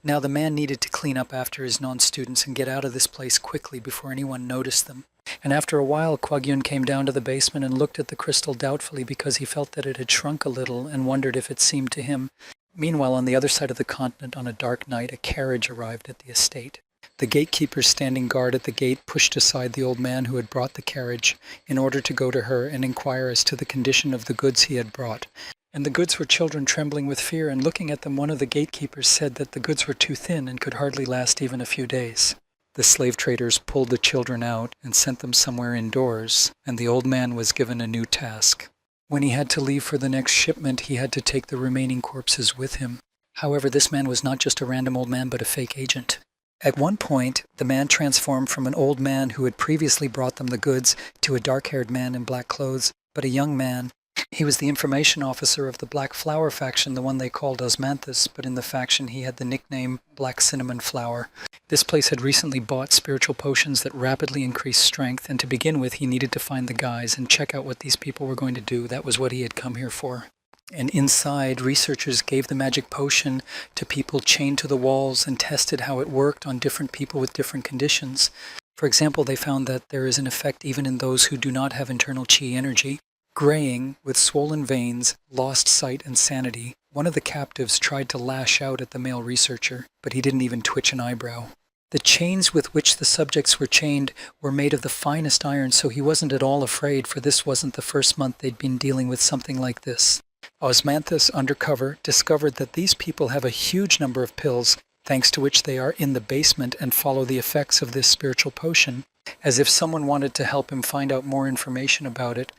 Now the man needed to clean up after his non-students and get out of this place quickly before anyone noticed them. And after a while, Kwagyun came down to the basement and looked at the crystal doubtfully because he felt that it had shrunk a little and wondered if it seemed to him. Meanwhile, on the other side of the continent on a dark night, a carriage arrived at the estate. The gatekeepers standing guard at the gate pushed aside the old man who had brought the carriage in order to go to her and inquire as to the condition of the goods he had brought. And the goods were children trembling with fear, and looking at them, one of the gatekeepers said that the goods were too thin and could hardly last even a few days. The slave traders pulled the children out and sent them somewhere indoors, and the old man was given a new task. When he had to leave for the next shipment, he had to take the remaining corpses with him. However, this man was not just a random old man, but a fake agent. At one point, the man transformed from an old man who had previously brought them the goods to a dark-haired man in black clothes, but a young man. He was the information officer of the Black Flower faction, the one they called Osmanthus, but in the faction he had the nickname Black Cinnamon Flower. This place had recently bought spiritual potions that rapidly increased strength, and to begin with he needed to find the guys and check out what these people were going to do. That was what he had come here for. And inside, researchers gave the magic potion to people chained to the walls and tested how it worked on different people with different conditions. For example, they found that there is an effect even in those who do not have internal chi energy. Graying, with swollen veins, lost sight and sanity, one of the captives tried to lash out at the male researcher, but he didn't even twitch an eyebrow. The chains with which the subjects were chained were made of the finest iron, so he wasn't at all afraid, for this wasn't the first month they'd been dealing with something like this. Osmanthus, undercover, discovered that these people have a huge number of pills, thanks to which they are in the basement and follow the effects of this spiritual potion. As if someone wanted to help him find out more information about it,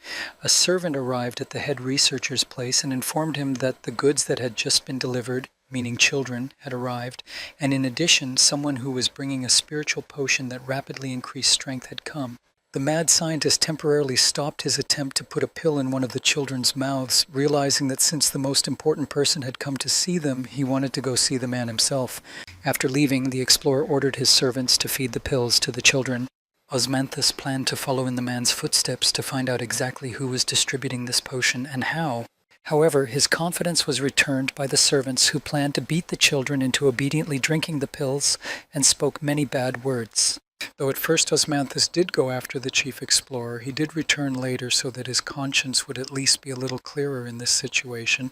a servant arrived at the head researcher's place and informed him that the goods that had just been delivered, meaning children, had arrived, and in addition, someone who was bringing a spiritual potion that rapidly increased strength had come. The mad scientist temporarily stopped his attempt to put a pill in one of the children's mouths, realizing that since the most important person had come to see them, he wanted to go see the man himself. After leaving, the explorer ordered his servants to feed the pills to the children. Osmanthus planned to follow in the man's footsteps to find out exactly who was distributing this potion and how. However, his confidence was returned by the servants who planned to beat the children into obediently drinking the pills and spoke many bad words. Though at first Osmanthus did go after the chief explorer, he did return later so that his conscience would at least be a little clearer in this situation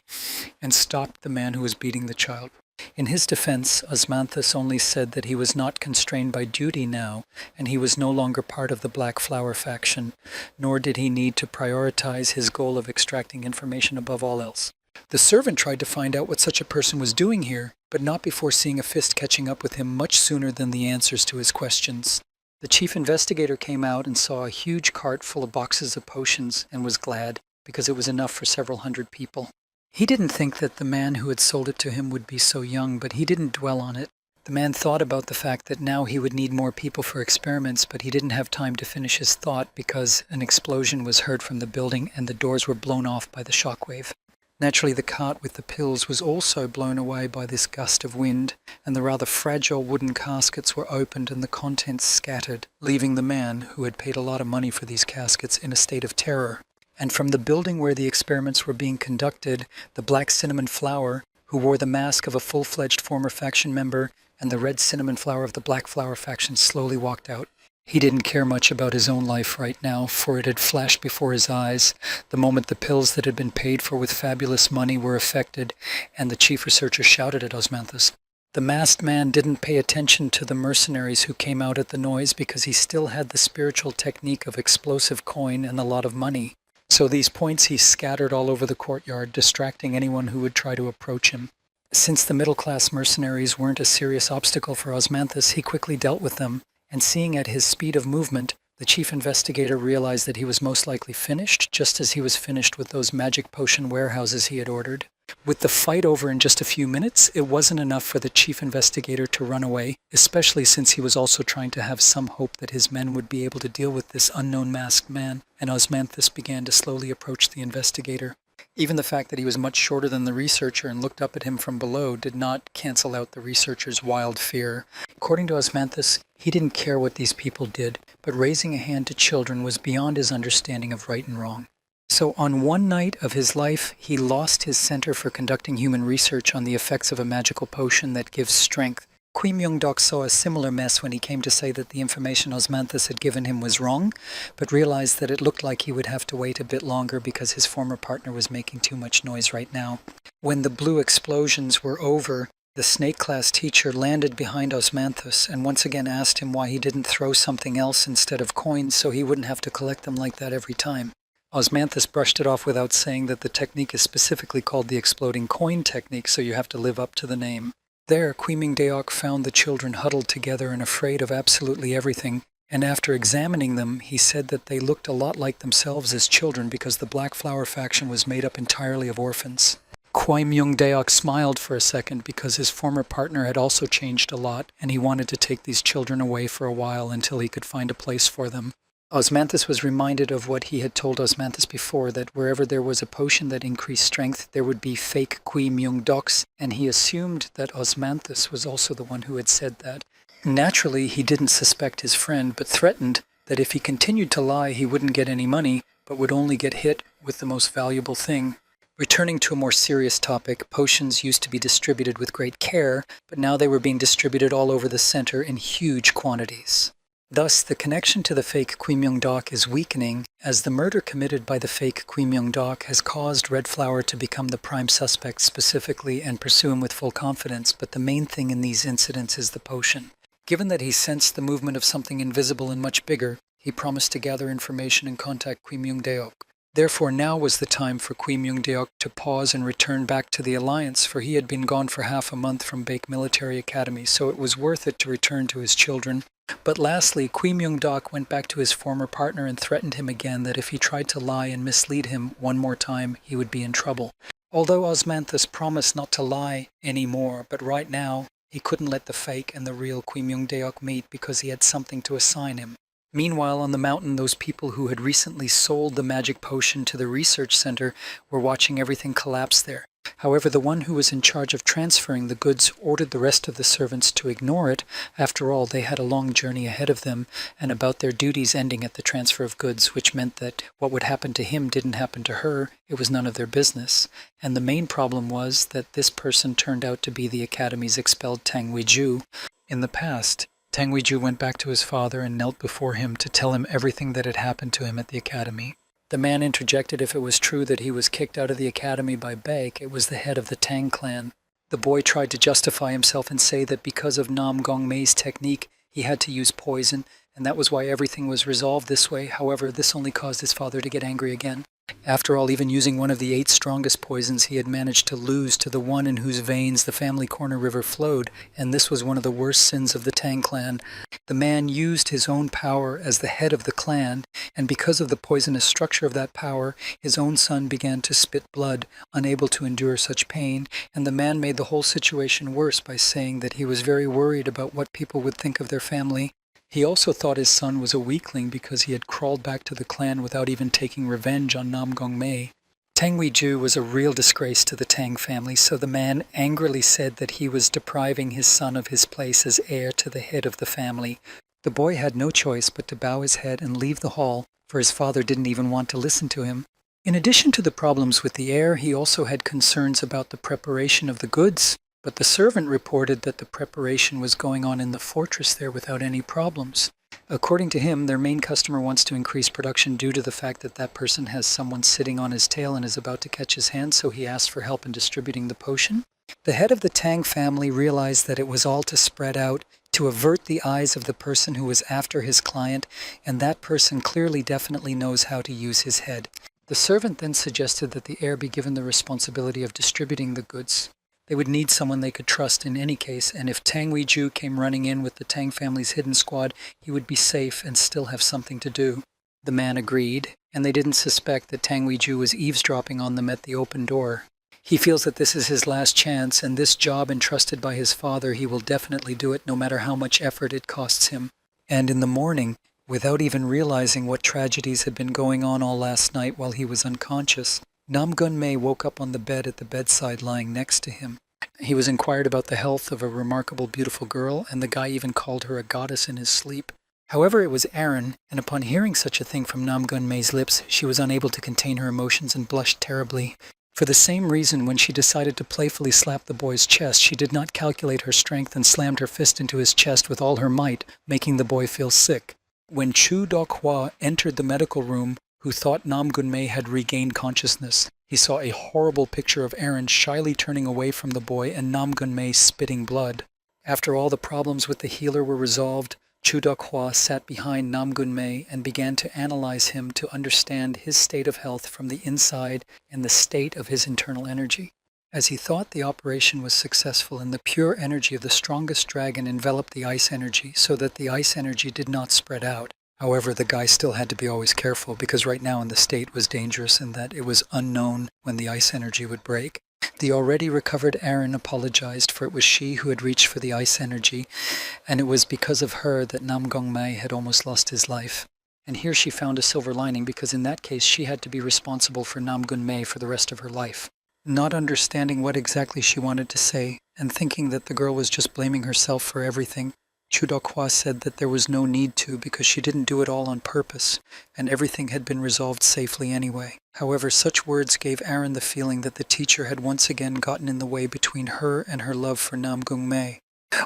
and stopped the man who was beating the child. In his defense, Osmanthus only said that he was not constrained by duty now, and he was no longer part of the Black Flower faction, nor did he need to prioritize his goal of extracting information above all else. The servant tried to find out what such a person was doing here, but not before seeing a fist catching up with him much sooner than the answers to his questions. The chief investigator came out and saw a huge cart full of boxes of potions and was glad, because it was enough for several hundred people. He didn't think that the man who had sold it to him would be so young, but he didn't dwell on it. The man thought about the fact that now he would need more people for experiments, but he didn't have time to finish his thought because an explosion was heard from the building and the doors were blown off by the shockwave. Naturally, the cart with the pills was also blown away by this gust of wind, and the rather fragile wooden caskets were opened and the contents scattered, leaving the man, who had paid a lot of money for these caskets, in a state of terror. And from the building where the experiments were being conducted, the Black Cinnamon Flower, who wore the mask of a full-fledged former faction member, and the Red Cinnamon Flower of the Black Flower faction slowly walked out. He didn't care much about his own life right now, for it had flashed before his eyes the moment the pills that had been paid for with fabulous money were affected, and the chief researcher shouted at Osmanthus. The masked man didn't pay attention to the mercenaries who came out at the noise because he still had the spiritual technique of explosive coin and a lot of money. So these points he scattered all over the courtyard, distracting anyone who would try to approach him. Since the middle-class mercenaries weren't a serious obstacle for Osmanthus, he quickly dealt with them, and seeing at his speed of movement, the chief investigator realized that he was most likely finished, just as he was finished with those magic potion warehouses he had ordered. With the fight over in just a few minutes, it wasn't enough for the chief investigator to run away, especially since he was also trying to have some hope that his men would be able to deal with this unknown masked man, and Osmanthus began to slowly approach the investigator. Even the fact that he was much shorter than the researcher and looked up at him from below did not cancel out the researcher's wild fear. According to Osmanthus, he didn't care what these people did, but raising a hand to children was beyond his understanding of right and wrong. So on one night of his life, he lost his center for conducting human research on the effects of a magical potion that gives strength. Kui Myung-dok saw a similar mess when he came to say that the information Osmanthus had given him was wrong, but realized that it looked like he would have to wait a bit longer because his former partner was making too much noise right now. When the blue explosions were over, the snake-class teacher landed behind Osmanthus and once again asked him why he didn't throw something else instead of coins so he wouldn't have to collect them like that every time. Osmanthus brushed it off without saying that the technique is specifically called the exploding coin technique, so you have to live up to the name. There, Kui Myung-deok found the children huddled together and afraid of absolutely everything, and after examining them, he said that they looked a lot like themselves as children because the Black Flower faction was made up entirely of orphans. Kui Myung-deok smiled for a second because his former partner had also changed a lot, and he wanted to take these children away for a while until he could find a place for them. Osmanthus was reminded of what he had told Osmanthus before, that wherever there was a potion that increased strength, there would be fake Kui Myung-doks, and he assumed that Osmanthus was also the one who had said that. Naturally, he didn't suspect his friend, but threatened that if he continued to lie, he wouldn't get any money, but would only get hit with the most valuable thing. Returning to a more serious topic, potions used to be distributed with great care, but now they were being distributed all over the center in huge quantities. Thus, the connection to the fake Kui Myung-dok is weakening, as the murder committed by the fake Kui Myung-dok has caused Red Flower to become the prime suspect specifically and pursue him with full confidence, but the main thing in these incidents is the potion. Given that he sensed the movement of something invisible and much bigger, he promised to gather information and contact Kui Myung-deok. Therefore, now was the time for Kui Myung-deok to pause and return back to the Alliance, for he had been gone for half a month from Baek Military Academy, so it was worth it to return to his children. But lastly, Kui Myung-dok went back to his former partner and threatened him again that if he tried to lie and mislead him one more time, he would be in trouble. Although Osmanthus promised not to lie anymore, but right now, he couldn't let the fake and the real Kui Myung-deok meet because he had something to assign him. Meanwhile, on the mountain, those people who had recently sold the magic potion to the research center were watching everything collapse there. However, the one who was in charge of transferring the goods ordered the rest of the servants to ignore it. After all, they had a long journey ahead of them, and about their duties ending at the transfer of goods, which meant that what would happen to him didn't happen to her. It was none of their business. And the main problem was that this person turned out to be the Academy's expelled Tang Weiju. In the past, Tang Weiju went back to his father and knelt before him to tell him everything that had happened to him at the Academy. The man interjected if it was true that he was kicked out of the Academy by Baek, it was the head of the Tang clan. The boy tried to justify himself and say that because of Nam Gong-mei's technique, he had to use poison, and that was why everything was resolved this way. However, this only caused his father to get angry again. After all, even using one of the 8 strongest poisons, he had managed to lose to the one in whose veins the family corner river flowed, and this was one of the worst sins of the Tang clan. The man used his own power as the head of the clan, and because of the poisonous structure of that power, his own son began to spit blood, unable to endure such pain, and the man made the whole situation worse by saying that he was very worried about what people would think of their family. He also thought his son was a weakling because he had crawled back to the clan without even taking revenge on Nam Gong Mei. Tang Weiju was a real disgrace to the Tang family, so the man angrily said that he was depriving his son of his place as heir to the head of the family. The boy had no choice but to bow his head and leave the hall, for his father didn't even want to listen to him. In addition to the problems with the heir, he also had concerns about the preparation of the goods. But the servant reported that the preparation was going on in the fortress there without any problems. According to him, their main customer wants to increase production due to the fact that that person has someone sitting on his tail and is about to catch his hand, so he asked for help in distributing the potion. The head of the Tang family realized that it was all to spread out, to avert the eyes of the person who was after his client, and that person clearly definitely knows how to use his head. The servant then suggested that the heir be given the responsibility of distributing the goods. They would need someone they could trust in any case, and if Tang Weiju came running in with the Tang family's hidden squad, he would be safe and still have something to do. The man agreed, and they didn't suspect that Tang Weiju was eavesdropping on them at the open door. He feels that this is his last chance, and this job entrusted by his father, he will definitely do it no matter how much effort it costs him. And in the morning, without even realizing what tragedies had been going on all last night while he was unconscious, Nam Gun Mei woke up on the bed at the bedside lying next to him. He was inquired about the health of a remarkable beautiful girl, and the guy even called her a goddess in his sleep. However, it was Aaron, and upon hearing such a thing from Nam Gun Mei's lips, she was unable to contain her emotions and blushed terribly. For the same reason, when she decided to playfully slap the boy's chest, she did not calculate her strength and slammed her fist into his chest with all her might, making the boy feel sick. When Chu Dokhwa entered the medical room, who thought Nam Gun Mei had regained consciousness, he saw a horrible picture of Aaron shyly turning away from the boy and Nam Gun Mei spitting blood. After all the problems with the healer were resolved, Chu Dokhwa sat behind Nam Gun Mei and began to analyze him to understand his state of health from the inside and the state of his internal energy. As he thought the operation was successful and the pure energy of the strongest dragon enveloped the ice energy so that the ice energy did not spread out. However, the guy still had to be always careful because right now in the state was dangerous and that it was unknown when the ice energy would break. The already recovered Aaron apologized, for it was she who had reached for the ice energy, and it was because of her that Nam Gong Mei had almost lost his life. And here she found a silver lining, because in that case she had to be responsible for Nam Gun Mei for the rest of her life. Not understanding what exactly she wanted to say, and thinking that the girl was just blaming herself for everything, Chu Dokhwa said that there was no need to because she didn't do it all on purpose, and everything had been resolved safely anyway. However, such words gave Aaron the feeling that the teacher had once again gotten in the way between her and her love for Nam Gung Mei.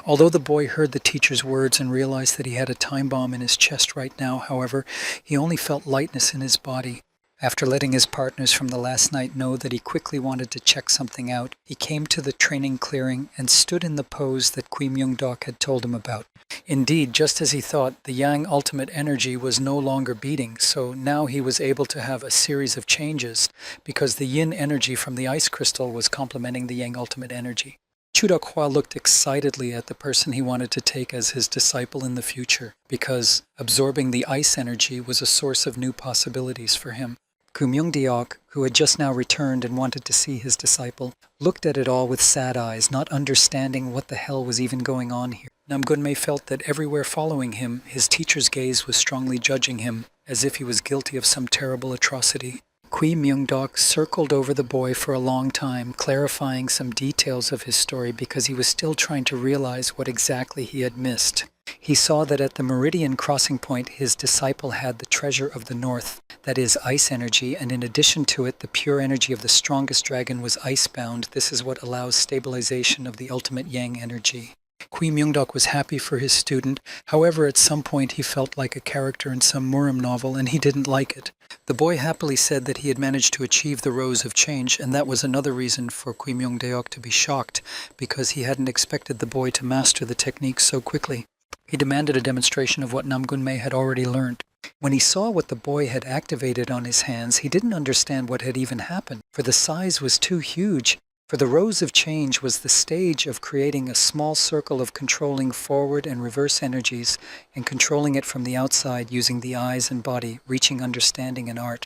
Although the boy heard the teacher's words and realized that he had a time bomb in his chest right now, however, he only felt lightness in his body. After letting his partners from the last night know that he quickly wanted to check something out, he came to the training clearing and stood in the pose that Kui Myung-dok had told him about. Indeed, just as he thought, the Yang ultimate energy was no longer beating, so now he was able to have a series of changes because the Yin energy from the ice crystal was complementing the Yang ultimate energy. Chu Dokhwa looked excitedly at the person he wanted to take as his disciple in the future, because absorbing the ice energy was a source of new possibilities for him. Kui Myung-deok, who had just now returned and wanted to see his disciple, looked at it all with sad eyes, not understanding what the hell was even going on here. Nam Gun Mei felt that everywhere following him, his teacher's gaze was strongly judging him, as if he was guilty of some terrible atrocity. Kui Myung-dok circled over the boy for a long time, clarifying some details of his story because he was still trying to realize what exactly he had missed. He saw that at the meridian crossing point, his disciple had the treasure of the north, that is, ice energy, and in addition to it, the pure energy of the strongest dragon was icebound. This is what allows stabilization of the ultimate yang energy. Kui Myung-dok was happy for his student. However, at some point he felt like a character in some Murim novel, and he didn't like it. The boy happily said that he had managed to achieve the Rose of Change, and that was another reason for Kui Myung-deok to be shocked, because he hadn't expected the boy to master the technique so quickly. He demanded a demonstration of what Nam Gun Mei had already learned. When he saw what the boy had activated on his hands, he didn't understand what had even happened, for the size was too huge. For the Rose of Change was the stage of creating a small circle of controlling forward and reverse energies and controlling it from the outside using the eyes and body, reaching understanding and art.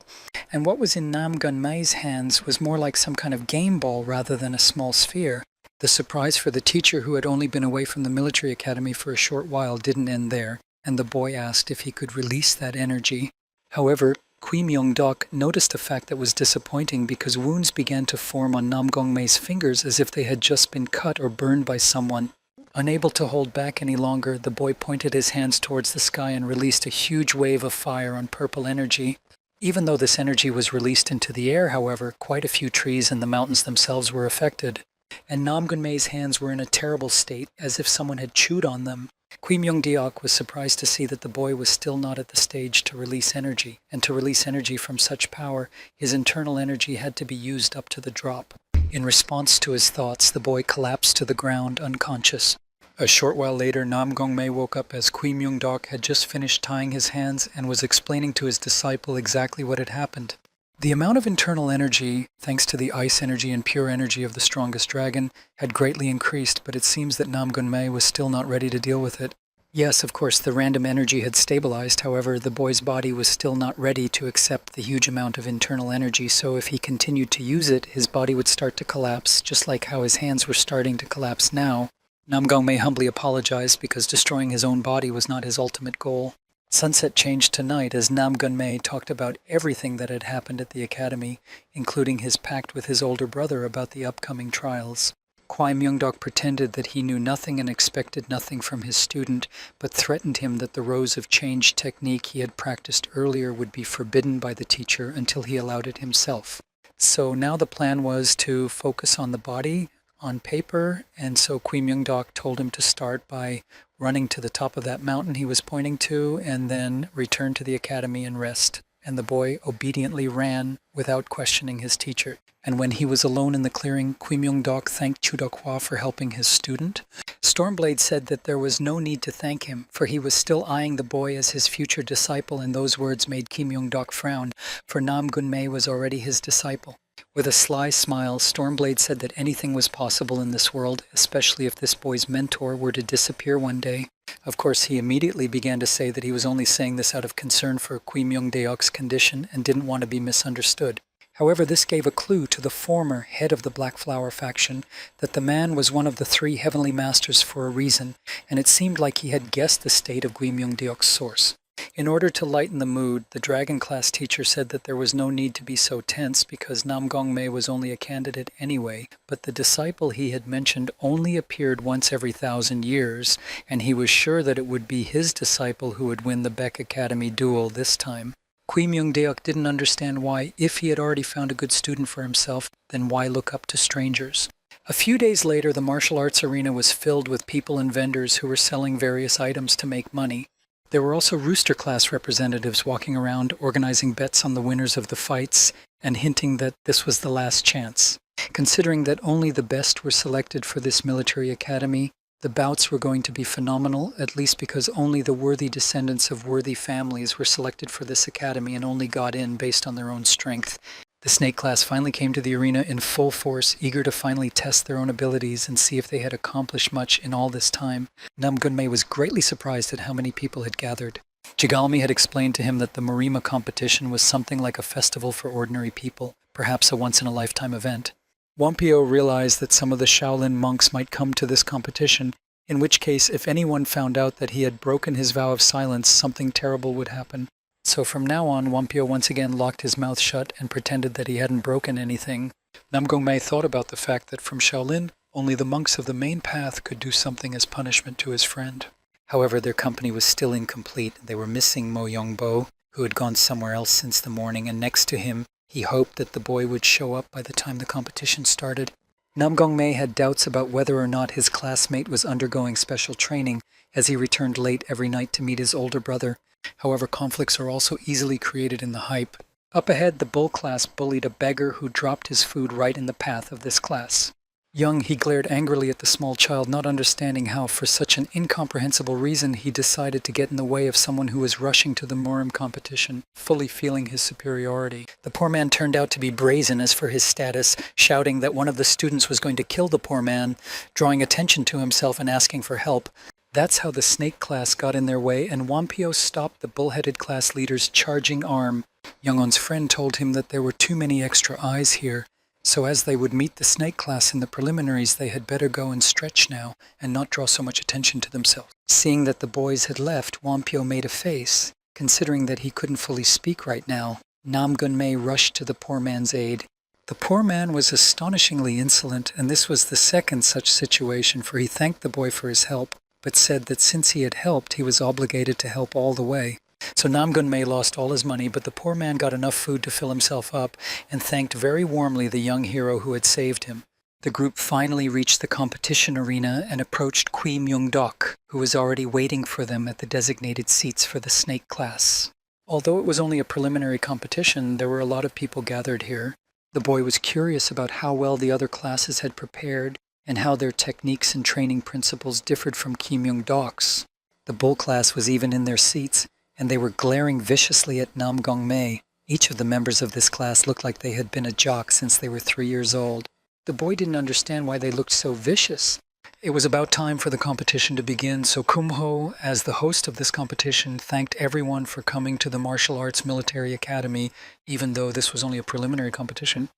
And what was in Nam Gunmai's hands was more like some kind of game ball rather than a small sphere. The surprise for the teacher, who had only been away from the military academy for a short while, didn't end there, and the boy asked if he could release that energy. However, Kui Myung-dok noticed a fact that was disappointing because wounds began to form on Nam Gong-mei's fingers as if they had just been cut or burned by someone. Unable to hold back any longer, the boy pointed his hands towards the sky and released a huge wave of fire on purple energy. Even though this energy was released into the air, however, quite a few trees and the mountains themselves were affected. And Nam Gun-mei's hands were in a terrible state, as if someone had chewed on them. Kui Myung-deok was surprised to see that the boy was still not at the stage to release energy, and to release energy from such power, his internal energy had to be used up to the drop. In response to his thoughts, the boy collapsed to the ground unconscious. A short while later, Nam Gong-mei woke up as Kui Myung-dok had just finished tying his hands and was explaining to his disciple exactly what had happened. The amount of internal energy, thanks to the ice energy and pure energy of the strongest dragon, had greatly increased, but it seems that Nam Gun-mei was still not ready to deal with it. Yes, of course, the random energy had stabilized, however, the boy's body was still not ready to accept the huge amount of internal energy, so if he continued to use it, his body would start to collapse, just like how his hands were starting to collapse now. Nam Gong-mei humbly apologized because destroying his own body was not his ultimate goal. Sunset changed to night as Nam Gun-mei talked about everything that had happened at the academy, including his pact with his older brother about the upcoming trials. Kui Myung-dok pretended that he knew nothing and expected nothing from his student, but threatened him that the Rose of Change technique he had practiced earlier would be forbidden by the teacher until he allowed it himself. So now the plan was to focus on the body, on paper, and so Kui Myung-dok told him to start by running to the top of that mountain he was pointing to, and then return to the academy and rest. And the boy obediently ran without questioning his teacher. And when he was alone in the clearing, Kui Myung-dok thanked Chudok-hwa for helping his student. Stormblade said that there was no need to thank him, for he was still eyeing the boy as his future disciple, and those words made Kim Myung-dok frown, for Nam Gun-mei was already his disciple. With a sly smile, Stormblade said that anything was possible in this world, especially if this boy's mentor were to disappear one day. Of course, he immediately began to say that he was only saying this out of concern for Kui Myung-deok's condition and didn't want to be misunderstood. However, this gave a clue to the former head of the Black Flower faction that the man was one of the three heavenly masters for a reason, and it seemed like he had guessed the state of Kui Myung-deok's source. In order to lighten the mood, the Dragon Class teacher said that there was no need to be so tense because Nam Gong-mei was only a candidate anyway, but the disciple he had mentioned only appeared once every 1,000 years, and he was sure that it would be his disciple who would win the Beck Academy duel this time. Kui Myung-deok didn't understand why, if he had already found a good student for himself, then why look up to strangers? A few days later, the martial arts arena was filled with people and vendors who were selling various items to make money. There were also Rooster Class representatives walking around organizing bets on the winners of the fights and hinting that this was the last chance. Considering that only the best were selected for this military academy, the bouts were going to be phenomenal, at least because only the worthy descendants of worthy families were selected for this academy and only got in based on their own strength. The Snake Class finally came to the arena in full force, eager to finally test their own abilities and see if they had accomplished much in all this time. Nam Gun-mei was greatly surprised at how many people had gathered. Jigalmi had explained to him that the Marima competition was something like a festival for ordinary people, perhaps a once-in-a-lifetime event. Wampio realized that some of the Shaolin monks might come to this competition, in which case if anyone found out that he had broken his vow of silence, something terrible would happen. So from now on, Wampio once again locked his mouth shut and pretended that he hadn't broken anything. Nam Gong-mei thought about the fact that from Shaolin, only the monks of the main path could do something as punishment to his friend. However, their company was still incomplete. They were missing Mo Yongbo, who had gone somewhere else since the morning, and next to him, he hoped that the boy would show up by the time the competition started. Nam Gong-mei had doubts about whether or not his classmate was undergoing special training, as he returned late every night to meet his older brother. However, conflicts are also easily created in the hype. Up ahead, the Bull class bullied a beggar who dropped his food right in the path of this class. Young, he glared angrily at the small child, not understanding how, for such an incomprehensible reason, he decided to get in the way of someone who was rushing to the Murim competition, fully feeling his superiority. The poor man turned out to be brazen as for his status, shouting that one of the students was going to kill the poor man, drawing attention to himself and asking for help. That's how the snake class got in their way, and Wampio stopped the bullheaded class leader's charging arm. Youngon's friend told him that there were too many extra eyes here, so as they would meet the snake class in the preliminaries, they had better go and stretch now, and not draw so much attention to themselves. Seeing that the boys had left, Wampio made a face. Considering that he couldn't fully speak right now, Nam Gunmei rushed to the poor man's aid. The poor man was astonishingly insolent, and this was the second such situation, for he thanked the boy for his help, but said that since he had helped, he was obligated to help all the way. So Nam Gunmei lost all his money, but the poor man got enough food to fill himself up and thanked very warmly the young hero who had saved him. The group finally reached the competition arena and approached Kui Myung-dok, who was already waiting for them at the designated seats for the snake class. Although it was only a preliminary competition, there were a lot of people gathered here. The boy was curious about how well the other classes had prepared and how their techniques and training principles differed from Ki Myung-dok's. The bull class was even in their seats, and they were glaring viciously at Nam Gongmei. Each of the members of this class looked like they had been a jock since they were 3 years old. The boy didn't understand why they looked so vicious. It was about time for the competition to begin, so Kumho, as the host of this competition, thanked everyone for coming to the Martial Arts Military Academy, even though this was only a preliminary competition.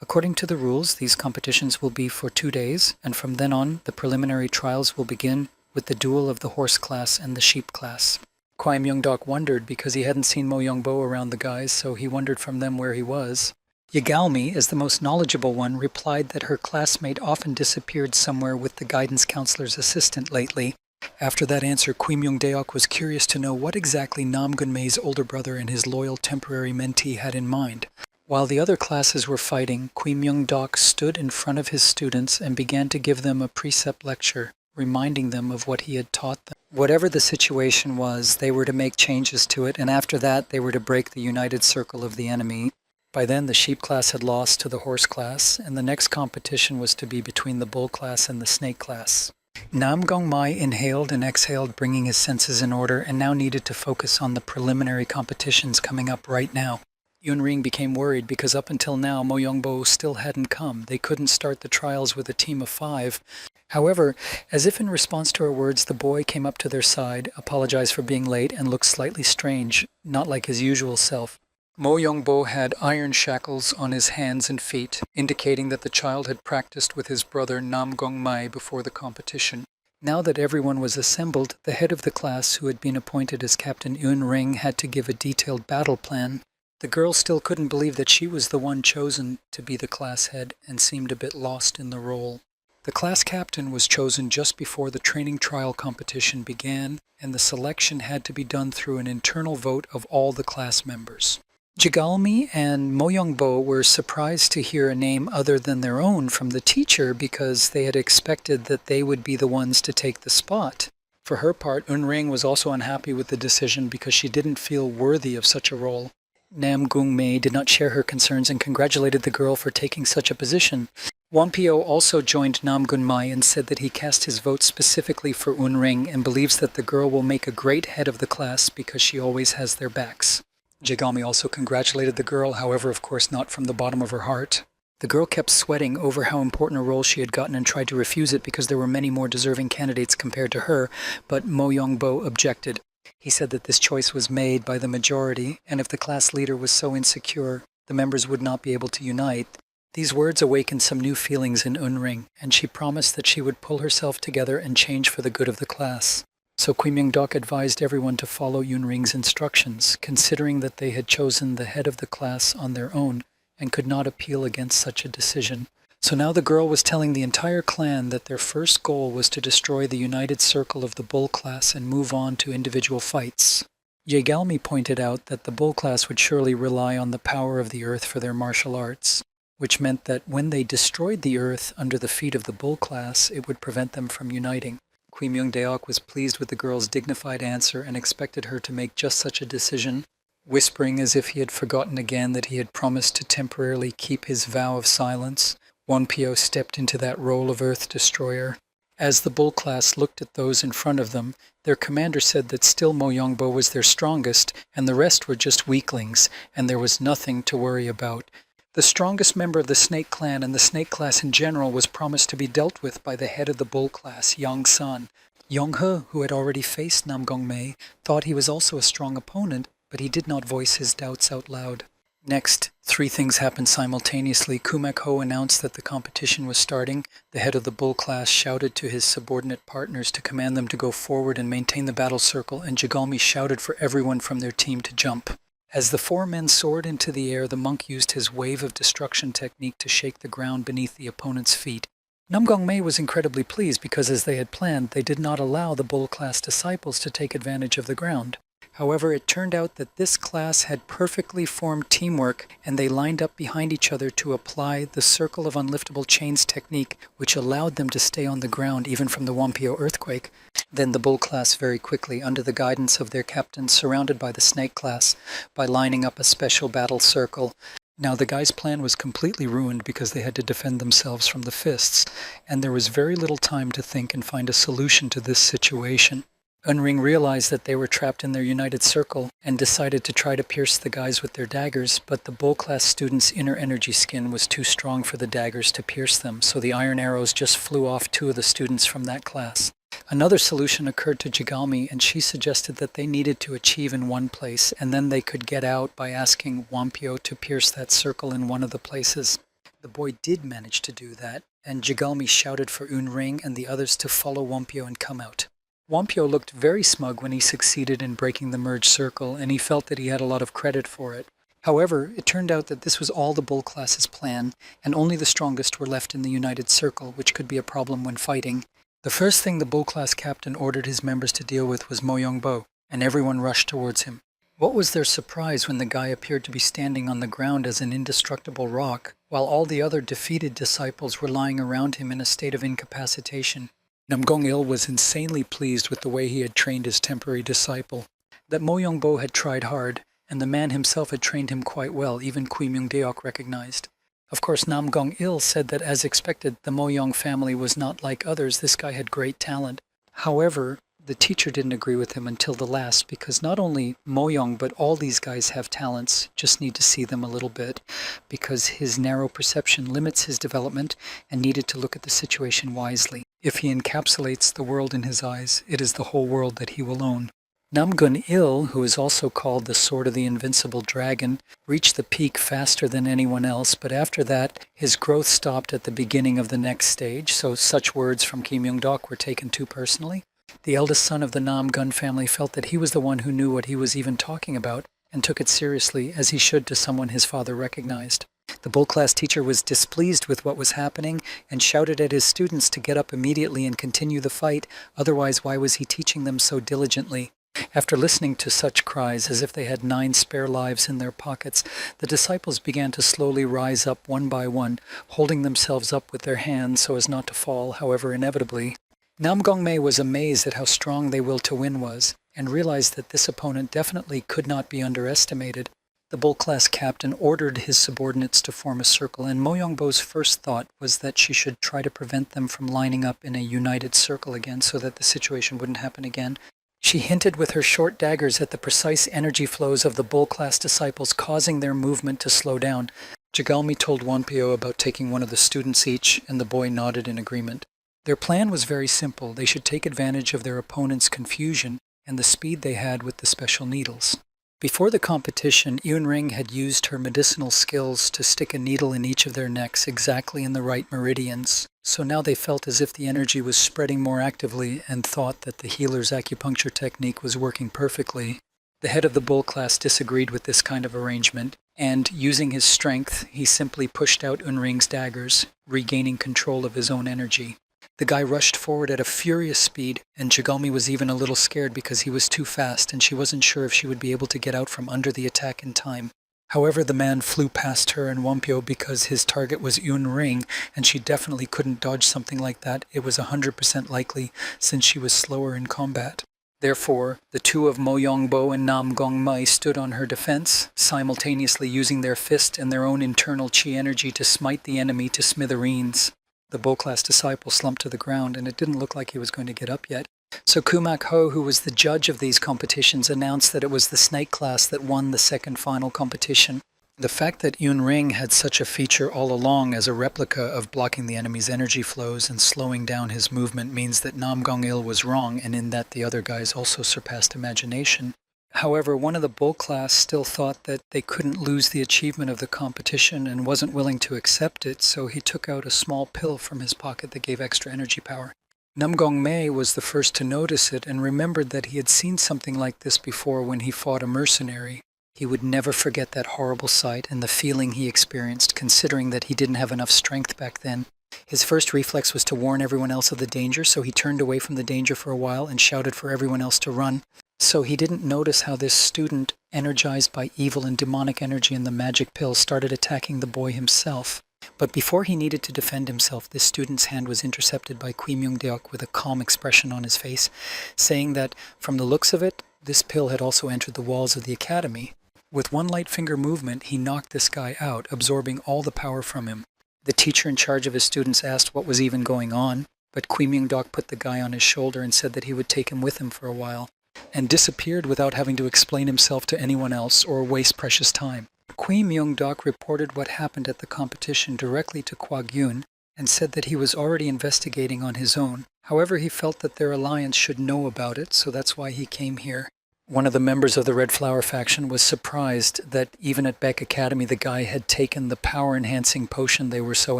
According to the rules, these competitions will be for 2 days, and from then on, the preliminary trials will begin with the duel of the horse class and the sheep class. Kwai Myung-dok wondered because he hadn't seen Mo Young-bo around the guys, so he wondered from them where he was. Yagalmi, as the most knowledgeable one, replied that her classmate often disappeared somewhere with the guidance counselor's assistant lately. After that answer, Kui Myung-deok was curious to know what exactly Nam Gunmei's older brother and his loyal temporary mentee had in mind. While the other classes were fighting, Kui Myung-dok stood in front of his students and began to give them a precept lecture, reminding them of what he had taught them. Whatever the situation was, they were to make changes to it, and after that they were to break the united circle of the enemy. By then the sheep class had lost to the horse class, and the next competition was to be between the bull class and the snake class. Nam Gongmai inhaled and exhaled, bringing his senses in order, and now needed to focus on the preliminary competitions coming up right now. Yunring became worried because up until now Mo Young-bo still hadn't come. They couldn't start the trials with a team of 5. However, as if in response to her words, the boy came up to their side, apologized for being late, and looked slightly strange, not like his usual self. Mo Young-bo had iron shackles on his hands and feet, indicating that the child had practiced with his brother Nam Gongmai before the competition. Now that everyone was assembled, the head of the class, who had been appointed as Captain Yunring, had to give a detailed battle plan. The girl still couldn't believe that she was the one chosen to be the class head and seemed a bit lost in the role. The class captain was chosen just before the training trial competition began, and the selection had to be done through an internal vote of all the class members. Jigalmi and Mo Young-bo were surprised to hear a name other than their own from the teacher because they had expected that they would be the ones to take the spot. For her part, Eunring was also unhappy with the decision because she didn't feel worthy of such a role. Nam Gung-mei did not share her concerns and congratulated the girl for taking such a position. Wampio also joined Nam Gunmai and said that he cast his vote specifically for Eunring and believes that the girl will make a great head of the class because she always has their backs. Jigami also congratulated the girl, however, of course not from the bottom of her heart. The girl kept sweating over how important a role she had gotten and tried to refuse it because there were many more deserving candidates compared to her, but Mo Young-bo objected. He said that this choice was made by the majority, and if the class leader was so insecure, the members would not be able to unite. These words awakened some new feelings in Eunring, and she promised that she would pull herself together and change for the good of the class. So Kui Myung-dok advised everyone to follow Yunring's instructions, considering that they had chosen the head of the class on their own and could not appeal against such a decision. So now the girl was telling the entire clan that their first goal was to destroy the united circle of the bull class and move on to individual fights. Yegalmi pointed out that the bull class would surely rely on the power of the earth for their martial arts, which meant that when they destroyed the earth under the feet of the bull class, it would prevent them from uniting. Kui Myung-deok was pleased with the girl's dignified answer and expected her to make just such a decision, whispering as if he had forgotten again that he had promised to temporarily keep his vow of silence. Wonpyo stepped into that role of Earth Destroyer. As the Bull class looked at those in front of them, their commander said that still Mo Yongbo was their strongest, and the rest were just weaklings, and there was nothing to worry about. The strongest member of the Snake Clan and the Snake class in general was promised to be dealt with by the head of the Bull class, Yang San. Yonghe, who had already faced Nam Gongmei, thought he was also a strong opponent, but he did not voice his doubts out loud. Next, three things happened simultaneously. Kumek Ho announced that the competition was starting. The head of the Bull class shouted to his subordinate partners to command them to go forward and maintain the battle circle, and Jigalmi shouted for everyone from their team to jump. As the four men soared into the air, the monk used his wave of destruction technique to shake the ground beneath the opponent's feet. Nam Gongmei was incredibly pleased because, as they had planned, they did not allow the Bull class disciples to take advantage of the ground. However, it turned out that this class had perfectly formed teamwork, and they lined up behind each other to apply the circle of unliftable chains technique, which allowed them to stay on the ground even from the Wonpyo earthquake. Then the Bull class very quickly, under the guidance of their captain, surrounded by the Snake class, by lining up a special battle circle. Now the guys' plan was completely ruined because they had to defend themselves from the fists, and there was very little time to think and find a solution to this situation. Unring realized that they were trapped in their united circle and decided to try to pierce the guys with their daggers, but the Bull class students' inner energy skin was too strong for the daggers to pierce them, so the iron arrows just flew off two of the students from that class. Another solution occurred to Jigalmi, and she suggested that they needed to achieve in one place, and then they could get out by asking Wonpyo to pierce that circle in one of the places. The boy did manage to do that, and Jigalmi shouted for Unring and the others to follow Wonpyo and come out. Wonpyo looked very smug when he succeeded in breaking the merged circle, and he felt that he had a lot of credit for it. However, it turned out that this was all the Bull class's plan, and only the strongest were left in the united circle, which could be a problem when fighting. The first thing the Bull class captain ordered his members to deal with was Mo Yongbo, and everyone rushed towards him. What was their surprise when the guy appeared to be standing on the ground as an indestructible rock, while all the other defeated disciples were lying around him in a state of incapacitation. Namgong-il was insanely pleased with the way he had trained his temporary disciple. That Mo Yongbo had tried hard, and the man himself had trained him quite well, even Kui Myung-deok recognized. Of course, Namgong-il said that, as expected, the Mo Yong family was not like others. This guy had great talent. However, the teacher didn't agree with him until the last, because not only Mo Yong, but all these guys have talents, just need to see them a little bit, because his narrow perception limits his development and needed to look at the situation wisely. If he encapsulates the world in his eyes, it is the whole world that he will own. Namgun-il, who is also called the Sword of the Invincible Dragon, reached the peak faster than anyone else, but after that, his growth stopped at the beginning of the next stage, so such words from Kim Myung-deok were taken too personally. The eldest son of the Nam-gun family felt that he was the one who knew what he was even talking about, and took it seriously, as he should to someone his father recognized. The Bull class teacher was displeased with what was happening and shouted at his students to get up immediately and continue the fight, otherwise why was he teaching them so diligently? After listening to such cries, as if they had 9 spare lives in their pockets, the disciples began to slowly rise up one by one, holding themselves up with their hands so as not to fall, however inevitably. Namgong-mei was amazed at how strong their will to win was, and realized that this opponent definitely could not be underestimated. The Bull class captain ordered his subordinates to form a circle, and Mo Yongbo's first thought was that she should try to prevent them from lining up in a united circle again so that the situation wouldn't happen again. She hinted with her short daggers at the precise energy flows of the Bull class disciples, causing their movement to slow down. Jigalmi told Wonpyo about taking one of the students each, and the boy nodded in agreement. Their plan was very simple. They should take advantage of their opponent's confusion and the speed they had with the special needles. Before the competition, Yunring had used her medicinal skills to stick a needle in each of their necks exactly in the right meridians. So now they felt as if the energy was spreading more actively and thought that the healer's acupuncture technique was working perfectly. The head of the Bull class disagreed with this kind of arrangement, and using his strength, he simply pushed out Unring's daggers, regaining control of his own energy. The guy rushed forward at a furious speed, and Jigalmi was even a little scared because he was too fast and she wasn't sure if she would be able to get out from under the attack in time. However, the man flew past her and Wonpyo because his target was Unring, and she definitely couldn't dodge something like that. It was 100% likely since she was slower in combat. Therefore, the two of Mo Yongbo and Nam Gongmai stood on her defense, simultaneously using their fist and their own internal chi energy to smite the enemy to smithereens. The Bo class disciple slumped to the ground, and it didn't look like he was going to get up yet. So Kumak Ho, who was the judge of these competitions, announced that it was the snake class that won the second final competition. The fact that Yun Ring had such a feature all along as a replica of blocking the enemy's energy flows and slowing down his movement means that Nam Gong Il was wrong, and in that the other guys also surpassed imagination. However, one of the Bull class still thought that they couldn't lose the achievement of the competition and wasn't willing to accept it, so he took out a small pill from his pocket that gave extra energy power. Nam Gong Mei was the first to notice it and remembered that he had seen something like this before when he fought a mercenary. He would never forget that horrible sight and the feeling he experienced, considering that he didn't have enough strength back then. His first reflex was to warn everyone else of the danger, so he turned away from the danger for a while and shouted for everyone else to run. So he didn't notice how this student, energized by evil and demonic energy and the magic pill, started attacking the boy himself. But before he needed to defend himself, this student's hand was intercepted by Kui Myung-deok with a calm expression on his face, saying that, from the looks of it, this pill had also entered the walls of the academy. With one light finger movement, he knocked this guy out, absorbing all the power from him. The teacher in charge of his students asked what was even going on, but Kui Myung-deok put the guy on his shoulder and said that he would take him with him for a while, and disappeared without having to explain himself to anyone else or waste precious time. Kui Myung-deok reported what happened at the competition directly to Kwag-yoon and said that he was already investigating on his own. However, he felt that their alliance should know about it, so that's why he came here. One of the members of the Red Flower faction was surprised that even at Beck Academy the guy had taken the power-enhancing potion they were so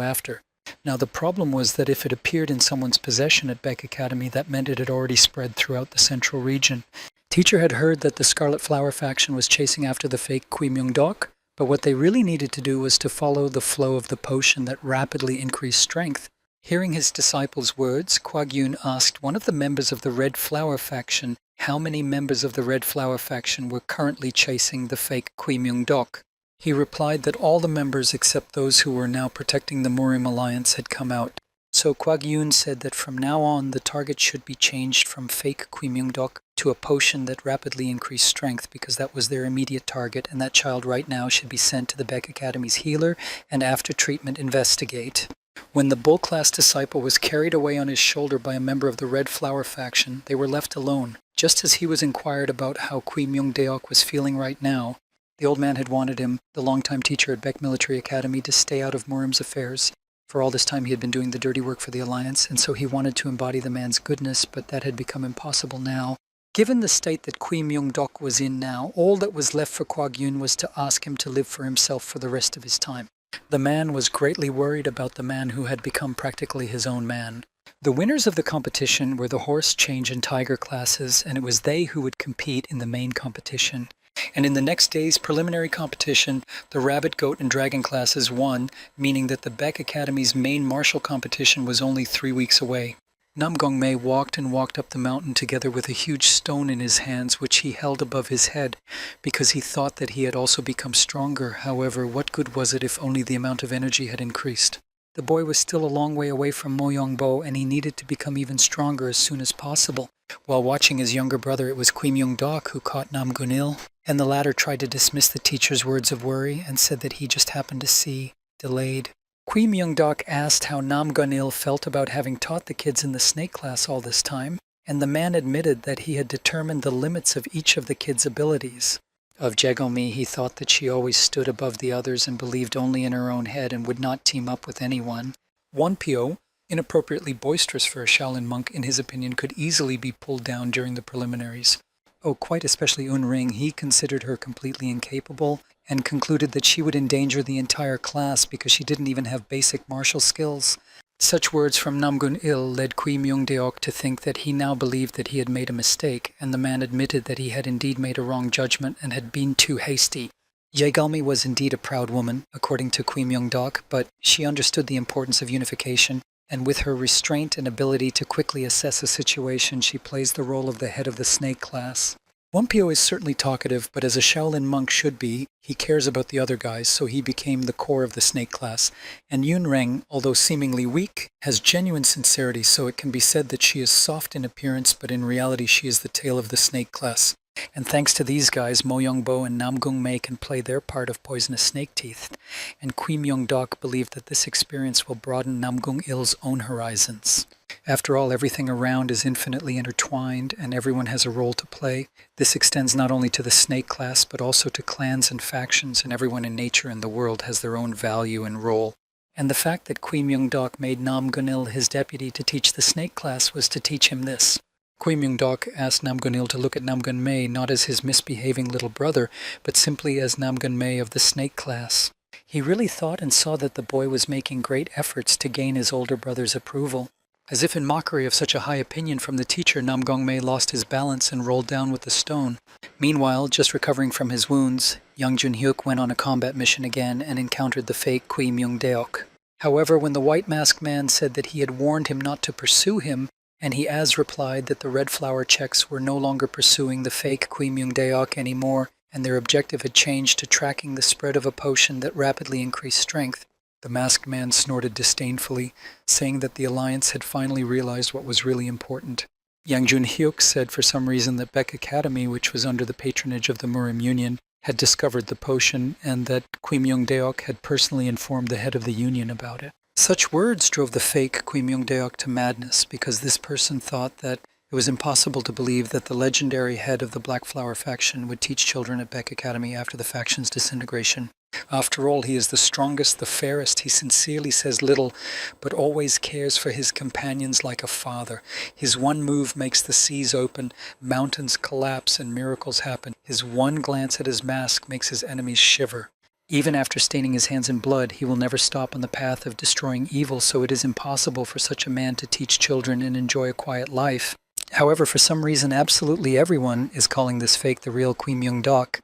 after. Now the problem was that if it appeared in someone's possession at Beck Academy, that meant it had already spread throughout the central region. Teacher had heard that the Scarlet Flower faction was chasing after the fake Kui Myung-deok, but what they really needed to do was to follow the flow of the potion that rapidly increased strength. Hearing his disciple's words, Kwag-yoon asked one of the members of the Red Flower faction how many members of the Red Flower faction were currently chasing the fake Kui Myung-deok. He replied that all the members except those who were now protecting the Murim Alliance had come out. So Kwag-yoon said that from now on the target should be changed from fake Kui Myung-deok to a potion that rapidly increased strength, because that was their immediate target, and that child right now should be sent to the Beck Academy's healer and after treatment investigate. When the Bull class disciple was carried away on his shoulder by a member of the Red Flower faction, they were left alone. Just as he was inquired about how Kui Myung-deok was feeling right now, the old man had wanted him, the longtime teacher at Beck Military Academy, to stay out of Murim's affairs. For all this time he had been doing the dirty work for the Alliance, and so he wanted to embody the man's goodness, but that had become impossible now. Given the state that Kui Myung-deok was in now, all that was left for Kwag-yoon was to ask him to live for himself for the rest of his time. The man was greatly worried about the man who had become practically his own man. The winners of the competition were the horse, change, and tiger classes, and it was they who would compete in the main competition. And in the next day's preliminary competition, the rabbit, goat, and dragon classes won, meaning that the Beck Academy's main martial competition was only 3 weeks away. Nam Gong Mei walked and walked up the mountain together with a huge stone in his hands, which he held above his head, because he thought that he had also become stronger. However, what good was it if only the amount of energy had increased? The boy was still a long way away from Mo Yongbo, and he needed to become even stronger as soon as possible. While watching his younger brother, it was Kui Myung-deok who caught Nam Gun-il, and the latter tried to dismiss the teacher's words of worry and said that he just happened to see, delayed. Kui Myung-deok asked how Nam Gun-il felt about having taught the kids in the snake class all this time, and the man admitted that he had determined the limits of each of the kids' abilities. Of Jegolmi, he thought that she always stood above the others and believed only in her own head and would not team up with anyone. Wonpyo, inappropriately boisterous for a Shaolin monk, in his opinion, could easily be pulled down during the preliminaries. Oh, quite especially Un Ring, he considered her completely incapable and concluded that she would endanger the entire class because she didn't even have basic martial skills. Such words from Nam Gun-il led Kui Myung-deok to think that he now believed that he had made a mistake, and the man admitted that he had indeed made a wrong judgment and had been too hasty. Jaegalmi was indeed a proud woman, according to Kui Myung-deok, but she understood the importance of unification, and with her restraint and ability to quickly assess a situation, she plays the role of the head of the snake class. Wumpio is certainly talkative, but as a Shaolin monk should be, he cares about the other guys, so he became the core of the snake class. And Yunreng, although seemingly weak, has genuine sincerity, so it can be said that she is soft in appearance, but in reality she is the tail of the snake class. And thanks to these guys, Mo Youngbo and Nam Gung Mei can play their part of poisonous snake teeth. And Kui Myung Dok believed that this experience will broaden Nam Gung Il's own horizons. After all, everything around is infinitely intertwined, and everyone has a role to play. This extends not only to the snake class, but also to clans and factions, and everyone in nature and the world has their own value and role. And the fact that Kui Myung Dok made Nam Gun Il his deputy to teach the snake class was to teach him this. Kui Myung Dok asked Nam Gun Il to look at Nam Gun Mei not as his misbehaving little brother, but simply as Nam Gun Mei of the snake class. He really thought and saw that the boy was making great efforts to gain his older brother's approval. As if in mockery of such a high opinion from the teacher, Nam Gong Mei lost his balance and rolled down with the stone. Meanwhile, just recovering from his wounds, young Jun Hyuk went on a combat mission again and encountered the fake Kui Myung Deok. However, when the white masked man said that he had warned him not to pursue him, and he as replied that the red flower checks were no longer pursuing the fake Kui Myung Deok anymore, and their objective had changed to tracking the spread of a potion that rapidly increased strength, the masked man snorted disdainfully, saying that the Alliance had finally realized what was really important. Yang Jun Hyuk said for some reason that Beck Academy, which was under the patronage of the Murim Union, had discovered the potion, and that Kui Myung Deok had personally informed the head of the union about it. Such words drove the fake Kui Myung Deok to madness, because this person thought that it was impossible to believe that the legendary head of the Black Flower faction would teach children at Beck Academy after the faction's disintegration. After all, he is the strongest, the fairest. He sincerely says little, but always cares for his companions like a father. His one move makes the seas open, mountains collapse, and miracles happen. His one glance at his mask makes his enemies shiver. Even after staining his hands in blood, he will never stop on the path of destroying evil, so it is impossible for such a man to teach children and enjoy a quiet life. However, for some reason, absolutely everyone is calling this fake the real Kui Myung Dok,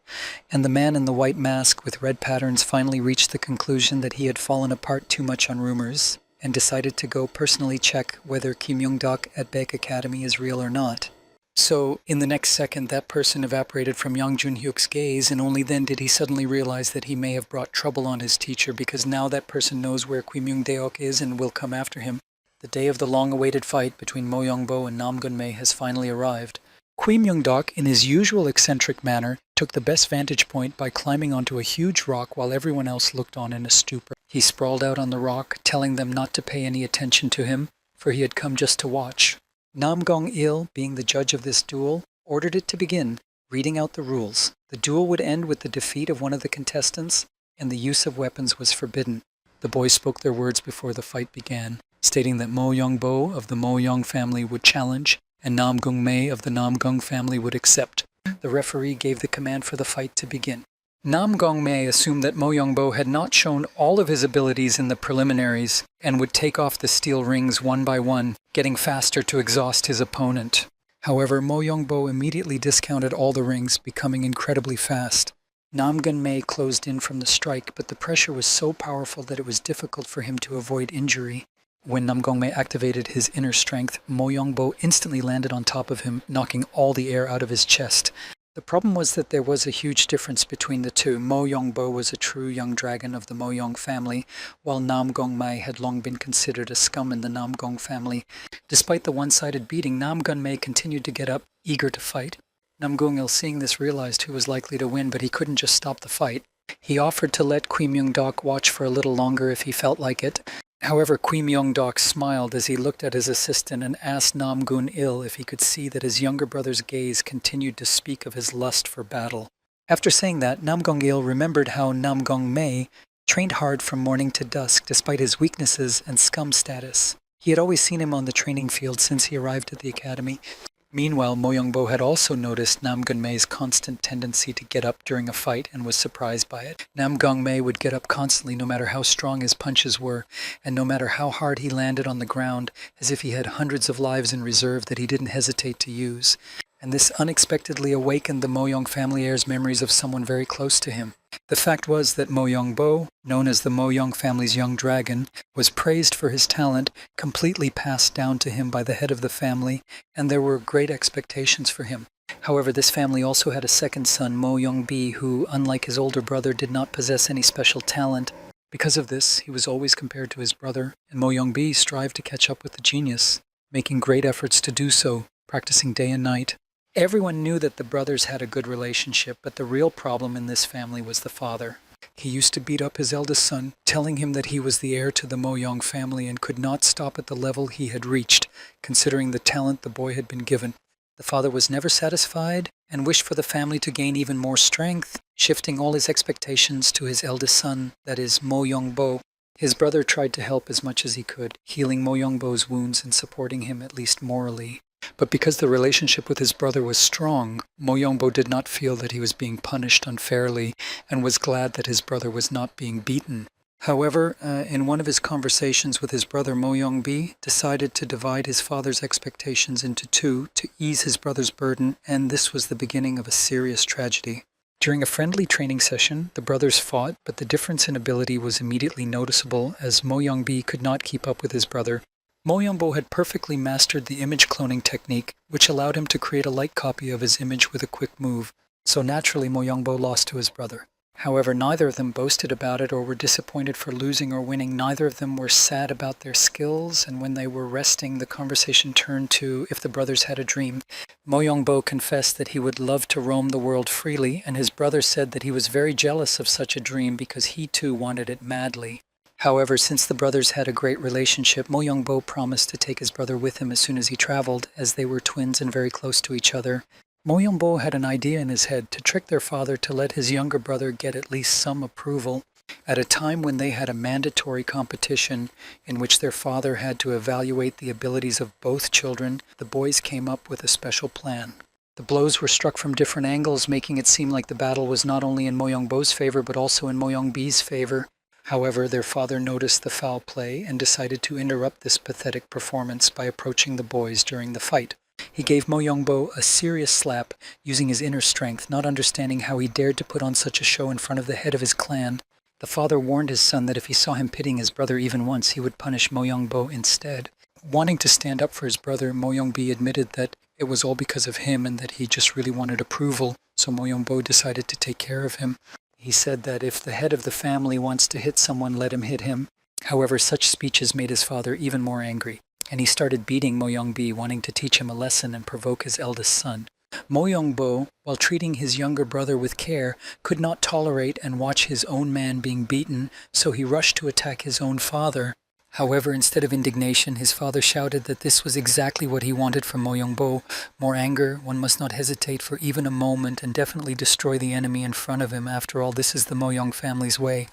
and the man in the white mask with red patterns finally reached the conclusion that he had fallen apart too much on rumors, and decided to go personally check whether Kui Myung Dok at Beck Academy is real or not. So, in the next second, that person evaporated from Yang Jun Hyuk's gaze, and only then did he suddenly realize that he may have brought trouble on his teacher, because now that person knows where Kui Myung Deok is and will come after him. The day of the long-awaited fight between Mo Youngbo and Nam Gun Mei has finally arrived. Kui Myung Dok, in his usual eccentric manner, took the best vantage point by climbing onto a huge rock while everyone else looked on in a stupor. He sprawled out on the rock, telling them not to pay any attention to him, for he had come just to watch. Nam Gong Il, being the judge of this duel, ordered it to begin, reading out the rules. The duel would end with the defeat of one of the contestants, and the use of weapons was forbidden. The boys spoke their words before the fight began, stating that Mo Youngbo of the Mo Young family would challenge, and Nam Gung Mei of the Nam Gung family would accept. The referee gave the command for the fight to begin. Nam Gong Mei assumed that Mo Youngbo had not shown all of his abilities in the preliminaries, and would take off the steel rings one by one, getting faster to exhaust his opponent. However, Mo Youngbo immediately discounted all the rings, becoming incredibly fast. Nam Gun Mei closed in from the strike, but the pressure was so powerful that it was difficult for him to avoid injury. When Nam Gong Mei activated his inner strength, Mo Youngbo instantly landed on top of him, knocking all the air out of his chest. The problem was that there was a huge difference between the two. Mo Youngbo was a true young dragon of the Mo Yong family, while Nam Gong Mei had long been considered a scum in the Nam Gong family. Despite the one-sided beating, Nam Gun Mei continued to get up, eager to fight. Nam Gung Il, seeing this, realized who was likely to win, but he couldn't just stop the fight. He offered to let Kui Myung Dok watch for a little longer if he felt like it. However, Kui Myung Dok smiled as he looked at his assistant and asked Nam Gun Il if he could see that his younger brother's gaze continued to speak of his lust for battle. After saying that, Nam Gong Il remembered how Nam Gong Mei trained hard from morning to dusk despite his weaknesses and scum status. He had always seen him on the training field since he arrived at the academy. Meanwhile, Mo Youngbo had also noticed Nam Gun Mei's constant tendency to get up during a fight and was surprised by it. Nam Gong Mei would get up constantly no matter how strong his punches were, and no matter how hard he landed on the ground, as if he had hundreds of lives in reserve that he didn't hesitate to use. And this unexpectedly awakened the Mo Yong family heir's memories of someone very close to him. The fact was that Mo Youngbo, known as the Mo Yong family's young dragon, was praised for his talent, completely passed down to him by the head of the family, and there were great expectations for him. However, this family also had a second son, Mo Young-bi, who, unlike his older brother, did not possess any special talent. Because of this, he was always compared to his brother, and Mo Young-bi strived to catch up with the genius, making great efforts to do so, practicing day and night. Everyone knew that the brothers had a good relationship, but the real problem in this family was the father. He used to beat up his eldest son, telling him that he was the heir to the Mo Young family and could not stop at the level he had reached, considering the talent the boy had been given. The father was never satisfied and wished for the family to gain even more strength, shifting all his expectations to his eldest son, that is, Mo Young-bo. His brother tried to help as much as he could, healing Mo Young-bo's wounds and supporting him at least morally. But because the relationship with his brother was strong, Mo Young-bo did not feel that he was being punished unfairly and was glad that his brother was not being beaten. However, in one of his conversations with his brother, Mo Young-bi decided to divide his father's expectations into two to ease his brother's burden, and this was the beginning of a serious tragedy. During a friendly training session, the brothers fought, but the difference in ability was immediately noticeable as Mo Young-bi could not keep up with his brother. Mo Young-bo had perfectly mastered the image cloning technique, which allowed him to create a light copy of his image with a quick move, so naturally Mo Young-bo lost to his brother. However, neither of them boasted about it or were disappointed for losing or winning. Neither of them were sad about their skills, and when they were resting, the conversation turned to if the brothers had a dream. Mo Young-bo confessed that he would love to roam the world freely, and his brother said that he was very jealous of such a dream because he too wanted it madly. However, since the brothers had a great relationship, Mo Young-bo promised to take his brother with him as soon as he traveled, as they were twins and very close to each other. Mo Young-bo had an idea in his head to trick their father to let his younger brother get at least some approval. At a time when they had a mandatory competition in which their father had to evaluate the abilities of both children, the boys came up with a special plan. The blows were struck from different angles, making it seem like the battle was not only in Mo Young-bo's favor but also in Mo Young-bi's favor. However, their father noticed the foul play and decided to interrupt this pathetic performance by approaching the boys during the fight. He gave Mo Young-bo a serious slap, using his inner strength, not understanding how he dared to put on such a show in front of the head of his clan. The father warned his son that if he saw him pitying his brother even once, he would punish Mo Young-bo instead. Wanting to stand up for his brother, Mo Young-bi admitted that it was all because of him and that he just really wanted approval, so Mo Young-bo decided to take care of him. He said that if the head of the family wants to hit someone, let him hit him. However, such speeches made his father even more angry, and he started beating Mo Young-bi, wanting to teach him a lesson and provoke his eldest son. Mo Young-bo, while treating his younger brother with care, could not tolerate and watch his own man being beaten, so he rushed to attack his own father. However, instead of indignation, his father shouted that this was exactly what he wanted from Mo Young-bo. More anger, one must not hesitate for even a moment and definitely destroy the enemy in front of him. After all, this is the Mo Young family's way.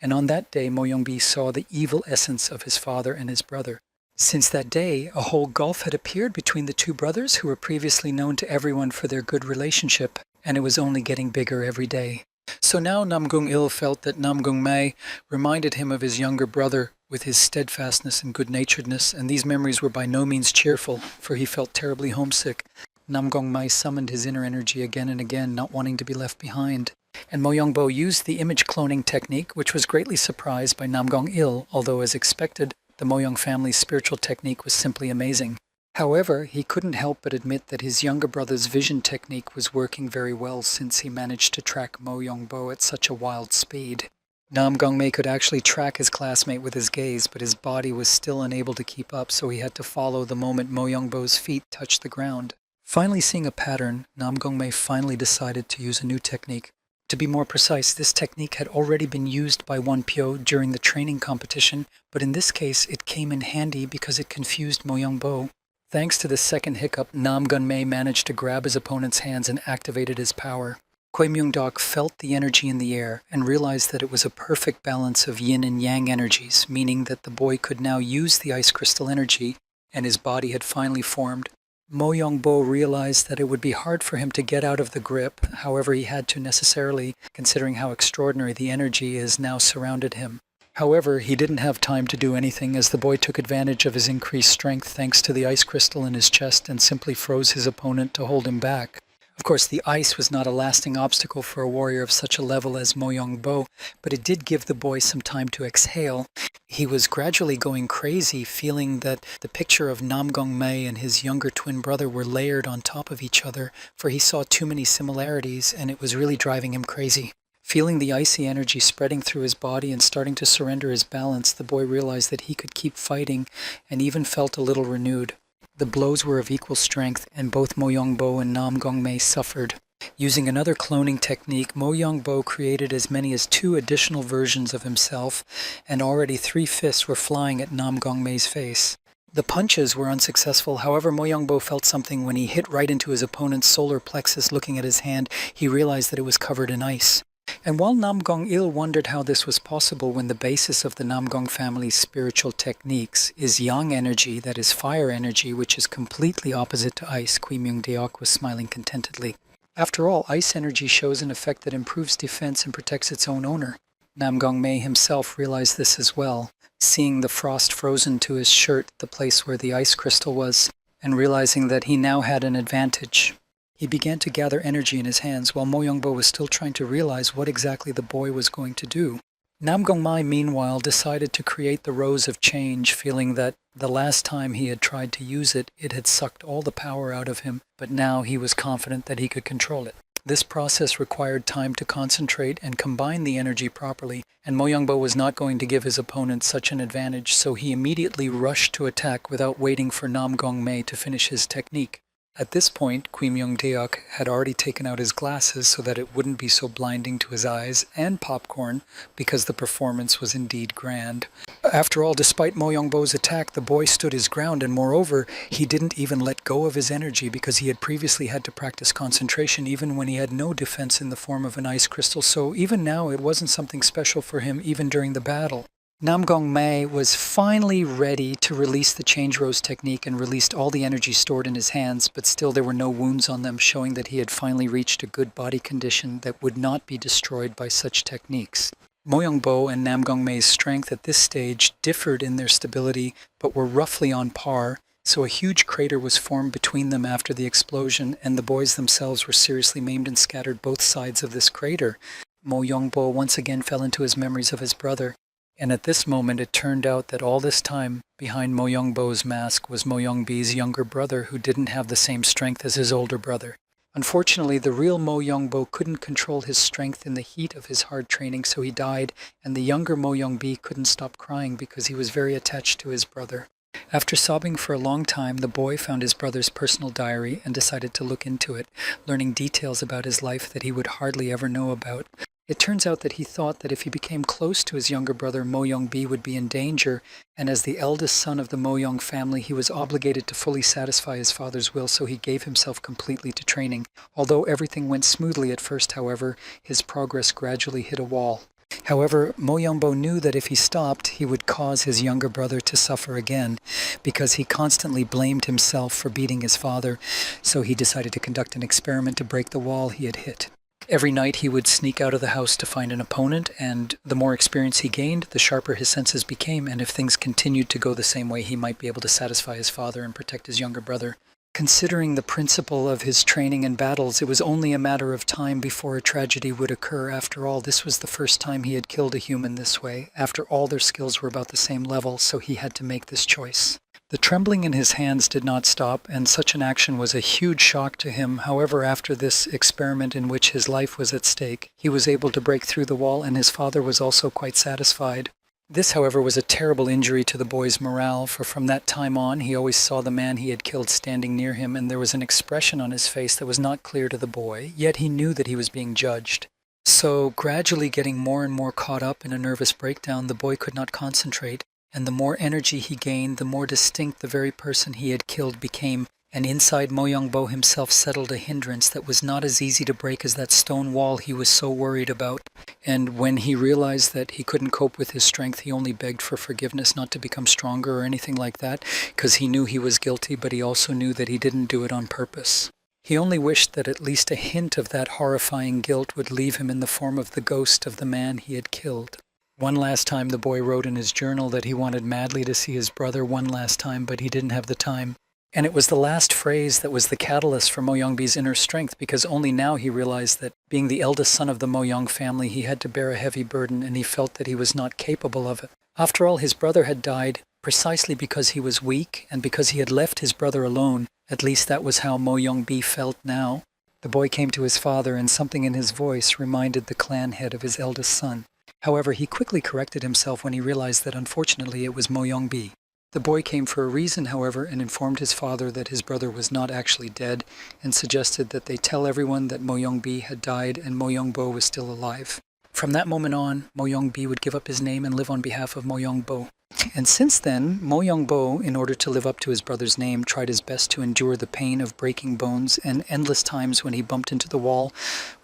And on that day, Mo Young-bi saw the evil essence of his father and his brother. Since that day, a whole gulf had appeared between the two brothers who were previously known to everyone for their good relationship, and it was only getting bigger every day. So now Nam Gung-il felt that Nam Gung-mae reminded him of his younger brother with his steadfastness and good-naturedness, and these memories were by no means cheerful, for he felt terribly homesick. Nam Gung-mae summoned his inner energy again and again, not wanting to be left behind. And Mo Young-bo used the image cloning technique, which was greatly surprised by Nam Gung-il, although as expected, the Mo Young family's spiritual technique was simply amazing. However, he couldn't help but admit that his younger brother's vision technique was working very well since he managed to track Mo Young-bo at such a wild speed. Nam Gung-mae could actually track his classmate with his gaze, but his body was still unable to keep up, so he had to follow the moment Mo Young-bo's feet touched the ground. Finally seeing a pattern, Nam Gung-mae finally decided to use a new technique. To be more precise, this technique had already been used by Won-pyo during the training competition, but in this case it came in handy because it confused Mo Young-bo. Thanks to the second hiccup, Nam Gun-mae managed to grab his opponent's hands and activated his power. Koi Myung-dok felt the energy in the air and realized that it was a perfect balance of yin and yang energies, meaning that the boy could now use the ice crystal energy, and his body had finally formed. Mo Young-bo realized that it would be hard for him to get out of the grip, however he had to necessarily, considering how extraordinary the energy is now surrounded him. However, he didn't have time to do anything as the boy took advantage of his increased strength thanks to the ice crystal in his chest and simply froze his opponent to hold him back. Of course, the ice was not a lasting obstacle for a warrior of such a level as Mo Young-bo, but it did give the boy some time to exhale. He was gradually going crazy, feeling that the picture of Nam Gong-mei and his younger twin brother were layered on top of each other, for he saw too many similarities, and it was really driving him crazy. Feeling the icy energy spreading through his body and starting to surrender his balance, the boy realized that he could keep fighting and even felt a little renewed. The blows were of equal strength, and both Mo Young-bo and Nam Gong-mei suffered. Using another cloning technique, Mo Young-bo created as many as 2 additional versions of himself, and already 3 fists were flying at Nam Gong-mei's face. The punches were unsuccessful. However, Mo Young-bo felt something when he hit right into his opponent's solar plexus. Looking at his hand, he realized that it was covered in ice. And while Nam Gong-il wondered how this was possible when the basis of the Nam Gong family's spiritual techniques is yang energy, that is fire energy, which is completely opposite to ice, Kui Myung-deok was smiling contentedly. After all, ice energy shows an effect that improves defense and protects its own owner. Nam Gong-mei himself realized this as well, seeing the frost frozen to his shirt, the place where the ice crystal was, and realizing that he now had an advantage. He began to gather energy in his hands while Mo Young-bo was still trying to realize what exactly the boy was going to do. Nam Gong-mei, meanwhile, decided to create the Rose of Change, feeling that the last time he had tried to use it, it had sucked all the power out of him, but now he was confident that he could control it. This process required time to concentrate and combine the energy properly, and Mo Young-bo was not going to give his opponent such an advantage, so he immediately rushed to attack without waiting for Nam Gong-mei to finish his technique. At this point, Kui Myung-deok had already taken out his glasses so that it wouldn't be so blinding to his eyes, and popcorn, because the performance was indeed grand. After all, despite Mo Young-bo's attack, the boy stood his ground, and moreover, he didn't even let go of his energy because he had previously had to practice concentration even when he had no defense in the form of an ice crystal, so even now it wasn't something special for him even during the battle. Nam Gong-mei was finally ready to release the Change Rose technique and released all the energy stored in his hands, but still there were no wounds on them, showing that he had finally reached a good body condition that would not be destroyed by such techniques. Mo Young-bo and Nam Gong-mei's strength at this stage differed in their stability, but were roughly on par, so a huge crater was formed between them after the explosion, and the boys themselves were seriously maimed and scattered both sides of this crater. Mo Young-bo once again fell into his memories of his brother. And at this moment it turned out that all this time, behind Mo Young-bo's mask was Mo Young-bi's younger brother, who didn't have the same strength as his older brother. Unfortunately, the real Mo Young-bo couldn't control his strength in the heat of his hard training, so he died, and the younger Mo Young-bi couldn't stop crying because he was very attached to his brother. After sobbing for a long time, the boy found his brother's personal diary and decided to look into it, learning details about his life that he would hardly ever know about. It turns out that he thought that if he became close to his younger brother, Mo Young-bi would be in danger, and as the eldest son of the Mo Young family, he was obligated to fully satisfy his father's will, so he gave himself completely to training. Although everything went smoothly at first, however, his progress gradually hit a wall. However, Mo Young-bo knew that if he stopped, he would cause his younger brother to suffer again, because he constantly blamed himself for beating his father, so he decided to conduct an experiment to break the wall he had hit. Every night he would sneak out of the house to find an opponent, and the more experience he gained, the sharper his senses became, and if things continued to go the same way, he might be able to satisfy his father and protect his younger brother. Considering the principle of his training and battles, it was only a matter of time before a tragedy would occur. After all, this was the first time he had killed a human this way. After all, their skills were about the same level, so he had to make this choice. The trembling in his hands did not stop, and such an action was a huge shock to him. However, after this experiment in which his life was at stake, he was able to break through the wall, and his father was also quite satisfied. This, however, was a terrible injury to the boy's morale, for from that time on, he always saw the man he had killed standing near him, and there was an expression on his face that was not clear to the boy, yet he knew that he was being judged. So, gradually getting more and more caught up in a nervous breakdown, the boy could not concentrate, and the more energy he gained, the more distinct the very person he had killed became, and inside Mo Young-bo himself settled a hindrance that was not as easy to break as that stone wall he was so worried about. And when he realized that he couldn't cope with his strength, he only begged for forgiveness, not to become stronger or anything like that, because he knew he was guilty, but he also knew that he didn't do it on purpose. He only wished that at least a hint of that horrifying guilt would leave him in the form of the ghost of the man he had killed. One last time the boy wrote in his journal that he wanted madly to see his brother one last time, but he didn't have the time. And it was the last phrase that was the catalyst for Mo Young-bi's inner strength, because only now he realized that being the eldest son of the Mo Young family, he had to bear a heavy burden, and he felt that he was not capable of it. After all, his brother had died precisely because he was weak and because he had left his brother alone. At least that was how Mo Young-bi felt now. The boy came to his father, and something in his voice reminded the clan head of his eldest son. However, he quickly corrected himself when he realized that unfortunately it was Mo Young-bi. The boy came for a reason, however, and informed his father that his brother was not actually dead, and suggested that they tell everyone that Mo Young-bi had died and Mo Young-bo was still alive. From that moment on, Mo Young-bi would give up his name and live on behalf of Mo Young-bo. And since then, Mo Young-bo, in order to live up to his brother's name, tried his best to endure the pain of breaking bones, and endless times when he bumped into the wall,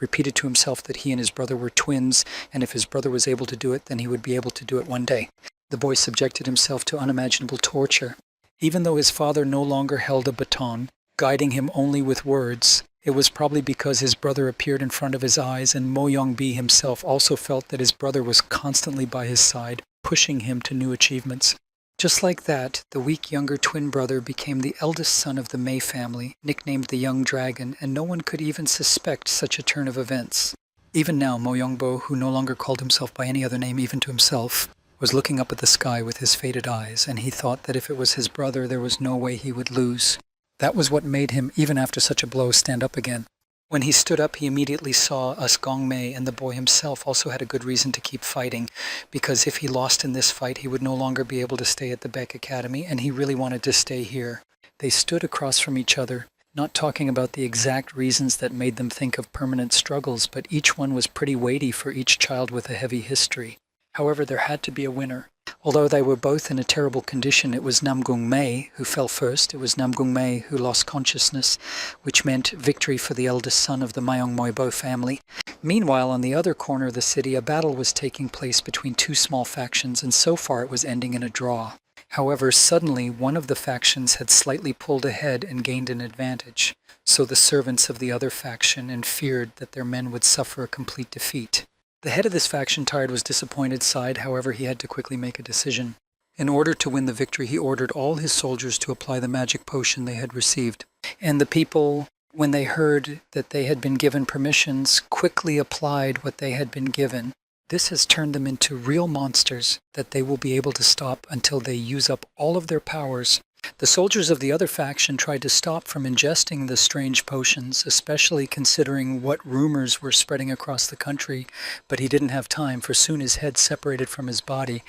repeated to himself that he and his brother were twins, and if his brother was able to do it, then he would be able to do it one day. The boy subjected himself to unimaginable torture. Even though his father no longer held a baton, guiding him only with words, it was probably because his brother appeared in front of his eyes, and Mo Young-bi himself also felt that his brother was constantly by his side, pushing him to new achievements. Just like that, the weak younger twin brother became the eldest son of the Mei family, nicknamed the Young Dragon, and no one could even suspect such a turn of events. Even now, Mo Young-bo, who no longer called himself by any other name even to himself, was looking up at the sky with his faded eyes, and he thought that if it was his brother, there was no way he would lose. That was what made him, even after such a blow, stand up again. When he stood up, he immediately saw us Gongmei, and the boy himself also had a good reason to keep fighting, because if he lost in this fight, he would no longer be able to stay at the Beck Academy, and he really wanted to stay here. They stood across from each other, not talking about the exact reasons that made them think of permanent struggles, but each one was pretty weighty for each child with a heavy history. However, there had to be a winner. Although they were both in a terrible condition, it was Namgung-mei who fell first. It was Namgung-mei who lost consciousness, which meant victory for the eldest son of the Mayong-moibo family. Meanwhile, on the other corner of the city, a battle was taking place between two small factions, and so far it was ending in a draw. However, suddenly one of the factions had slightly pulled ahead and gained an advantage, so the servants of the other faction feared that their men would suffer a complete defeat. The head of this faction, tired, was disappointed, sighed, however he had to quickly make a decision. In order to win the victory, he ordered all his soldiers to apply the magic potion they had received. And the people, when they heard that they had been given permissions, quickly applied what they had been given. This has turned them into real monsters that they will be able to stop until they use up all of their powers. The soldiers of the other faction tried to stop from ingesting the strange potions, especially considering what rumors were spreading across the country, but he didn't have time, for soon his head separated from his body.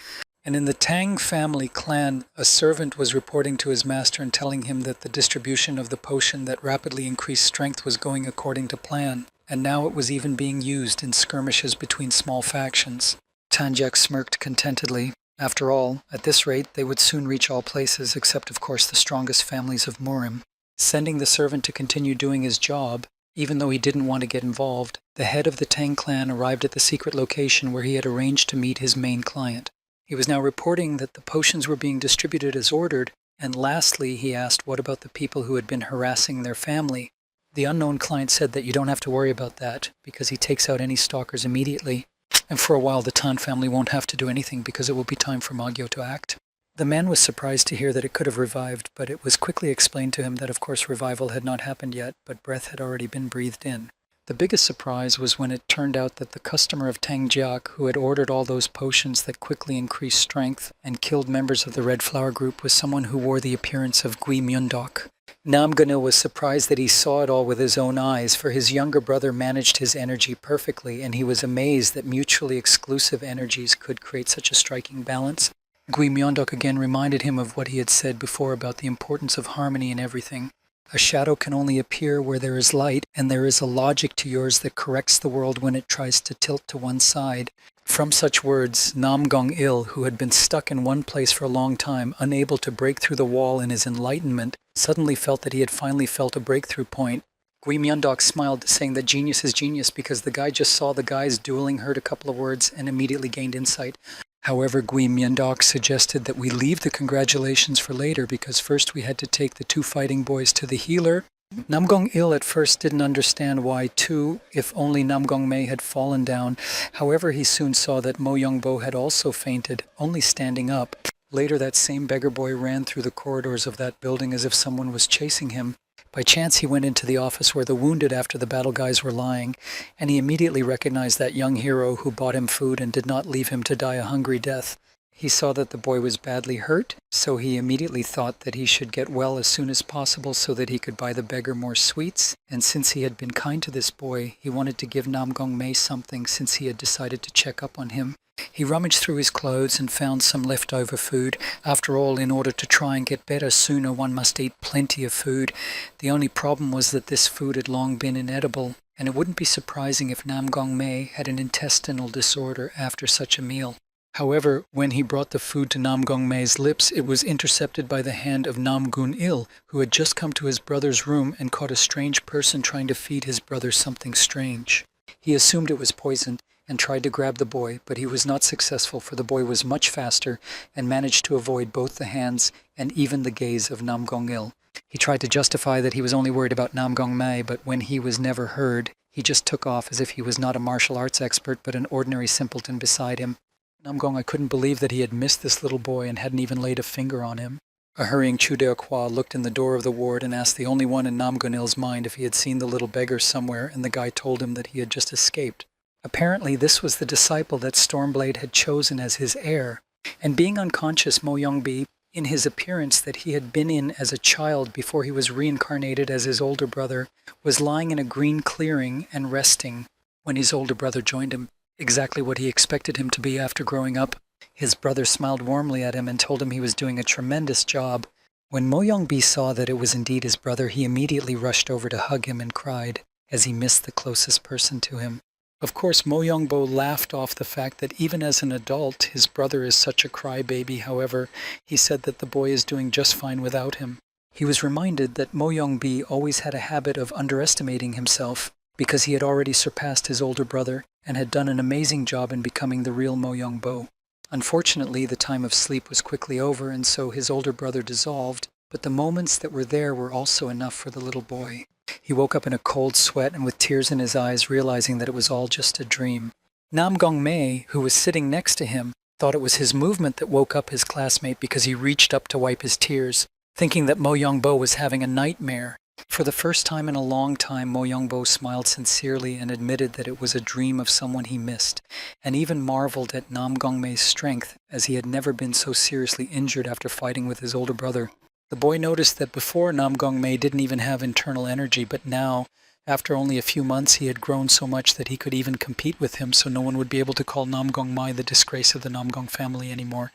And in the Tang family clan, a servant was reporting to his master and telling him that the distribution of the potion that rapidly increased strength was going according to plan, and now it was even being used in skirmishes between small factions. Tanjak smirked contentedly. After all, at this rate, they would soon reach all places, except of course the strongest families of Murim. Sending the servant to continue doing his job, even though he didn't want to get involved, the head of the Tang clan arrived at the secret location where he had arranged to meet his main client. He was now reporting that the potions were being distributed as ordered, and lastly he asked what about the people who had been harassing their family. The unknown client said that you don't have to worry about that, because he takes out any stalkers immediately. And for a while the Tan family won't have to do anything because it will be time for Magyo to act. The man was surprised to hear that it could have revived, but it was quickly explained to him that of course revival had not happened yet, but breath had already been breathed in. The biggest surprise was when it turned out that the customer of Tang Jiak, who had ordered all those potions that quickly increased strength and killed members of the Red Flower Group, was someone who wore the appearance of Gui Myundok. Namgano was surprised that he saw it all with his own eyes, for his younger brother managed his energy perfectly, and he was amazed that mutually exclusive energies could create such a striking balance. Gui Myondok again reminded him of what he had said before about the importance of harmony in everything. A shadow can only appear where there is light, and there is a logic to yours that corrects the world when it tries to tilt to one side. From such words, Nam Gong-il, who had been stuck in one place for a long time, unable to break through the wall in his enlightenment, suddenly felt that he had finally felt a breakthrough point. Gui Myondok smiled, saying that genius is genius because the guy just saw the guys dueling, heard a couple of words, and immediately gained insight. However, Gui Myondok suggested that we leave the congratulations for later because first we had to take the two fighting boys to the healer. Namgong-il at first didn't understand why too, if only Namgong-mei had fallen down. However, he soon saw that Mo Young-bo had also fainted, only standing up. Later, that same beggar boy ran through the corridors of that building as if someone was chasing him. By chance, he went into the office where the wounded after the battle guys were lying, and he immediately recognized that young hero who bought him food and did not leave him to die a hungry death. He saw that the boy was badly hurt, so he immediately thought that he should get well as soon as possible so that he could buy the beggar more sweets, and since he had been kind to this boy, he wanted to give Namgong-mei something since he had decided to check up on him. He rummaged through his clothes and found some leftover food. After all, in order to try and get better sooner, one must eat plenty of food. The only problem was that this food had long been inedible, and it wouldn't be surprising if Namgong-mei had an intestinal disorder after such a meal. However, when he brought the food to Namgong-mei's lips, it was intercepted by the hand of Namgun-il, who had just come to his brother's room and caught a strange person trying to feed his brother something strange. He assumed it was poisoned and tried to grab the boy, but he was not successful, for the boy was much faster and managed to avoid both the hands and even the gaze of Namgong-il. He tried to justify that he was only worried about Namgong-mei, but when he was never heard, he just took off as if he was not a martial arts expert but an ordinary simpleton beside him. Namgong couldn't believe that he had missed this little boy and hadn't even laid a finger on him. A hurrying Chu-deo-kwa looked in the door of the ward and asked the only one in Namgun-il's mind if he had seen the little beggar somewhere, and the guy told him that he had just escaped. Apparently, this was the disciple that Stormblade had chosen as his heir, and being unconscious, Mo Young-bi, in his appearance that he had been in as a child before he was reincarnated as his older brother, was lying in a green clearing and resting when his older brother joined him. Exactly what he expected him to be after growing up. His brother smiled warmly at him and told him he was doing a tremendous job. When Mo Young-bi saw that it was indeed his brother, he immediately rushed over to hug him and cried as he missed the closest person to him. Of course, Mo Young-bo laughed off the fact that even as an adult, his brother is such a crybaby. However, he said that the boy is doing just fine without him. He was reminded that Mo Young-bi always had a habit of underestimating himself because he had already surpassed his older brother and had done an amazing job in becoming the real Mo Young-bo. Unfortunately, the time of sleep was quickly over, and so his older brother dissolved, but the moments that were there were also enough for the little boy. He woke up in a cold sweat and with tears in his eyes, realizing that it was all just a dream. Namgong-mei, who was sitting next to him, thought it was his movement that woke up his classmate because he reached up to wipe his tears, thinking that Mo Young-bo was having a nightmare. For the first time in a long time, Mo Young-bo smiled sincerely and admitted that it was a dream of someone he missed, and even marveled at Namgong-mei's strength, as he had never been so seriously injured after fighting with his older brother. The boy noticed that before Namgong-mei didn't even have internal energy, but now, after only a few months, he had grown so much that he could even compete with him, so no one would be able to call Namgong-mei the disgrace of the Namgong family anymore.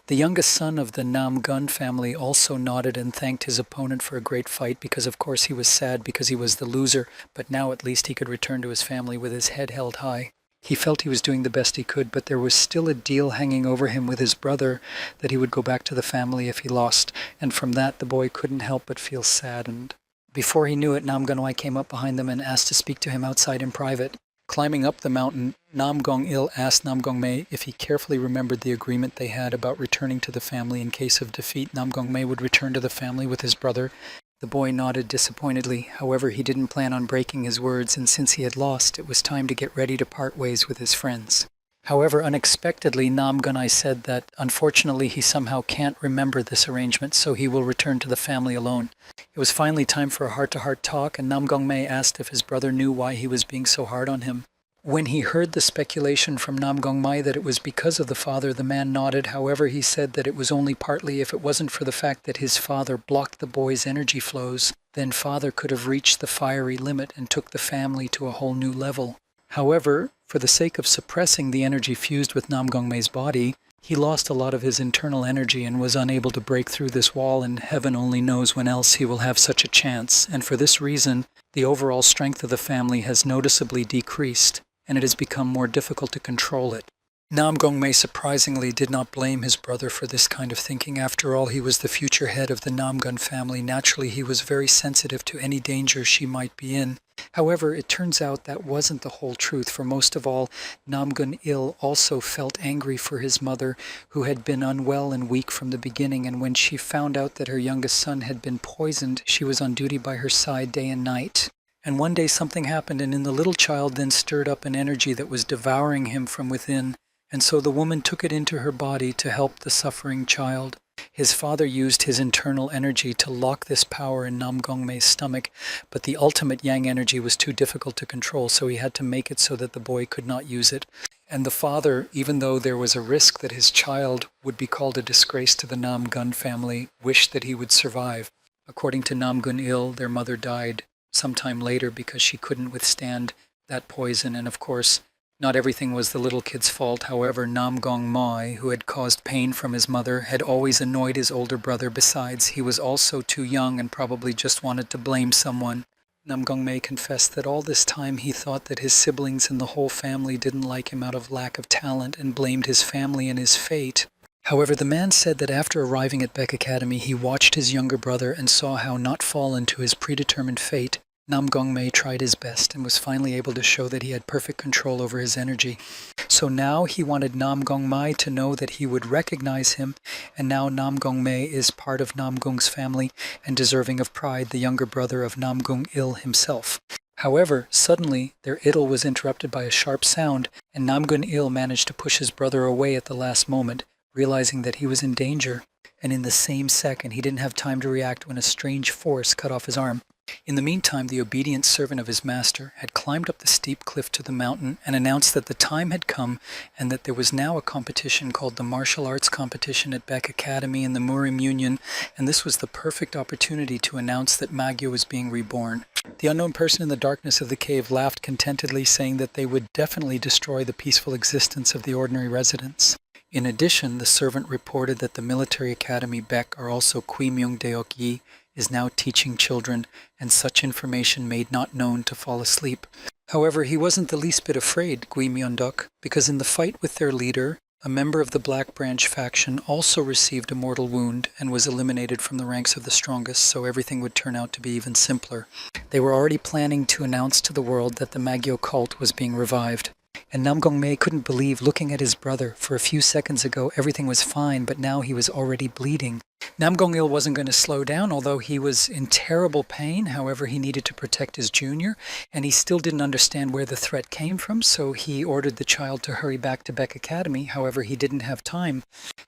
The youngest son of the Namgun family also nodded and thanked his opponent for a great fight because of course he was sad because he was the loser, but now at least he could return to his family with his head held high. He felt he was doing the best he could, but there was still a deal hanging over him with his brother that he would go back to the family if he lost, and from that the boy couldn't help but feel saddened. Before he knew it, Namgun-il came up behind them and asked to speak to him outside in private. Climbing up the mountain, Namgong-il asked Namgong-mei if he carefully remembered the agreement they had about returning to the family in case of defeat. Namgong-mei would return to the family with his brother. The boy nodded disappointedly. However, he didn't plan on breaking his words, and since he had lost, it was time to get ready to part ways with his friends. However, unexpectedly, Namgun-il said that unfortunately he somehow can't remember this arrangement, so he will return to the family alone. It was finally time for a heart-to-heart talk, and Namgong-mei asked if his brother knew why he was being so hard on him. When he heard the speculation from Namgong-mei that it was because of the father, the man nodded. However, he said that it was only partly. If it wasn't for the fact that his father blocked the boy's energy flows, then father could have reached the fiery limit and took the family to a whole new level. However, for the sake of suppressing the energy fused with Namgong-mei's body, he lost a lot of his internal energy and was unable to break through this wall, and heaven only knows when else he will have such a chance. And for this reason, the overall strength of the family has noticeably decreased, and it has become more difficult to control it. Namgong-mei surprisingly did not blame his brother for this kind of thinking. After all, he was the future head of the Namgun family. Naturally, he was very sensitive to any danger she might be in. However, it turns out that wasn't the whole truth, for most of all, Namgun-il also felt angry for his mother, who had been unwell and weak from the beginning, and when she found out that her youngest son had been poisoned, she was on duty by her side day and night. And one day something happened, and in the little child then stirred up an energy that was devouring him from within, and so the woman took it into her body to help the suffering child. His father used his internal energy to lock this power in Nam Gongmei's stomach, but the ultimate yang energy was too difficult to control, so he had to make it so that the boy could not use it. And the father, even though there was a risk that his child would be called a disgrace to the Nam Gun family, wished that he would survive. According to Nam Gun Il, their mother died sometime later because she couldn't withstand that poison, and of course, not everything was the little kid's fault. However, Nam Gong Mai, who had caused pain from his mother, had always annoyed his older brother. Besides, he was also too young and probably just wanted to blame someone. Nam Gong Mei confessed that all this time he thought that his siblings and the whole family didn't like him out of lack of talent and blamed his family and his fate. However, the man said that after arriving at Beck Academy, he watched his younger brother and saw how, not fall into his predetermined fate, Nam Gong Mei tried his best and was finally able to show that he had perfect control over his energy. So now he wanted Nam Gong Mai to know that he would recognize him, and now Nam Gong Mei is part of Nam Gong's family and deserving of pride, the younger brother of Nam Gung Il himself. However, suddenly their idyll was interrupted by a sharp sound, and Nam Gun Il managed to push his brother away at the last moment, realizing that he was in danger. And in the same second, he didn't have time to react when a strange force cut off his arm. In the meantime, the obedient servant of his master had climbed up the steep cliff to the mountain and announced that the time had come and that there was now a competition called the Martial Arts Competition at Beck Academy in the Murim Union, and this was the perfect opportunity to announce that Magyo was being reborn. The unknown person in the darkness of the cave laughed contentedly, saying that they would definitely destroy the peaceful existence of the ordinary residents. In addition, the servant reported that the military academy Beck, or also Kui Myung Deok Yi, is now teaching children, and such information made not known to fall asleep. However, he wasn't the least bit afraid, Gui Myeonduk, because in the fight with their leader, a member of the Black Branch faction also received a mortal wound and was eliminated from the ranks of the strongest, so everything would turn out to be even simpler. They were already planning to announce to the world that the Magyo cult was being revived. And Nam Gong Mei couldn't believe looking at his brother. For a few seconds ago, everything was fine, but now he was already bleeding. Nam Gong Il wasn't going to slow down, although he was in terrible pain. However, he needed to protect his junior, and he still didn't understand where the threat came from, so he ordered the child to hurry back to Beck Academy. However, he didn't have time.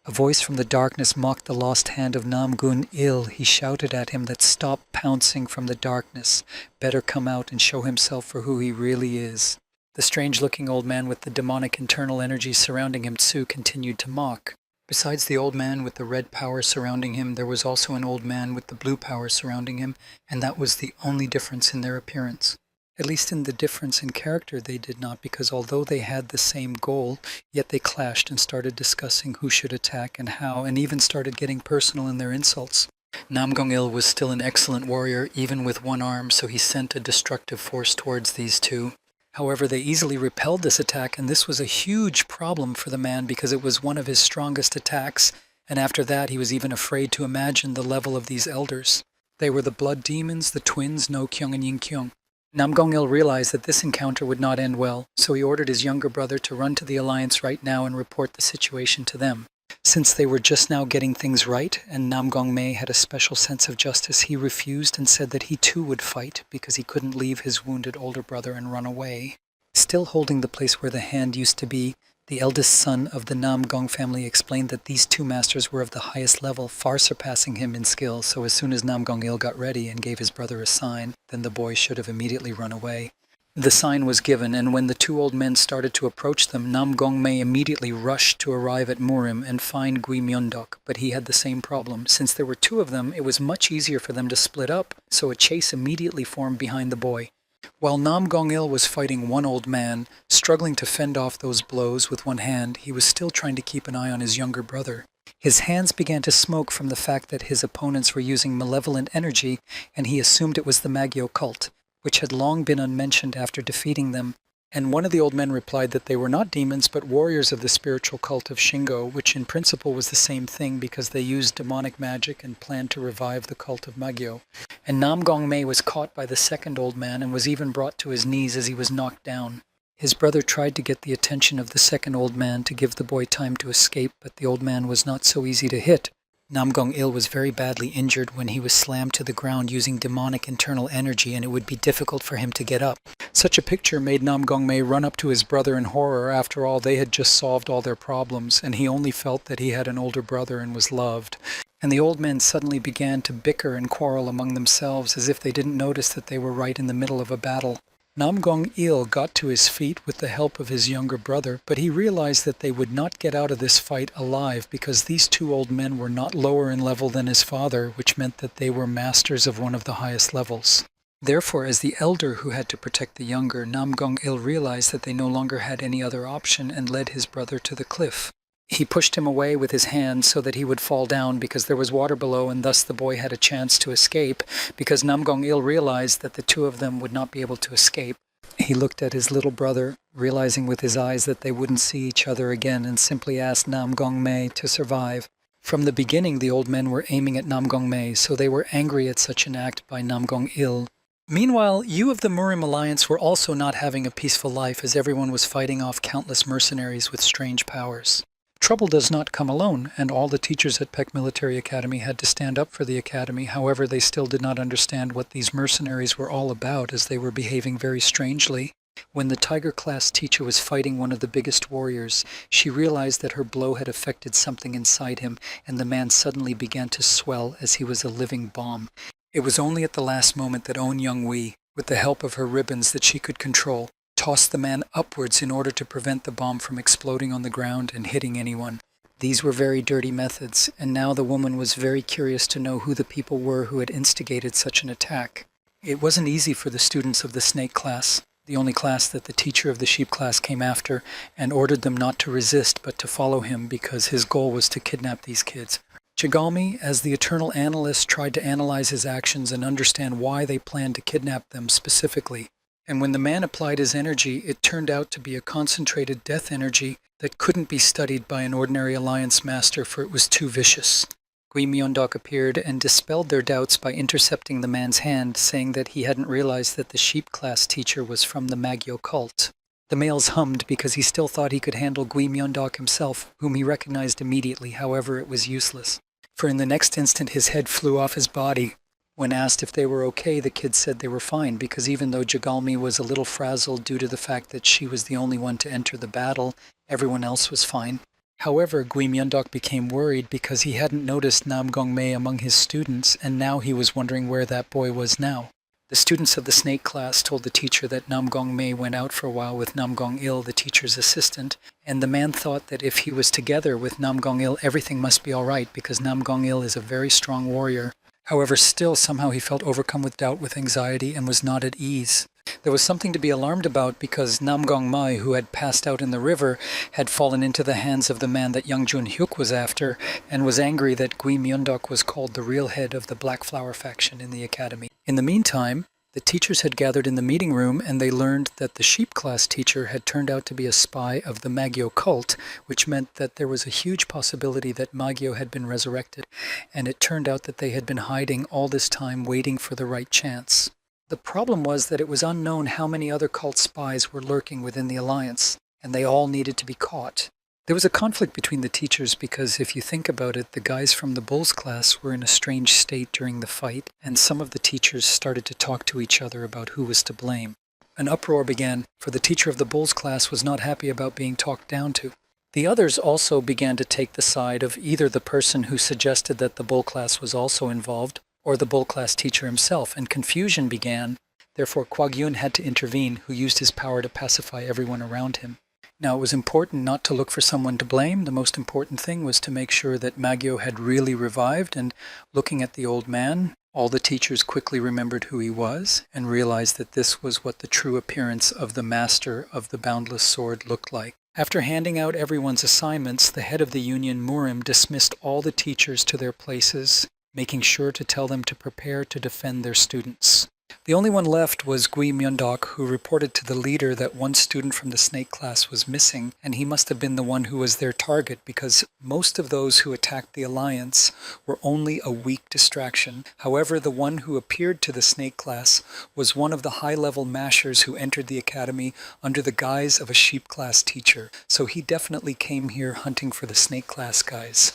A voice from the darkness mocked the lost hand of Nam Gun Il. He shouted at him that stop pouncing from the darkness. Better come out and show himself for who he really is. The strange-looking old man with the demonic internal energy surrounding him, Tsu, continued to mock. Besides the old man with the red power surrounding him, there was also an old man with the blue power surrounding him, and that was the only difference in their appearance. At least in the difference in character they did not, because although they had the same goal, yet they clashed and started discussing who should attack and how, and even started getting personal in their insults. Nam Gong Il was still an excellent warrior, even with one arm, so he sent a destructive force towards these two. However, they easily repelled this attack, and this was a huge problem for the man because it was one of his strongest attacks, and after that he was even afraid to imagine the level of these elders. They were the blood demons, the twins No Kyung and Yin Kyung. Nam Gong Il realized that this encounter would not end well, so he ordered his younger brother to run to the Alliance right now and report the situation to them. Since they were just now getting things right, and Nam Gong Mei had a special sense of justice, he refused and said that he too would fight because he couldn't leave his wounded older brother and run away. Still holding the place where the hand used to be, the eldest son of the Nam Gong family explained that these two masters were of the highest level, far surpassing him in skill, so as soon as Nam Gong Il got ready and gave his brother a sign, then the boy should have immediately run away. The sign was given, and when the two old men started to approach them, Nam Gong Mei immediately rushed to arrive at Murim and find Gui Myeondok, but he had the same problem. Since there were two of them, it was much easier for them to split up, so a chase immediately formed behind the boy. While Nam Gong Il was fighting one old man, struggling to fend off those blows with one hand, he was still trying to keep an eye on his younger brother. His hands began to smoke from the fact that his opponents were using malevolent energy, and he assumed it was the Magyo cult, which had long been unmentioned after defeating them, and one of the old men replied that they were not demons but warriors of the spiritual cult of Shingo, which in principle was the same thing because they used demonic magic and planned to revive the cult of Magyo. And Nam Gong Mei was caught by the second old man and was even brought to his knees as he was knocked down. His brother tried to get the attention of the second old man to give the boy time to escape, but the old man was not so easy to hit. Namgong-il was very badly injured when he was slammed to the ground using demonic internal energy, and it would be difficult for him to get up. Such a picture made Namgong-mei run up to his brother in horror. After all, they had just solved all their problems, and he only felt that he had an older brother and was loved. And the old men suddenly began to bicker and quarrel among themselves as if they didn't notice that they were right in the middle of a battle. Namgong-il got to his feet with the help of his younger brother, but he realized that they would not get out of this fight alive because these two old men were not lower in level than his father, which meant that they were masters of one of the highest levels. Therefore, as the elder who had to protect the younger, Namgong-il realized that they no longer had any other option and led his brother to the cliff. He pushed him away with his hand so that he would fall down because there was water below, and thus the boy had a chance to escape because Namgong-il realized that the two of them would not be able to escape. He looked at his little brother, realizing with his eyes that they wouldn't see each other again, and simply asked Namgong-mei to survive. From the beginning, the old men were aiming at Namgong-mei, so they were angry at such an act by Namgong-il. Meanwhile, you of the Murim Alliance were also not having a peaceful life as everyone was fighting off countless mercenaries with strange powers. Trouble does not come alone, and all the teachers at Peck Military Academy had to stand up for the academy. However, they still did not understand what these mercenaries were all about, as they were behaving very strangely. When the Tiger class teacher was fighting one of the biggest warriors, she realized that her blow had affected something inside him, and the man suddenly began to swell as he was a living bomb. It was only at the last moment that On Young-wee, with the help of her ribbons that she could control, tossed the man upwards in order to prevent the bomb from exploding on the ground and hitting anyone. These were very dirty methods, and now the woman was very curious to know who the people were who had instigated such an attack. It wasn't easy for the students of the snake class, the only class that the teacher of the sheep class came after, and ordered them not to resist but to follow him because his goal was to kidnap these kids. Chigalmi, as the eternal analyst, tried to analyze his actions and understand why they planned to kidnap them specifically. And when the man applied his energy, it turned out to be a concentrated death energy that couldn't be studied by an ordinary alliance master, for it was too vicious. Gui Myeondok appeared and dispelled their doubts by intercepting the man's hand, saying that he hadn't realized that the sheep class teacher was from the Magyo cult. The males hummed because he still thought he could handle Gui Myeondok himself, whom he recognized immediately. However, it was useless, for in the next instant his head flew off his body. When asked if they were okay, the kids said they were fine, because even though Jagalmi was a little frazzled due to the fact that she was the only one to enter the battle, everyone else was fine. However, Gui Myeondok became worried because he hadn't noticed Namgong-mei among his students, and now he was wondering where that boy was now. The students of the snake class told the teacher that Namgong-mei went out for a while with Namgong-il, the teacher's assistant, and the man thought that if he was together with Namgong-il, everything must be all right, because Namgong-il is a very strong warrior. However, still somehow he felt overcome with doubt, with anxiety, and was not at ease. There was something to be alarmed about because Namgong-mai, who had passed out in the river, had fallen into the hands of the man that Young Jun-hyuk was after, and was angry that Gui Myeondok was called the real head of the Black Flower faction in the academy. In the meantime, the teachers had gathered in the meeting room, and they learned that the sheep class teacher had turned out to be a spy of the Magyo cult, which meant that there was a huge possibility that Magyo had been resurrected, and it turned out that they had been hiding all this time waiting for the right chance. The problem was that it was unknown how many other cult spies were lurking within the alliance, and they all needed to be caught. There was a conflict between the teachers because, if you think about it, the guys from the Bulls class were in a strange state during the fight, and some of the teachers started to talk to each other about who was to blame. An uproar began, for the teacher of the Bulls class was not happy about being talked down to. The others also began to take the side of either the person who suggested that the Bull class was also involved, or the Bull class teacher himself, and confusion began. Therefore, Kwag-yun had to intervene, who used his power to pacify everyone around him. Now, it was important not to look for someone to blame. The most important thing was to make sure that Magyo had really revived, and looking at the old man, all the teachers quickly remembered who he was and realized that this was what the true appearance of the master of the boundless sword looked like. After handing out everyone's assignments, the head of the union, Murim, dismissed all the teachers to their places, making sure to tell them to prepare to defend their students. The only one left was Gui Myeondok, who reported to the leader that one student from the snake class was missing, and he must have been the one who was their target because most of those who attacked the alliance were only a weak distraction. However, the one who appeared to the snake class was one of the high-level mashers who entered the academy under the guise of a sheep class teacher, so he definitely came here hunting for the snake class guys.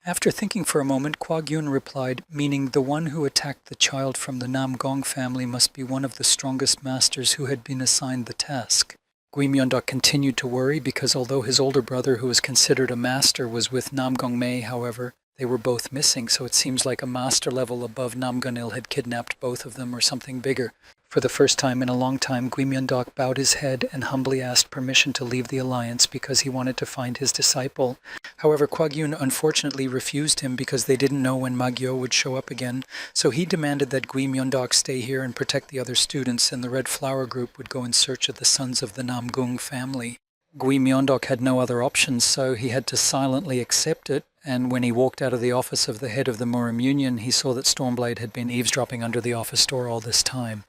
After thinking for a moment, Kwa Gyun replied, meaning the one who attacked the child from the Namgong family must be one of the strongest masters who had been assigned the task. Gui Myeondok continued to worry because although his older brother, who was considered a master, was with Namgong Mei, however, they were both missing, so it seems like a master level above Namgunil had kidnapped both of them or something bigger. For the first time in a long time, Gui Myeondok bowed his head and humbly asked permission to leave the alliance because he wanted to find his disciple. However, Kwa Gyun unfortunately refused him because they didn't know when Magyo would show up again, so he demanded that Gui Myeondok stay here and protect the other students, and the Red Flower Group would go in search of the sons of the Namgung family. Gui Myeondok had no other options, so he had to silently accept it, and when he walked out of the office of the head of the Murim Union, he saw that Stormblade had been eavesdropping under the office door all this time.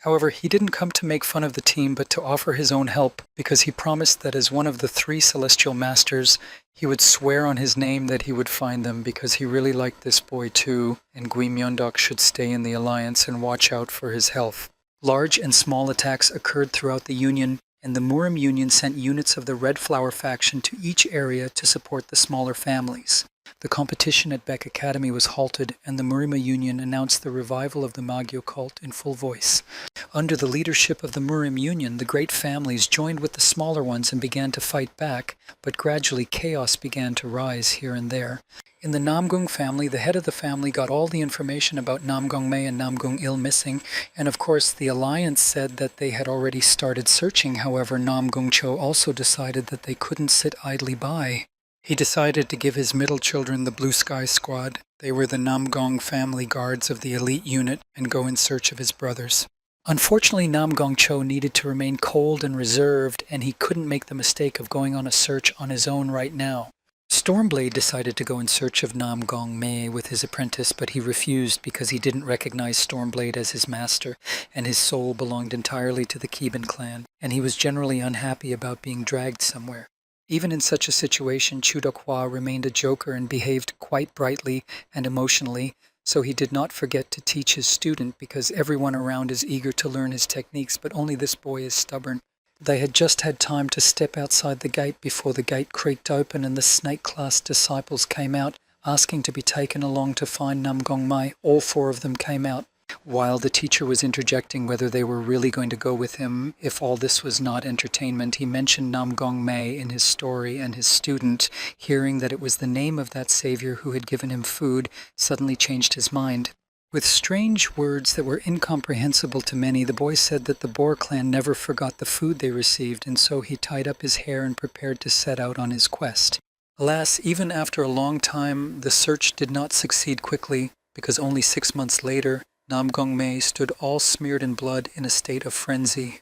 However, he didn't come to make fun of the team, but to offer his own help, because he promised that as one of the 3 celestial masters, he would swear on his name that he would find them, because he really liked this boy too, and Gui Myeondok should stay in the alliance and watch out for his health. Large and small attacks occurred throughout the Union, and the Murim Union sent units of the Red Flower faction to each area to support the smaller families. The competition at Beck Academy was halted, and the Murima Union announced the revival of the Magyo cult in full voice. Under the leadership of the Murim Union, the great families joined with the smaller ones and began to fight back, but gradually chaos began to rise here and there. In the Namgung family, the head of the family got all the information about Namgong Mei and Namgung Il missing, and of course the alliance said that they had already started searching. However, Namgung Cho also decided that they couldn't sit idly by. He decided to give his middle children the Blue Sky Squad. They were the Namgong family guards of the elite unit, and go in search of his brothers. Unfortunately, Namgong Cho needed to remain cold and reserved, and he couldn't make the mistake of going on a search on his own right now. Stormblade decided to go in search of Namgong Mei with his apprentice, but he refused because he didn't recognize Stormblade as his master, and his soul belonged entirely to the Keban clan, and he was generally unhappy about being dragged somewhere. Even in such a situation, Chudok-hwa remained a joker and behaved quite brightly and emotionally, so he did not forget to teach his student because everyone around is eager to learn his techniques, but only this boy is stubborn. They had just had time to step outside the gate before the gate creaked open and the snake-class disciples came out, asking to be taken along to find Namgong Mei. All 4 of them came out. While the teacher was interjecting whether they were really going to go with him, if all this was not entertainment, he mentioned Namgong Mei in his story, and his student, hearing that it was the name of that savior who had given him food, suddenly changed his mind. With strange words that were incomprehensible to many, the boy said that the Boer clan never forgot the food they received, and so he tied up his hair and prepared to set out on his quest. Alas, even after a long time, the search did not succeed quickly, because only 6 months later, Namgong Mei stood all smeared in blood in a state of frenzy.